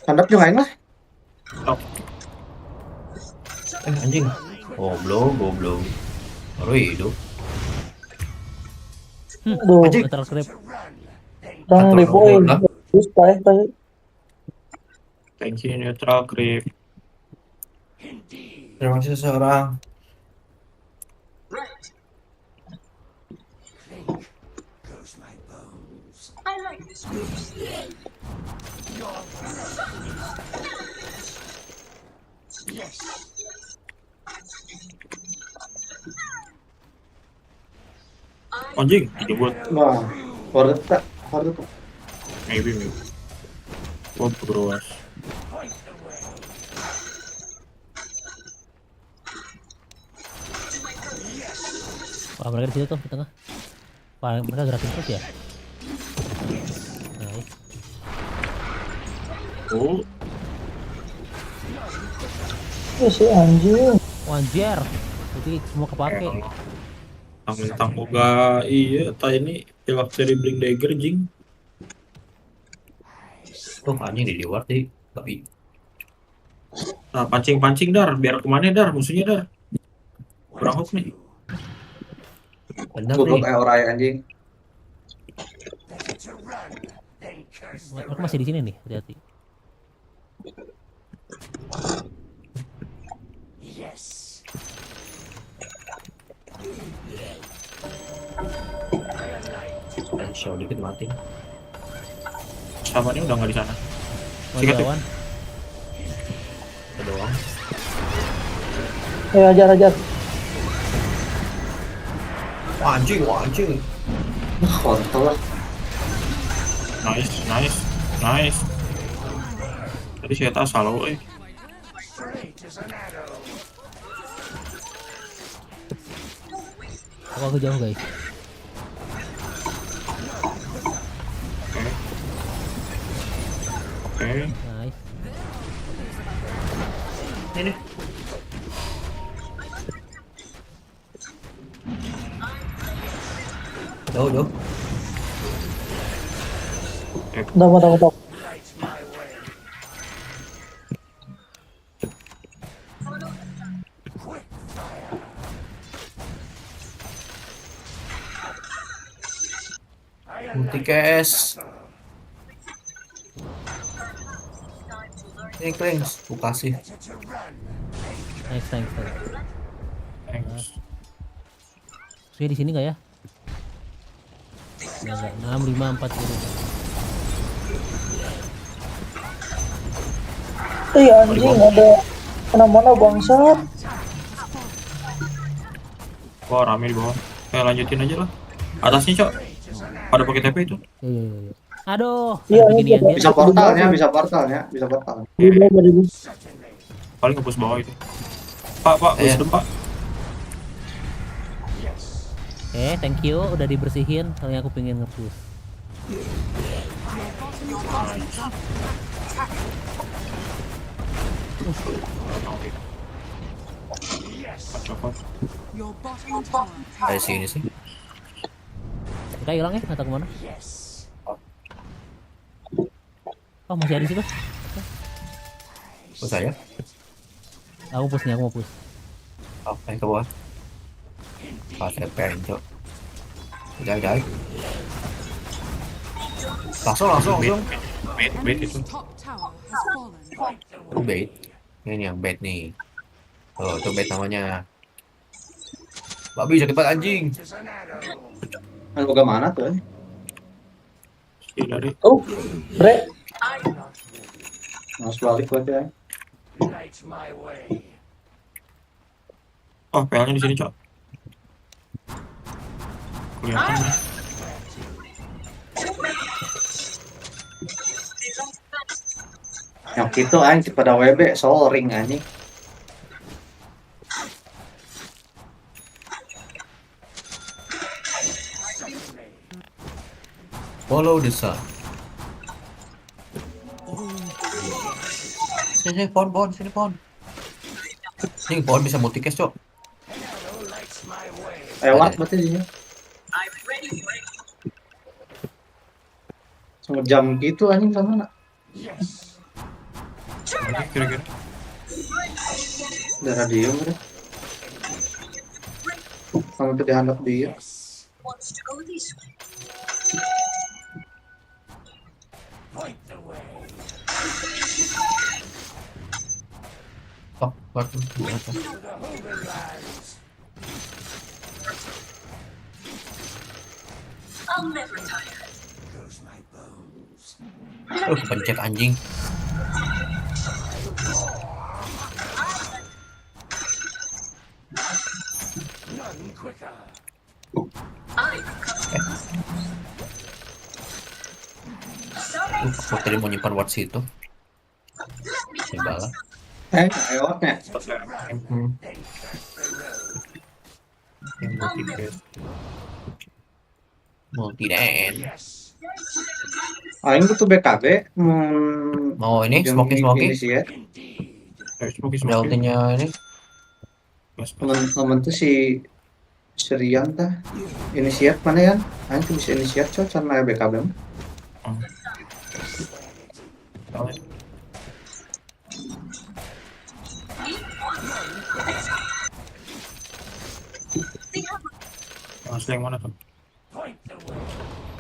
Handap juga lah. Anjing. Goblok. Baru hidup. Anjing. Bang Deboy. Terus tadi. Thank you neutral creep. Terima kasih seseorang. Anjing, dibuat. Wah, worth it. Maybe. Oh, bros. Wah, mereka di situ tuh di tengah. Wah, mereka gerakin terus ya. Nice. Oh. Si anjing. Wanjer. Jadi semua kepake. Mentang boga iya, ini pilak dari Blink Dagger jing. Tuh anjing di luar sih, tapi. Nah, pancing dar, biar kemana dar musuhnya dar. Kurang hook nih. Bener nih. nih. Orang anjing. Mereka masih di sini nih, hati-hati. Show dikit mati. Sama ini udah nggak di sana. Sikat lawan. Doang. Ajar. Wah anjing. Kontol lah. Nice. Tadi saya tahu salah, Aku jauh guys. Oke. Nice. Ini. Jauh. Udah. Multicast. Ini Klings, aku kasih. Thanks. Saya di sini nggak ya? Enggak. 6, 5, 4 gitu. Anjing ada Mana-mana bangsat. Wah, rame di bawah. Lanjutin aja lah. Atasnya, Cok. Pada pakai TP itu. Iya. Aduh, Iya, beginian dia. Bisa portalnya. Paling ngebus bawah itu. Pak, wisdom, Pak. Thank you udah dibersihin, soalnya aku pengen nge-push. Ada sini sih. Kita hilang ya, atau kemana? Oh, masih ada di situ. Push aja. Aku mau push. Oh, main ke bawah. Saya pengen, Cok. Jai. Langsung. Bait itu. Itu bait. Ini yang bait nih. Oh, itu bait namanya. Babi sakit banget anjing. Boga mana tuh? Dari. Oh, bre. Harus balik berarti ya. Oh, PL-nya di sini, Cok. Kelihatan. Yang gitu anjing pada WB soring anjing. Follow the sun. Sini pohon. Ini pohon bisa multicast, Cok. Lewat berarti dia. Jam gitu anjing sama nak. Kira-kira. Darah dia udah. Sampai dihandap dia. Oh, waduh. Pencet anjing. Aku tadi mau nyimpan word situ. Coba lah. Lewatnya. Multi-den. Aing butuh BKB. Mau ini smoky. Ultinya ini. Temen tuh si Rian tah. Inisiat mana ya? Aing tuh bisa inisiat coy karena BKB. Asli yang mana tuh?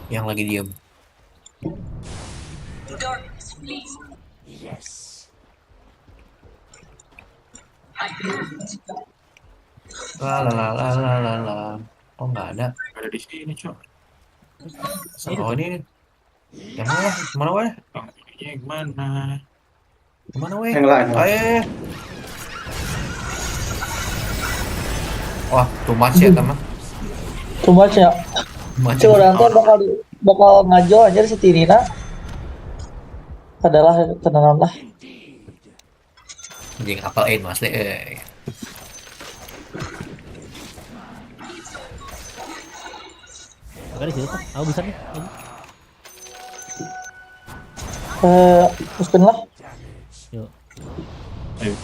Yang lagi diem. La. Oh nggak ada. Ada di sini, Cok. Oh ini. Yang mana? Mana weh? Yang mana? Kemana weh? Yang lain. Ayo. Wah, too much ya teman. Too much ya. Si orang tuh bakal ngajo aja si Tirina. Adalah tenang lah. Anjing apalin mas deh. Oke, di situ tuh. Aku bisa nih. Mungkin lah. Yuk. Ayo.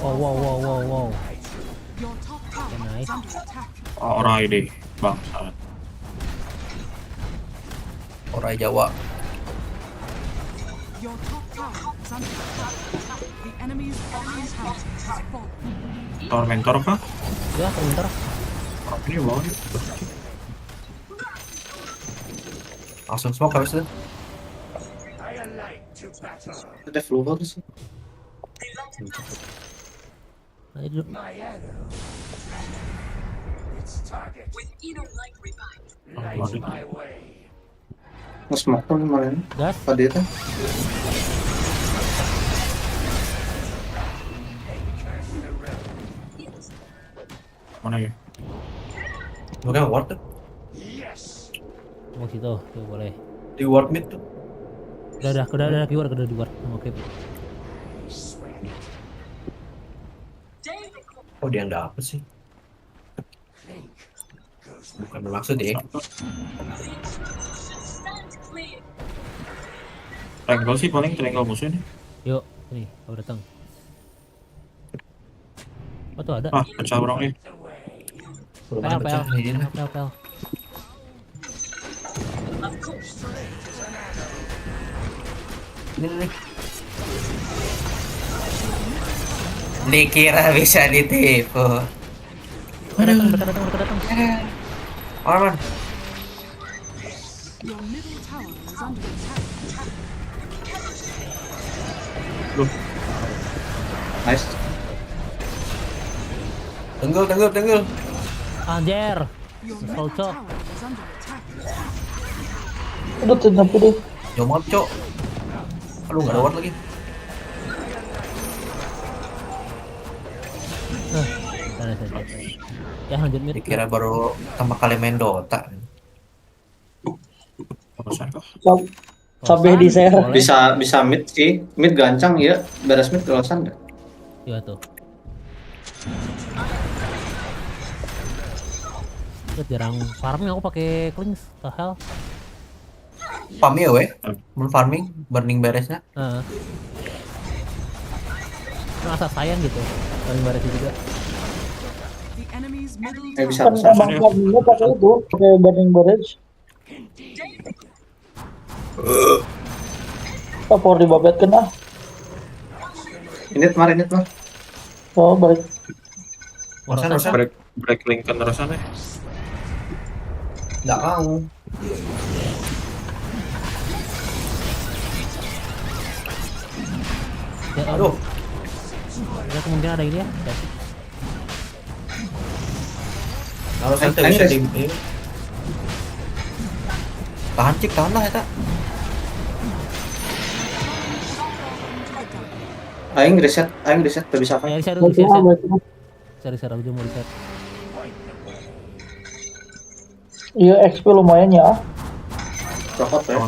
Wow. Nice. Orang ini, bangsa. Orang Jawa. Tormentor kah? Ya, Tormentor. Ini bawah nih. Langsung smoke habis itu. Ada flu bagus sih. Ayo dulu. Nge-smoke tuh kemarin. Gas. Tadi itu. Mana ya? Oke, ward tuh. Mau situ, tuh boleh. Di ward mid tuh. Udah keluar, udah di luar. Oke. Oh, dia nggak apa sih? Bukan bermaksud ya. Triangle sih paling triangle musuhnya. Yuk, ini kau datang. Oh tuh ada. Ah, pecah orangnya. Pel. Ini nih. Dikira bisa ditipu. Datang. Aman. Your middle tower is under attack. Loh. Nice. Tenggel. Anjir. Solco. Aduh, kenapa deh? Jomot, Cok. Aduh, nggak ada ward lagi. Ya lanjut mid. Dikira baru pertama kali main Dota. Sampai di share. Bisa mid sih. Mid gancang ya. Beres mid kelosan deh. Iya tuh. Lihat jarang farming aku pakai cleanse, the hell. Farm ya weh, mun farming, burning beresnya. Merasa sayang gitu, burning beresnya juga. Bisa. Emang farmingnya pakai itu, pakai burning barrage. Apa di babet kena? Ini mah. Oh, baik. Break link kan terusan ya. Nggak mau. Ya, aduh. Ya kemungkinan ada ini ya. Kalau saya bisa di tahan lah eta. Aing reset tuh bisa apa? Ya reset dulu, reset aja mau reset. Iya, XP lumayan ya. Cokot ya.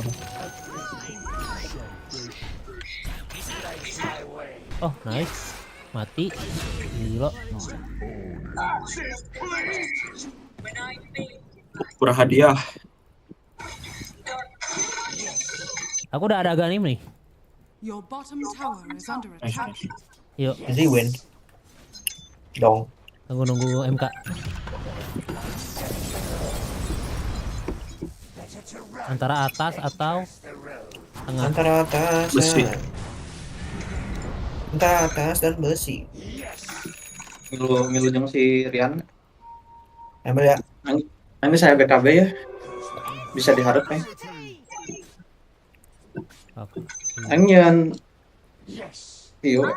Oh, nice. Mati. Gila. Kurang hadiah. Aku udah ada ganim nih. Your bottom tower is under attack. Yuk. Jadi win. Dong. Nunggu MK. Antara atas atau tengah. Antara atas. Besi. Antara atas dan besi. Ngilu yang si Rian. Ambil ya. Ini saya BKB ya. Bisa diharap nih. Anyan. Iyo.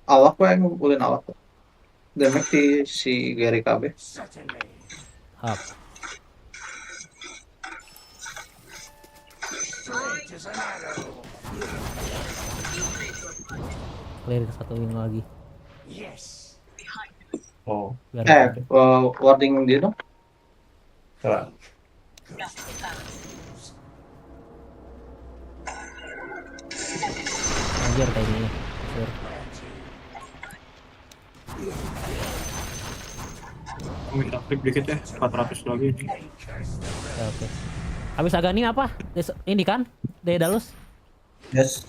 Awak gue yang ulin awak. Demek di si Gary KB. Hap. Clear satu wing lagi. Oh. Warding dia dong. Coba. Anjir kayak gini. Sure. Minta flip dikit ya, 400 lagi ini. Ya, oke. Habis agak ini apa? Ini kan? Daedalus? Yes.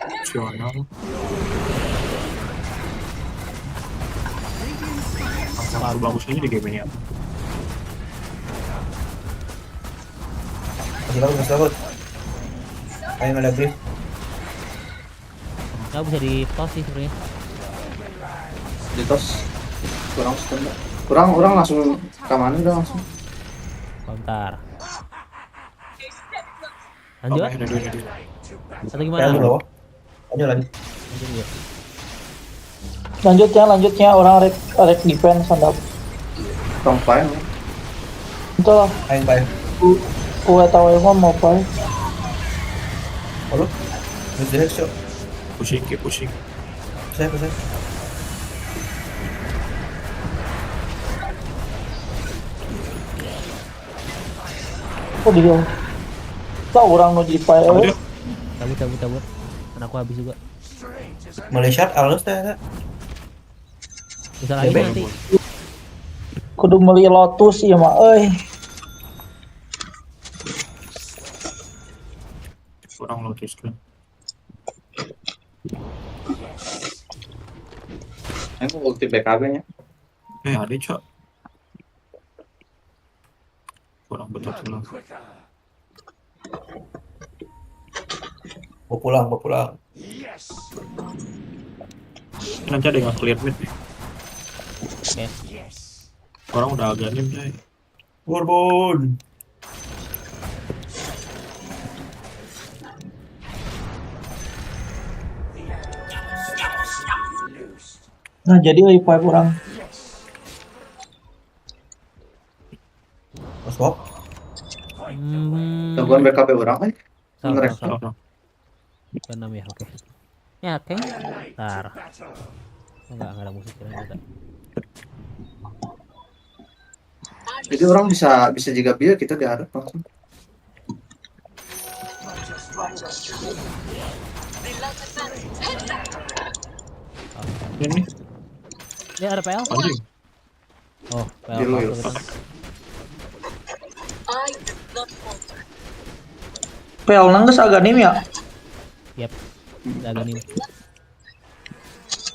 Opsional. Baru bagus ini di game ini apa? Masih bagus. Ayo ada brief. Nggak bisa di tos sih sebenarnya. Di tos. Kurang setengah. Kurang langsung ke mana udah langsung. Bentar. Lanjut. Atau gimana? Lanjut lagi. Lanjutnya orang rek defense sandap. Strong fire. Itu lah. Aing bae. Gue tahu emang mau apa? Halo? Bisa headshot. Pushing, keep pushing. Saya. Kok dia? Tahu orang nu jipai. Cabut. Anakku habis juga. Malaysia alus teh. Bisa lagi nanti. Kudu meuli Lotus ieu mah euy. Kurang Lotus kan. Aku ulti BKB nya. Ada cok. Kurang betul. Mau pulang. Nanti ada yang clear mid. Oke. Orang udah agak nim coy. Bourbon. Nah jadi euy pipe orang. Masuk. Tungguan BKB orang kan? Ngerek. Ke-6 ya, oke. Ya, oke. Bentar. Enggak ada musik kira-kira. Jadi orang bisa juga biar kita diharap langsung. Ini. Ya ada PL. Oh, PL. Biru ya. PL nangges agak nim ya? Yep. Agak nim.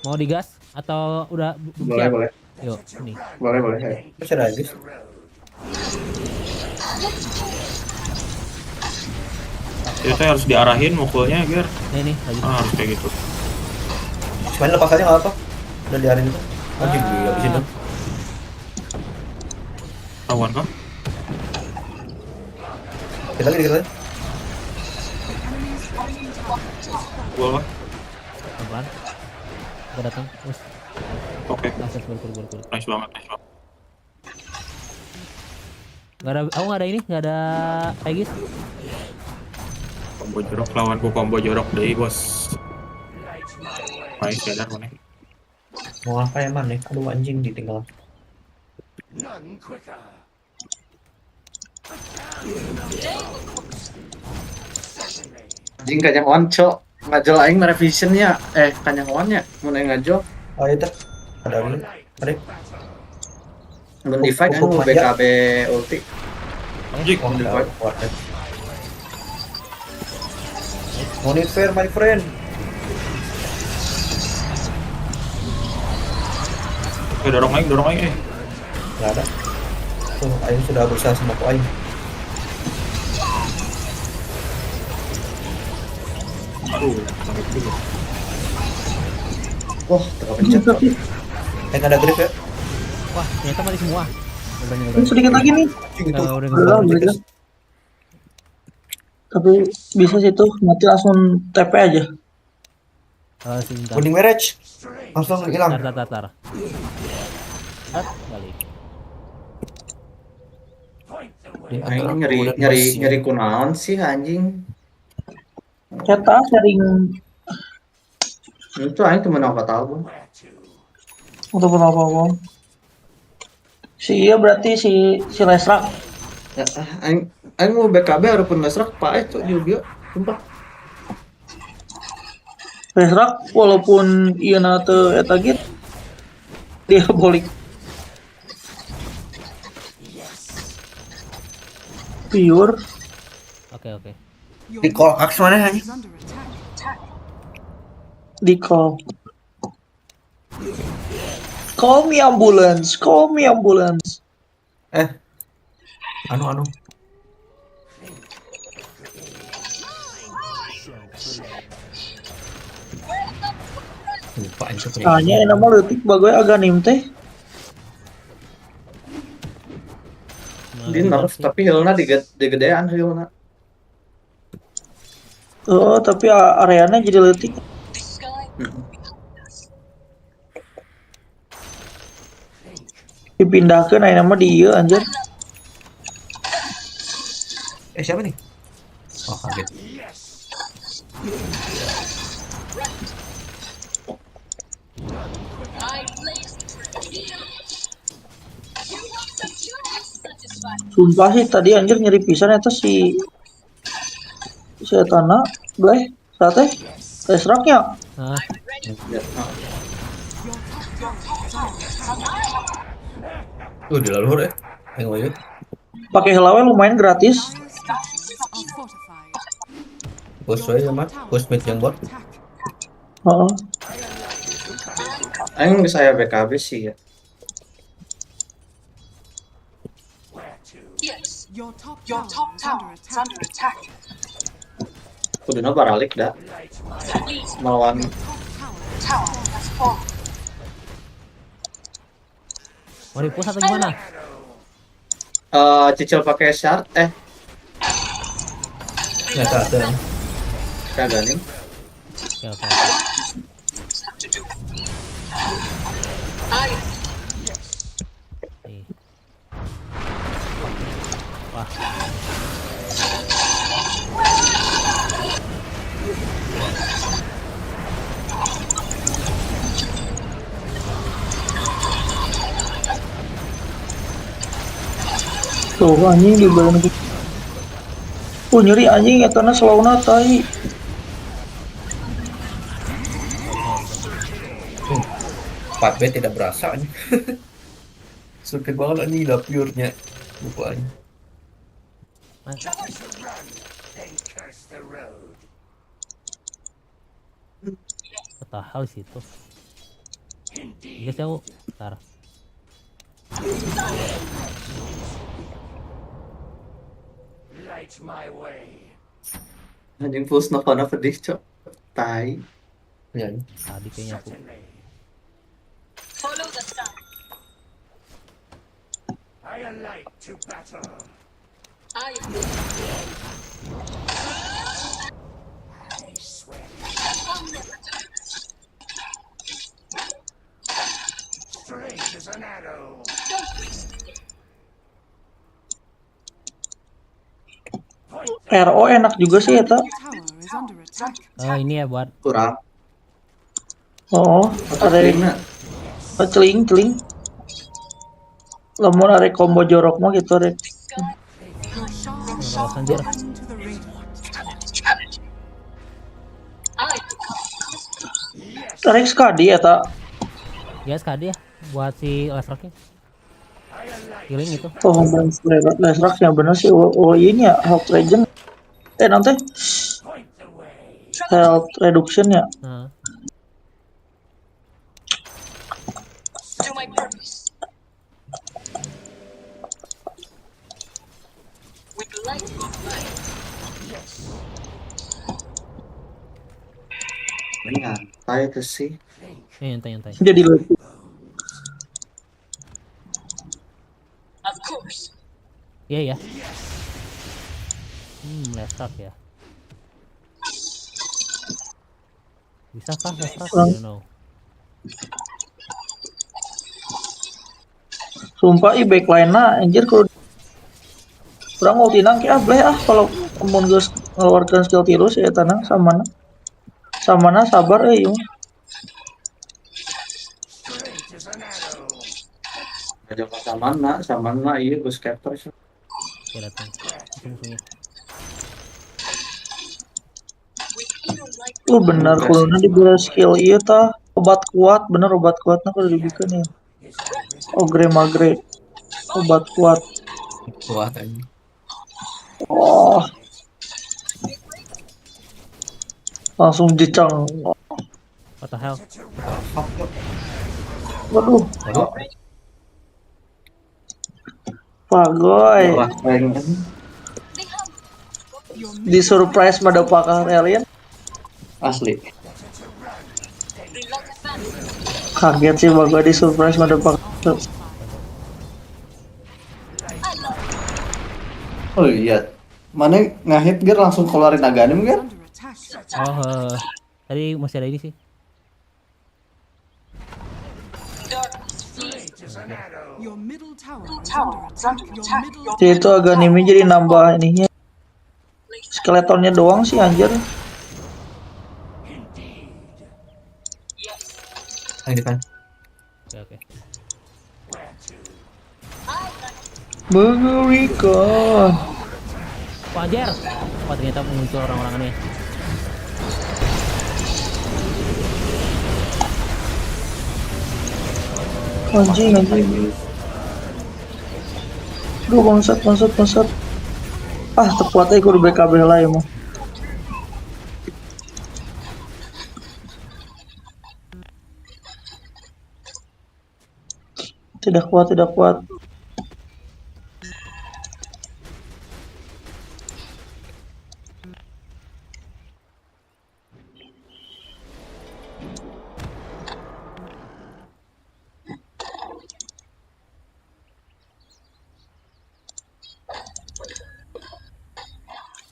Mau digas atau udah siap? Boleh. Yuk, nih. Boleh. Bisa ada guys. Kita harus diarahin mukulnya biar. Nih, lagi. Harus kayak gitu. Main lepas aja nggak apa? Udah diarin itu. Anjing gila di sini. Tawan kah? Kita lagi. Gua lah. Pelan. Gua datang. Terus. Oke. Nice banget. Nggak ada, aku nggak ada ini, nggak ada Aegis. Combo jorok lawanku combo jorok deh bos. Baik sadar mana? Mau apa ya man nih? Aduh anjing ditinggal. Anjing kanyang on cok. Ngajol aing revisionnya. Kanyang onnya mau ngajol. Oh itu ada ini. Ada. Mun di fight anu BKB ulti. Anjing. Monitor my friend. Dorong aing. Nggak ada. Tuh, Aing sudah berusaha sama aku Aing. Aduh, wah, terpencet. Aing ada grip ya. Wah, ternyata mati semua. Sedikit lagi nih. Udah. Tapi bisa sih tuh mati langsung TP aja. Kuning marriage. Langsung hilang. Tar. Balik. Aing nyeri kunaon sih anjing. Kita sering itu aing temen apa tahu. untuk apa si iya berarti si Lesrak ya, aing mau BKB harapun Lesrak pae tuh juga sumpah. Lesrak walaupun iya nate eta gitu diabolik pure. Oke. Di call aks mana aja? Di call. Call me ambulance. Anu. Lupa itu. Hanya nama leutik bagoy agak nim teh. Di nerf tapi healna digedean healna. Oh, tapi areanya jadi leutik. Dipindahkeun aya nama di ieu anjir. Siapa nih? Oh, kaget. Sumpah sih tadi anjir nyeri pisan eta si Etana. Sate. Esraknya. Ah, Di luar ya. Yang lanjut. Pakai helawe lumayan gratis. Push aja mat. Push mid yang bot. Heeh. Aing saya BKB sih ya. Your top tower is under attack. Kuduna baralik dah. Melawan mau di-push atau gimana? Cicil pakai shard Nggak tahu. kagak nih. Oke. Nih. Wah. Tuh anjing di badan gitu. Nyeri anjing etana selawna tai. 4B tidak berasa nih. Suka banget nih pure-nya. Rupanya. What the hell sih itu? Guys aku ntar. Light my way. Anjing push Nova pedih cok. Tai. Ya. Tadi kayaknya aku. Follow the sun. I alight to battle. I swear. Straight as an arrow. RO enak juga sih eta. Ini ya buat Kurang. Oh, ada celing. Lamun arek combo jorok mah gitu rek. anjir. Tarik sekali ya tak? Ya sekali ya buat si Lesrocknya. Healing itu. Oh, Lesrock yang bener sih. Oh ini ya health regen. Nanti health reduction ya. To my purpose. With light of light. Yes. Nyantai itu sih. Nyantai. Jadi lucu. Of course. Iya ya. Lesrock ya. Bisa kah Lesrock? I don't know. Sumpah backline-na anjir kalau kurang ultinang ki ableh kalau mun geus ngeluarkeun skill tirus ya tanah samana sabar yuk. Aja samana iya gue scatter sih. Ya datang. Musuhnya. Bener kuluna diberi skill iya tah obat kuat bener obat kuatnya kalau dibikin ya. Ogre magre obat kuat aja. Oh langsung dicang. What the hell? Waduh Pagoy di surprise motherfucker alien asli. Kaget sih Pagoy di surprise motherfucker. Oh iya, mana ngehit gear langsung keluarin Aghanim kan? Oh, tadi masih ada ini sih. Itu Aghanimnya jadi nambah ininya Skeletonnya doang sih anjir. Ayo depan. Oke. Mengerikan. Wajar. Wah ternyata muncul orang-orang aneh. Anjing. Duh bangsat. Ah tekuatnya gue udah BKB lah emang. Tidak kuat.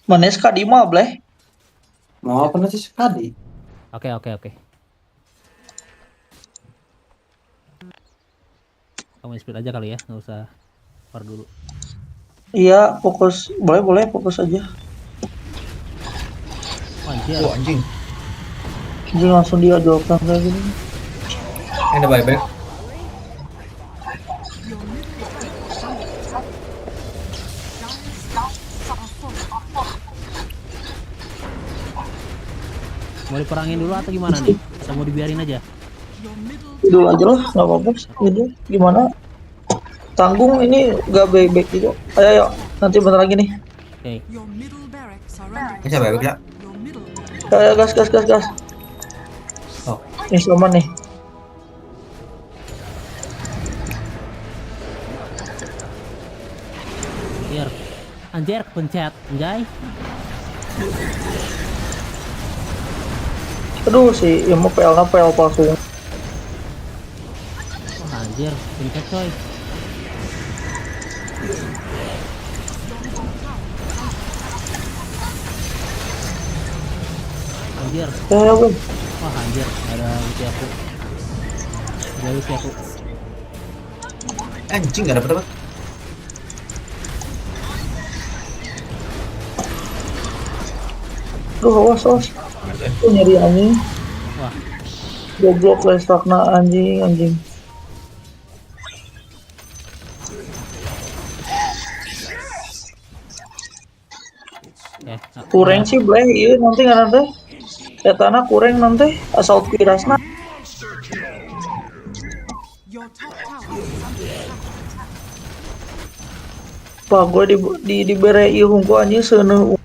Mana sekali mah bleh? Mau apa nanti sekali? Oke. Kamu speed aja kali ya, nggak usah par dulu. Iya fokus, boleh fokus aja. Anjir. Anjing. Anjing langsung dia jawabkan kayak gini. Ada buyback. Mau diperangin dulu atau gimana nih? Atau mau dibiarin aja? Dulu aja lah, nggak apa-apa. Ini gimana? Tanggung ini gak baik gitu. Ayo, nanti bentar lagi nih. Oke. Bisa buyback ya? Ayo gas. Oh. Ini sama nih. Anjir, pencet, anjay. Aduh sih, yang mau PL palsu. Anjir, pencet coy. Anjir. Wah anjir, ada ulti aku. Anjing gak dapet. Aduh awas. Aku nyari anjing. Wah. Goblok lestakna anjing. Kurang sih bleh, iya nanti etana kurang nanti asal pirasna. Pak gue diberei hungku anjing seuneu.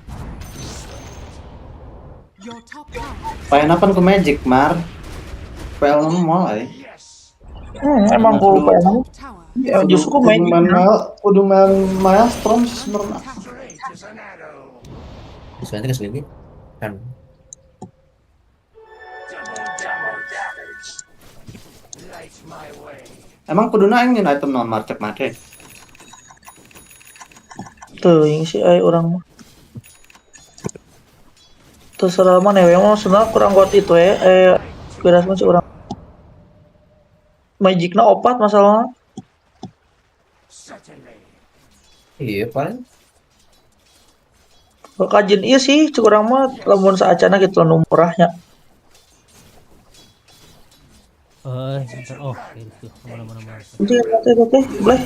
Payan apa ke Magic, Mar? PL mulai. Emang gue PL. Ya justru Magic. Kudu main Maelstrom sebenarnya. Sebenarnya kesini kan. Emang kudu nanya item non market. Tuh, yang si orang mah. Terserah mana ya, mau sebenarnya kurang kuat itu ya. Beres masih orang. Magicna opat masalahnya. Iya paling. Kajian iya sih, kurang mah lamun saacana gitu murahnya. Itu mana. Oke, boleh.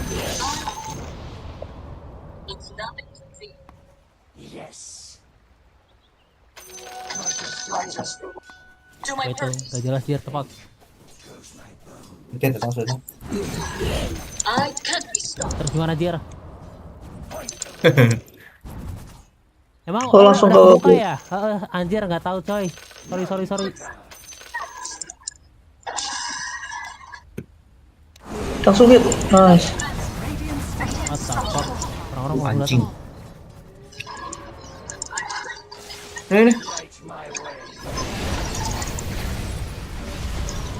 Itu gak jelas dia tepat. Oke, tetap sudah. Terus gimana Jir? Emang langsung buka ya? Anjir nggak tahu coy. Sorry. Langsung hit. Nice. Orang-orang mau anjing. Ini.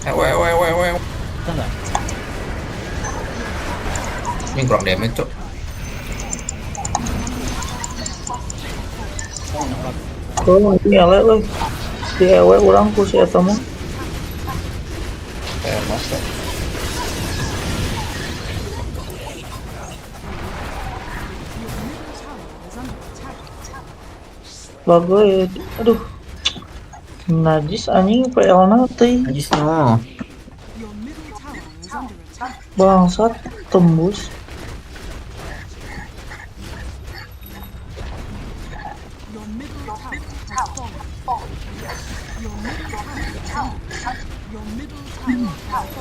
Weh. Bisa nggak? Ini kurang damage, Cok. Oh, ini elek loh. Si ewe orang ku si eta mah. Masa. Bagus. Aduh. Najis anjing PL nanti. Najis no. Bangsat tembus.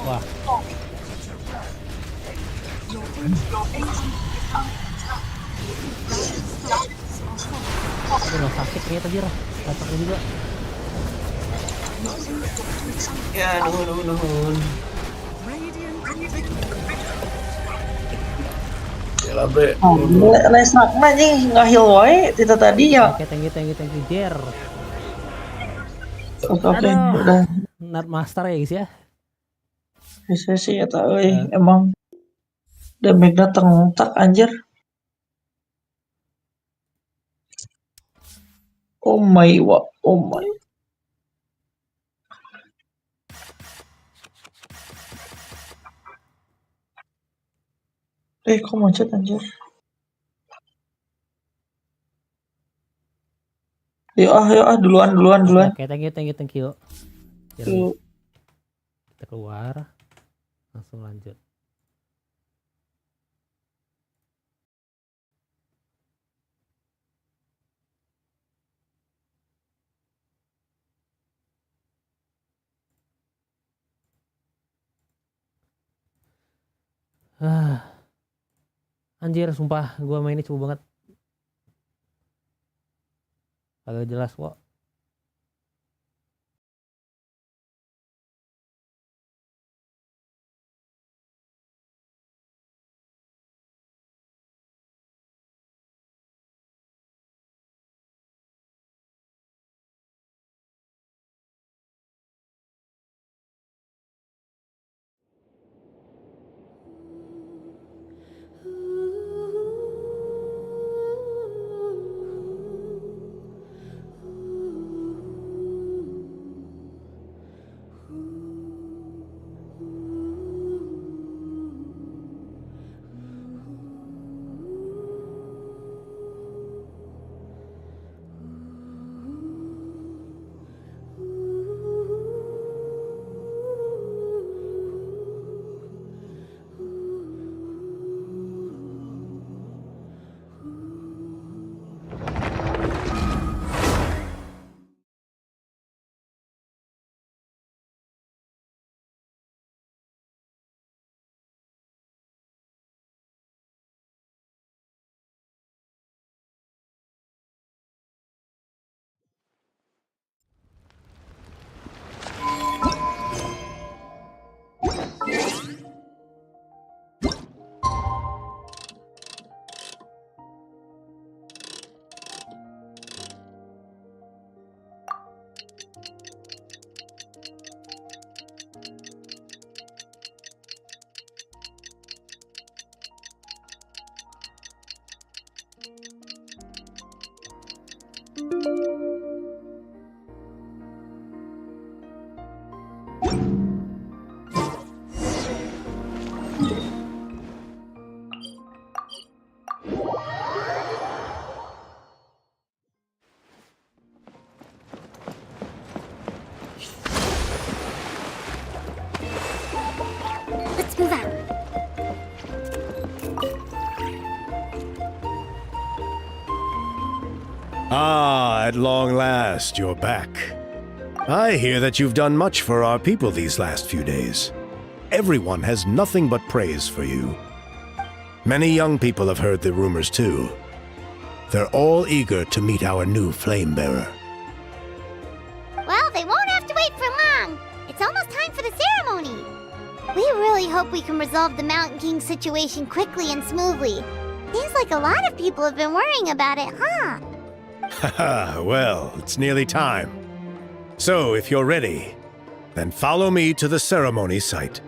Wah. Udah sakit ternyata Jir. Tataknya juga. Ya, nuhun. Yalah bre. Lesnakna anjing ngahil wae tita tadi ya. Oke, thank you Jer. Oke, udah. Nerd master ya guys ya. Bisa sih ya euy, emang damage-na tengtak anjir. Oh my. Kok macet anjir. Yuk duluan. Oke, thank you. Yuk. Kita keluar. Langsung lanjut. Anjir, sumpah gua mainnya coba banget. Agak jelas kok. Let's move out. Ah, at long last, you're back. I hear that you've done much for our people these last few days. Everyone has nothing but praise for you. Many young people have heard the rumors too. They're all eager to meet our new flame bearer. Well, they won't have to wait for long. It's almost time for the ceremony. We really hope we can resolve the Mountain King situation quickly and smoothly. Seems like a lot of people have been worrying about it, huh? Haha, well, it's nearly time. So, if you're ready, then follow me to the ceremony site.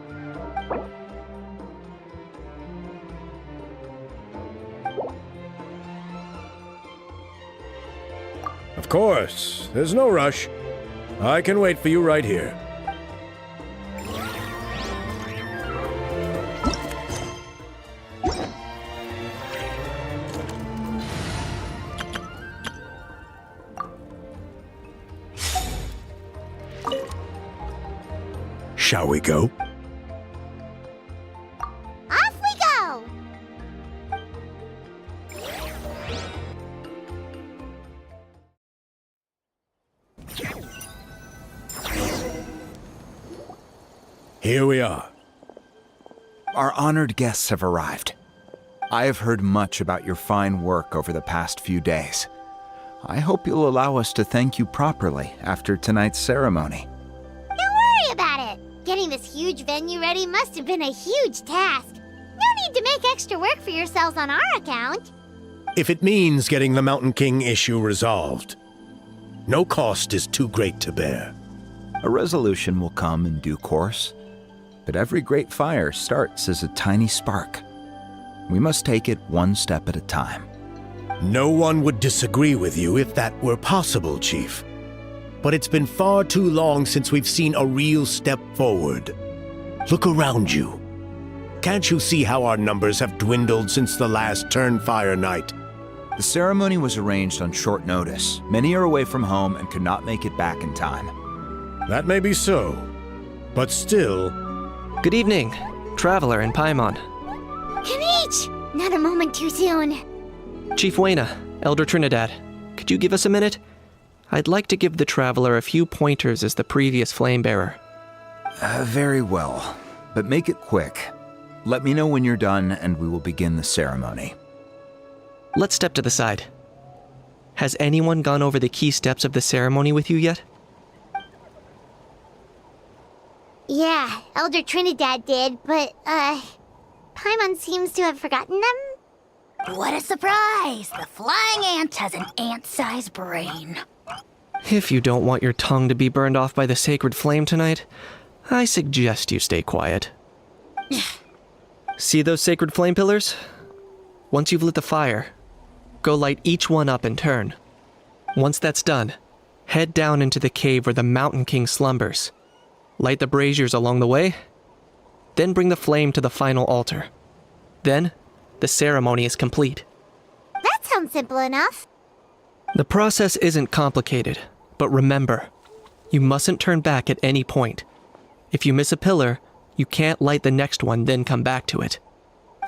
Of course, there's no rush. I can wait for you right here. Shall we go? Off we go! Here we are. Our honored guests have arrived. I have heard much about your fine work over the past few days. I hope you'll allow us to thank you properly after tonight's ceremony. Don't worry about it. Getting this huge venue ready must have been a huge task. No need to make extra work for yourselves on our account. If it means getting the Mountain King issue resolved, no cost is too great to bear. A resolution will come in due course, but every great fire starts as a tiny spark. We must take it one step at a time. No one would disagree with you if that were possible, Chief. But it's been far too long since we've seen a real step forward. Look around you. Can't you see how our numbers have dwindled since the last Turnfire night? The ceremony was arranged on short notice. Many are away from home and could not make it back in time. That may be so, but still... Good evening, Traveler and Paimon. Kinich! Not a moment too soon. Chief Wayna, Elder Trinidad, could you give us a minute? I'd like to give the Traveler a few pointers as the previous Flamebearer. Very well, but make it quick. Let me know when you're done and we will begin the ceremony. Let's step to the side. Has anyone gone over the key steps of the ceremony with you yet? Yeah, Elder Trinidad did, but, Paimon seems to have forgotten them. What a surprise! The flying ant has an ant-sized brain. If you don't want your tongue to be burned off by the sacred flame tonight, I suggest you stay quiet. See those sacred flame pillars? Once you've lit the fire, go light each one up in turn. Once that's done, head down into the cave where the Mountain King slumbers. Light the braziers along the way, then bring the flame to the final altar. Then, the ceremony is complete. That sounds simple enough. The process isn't complicated, but remember, you mustn't turn back at any point. If you miss a pillar, you can't light the next one then come back to it.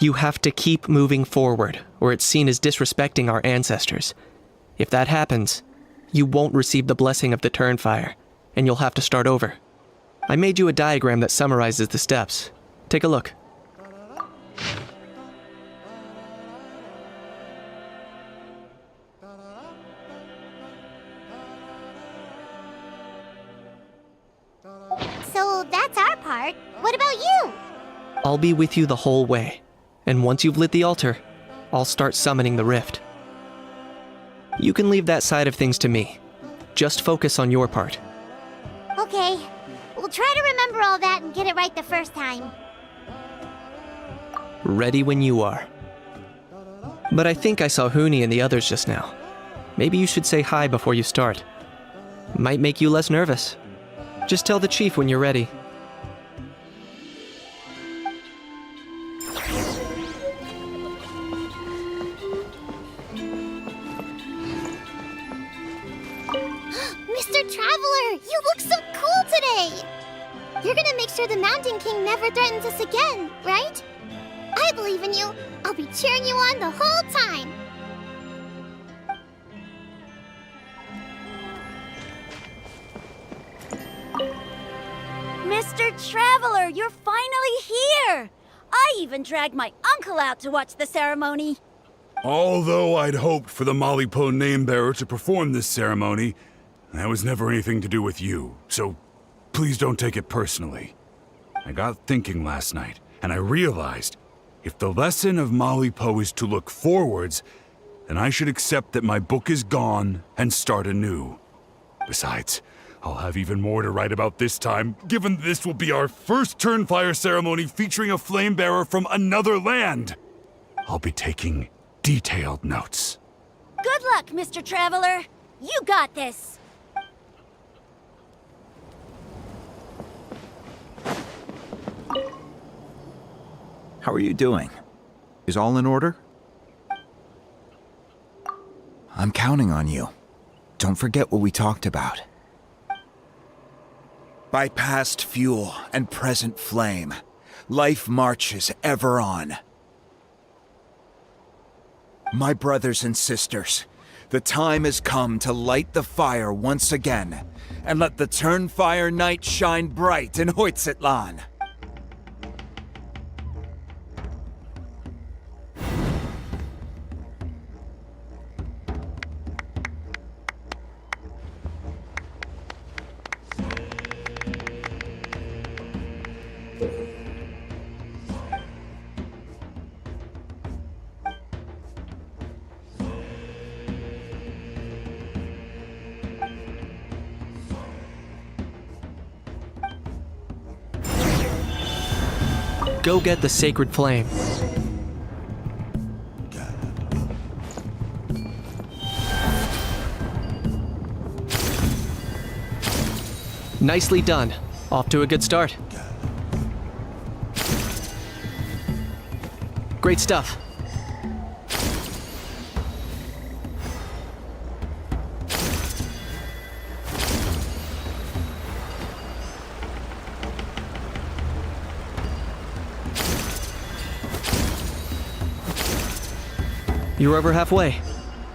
You have to keep moving forward, or it's seen as disrespecting our ancestors. If that happens, you won't receive the blessing of the Turnfire, and you'll have to start over. I made you a diagram that summarizes the steps. Take a look. So that's our part. What about you? I'll be with you the whole way, and once you've lit the altar, I'll start summoning the rift. You can leave that side of things to me. Just focus on your part. Okay. We'll try to remember all that and get it right the first time. Ready when you are. But I think I saw Huni and the others just now. Maybe you should say hi before you start. Might make you less nervous. Just tell the chief when you're ready. Mr. Traveler, you look so cool today! You're gonna make sure the Mountain King never threatens us again, right? I believe in you. I'll be cheering you on the whole time. Mr. Traveler, you're finally here! I even dragged my uncle out to watch the ceremony. Although I'd hoped for the Malipo Namebearer to perform this ceremony, that was never anything to do with you, so please don't take it personally. I got thinking last night, and I realized if the lesson of Malipo is to look forwards, then I should accept that my book is gone and start anew. Besides, I'll have even more to write about this time, given this will be our first Turnfire ceremony featuring a Flamebearer from another land. I'll be taking detailed notes. Good luck, Mr. Traveler. You got this. How are you doing? Is all in order? I'm counting on you. Don't forget what we talked about. By past fuel and present flame, life marches ever on. My brothers and sisters, the time has come to light the fire once again, and let the Turnfire night shine bright in Hoytzitlan. Go get the sacred flame. Nicely done. Off to a good start. Great stuff. You're over halfway.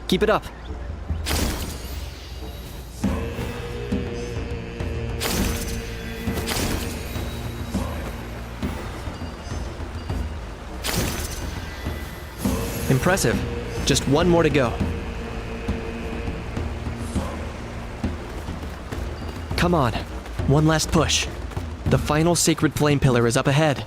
Keep it up. Impressive. Just one more to go. Come on. One last push. The final sacred flame pillar is up ahead.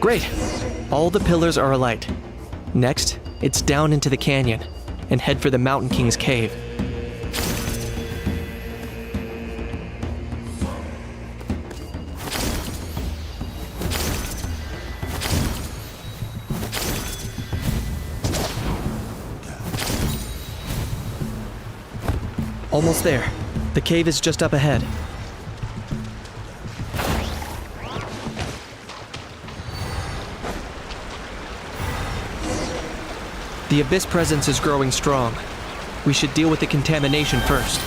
Great! All the pillars are alight. Next, it's down into the canyon and head for the Mountain King's cave. Almost there. The cave is just up ahead. The Abyss presence is growing strong. We should deal with the contamination first.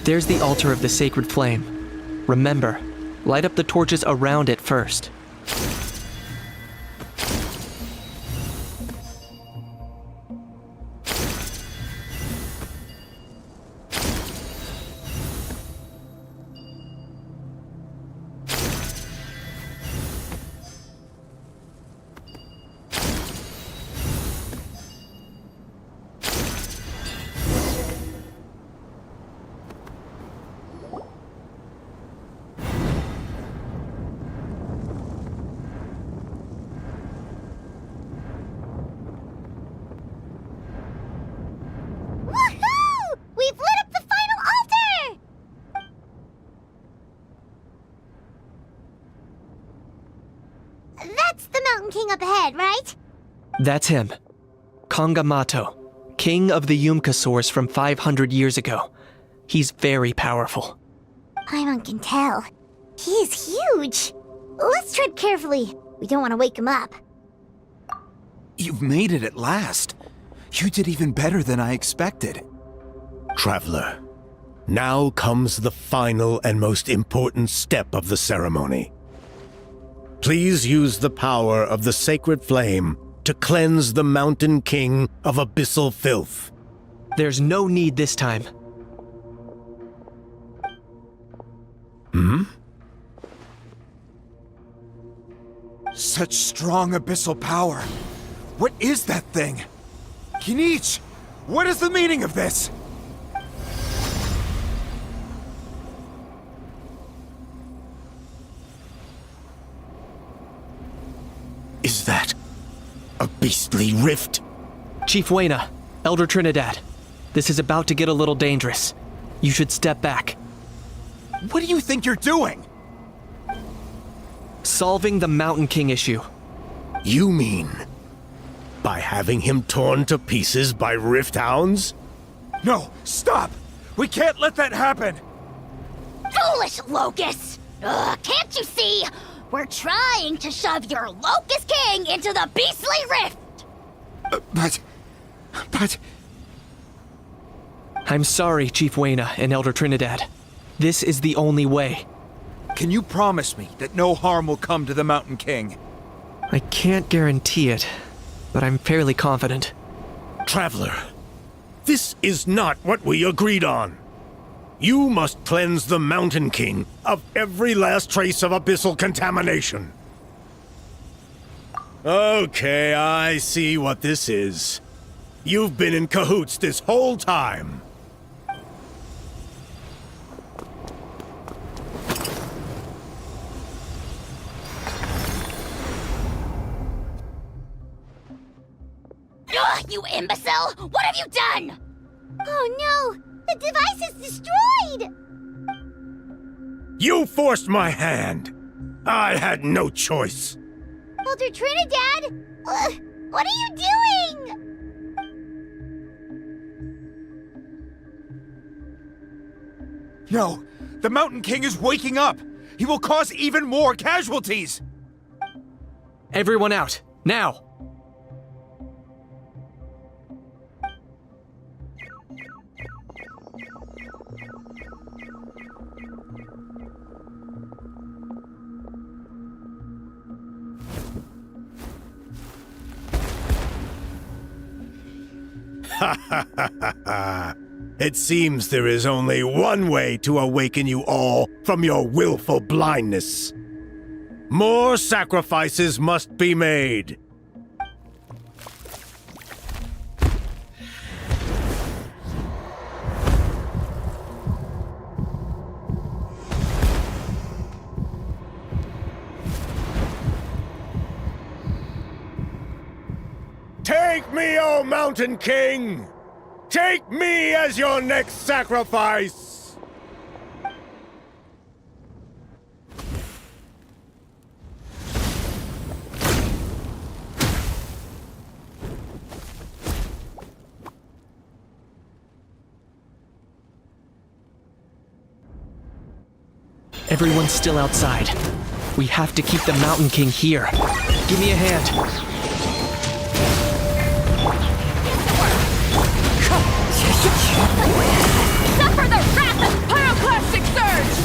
There's the altar of the sacred flame. Remember, light up the torches around it first. That's the Mountain King up ahead, right? That's him. Kongamato, king of the Yumkasaurs from 500 years ago. He's very powerful. Paimon can tell. He is huge. Let's tread carefully. We don't want to wake him up. You've made it at last. You did even better than I expected. Traveler, now comes the final and most important step of the ceremony. Please use the power of the sacred flame to cleanse the Mountain King of abyssal filth. There's no need this time. Such strong abyssal power. What is that thing? Kinich, what is the meaning of this? Is that a beastly rift? Chief Wayna, Elder Trinidad, this is about to get a little dangerous. You should step back. What do you think you're doing? Solving the Mountain King issue. You mean by having him torn to pieces by rift hounds? No, stop! We can't let that happen! Foolish Locust! Ugh, can't you see? We're trying to shove your Locust King into the beastly rift! But... I'm sorry, Chief Wayna and Elder Trinidad. This is the only way. Can you promise me that no harm will come to the Mountain King? I can't guarantee it, but I'm fairly confident. Traveler, this is not what we agreed on. You must cleanse the Mountain King of every last trace of abyssal contamination. Okay, I see what this is. You've been in cahoots this whole time. Ugh, you imbecile! What have you done? Oh no! The device is destroyed! You forced my hand. I had no choice. Elder Trinidad? What are you doing? No, the Mountain King is waking up! He will cause even more casualties! Everyone out, now! Ha ha ha ha ha! It seems there is only one way to awaken you all from your willful blindness. More sacrifices must be made. Take me, O Mountain King! Take me as your next sacrifice! Everyone's still outside. We have to keep the Mountain King here. Give me a hand. Suffer the wrath of Pyroclastic Surge!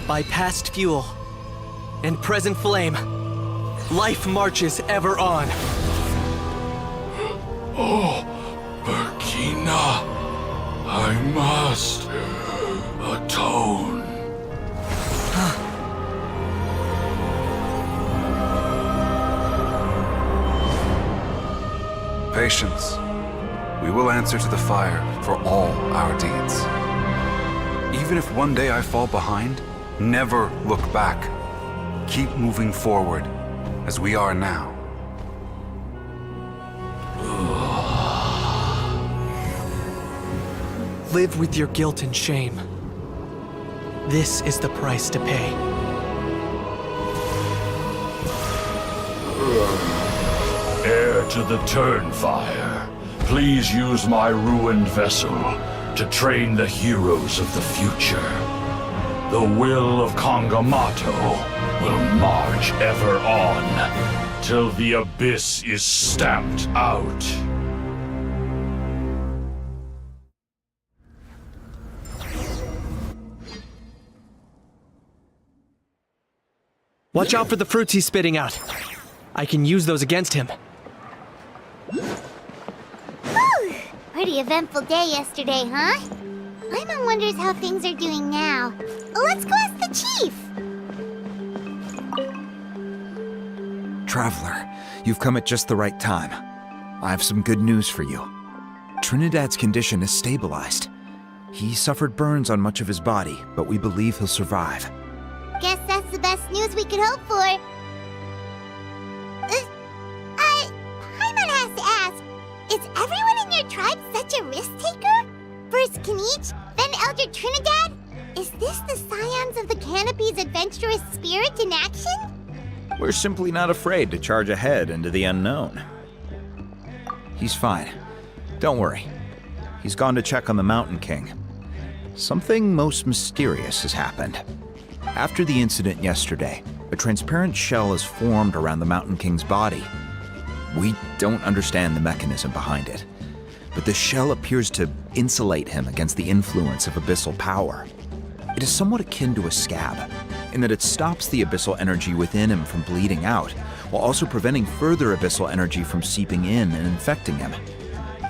By past fuel and present flame, life marches ever on. Oh, Burkina, I must atone. Patience. We will answer to the fire for all our deeds. Even if one day I fall behind, never look back. Keep moving forward, as we are now. Live with your guilt and shame. This is the price to pay. Heir to the Turnfire, please use my ruined vessel to train the heroes of the future. The will of Kangamato will march ever on, till the abyss is stamped out. Watch out for the fruits he's spitting out. I can use those against him. Whew! Pretty eventful day yesterday, huh? Paimon wonders how things are doing now. Let's go ask the chief! Traveler, you've come at just the right time. I have some good news for you. Trinidad's condition is stabilized. He suffered burns on much of his body, but we believe he'll survive. Guess that's the best news we could hope for. Paimon has to ask, is everyone in your tribe such a risk-taker? First Kinich, then Elder Trinidad? Is this the Scions of the Canopy's adventurous spirit in action? We're simply not afraid to charge ahead into the unknown. He's fine. Don't worry. He's gone to check on the Mountain King. Something most mysterious has happened. After the incident yesterday, a transparent shell has formed around the Mountain King's body. We don't understand the mechanism behind it, but the shell appears to insulate him against the influence of abyssal power. It is somewhat akin to a scab, in that it stops the abyssal energy within him from bleeding out, while also preventing further abyssal energy from seeping in and infecting him.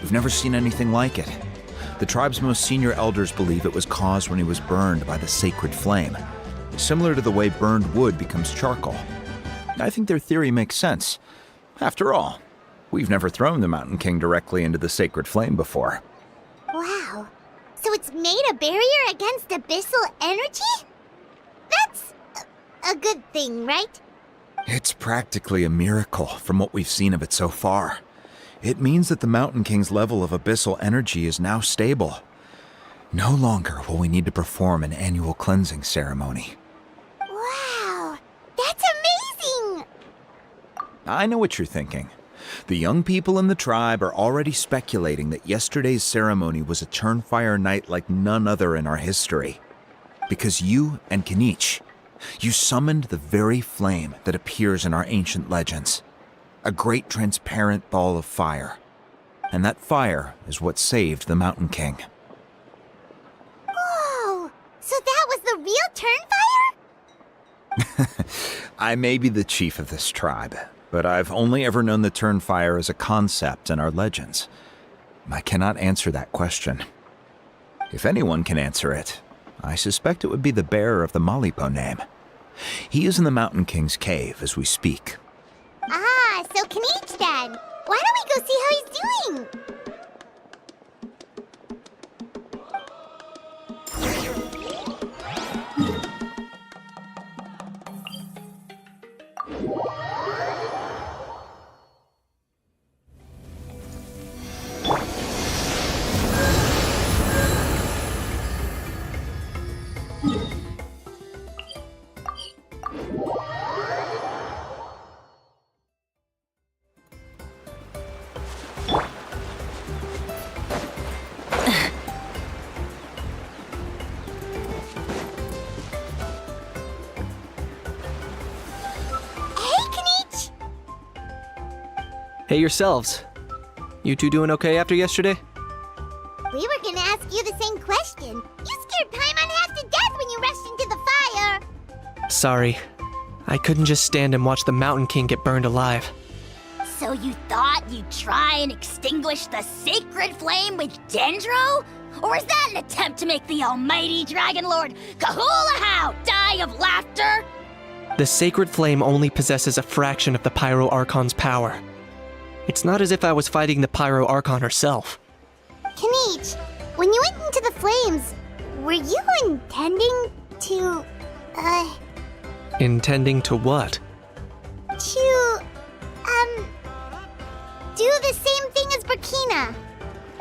We've never seen anything like it. The tribe's most senior elders believe it was caused when he was burned by the sacred flame, similar to the way burned wood becomes charcoal. I think their theory makes sense. After all, we've never thrown the Mountain King directly into the sacred flame before. Wow. So it's made a barrier against abyssal energy? That's a good thing, right? It's practically a miracle from what we've seen of it so far. It means that the Mountain King's level of abyssal energy is now stable. No longer will we need to perform an annual cleansing ceremony. Wow, that's amazing! I know what you're thinking. The young people in the tribe are already speculating that yesterday's ceremony was a Turnfire night like none other in our history. Because you and Kinich, you summoned the very flame that appears in our ancient legends. A great transparent ball of fire. And that fire is what saved the Mountain King. Whoa! So that was the real Turnfire? I may be the chief of this tribe, but I've only ever known the Turnfire as a concept in our legends. I cannot answer that question. If anyone can answer it, I suspect it would be the bearer of the Malipo name. He is in the Mountain King's cave as we speak. Ah, so Kinich then. Why don't we go see how he's doing? Hey yourselves. You two doing okay after yesterday? We were gonna ask you the same question. You scared Paimon half to death when you rushed into the Sorry. I couldn't just stand and watch the Mountain King get burned alive. So you thought you'd try and extinguish the sacred flame with Dendro? Or is that an attempt to make the almighty Dragon Lord Kahulahow die of laughter? The sacred flame only possesses a fraction of the Pyro Archon's power. It's not as if I was fighting the Pyro Archon herself. Kinich, when you went into the flames, were you intending to, Intending to what? to, do the same thing as Burkina?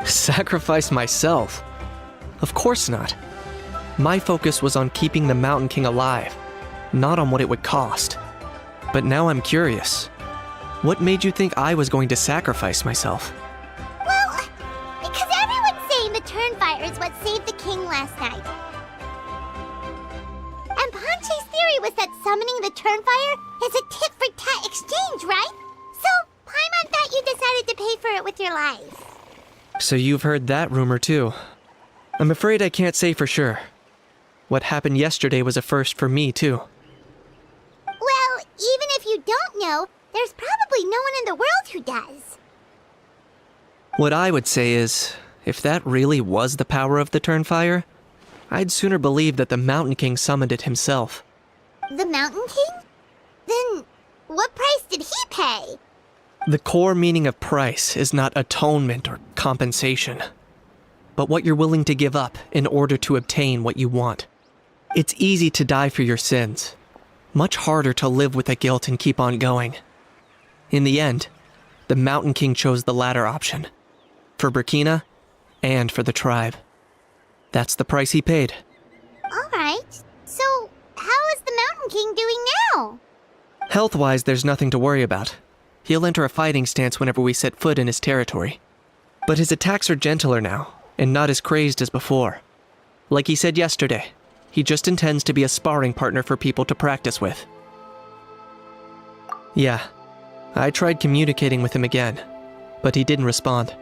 Sacrifice myself? Of course not. My focus was on keeping the Mountain King alive, not on what it would cost. But now I'm curious. What made you think I was going to sacrifice myself? Well, because everyone's saying the Turnfire is what saved the king last night. And Ponche's theory was that summoning the Turnfire is a tit-for-tat exchange, right? So, Paimon thought you decided to pay for it with your life. So you've heard that rumor too. I'm afraid I can't say for sure. What happened yesterday was a first for me too. Well, even if you don't know, there's probably no one in the world who does. What I would say is, if that really was the power of the Turnfire, I'd sooner believe that the Mountain King summoned it himself. The Mountain King? Then, what price did he pay? The core meaning of price is not atonement or compensation, but what you're willing to give up in order to obtain what you want. It's easy to die for your sins, much harder to live with the guilt and keep on going. In the end, the Mountain King chose the latter option, for Burkina and for the tribe. That's the price he paid. Alright, so how is the Mountain King doing now? Health-wise, there's nothing to worry about. He'll enter a fighting stance whenever we set foot in his territory. But his attacks are gentler now, and not as crazed as before. Like he said yesterday, he just intends to be a sparring partner for people to practice with. Yeah, I tried communicating with him again, but he didn't respond.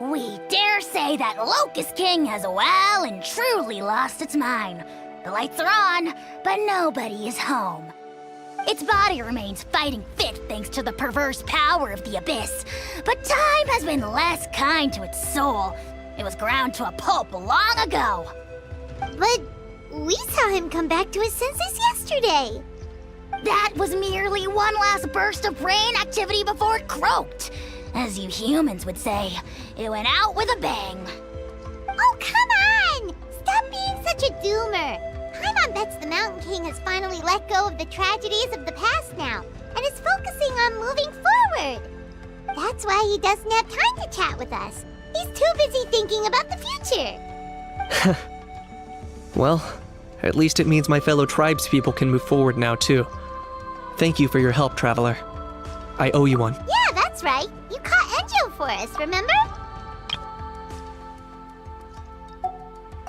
We dare say that Locust King has well and truly lost its mind. The lights are on, but nobody is home. Its body remains fighting fit thanks to the perverse power of the Abyss, but time has been less kind to its soul. It was ground to a pulp long ago. But we saw him come back to his senses yesterday. That was merely one last burst of brain activity before it croaked. As you humans would say, it went out with a bang. Oh, come on! Stop being such a doomer. Paimon bets the Mountain King has finally let go of the tragedies of the past now, and is focusing on moving forward. That's why he doesn't have time to chat with us. He's too busy thinking about the future. Well, at least it means my fellow tribespeople can move forward now too. Thank you for your help, Traveler. I owe you one. Yeah, that's right. You caught Enjo for us, remember?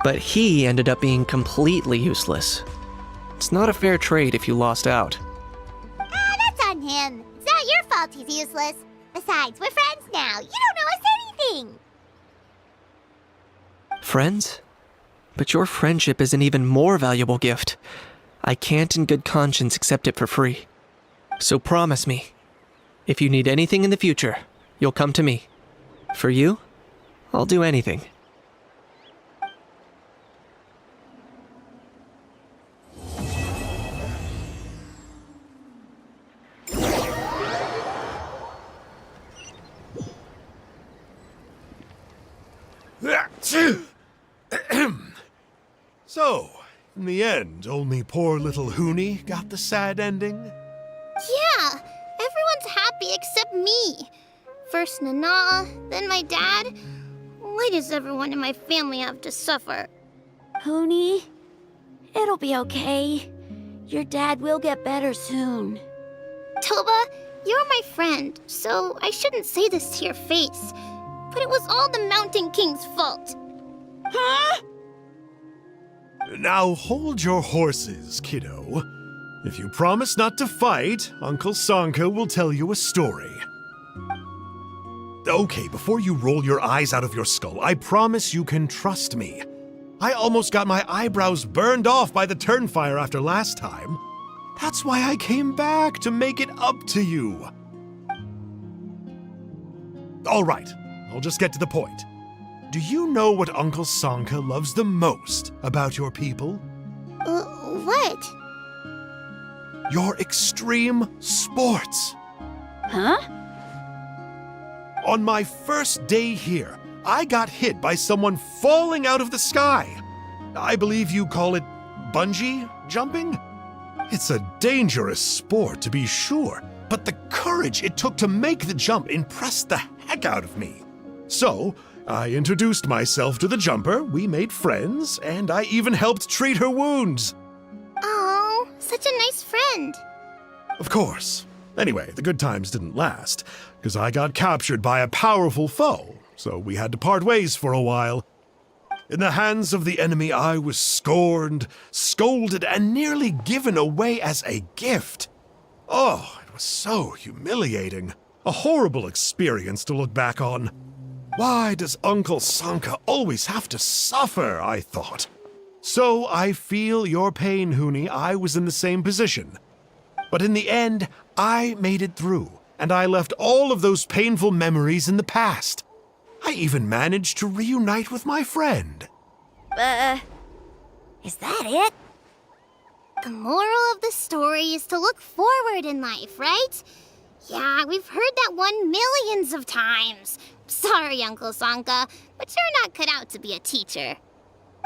But he ended up being completely useless. It's not a fair trade if you lost out. Ah, that's on him. It's not your fault he's useless. Besides, we're friends now. You don't owe us anything. Friends? But your friendship is an even more valuable gift. I can't in good conscience accept it for free. So promise me, if you need anything in the future, you'll come to me. For you, I'll do anything. So, in the end, only poor little Huni got the sad ending? Yeah, everyone's happy except me. First Nana, then my dad. Why does everyone in my family have to suffer? Huni, it'll be okay. Your dad will get better soon. Toba, you're my friend, so I shouldn't say this to your face. But it was all the Mountain King's fault. Huh? Now hold your horses, kiddo. If you promise not to fight, Uncle Sanka will tell you a story. Okay, before you roll your eyes out of your skull, I promise you can trust me. I almost got my eyebrows burned off by the Turnfire after last time. That's why I came back, to make it up to you. All right, I'll just get to the point. Do you know what Uncle Sanka loves the most about your people? What? Your extreme sports. Huh? On my first day here, I got hit by someone falling out of the sky. I believe you call it bungee jumping? It's a dangerous sport, to be sure, but the courage it took to make the jump impressed the heck out of me. So, I introduced myself to the jumper, we made friends, and I even helped treat her wounds. Oh, such a nice friend. Of course. Anyway, the good times didn't last, because I got captured by a powerful foe, so we had to part ways for a while. In the hands of the enemy, I was scorned, scolded, and nearly given away as a gift. Oh, it was so humiliating. A horrible experience to look back on. Why does Uncle Sanka always have to suffer, I thought. So I feel your pain, Huni. I was in the same position. But in the end, I made it through, and I left all of those painful memories in the past. I even managed to reunite with my friend. Is that it? The moral of the story is to look forward in life, right? Yeah, we've heard that one millions of times. Sorry, Uncle Sanka, but you're not cut out to be a teacher.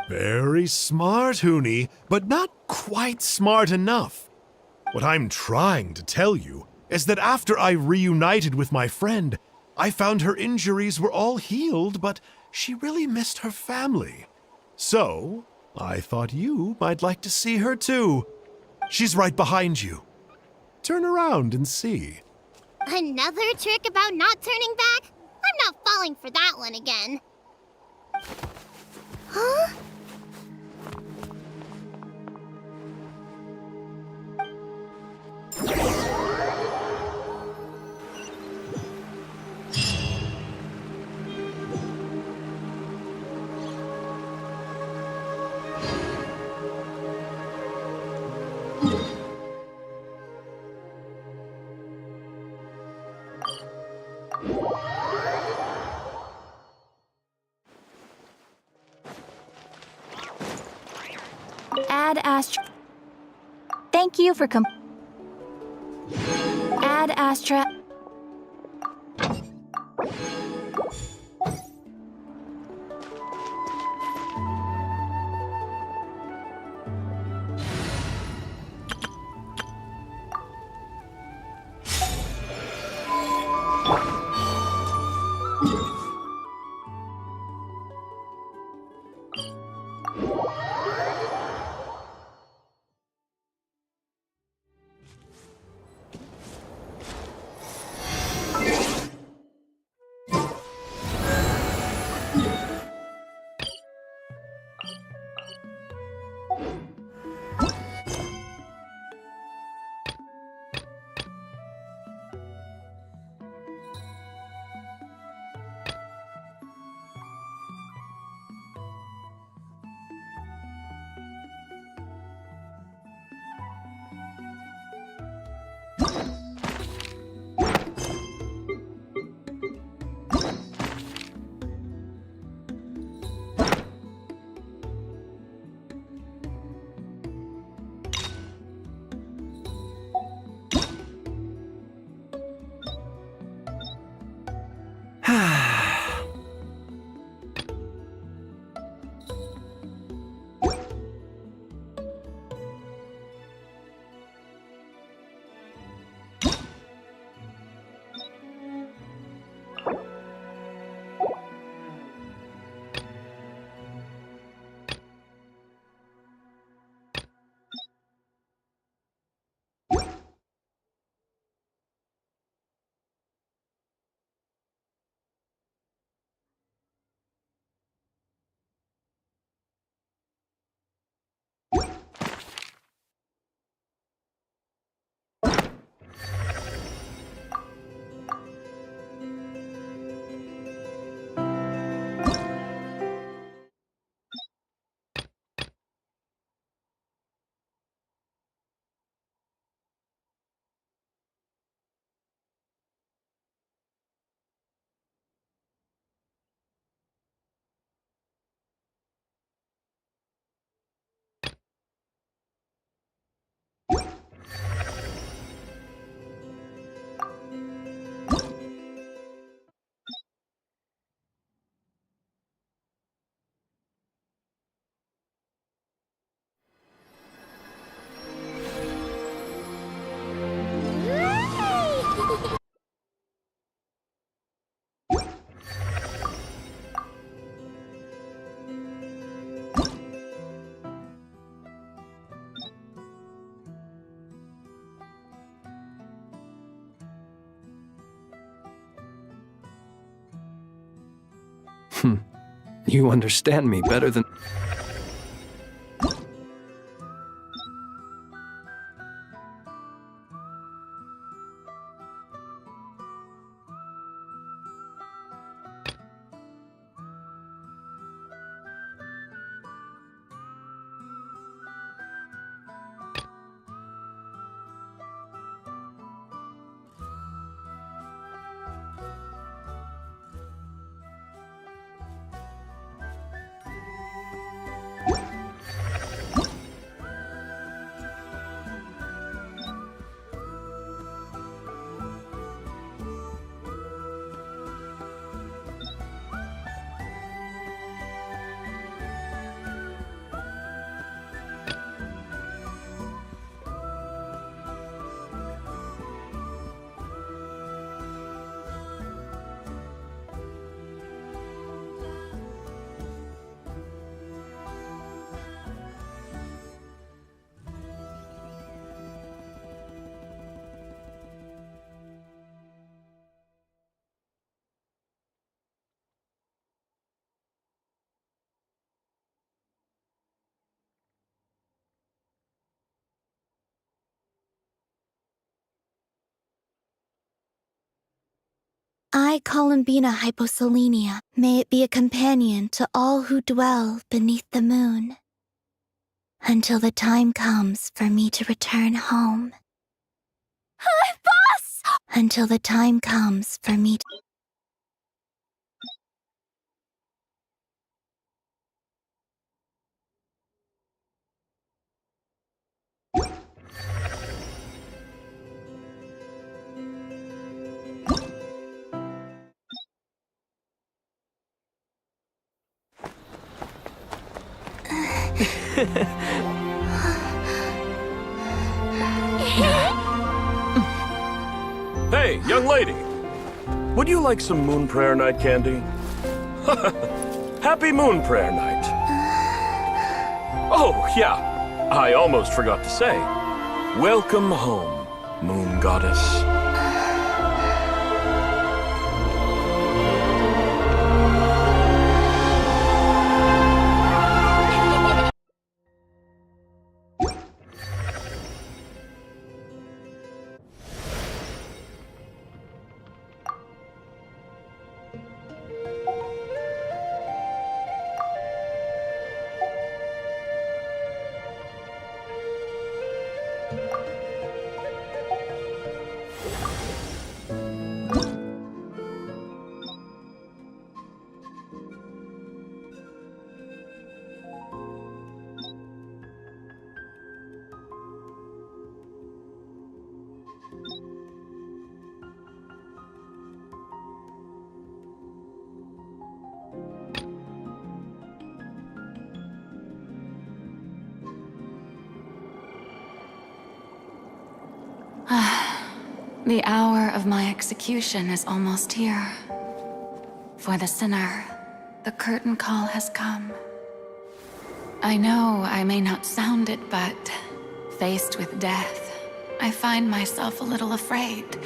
Very smart, Huni, but not quite smart enough. What I'm trying to tell you is that after I reunited with my friend, I found her injuries were all healed, but she really missed her family. So, I thought you might like to see her too. She's right behind you. Turn around and see. Another trick about not turning back? I'm not falling for that one again. Huh? Ad Astra. Thank you for Ad Astra. You understand me better than... I, Columbina Hyposelenia, may it be a companion to all who dwell beneath the moon, until the time comes for me to return home. Boss! Until the time comes for me to... Hey, young lady! Would you like some Moon Prayer Night candy? Happy Moon Prayer Night! Oh, yeah, I almost forgot to say. Welcome home, Moon Goddess. The hour of my execution is almost here. For the sinner, the curtain call has come. I know I may not sound it, but faced with death, I find myself a little afraid.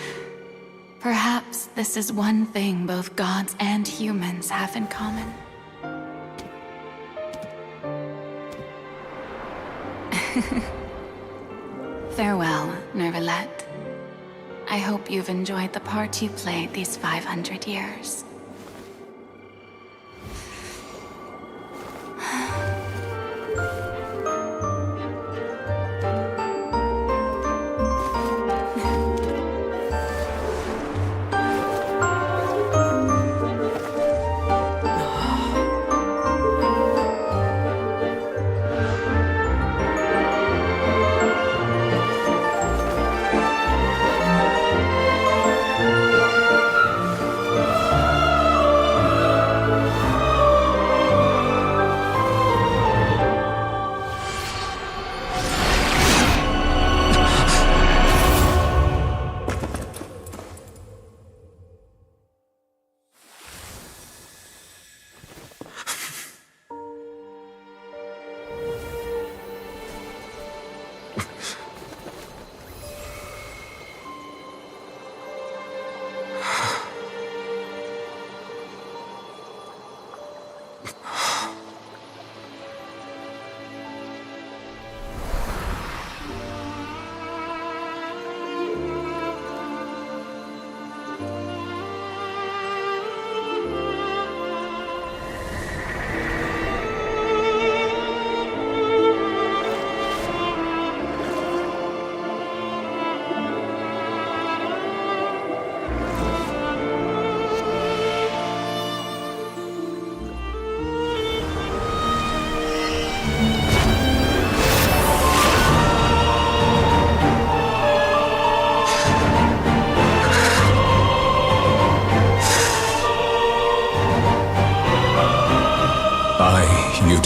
Perhaps this is one thing both gods and humans have in common. Farewell, Neuvillette. I hope you've enjoyed the part you played these 500 years.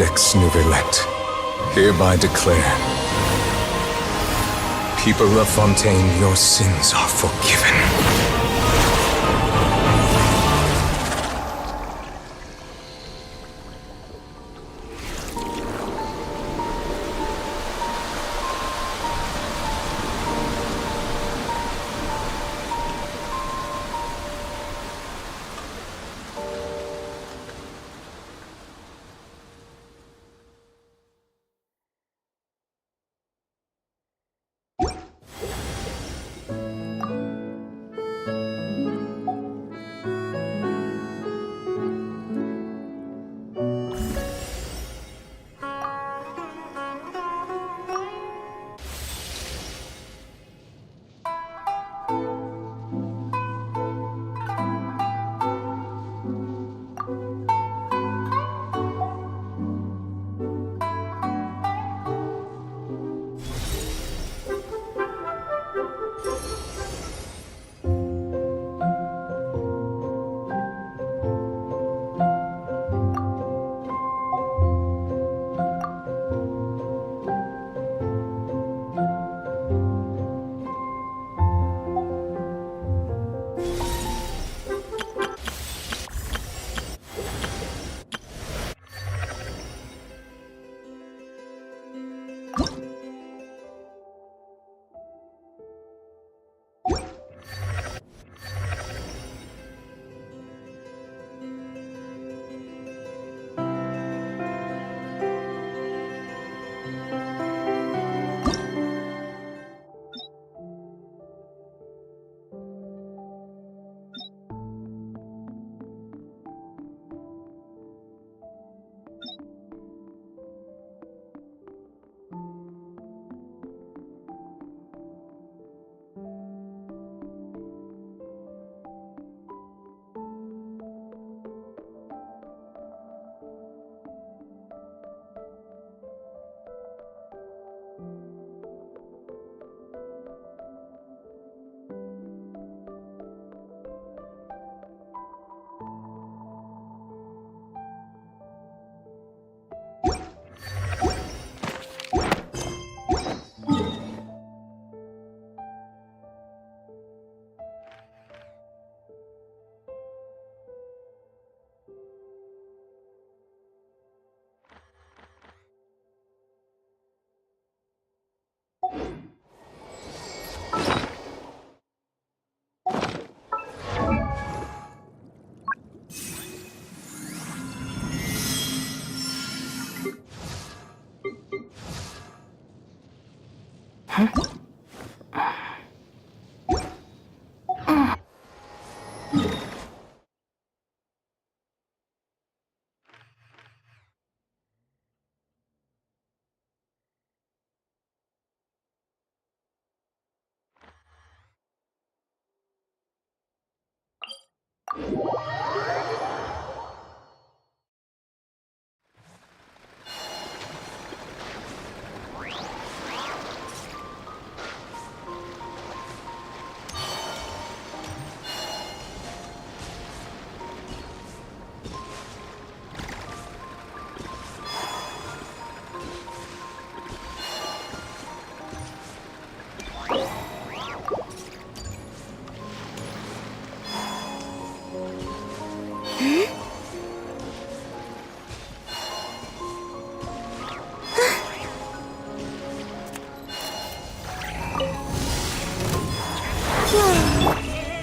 Codex Nouvellette, hereby declare, people of Fontaine, your sins are forgiven.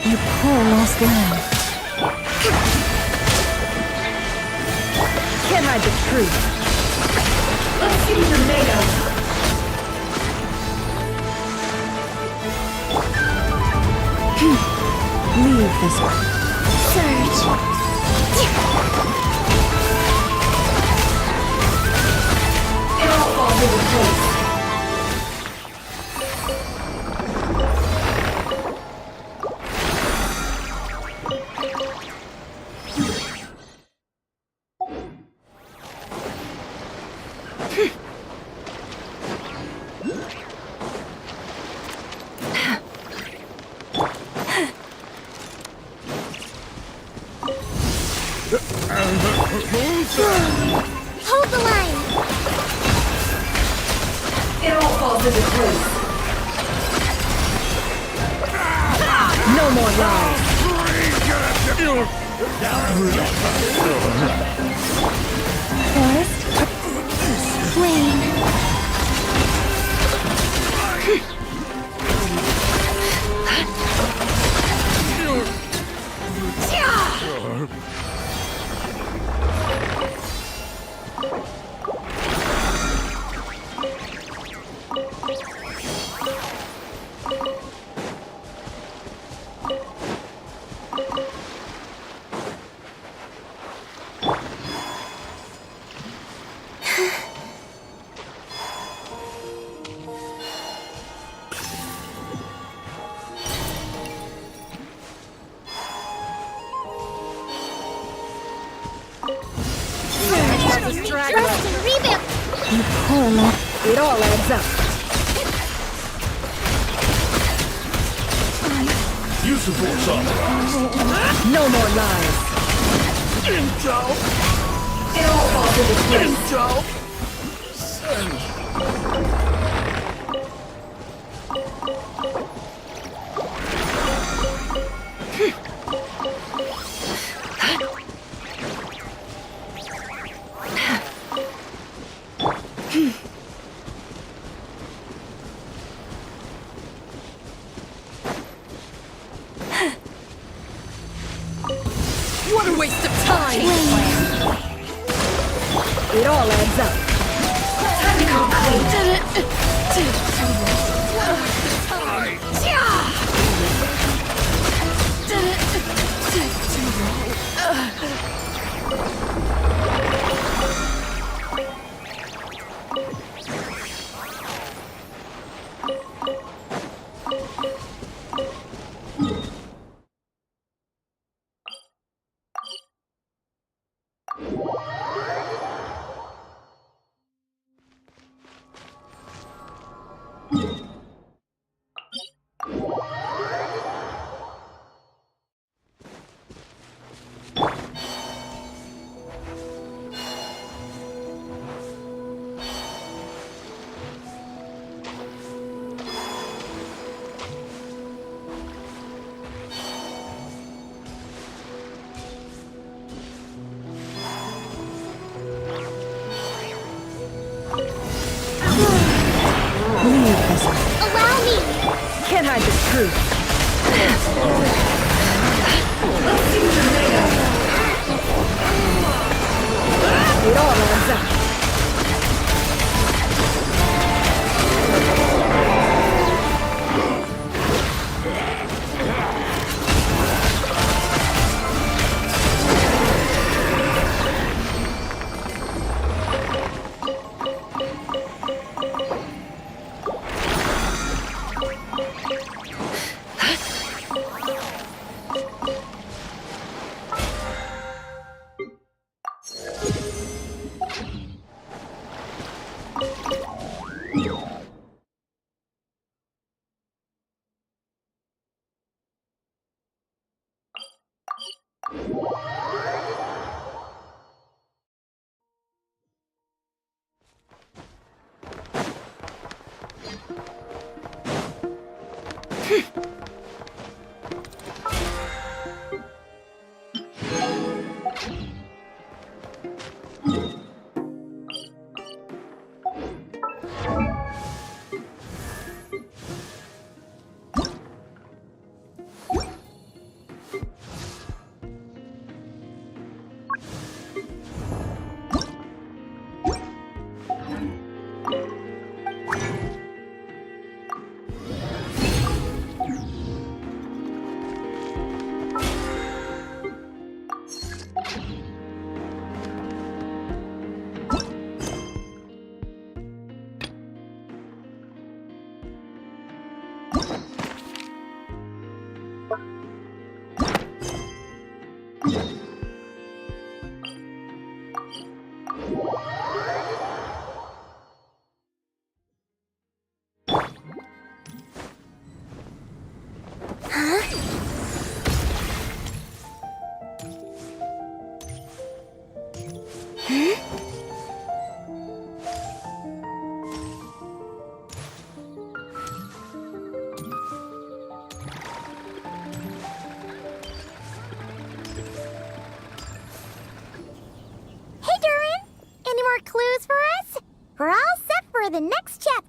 You poor lost lamb. Can't hide the truth. Let's see what you're made of. Leave this one. Surge. It all falls into place. Hold the line! falls into place. No more lies. Forest? Flame. Trust and revamp. It all adds up. You support some. No more lies. It all falls into place. What a waste of time! It all adds up. Allow me. Can't hide the truth. It all adds up.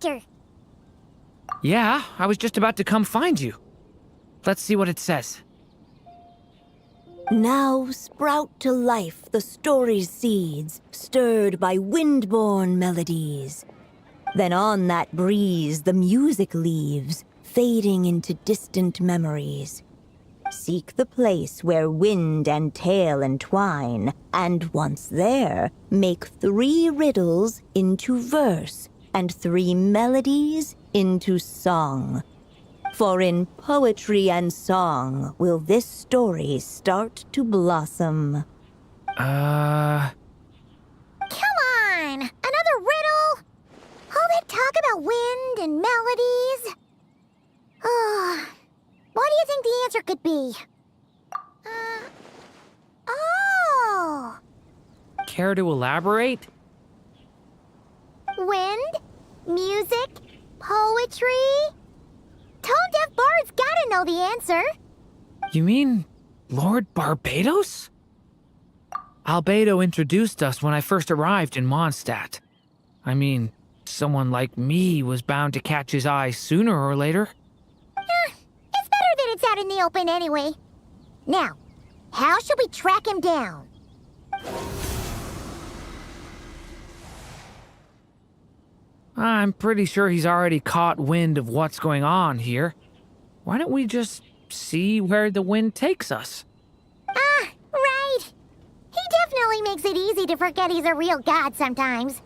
character. Yeah, I was just about to come find you. Let's see what it says. Now sprout to life the story's seeds, stirred by wind-born melodies. Then on that breeze the music leaves, fading into distant memories. Seek the place where wind and tale entwine, and once there, make 3 riddles into verse, and 3 melodies into song. For in poetry and song will this story start to blossom. Come on! Another riddle? All that talk about wind and melodies? What do you think the answer could be? Oh! Care to elaborate? Wind? Music? Poetry? Tone-deaf bards gotta know the answer. You mean Lord Barbatos? Albedo introduced us when I first arrived in Mondstadt. I mean, someone like me was bound to catch his eye sooner or later. It's better that it's out in the open anyway. Now, how should we track him down? I'm pretty sure he's already caught wind of what's going on here. Why don't we just see where the wind takes us? Right. He definitely makes it easy to forget he's a real god sometimes.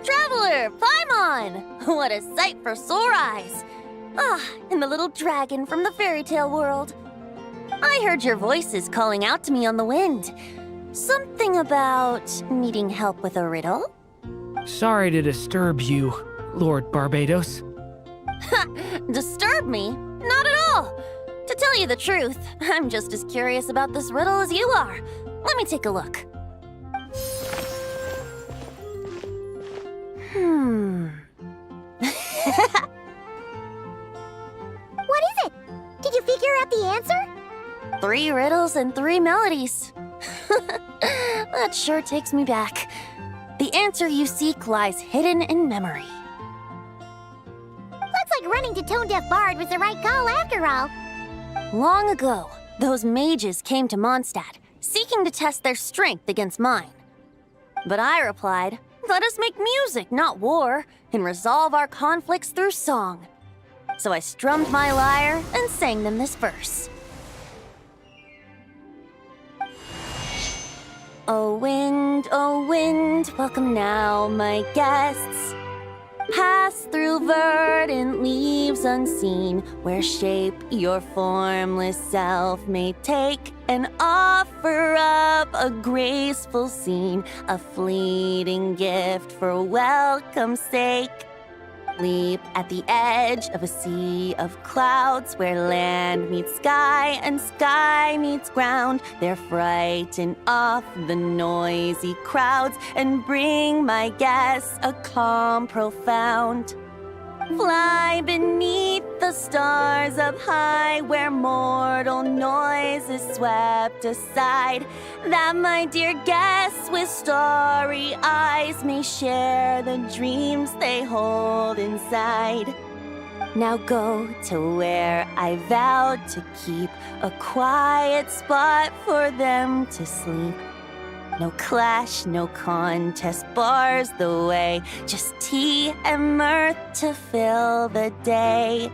Traveler, Paimon! What a sight for sore eyes! And the little dragon from the fairy tale world. I heard your voices calling out to me on the wind. Something about needing help with a riddle? Sorry to disturb you, Lord Barbatos. Disturb me? Not at all! To tell you the truth, I'm just as curious about this riddle as you are. Let me take a look. What is it? Did you figure out the answer? 3 riddles and 3 melodies. That sure takes me back. The answer you seek lies hidden in memory. Looks like running to Tone Deaf Bard was the right call after all. Long ago, those mages came to Mondstadt, seeking to test their strength against mine. But I replied, let us make music, not war, and resolve our conflicts through song. So I strummed my lyre and sang them this verse. O wind, welcome now, my guests. Pass through verdant leaves unseen, where shape your formless self may take, and offer up a graceful scene, a fleeting gift for welcome's sake. Leap at the edge of a sea of clouds, where land meets sky and sky meets ground. There frighten off the noisy crowds and bring my guests a calm profound. Fly beneath the stars up high, where mortal noise is swept aside, that my dear guests with starry eyes may share the dreams they hold inside. Now go to where I vowed to keep a quiet spot for them to sleep. No clash, no contest bars the way, just tea and mirth to fill the day.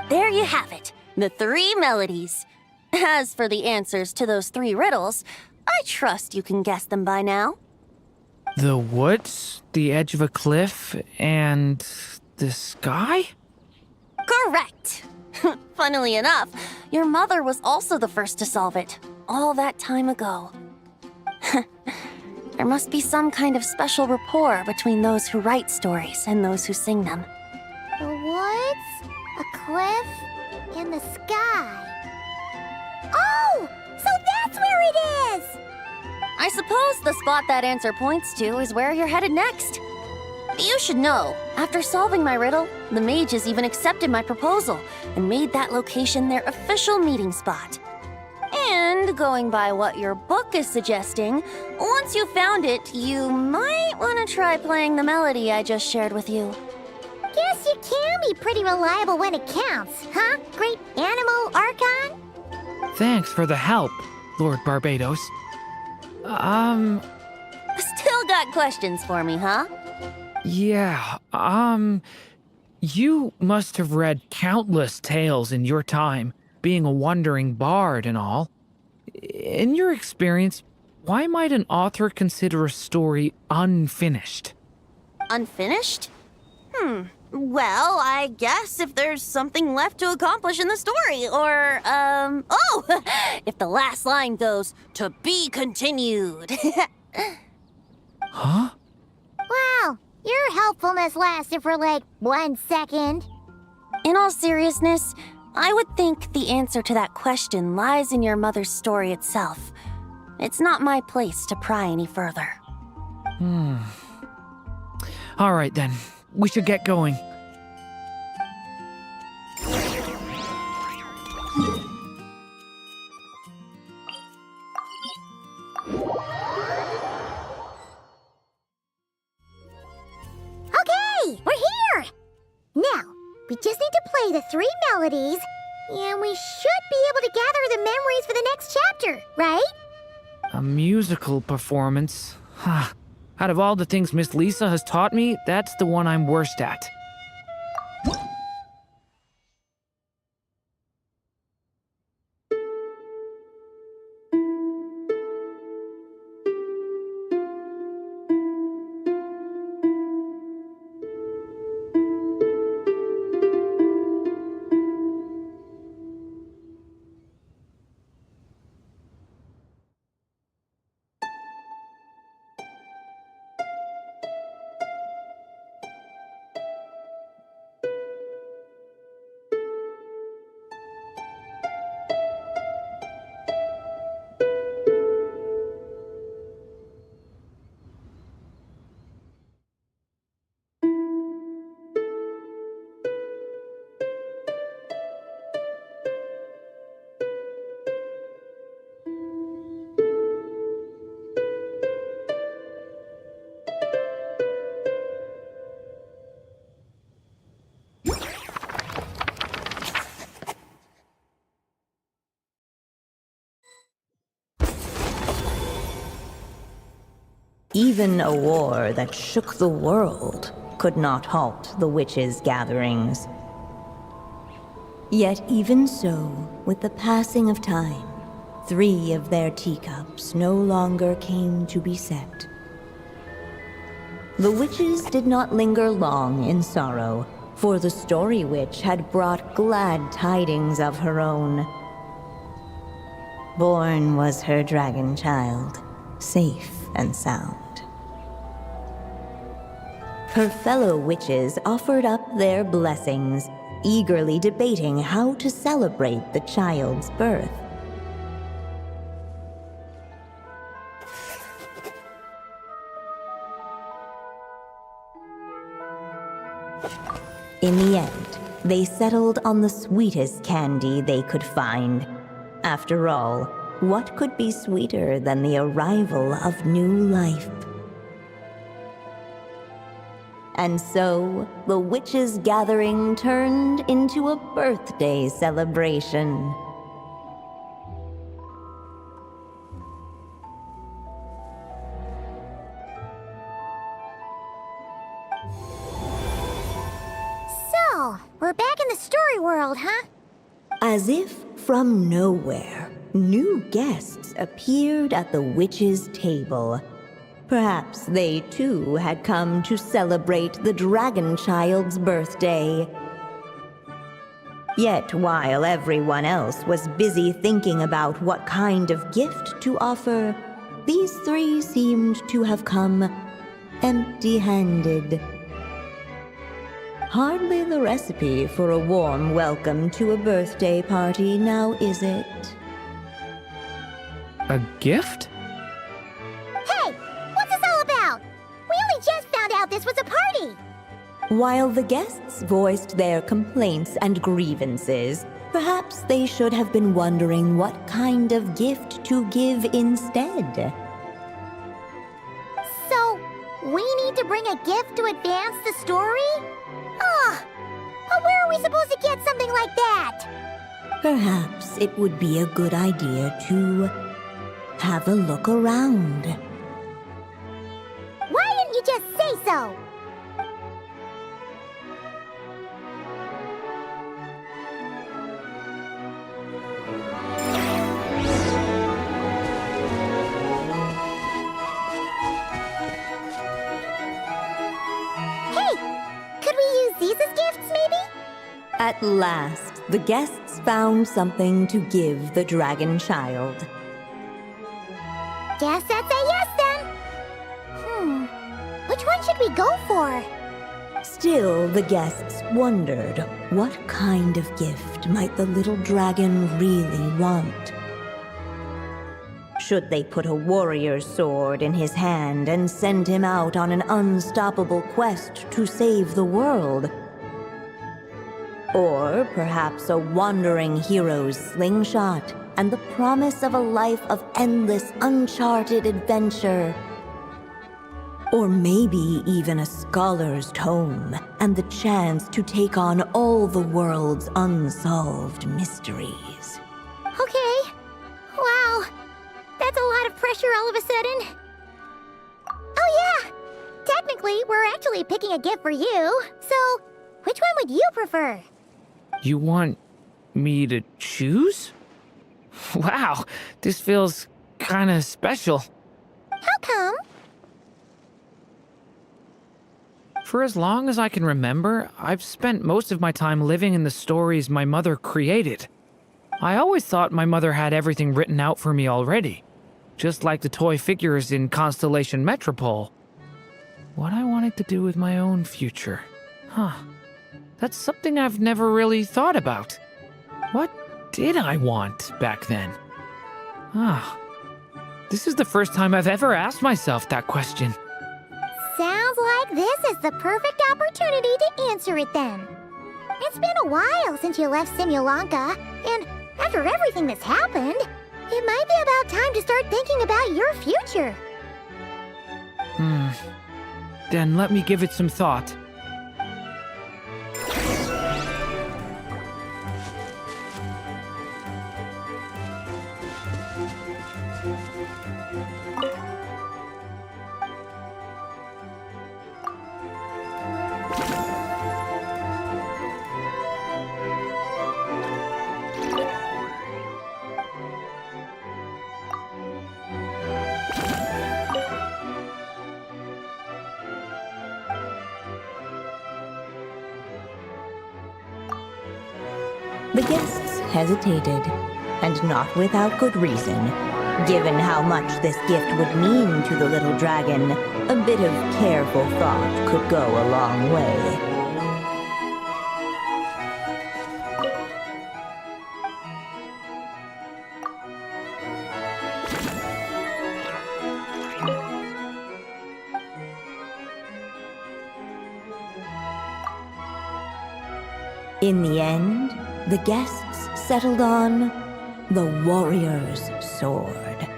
There you have it, the 3 melodies. As for the answers to those 3 riddles, I trust you can guess them by now. The woods, the edge of a cliff, and the sky? Correct! Funnily enough, your mother was also the first to solve it, all that time ago. There must be some kind of special rapport between those who write stories and those who sing them. The woods? A cliff? In the sky. Oh! So that's where it is! I suppose the spot that answer points to is where you're headed next. You should know, after solving my riddle, the mages even accepted my proposal and made that location their official meeting spot. And going by what your book is suggesting, once you found it, you might want to try playing the melody I just shared with you. Guess you can be pretty reliable when it counts, huh, Great Animal Archon? Thanks for the help, Lord Barbados. Still got questions for me, huh? Yeah, you must have read countless tales in your time, being a wandering bard and all. In your experience, why might an author consider a story unfinished? Unfinished? Well, I guess if there's something left to accomplish in the story, or, if the last line goes, "To be continued." Huh? Wow, your helpfulness lasted for like 1 second. In all seriousness, I would think the answer to that question lies in your mother's story itself. It's not my place to pry any further. All right then, we should get going. Okay, we're here! Now, we just need to play the 3 melodies, and we should be able to gather the memories for the next chapter, right? A musical performance? Huh. Out of all the things Miss Lisa has taught me, that's the one I'm worst at. Even a war that shook the world could not halt the witches' gatherings. Yet even so, with the passing of time, 3 of their teacups no longer came to be set. The witches did not linger long in sorrow, for the Story Witch had brought glad tidings of her own. Born was her dragon child, safe and sound. Her fellow witches offered up their blessings, eagerly debating how to celebrate the child's birth. In the end, they settled on the sweetest candy they could find. After all, what could be sweeter than the arrival of new life? And so, the witches' gathering turned into a birthday celebration. So, we're back in the story world, huh? As if from nowhere, new guests appeared at the witches' table. Perhaps they too had come to celebrate the dragon child's birthday. Yet while everyone else was busy thinking about what kind of gift to offer, these 3 seemed to have come empty-handed. Hardly the recipe for a warm welcome to a birthday party, now is it? A gift? Hey, what's this all about? We only just found out this was a party. While the guests voiced their complaints and grievances, perhaps they should have been wondering what kind of gift to give instead. So, we need to bring a gift to advance the story? Ugh, but where are we supposed to get something like that? Perhaps it would be a good idea to have a look around. Why didn't you just say so? At last, the guests found something to give the dragon child. Guess that's a yes then. Which one should we go for? Still, the guests wondered what kind of gift might the little dragon really want. Should they put a warrior's sword in his hand and send him out on an unstoppable quest to save the world? Or perhaps a wandering hero's slingshot and the promise of a life of endless, uncharted adventure. Or maybe even a scholar's tome and the chance to take on all the world's unsolved mysteries. Okay. Wow. That's a lot of pressure all of a sudden. Oh yeah! Technically, we're actually picking a gift for you. So, which one would you prefer? You want me to choose? Wow, this feels kinda special. How come? For as long as I can remember, I've spent most of my time living in the stories my mother created. I always thought my mother had everything written out for me already, just like the toy figures in Constellation Metropole. What I wanted to do with my own future. Huh. That's something I've never really thought about. What did I want back then? This is the first time I've ever asked myself that question. Sounds like this is the perfect opportunity to answer it then. It's been a while since you left Simulanka, and after everything that's happened, it might be about time to start thinking about your future. Then let me give it some thought. The guests hesitated, and not without good reason. Given how much this gift would mean to the little dragon, a bit of careful thought could go a long way. In the end, the guests settled on the warrior's sword.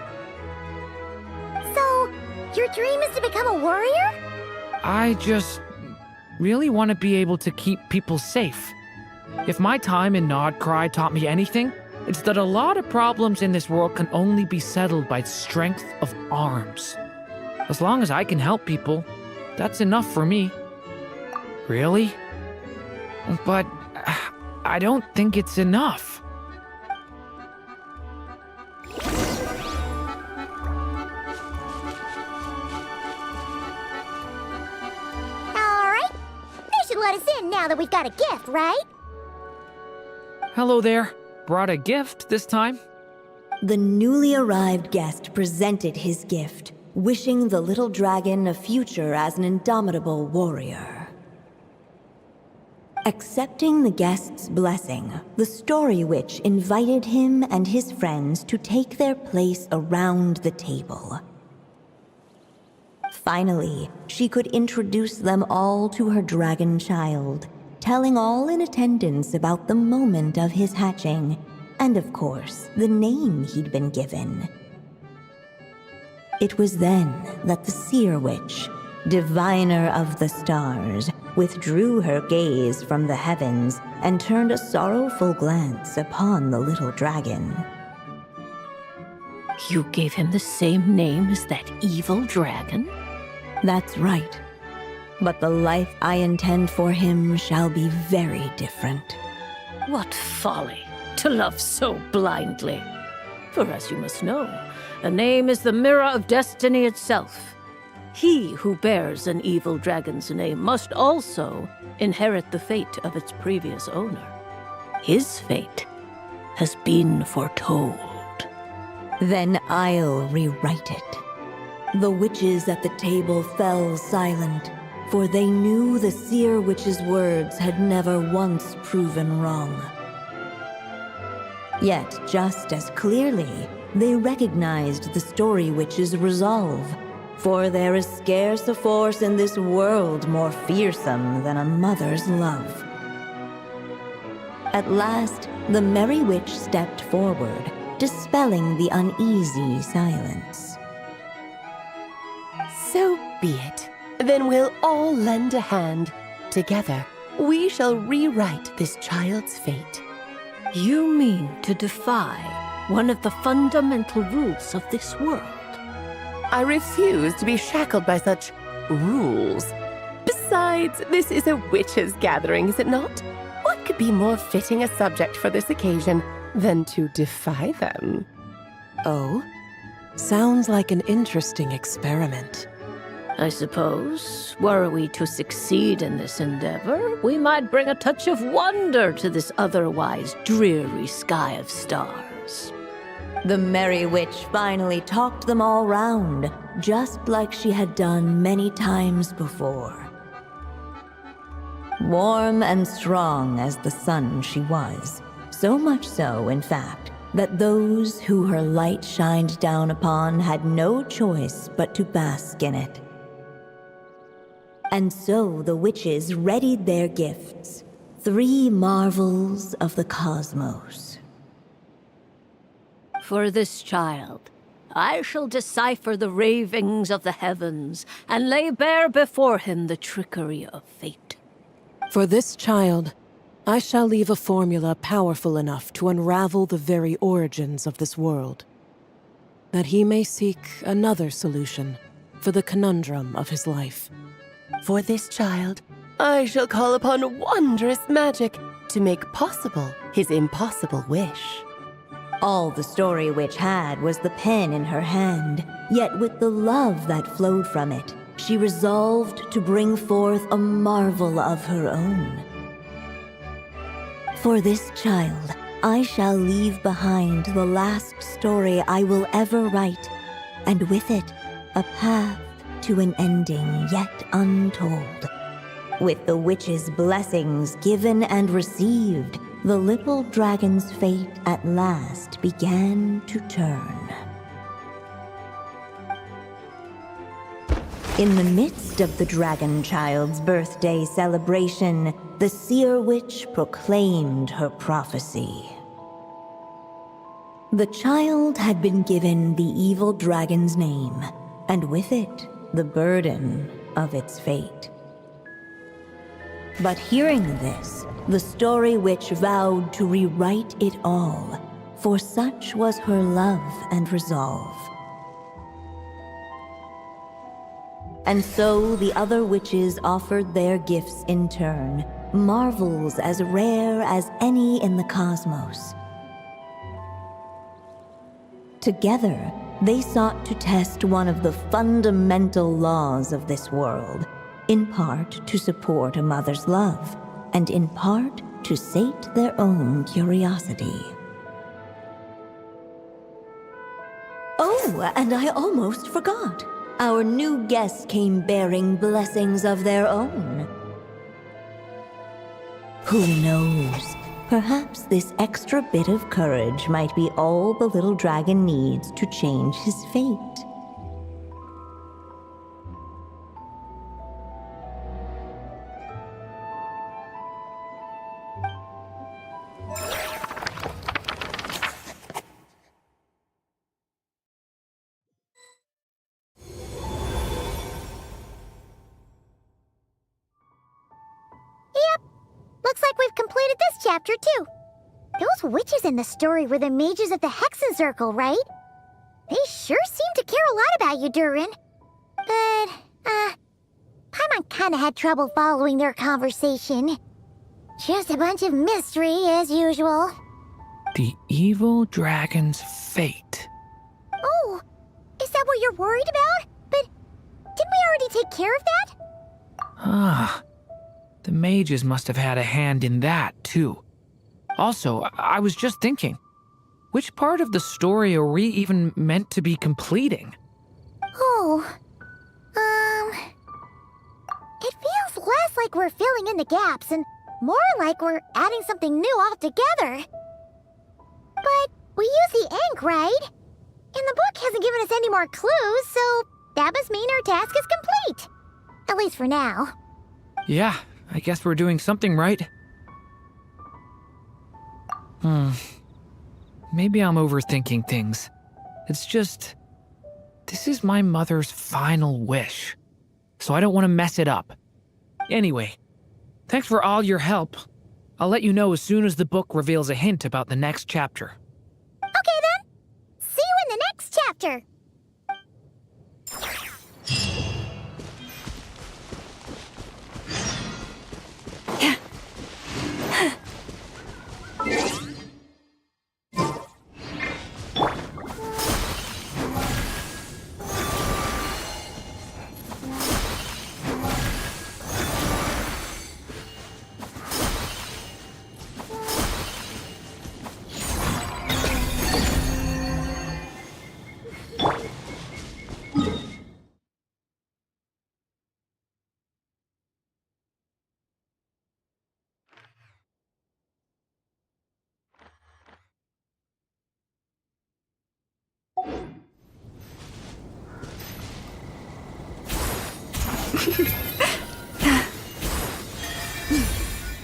So, your dream is to become a warrior? I just really want to be able to keep people safe. If my time in Nodcry taught me anything, it's that a lot of problems in this world can only be settled by strength of arms. As long as I can help people, that's enough for me. Really? But I don't think it's enough. Alright. They should let us in now that we've got a gift, right? Hello there. Brought a gift this time. The newly arrived guest presented his gift, wishing the little dragon a future as an indomitable warrior. Accepting the guest's blessing, the Story Witch invited him and his friends to take their place around the table. Finally, she could introduce them all to her dragon child, telling all in attendance about the moment of his hatching, and of course, the name he'd been given. It was then that the Seer Witch, diviner of the stars, withdrew her gaze from the heavens and turned a sorrowful glance upon the little dragon. You gave him the same name as that evil dragon? That's right. But the life I intend for him shall be very different. What folly to love so blindly. For as you must know, a name is the mirror of destiny itself. He who bears an evil dragon's name must also inherit the fate of its previous owner. His fate has been foretold. Then I'll rewrite it. The witches at the table fell silent, for they knew the Seer Witch's words had never once proven wrong. Yet, just as clearly, they recognized the Story Witch's resolve, for there is scarce a force in this world more fearsome than a mother's love. At last, the Merry Witch stepped forward, dispelling the uneasy silence. So be it. Then we'll all lend a hand. Together, we shall rewrite this child's fate. You mean to defy one of the fundamental rules of this world? I refuse to be shackled by such rules. Besides, this is a witches' gathering, is it not? What could be more fitting a subject for this occasion than to defy them? Oh? Sounds like an interesting experiment. I suppose, were we to succeed in this endeavor, we might bring a touch of wonder to this otherwise dreary sky of stars. The Merry Witch finally talked them all round, just like she had done many times before. Warm and strong as the sun she was, so much so, in fact, that those who her light shined down upon had no choice but to bask in it. And so the witches readied their gifts, 3 marvels of the cosmos. For this child, I shall decipher the ravings of the heavens and lay bare before him the trickery of fate. For this child, I shall leave a formula powerful enough to unravel the very origins of this world, that he may seek another solution for the conundrum of his life. For this child, I shall call upon wondrous magic to make possible his impossible wish. All the Story Witch had was the pen in her hand, yet with the love that flowed from it, she resolved to bring forth a marvel of her own. For this child, I shall leave behind the last story I will ever write, and with it, a path to an ending yet untold. With the witch's blessings given and received, the little dragon's fate at last began to turn. In the midst of the dragon child's birthday celebration, the Seer Witch proclaimed her prophecy. The child had been given the evil dragon's name, and with it, the burden of its fate. But hearing this, the Story Witch vowed to rewrite it all, for such was her love and resolve. And so the other witches offered their gifts in turn, marvels as rare as any in the cosmos. Together, they sought to test one of the fundamental laws of this world, in part to support a mother's love, and in part to sate their own curiosity. Oh, and I almost forgot. Our new guests came bearing blessings of their own. Who knows? Perhaps this extra bit of courage might be all the little dragon needs to change his fate. Looks like we've completed this chapter, too. Those witches in the story were the mages of the Hexen Circle, right? They sure seem to care a lot about you, Durin. But, Paimon kinda had trouble following their conversation. Just a bunch of mystery, as usual. The evil dragon's fate. Oh, is that what you're worried about? But didn't we already take care of that? Ah, the mages must have had a hand in that, too. Also, I was just thinking, which part of the story are we even meant to be completing? Oh, it feels less like we're filling in the gaps and more like we're adding something new altogether. But we use the ink, right? And the book hasn't given us any more clues, so that must mean our task is complete. At least for now. Yeah, I guess we're doing something right. Maybe I'm overthinking things. It's just, this is my mother's final wish, so I don't want to mess it up. Anyway, thanks for all your help. I'll let you know as soon as the book reveals a hint about the next chapter. Okay then. See you in the next chapter.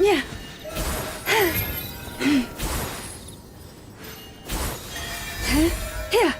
Yeah. Yeah.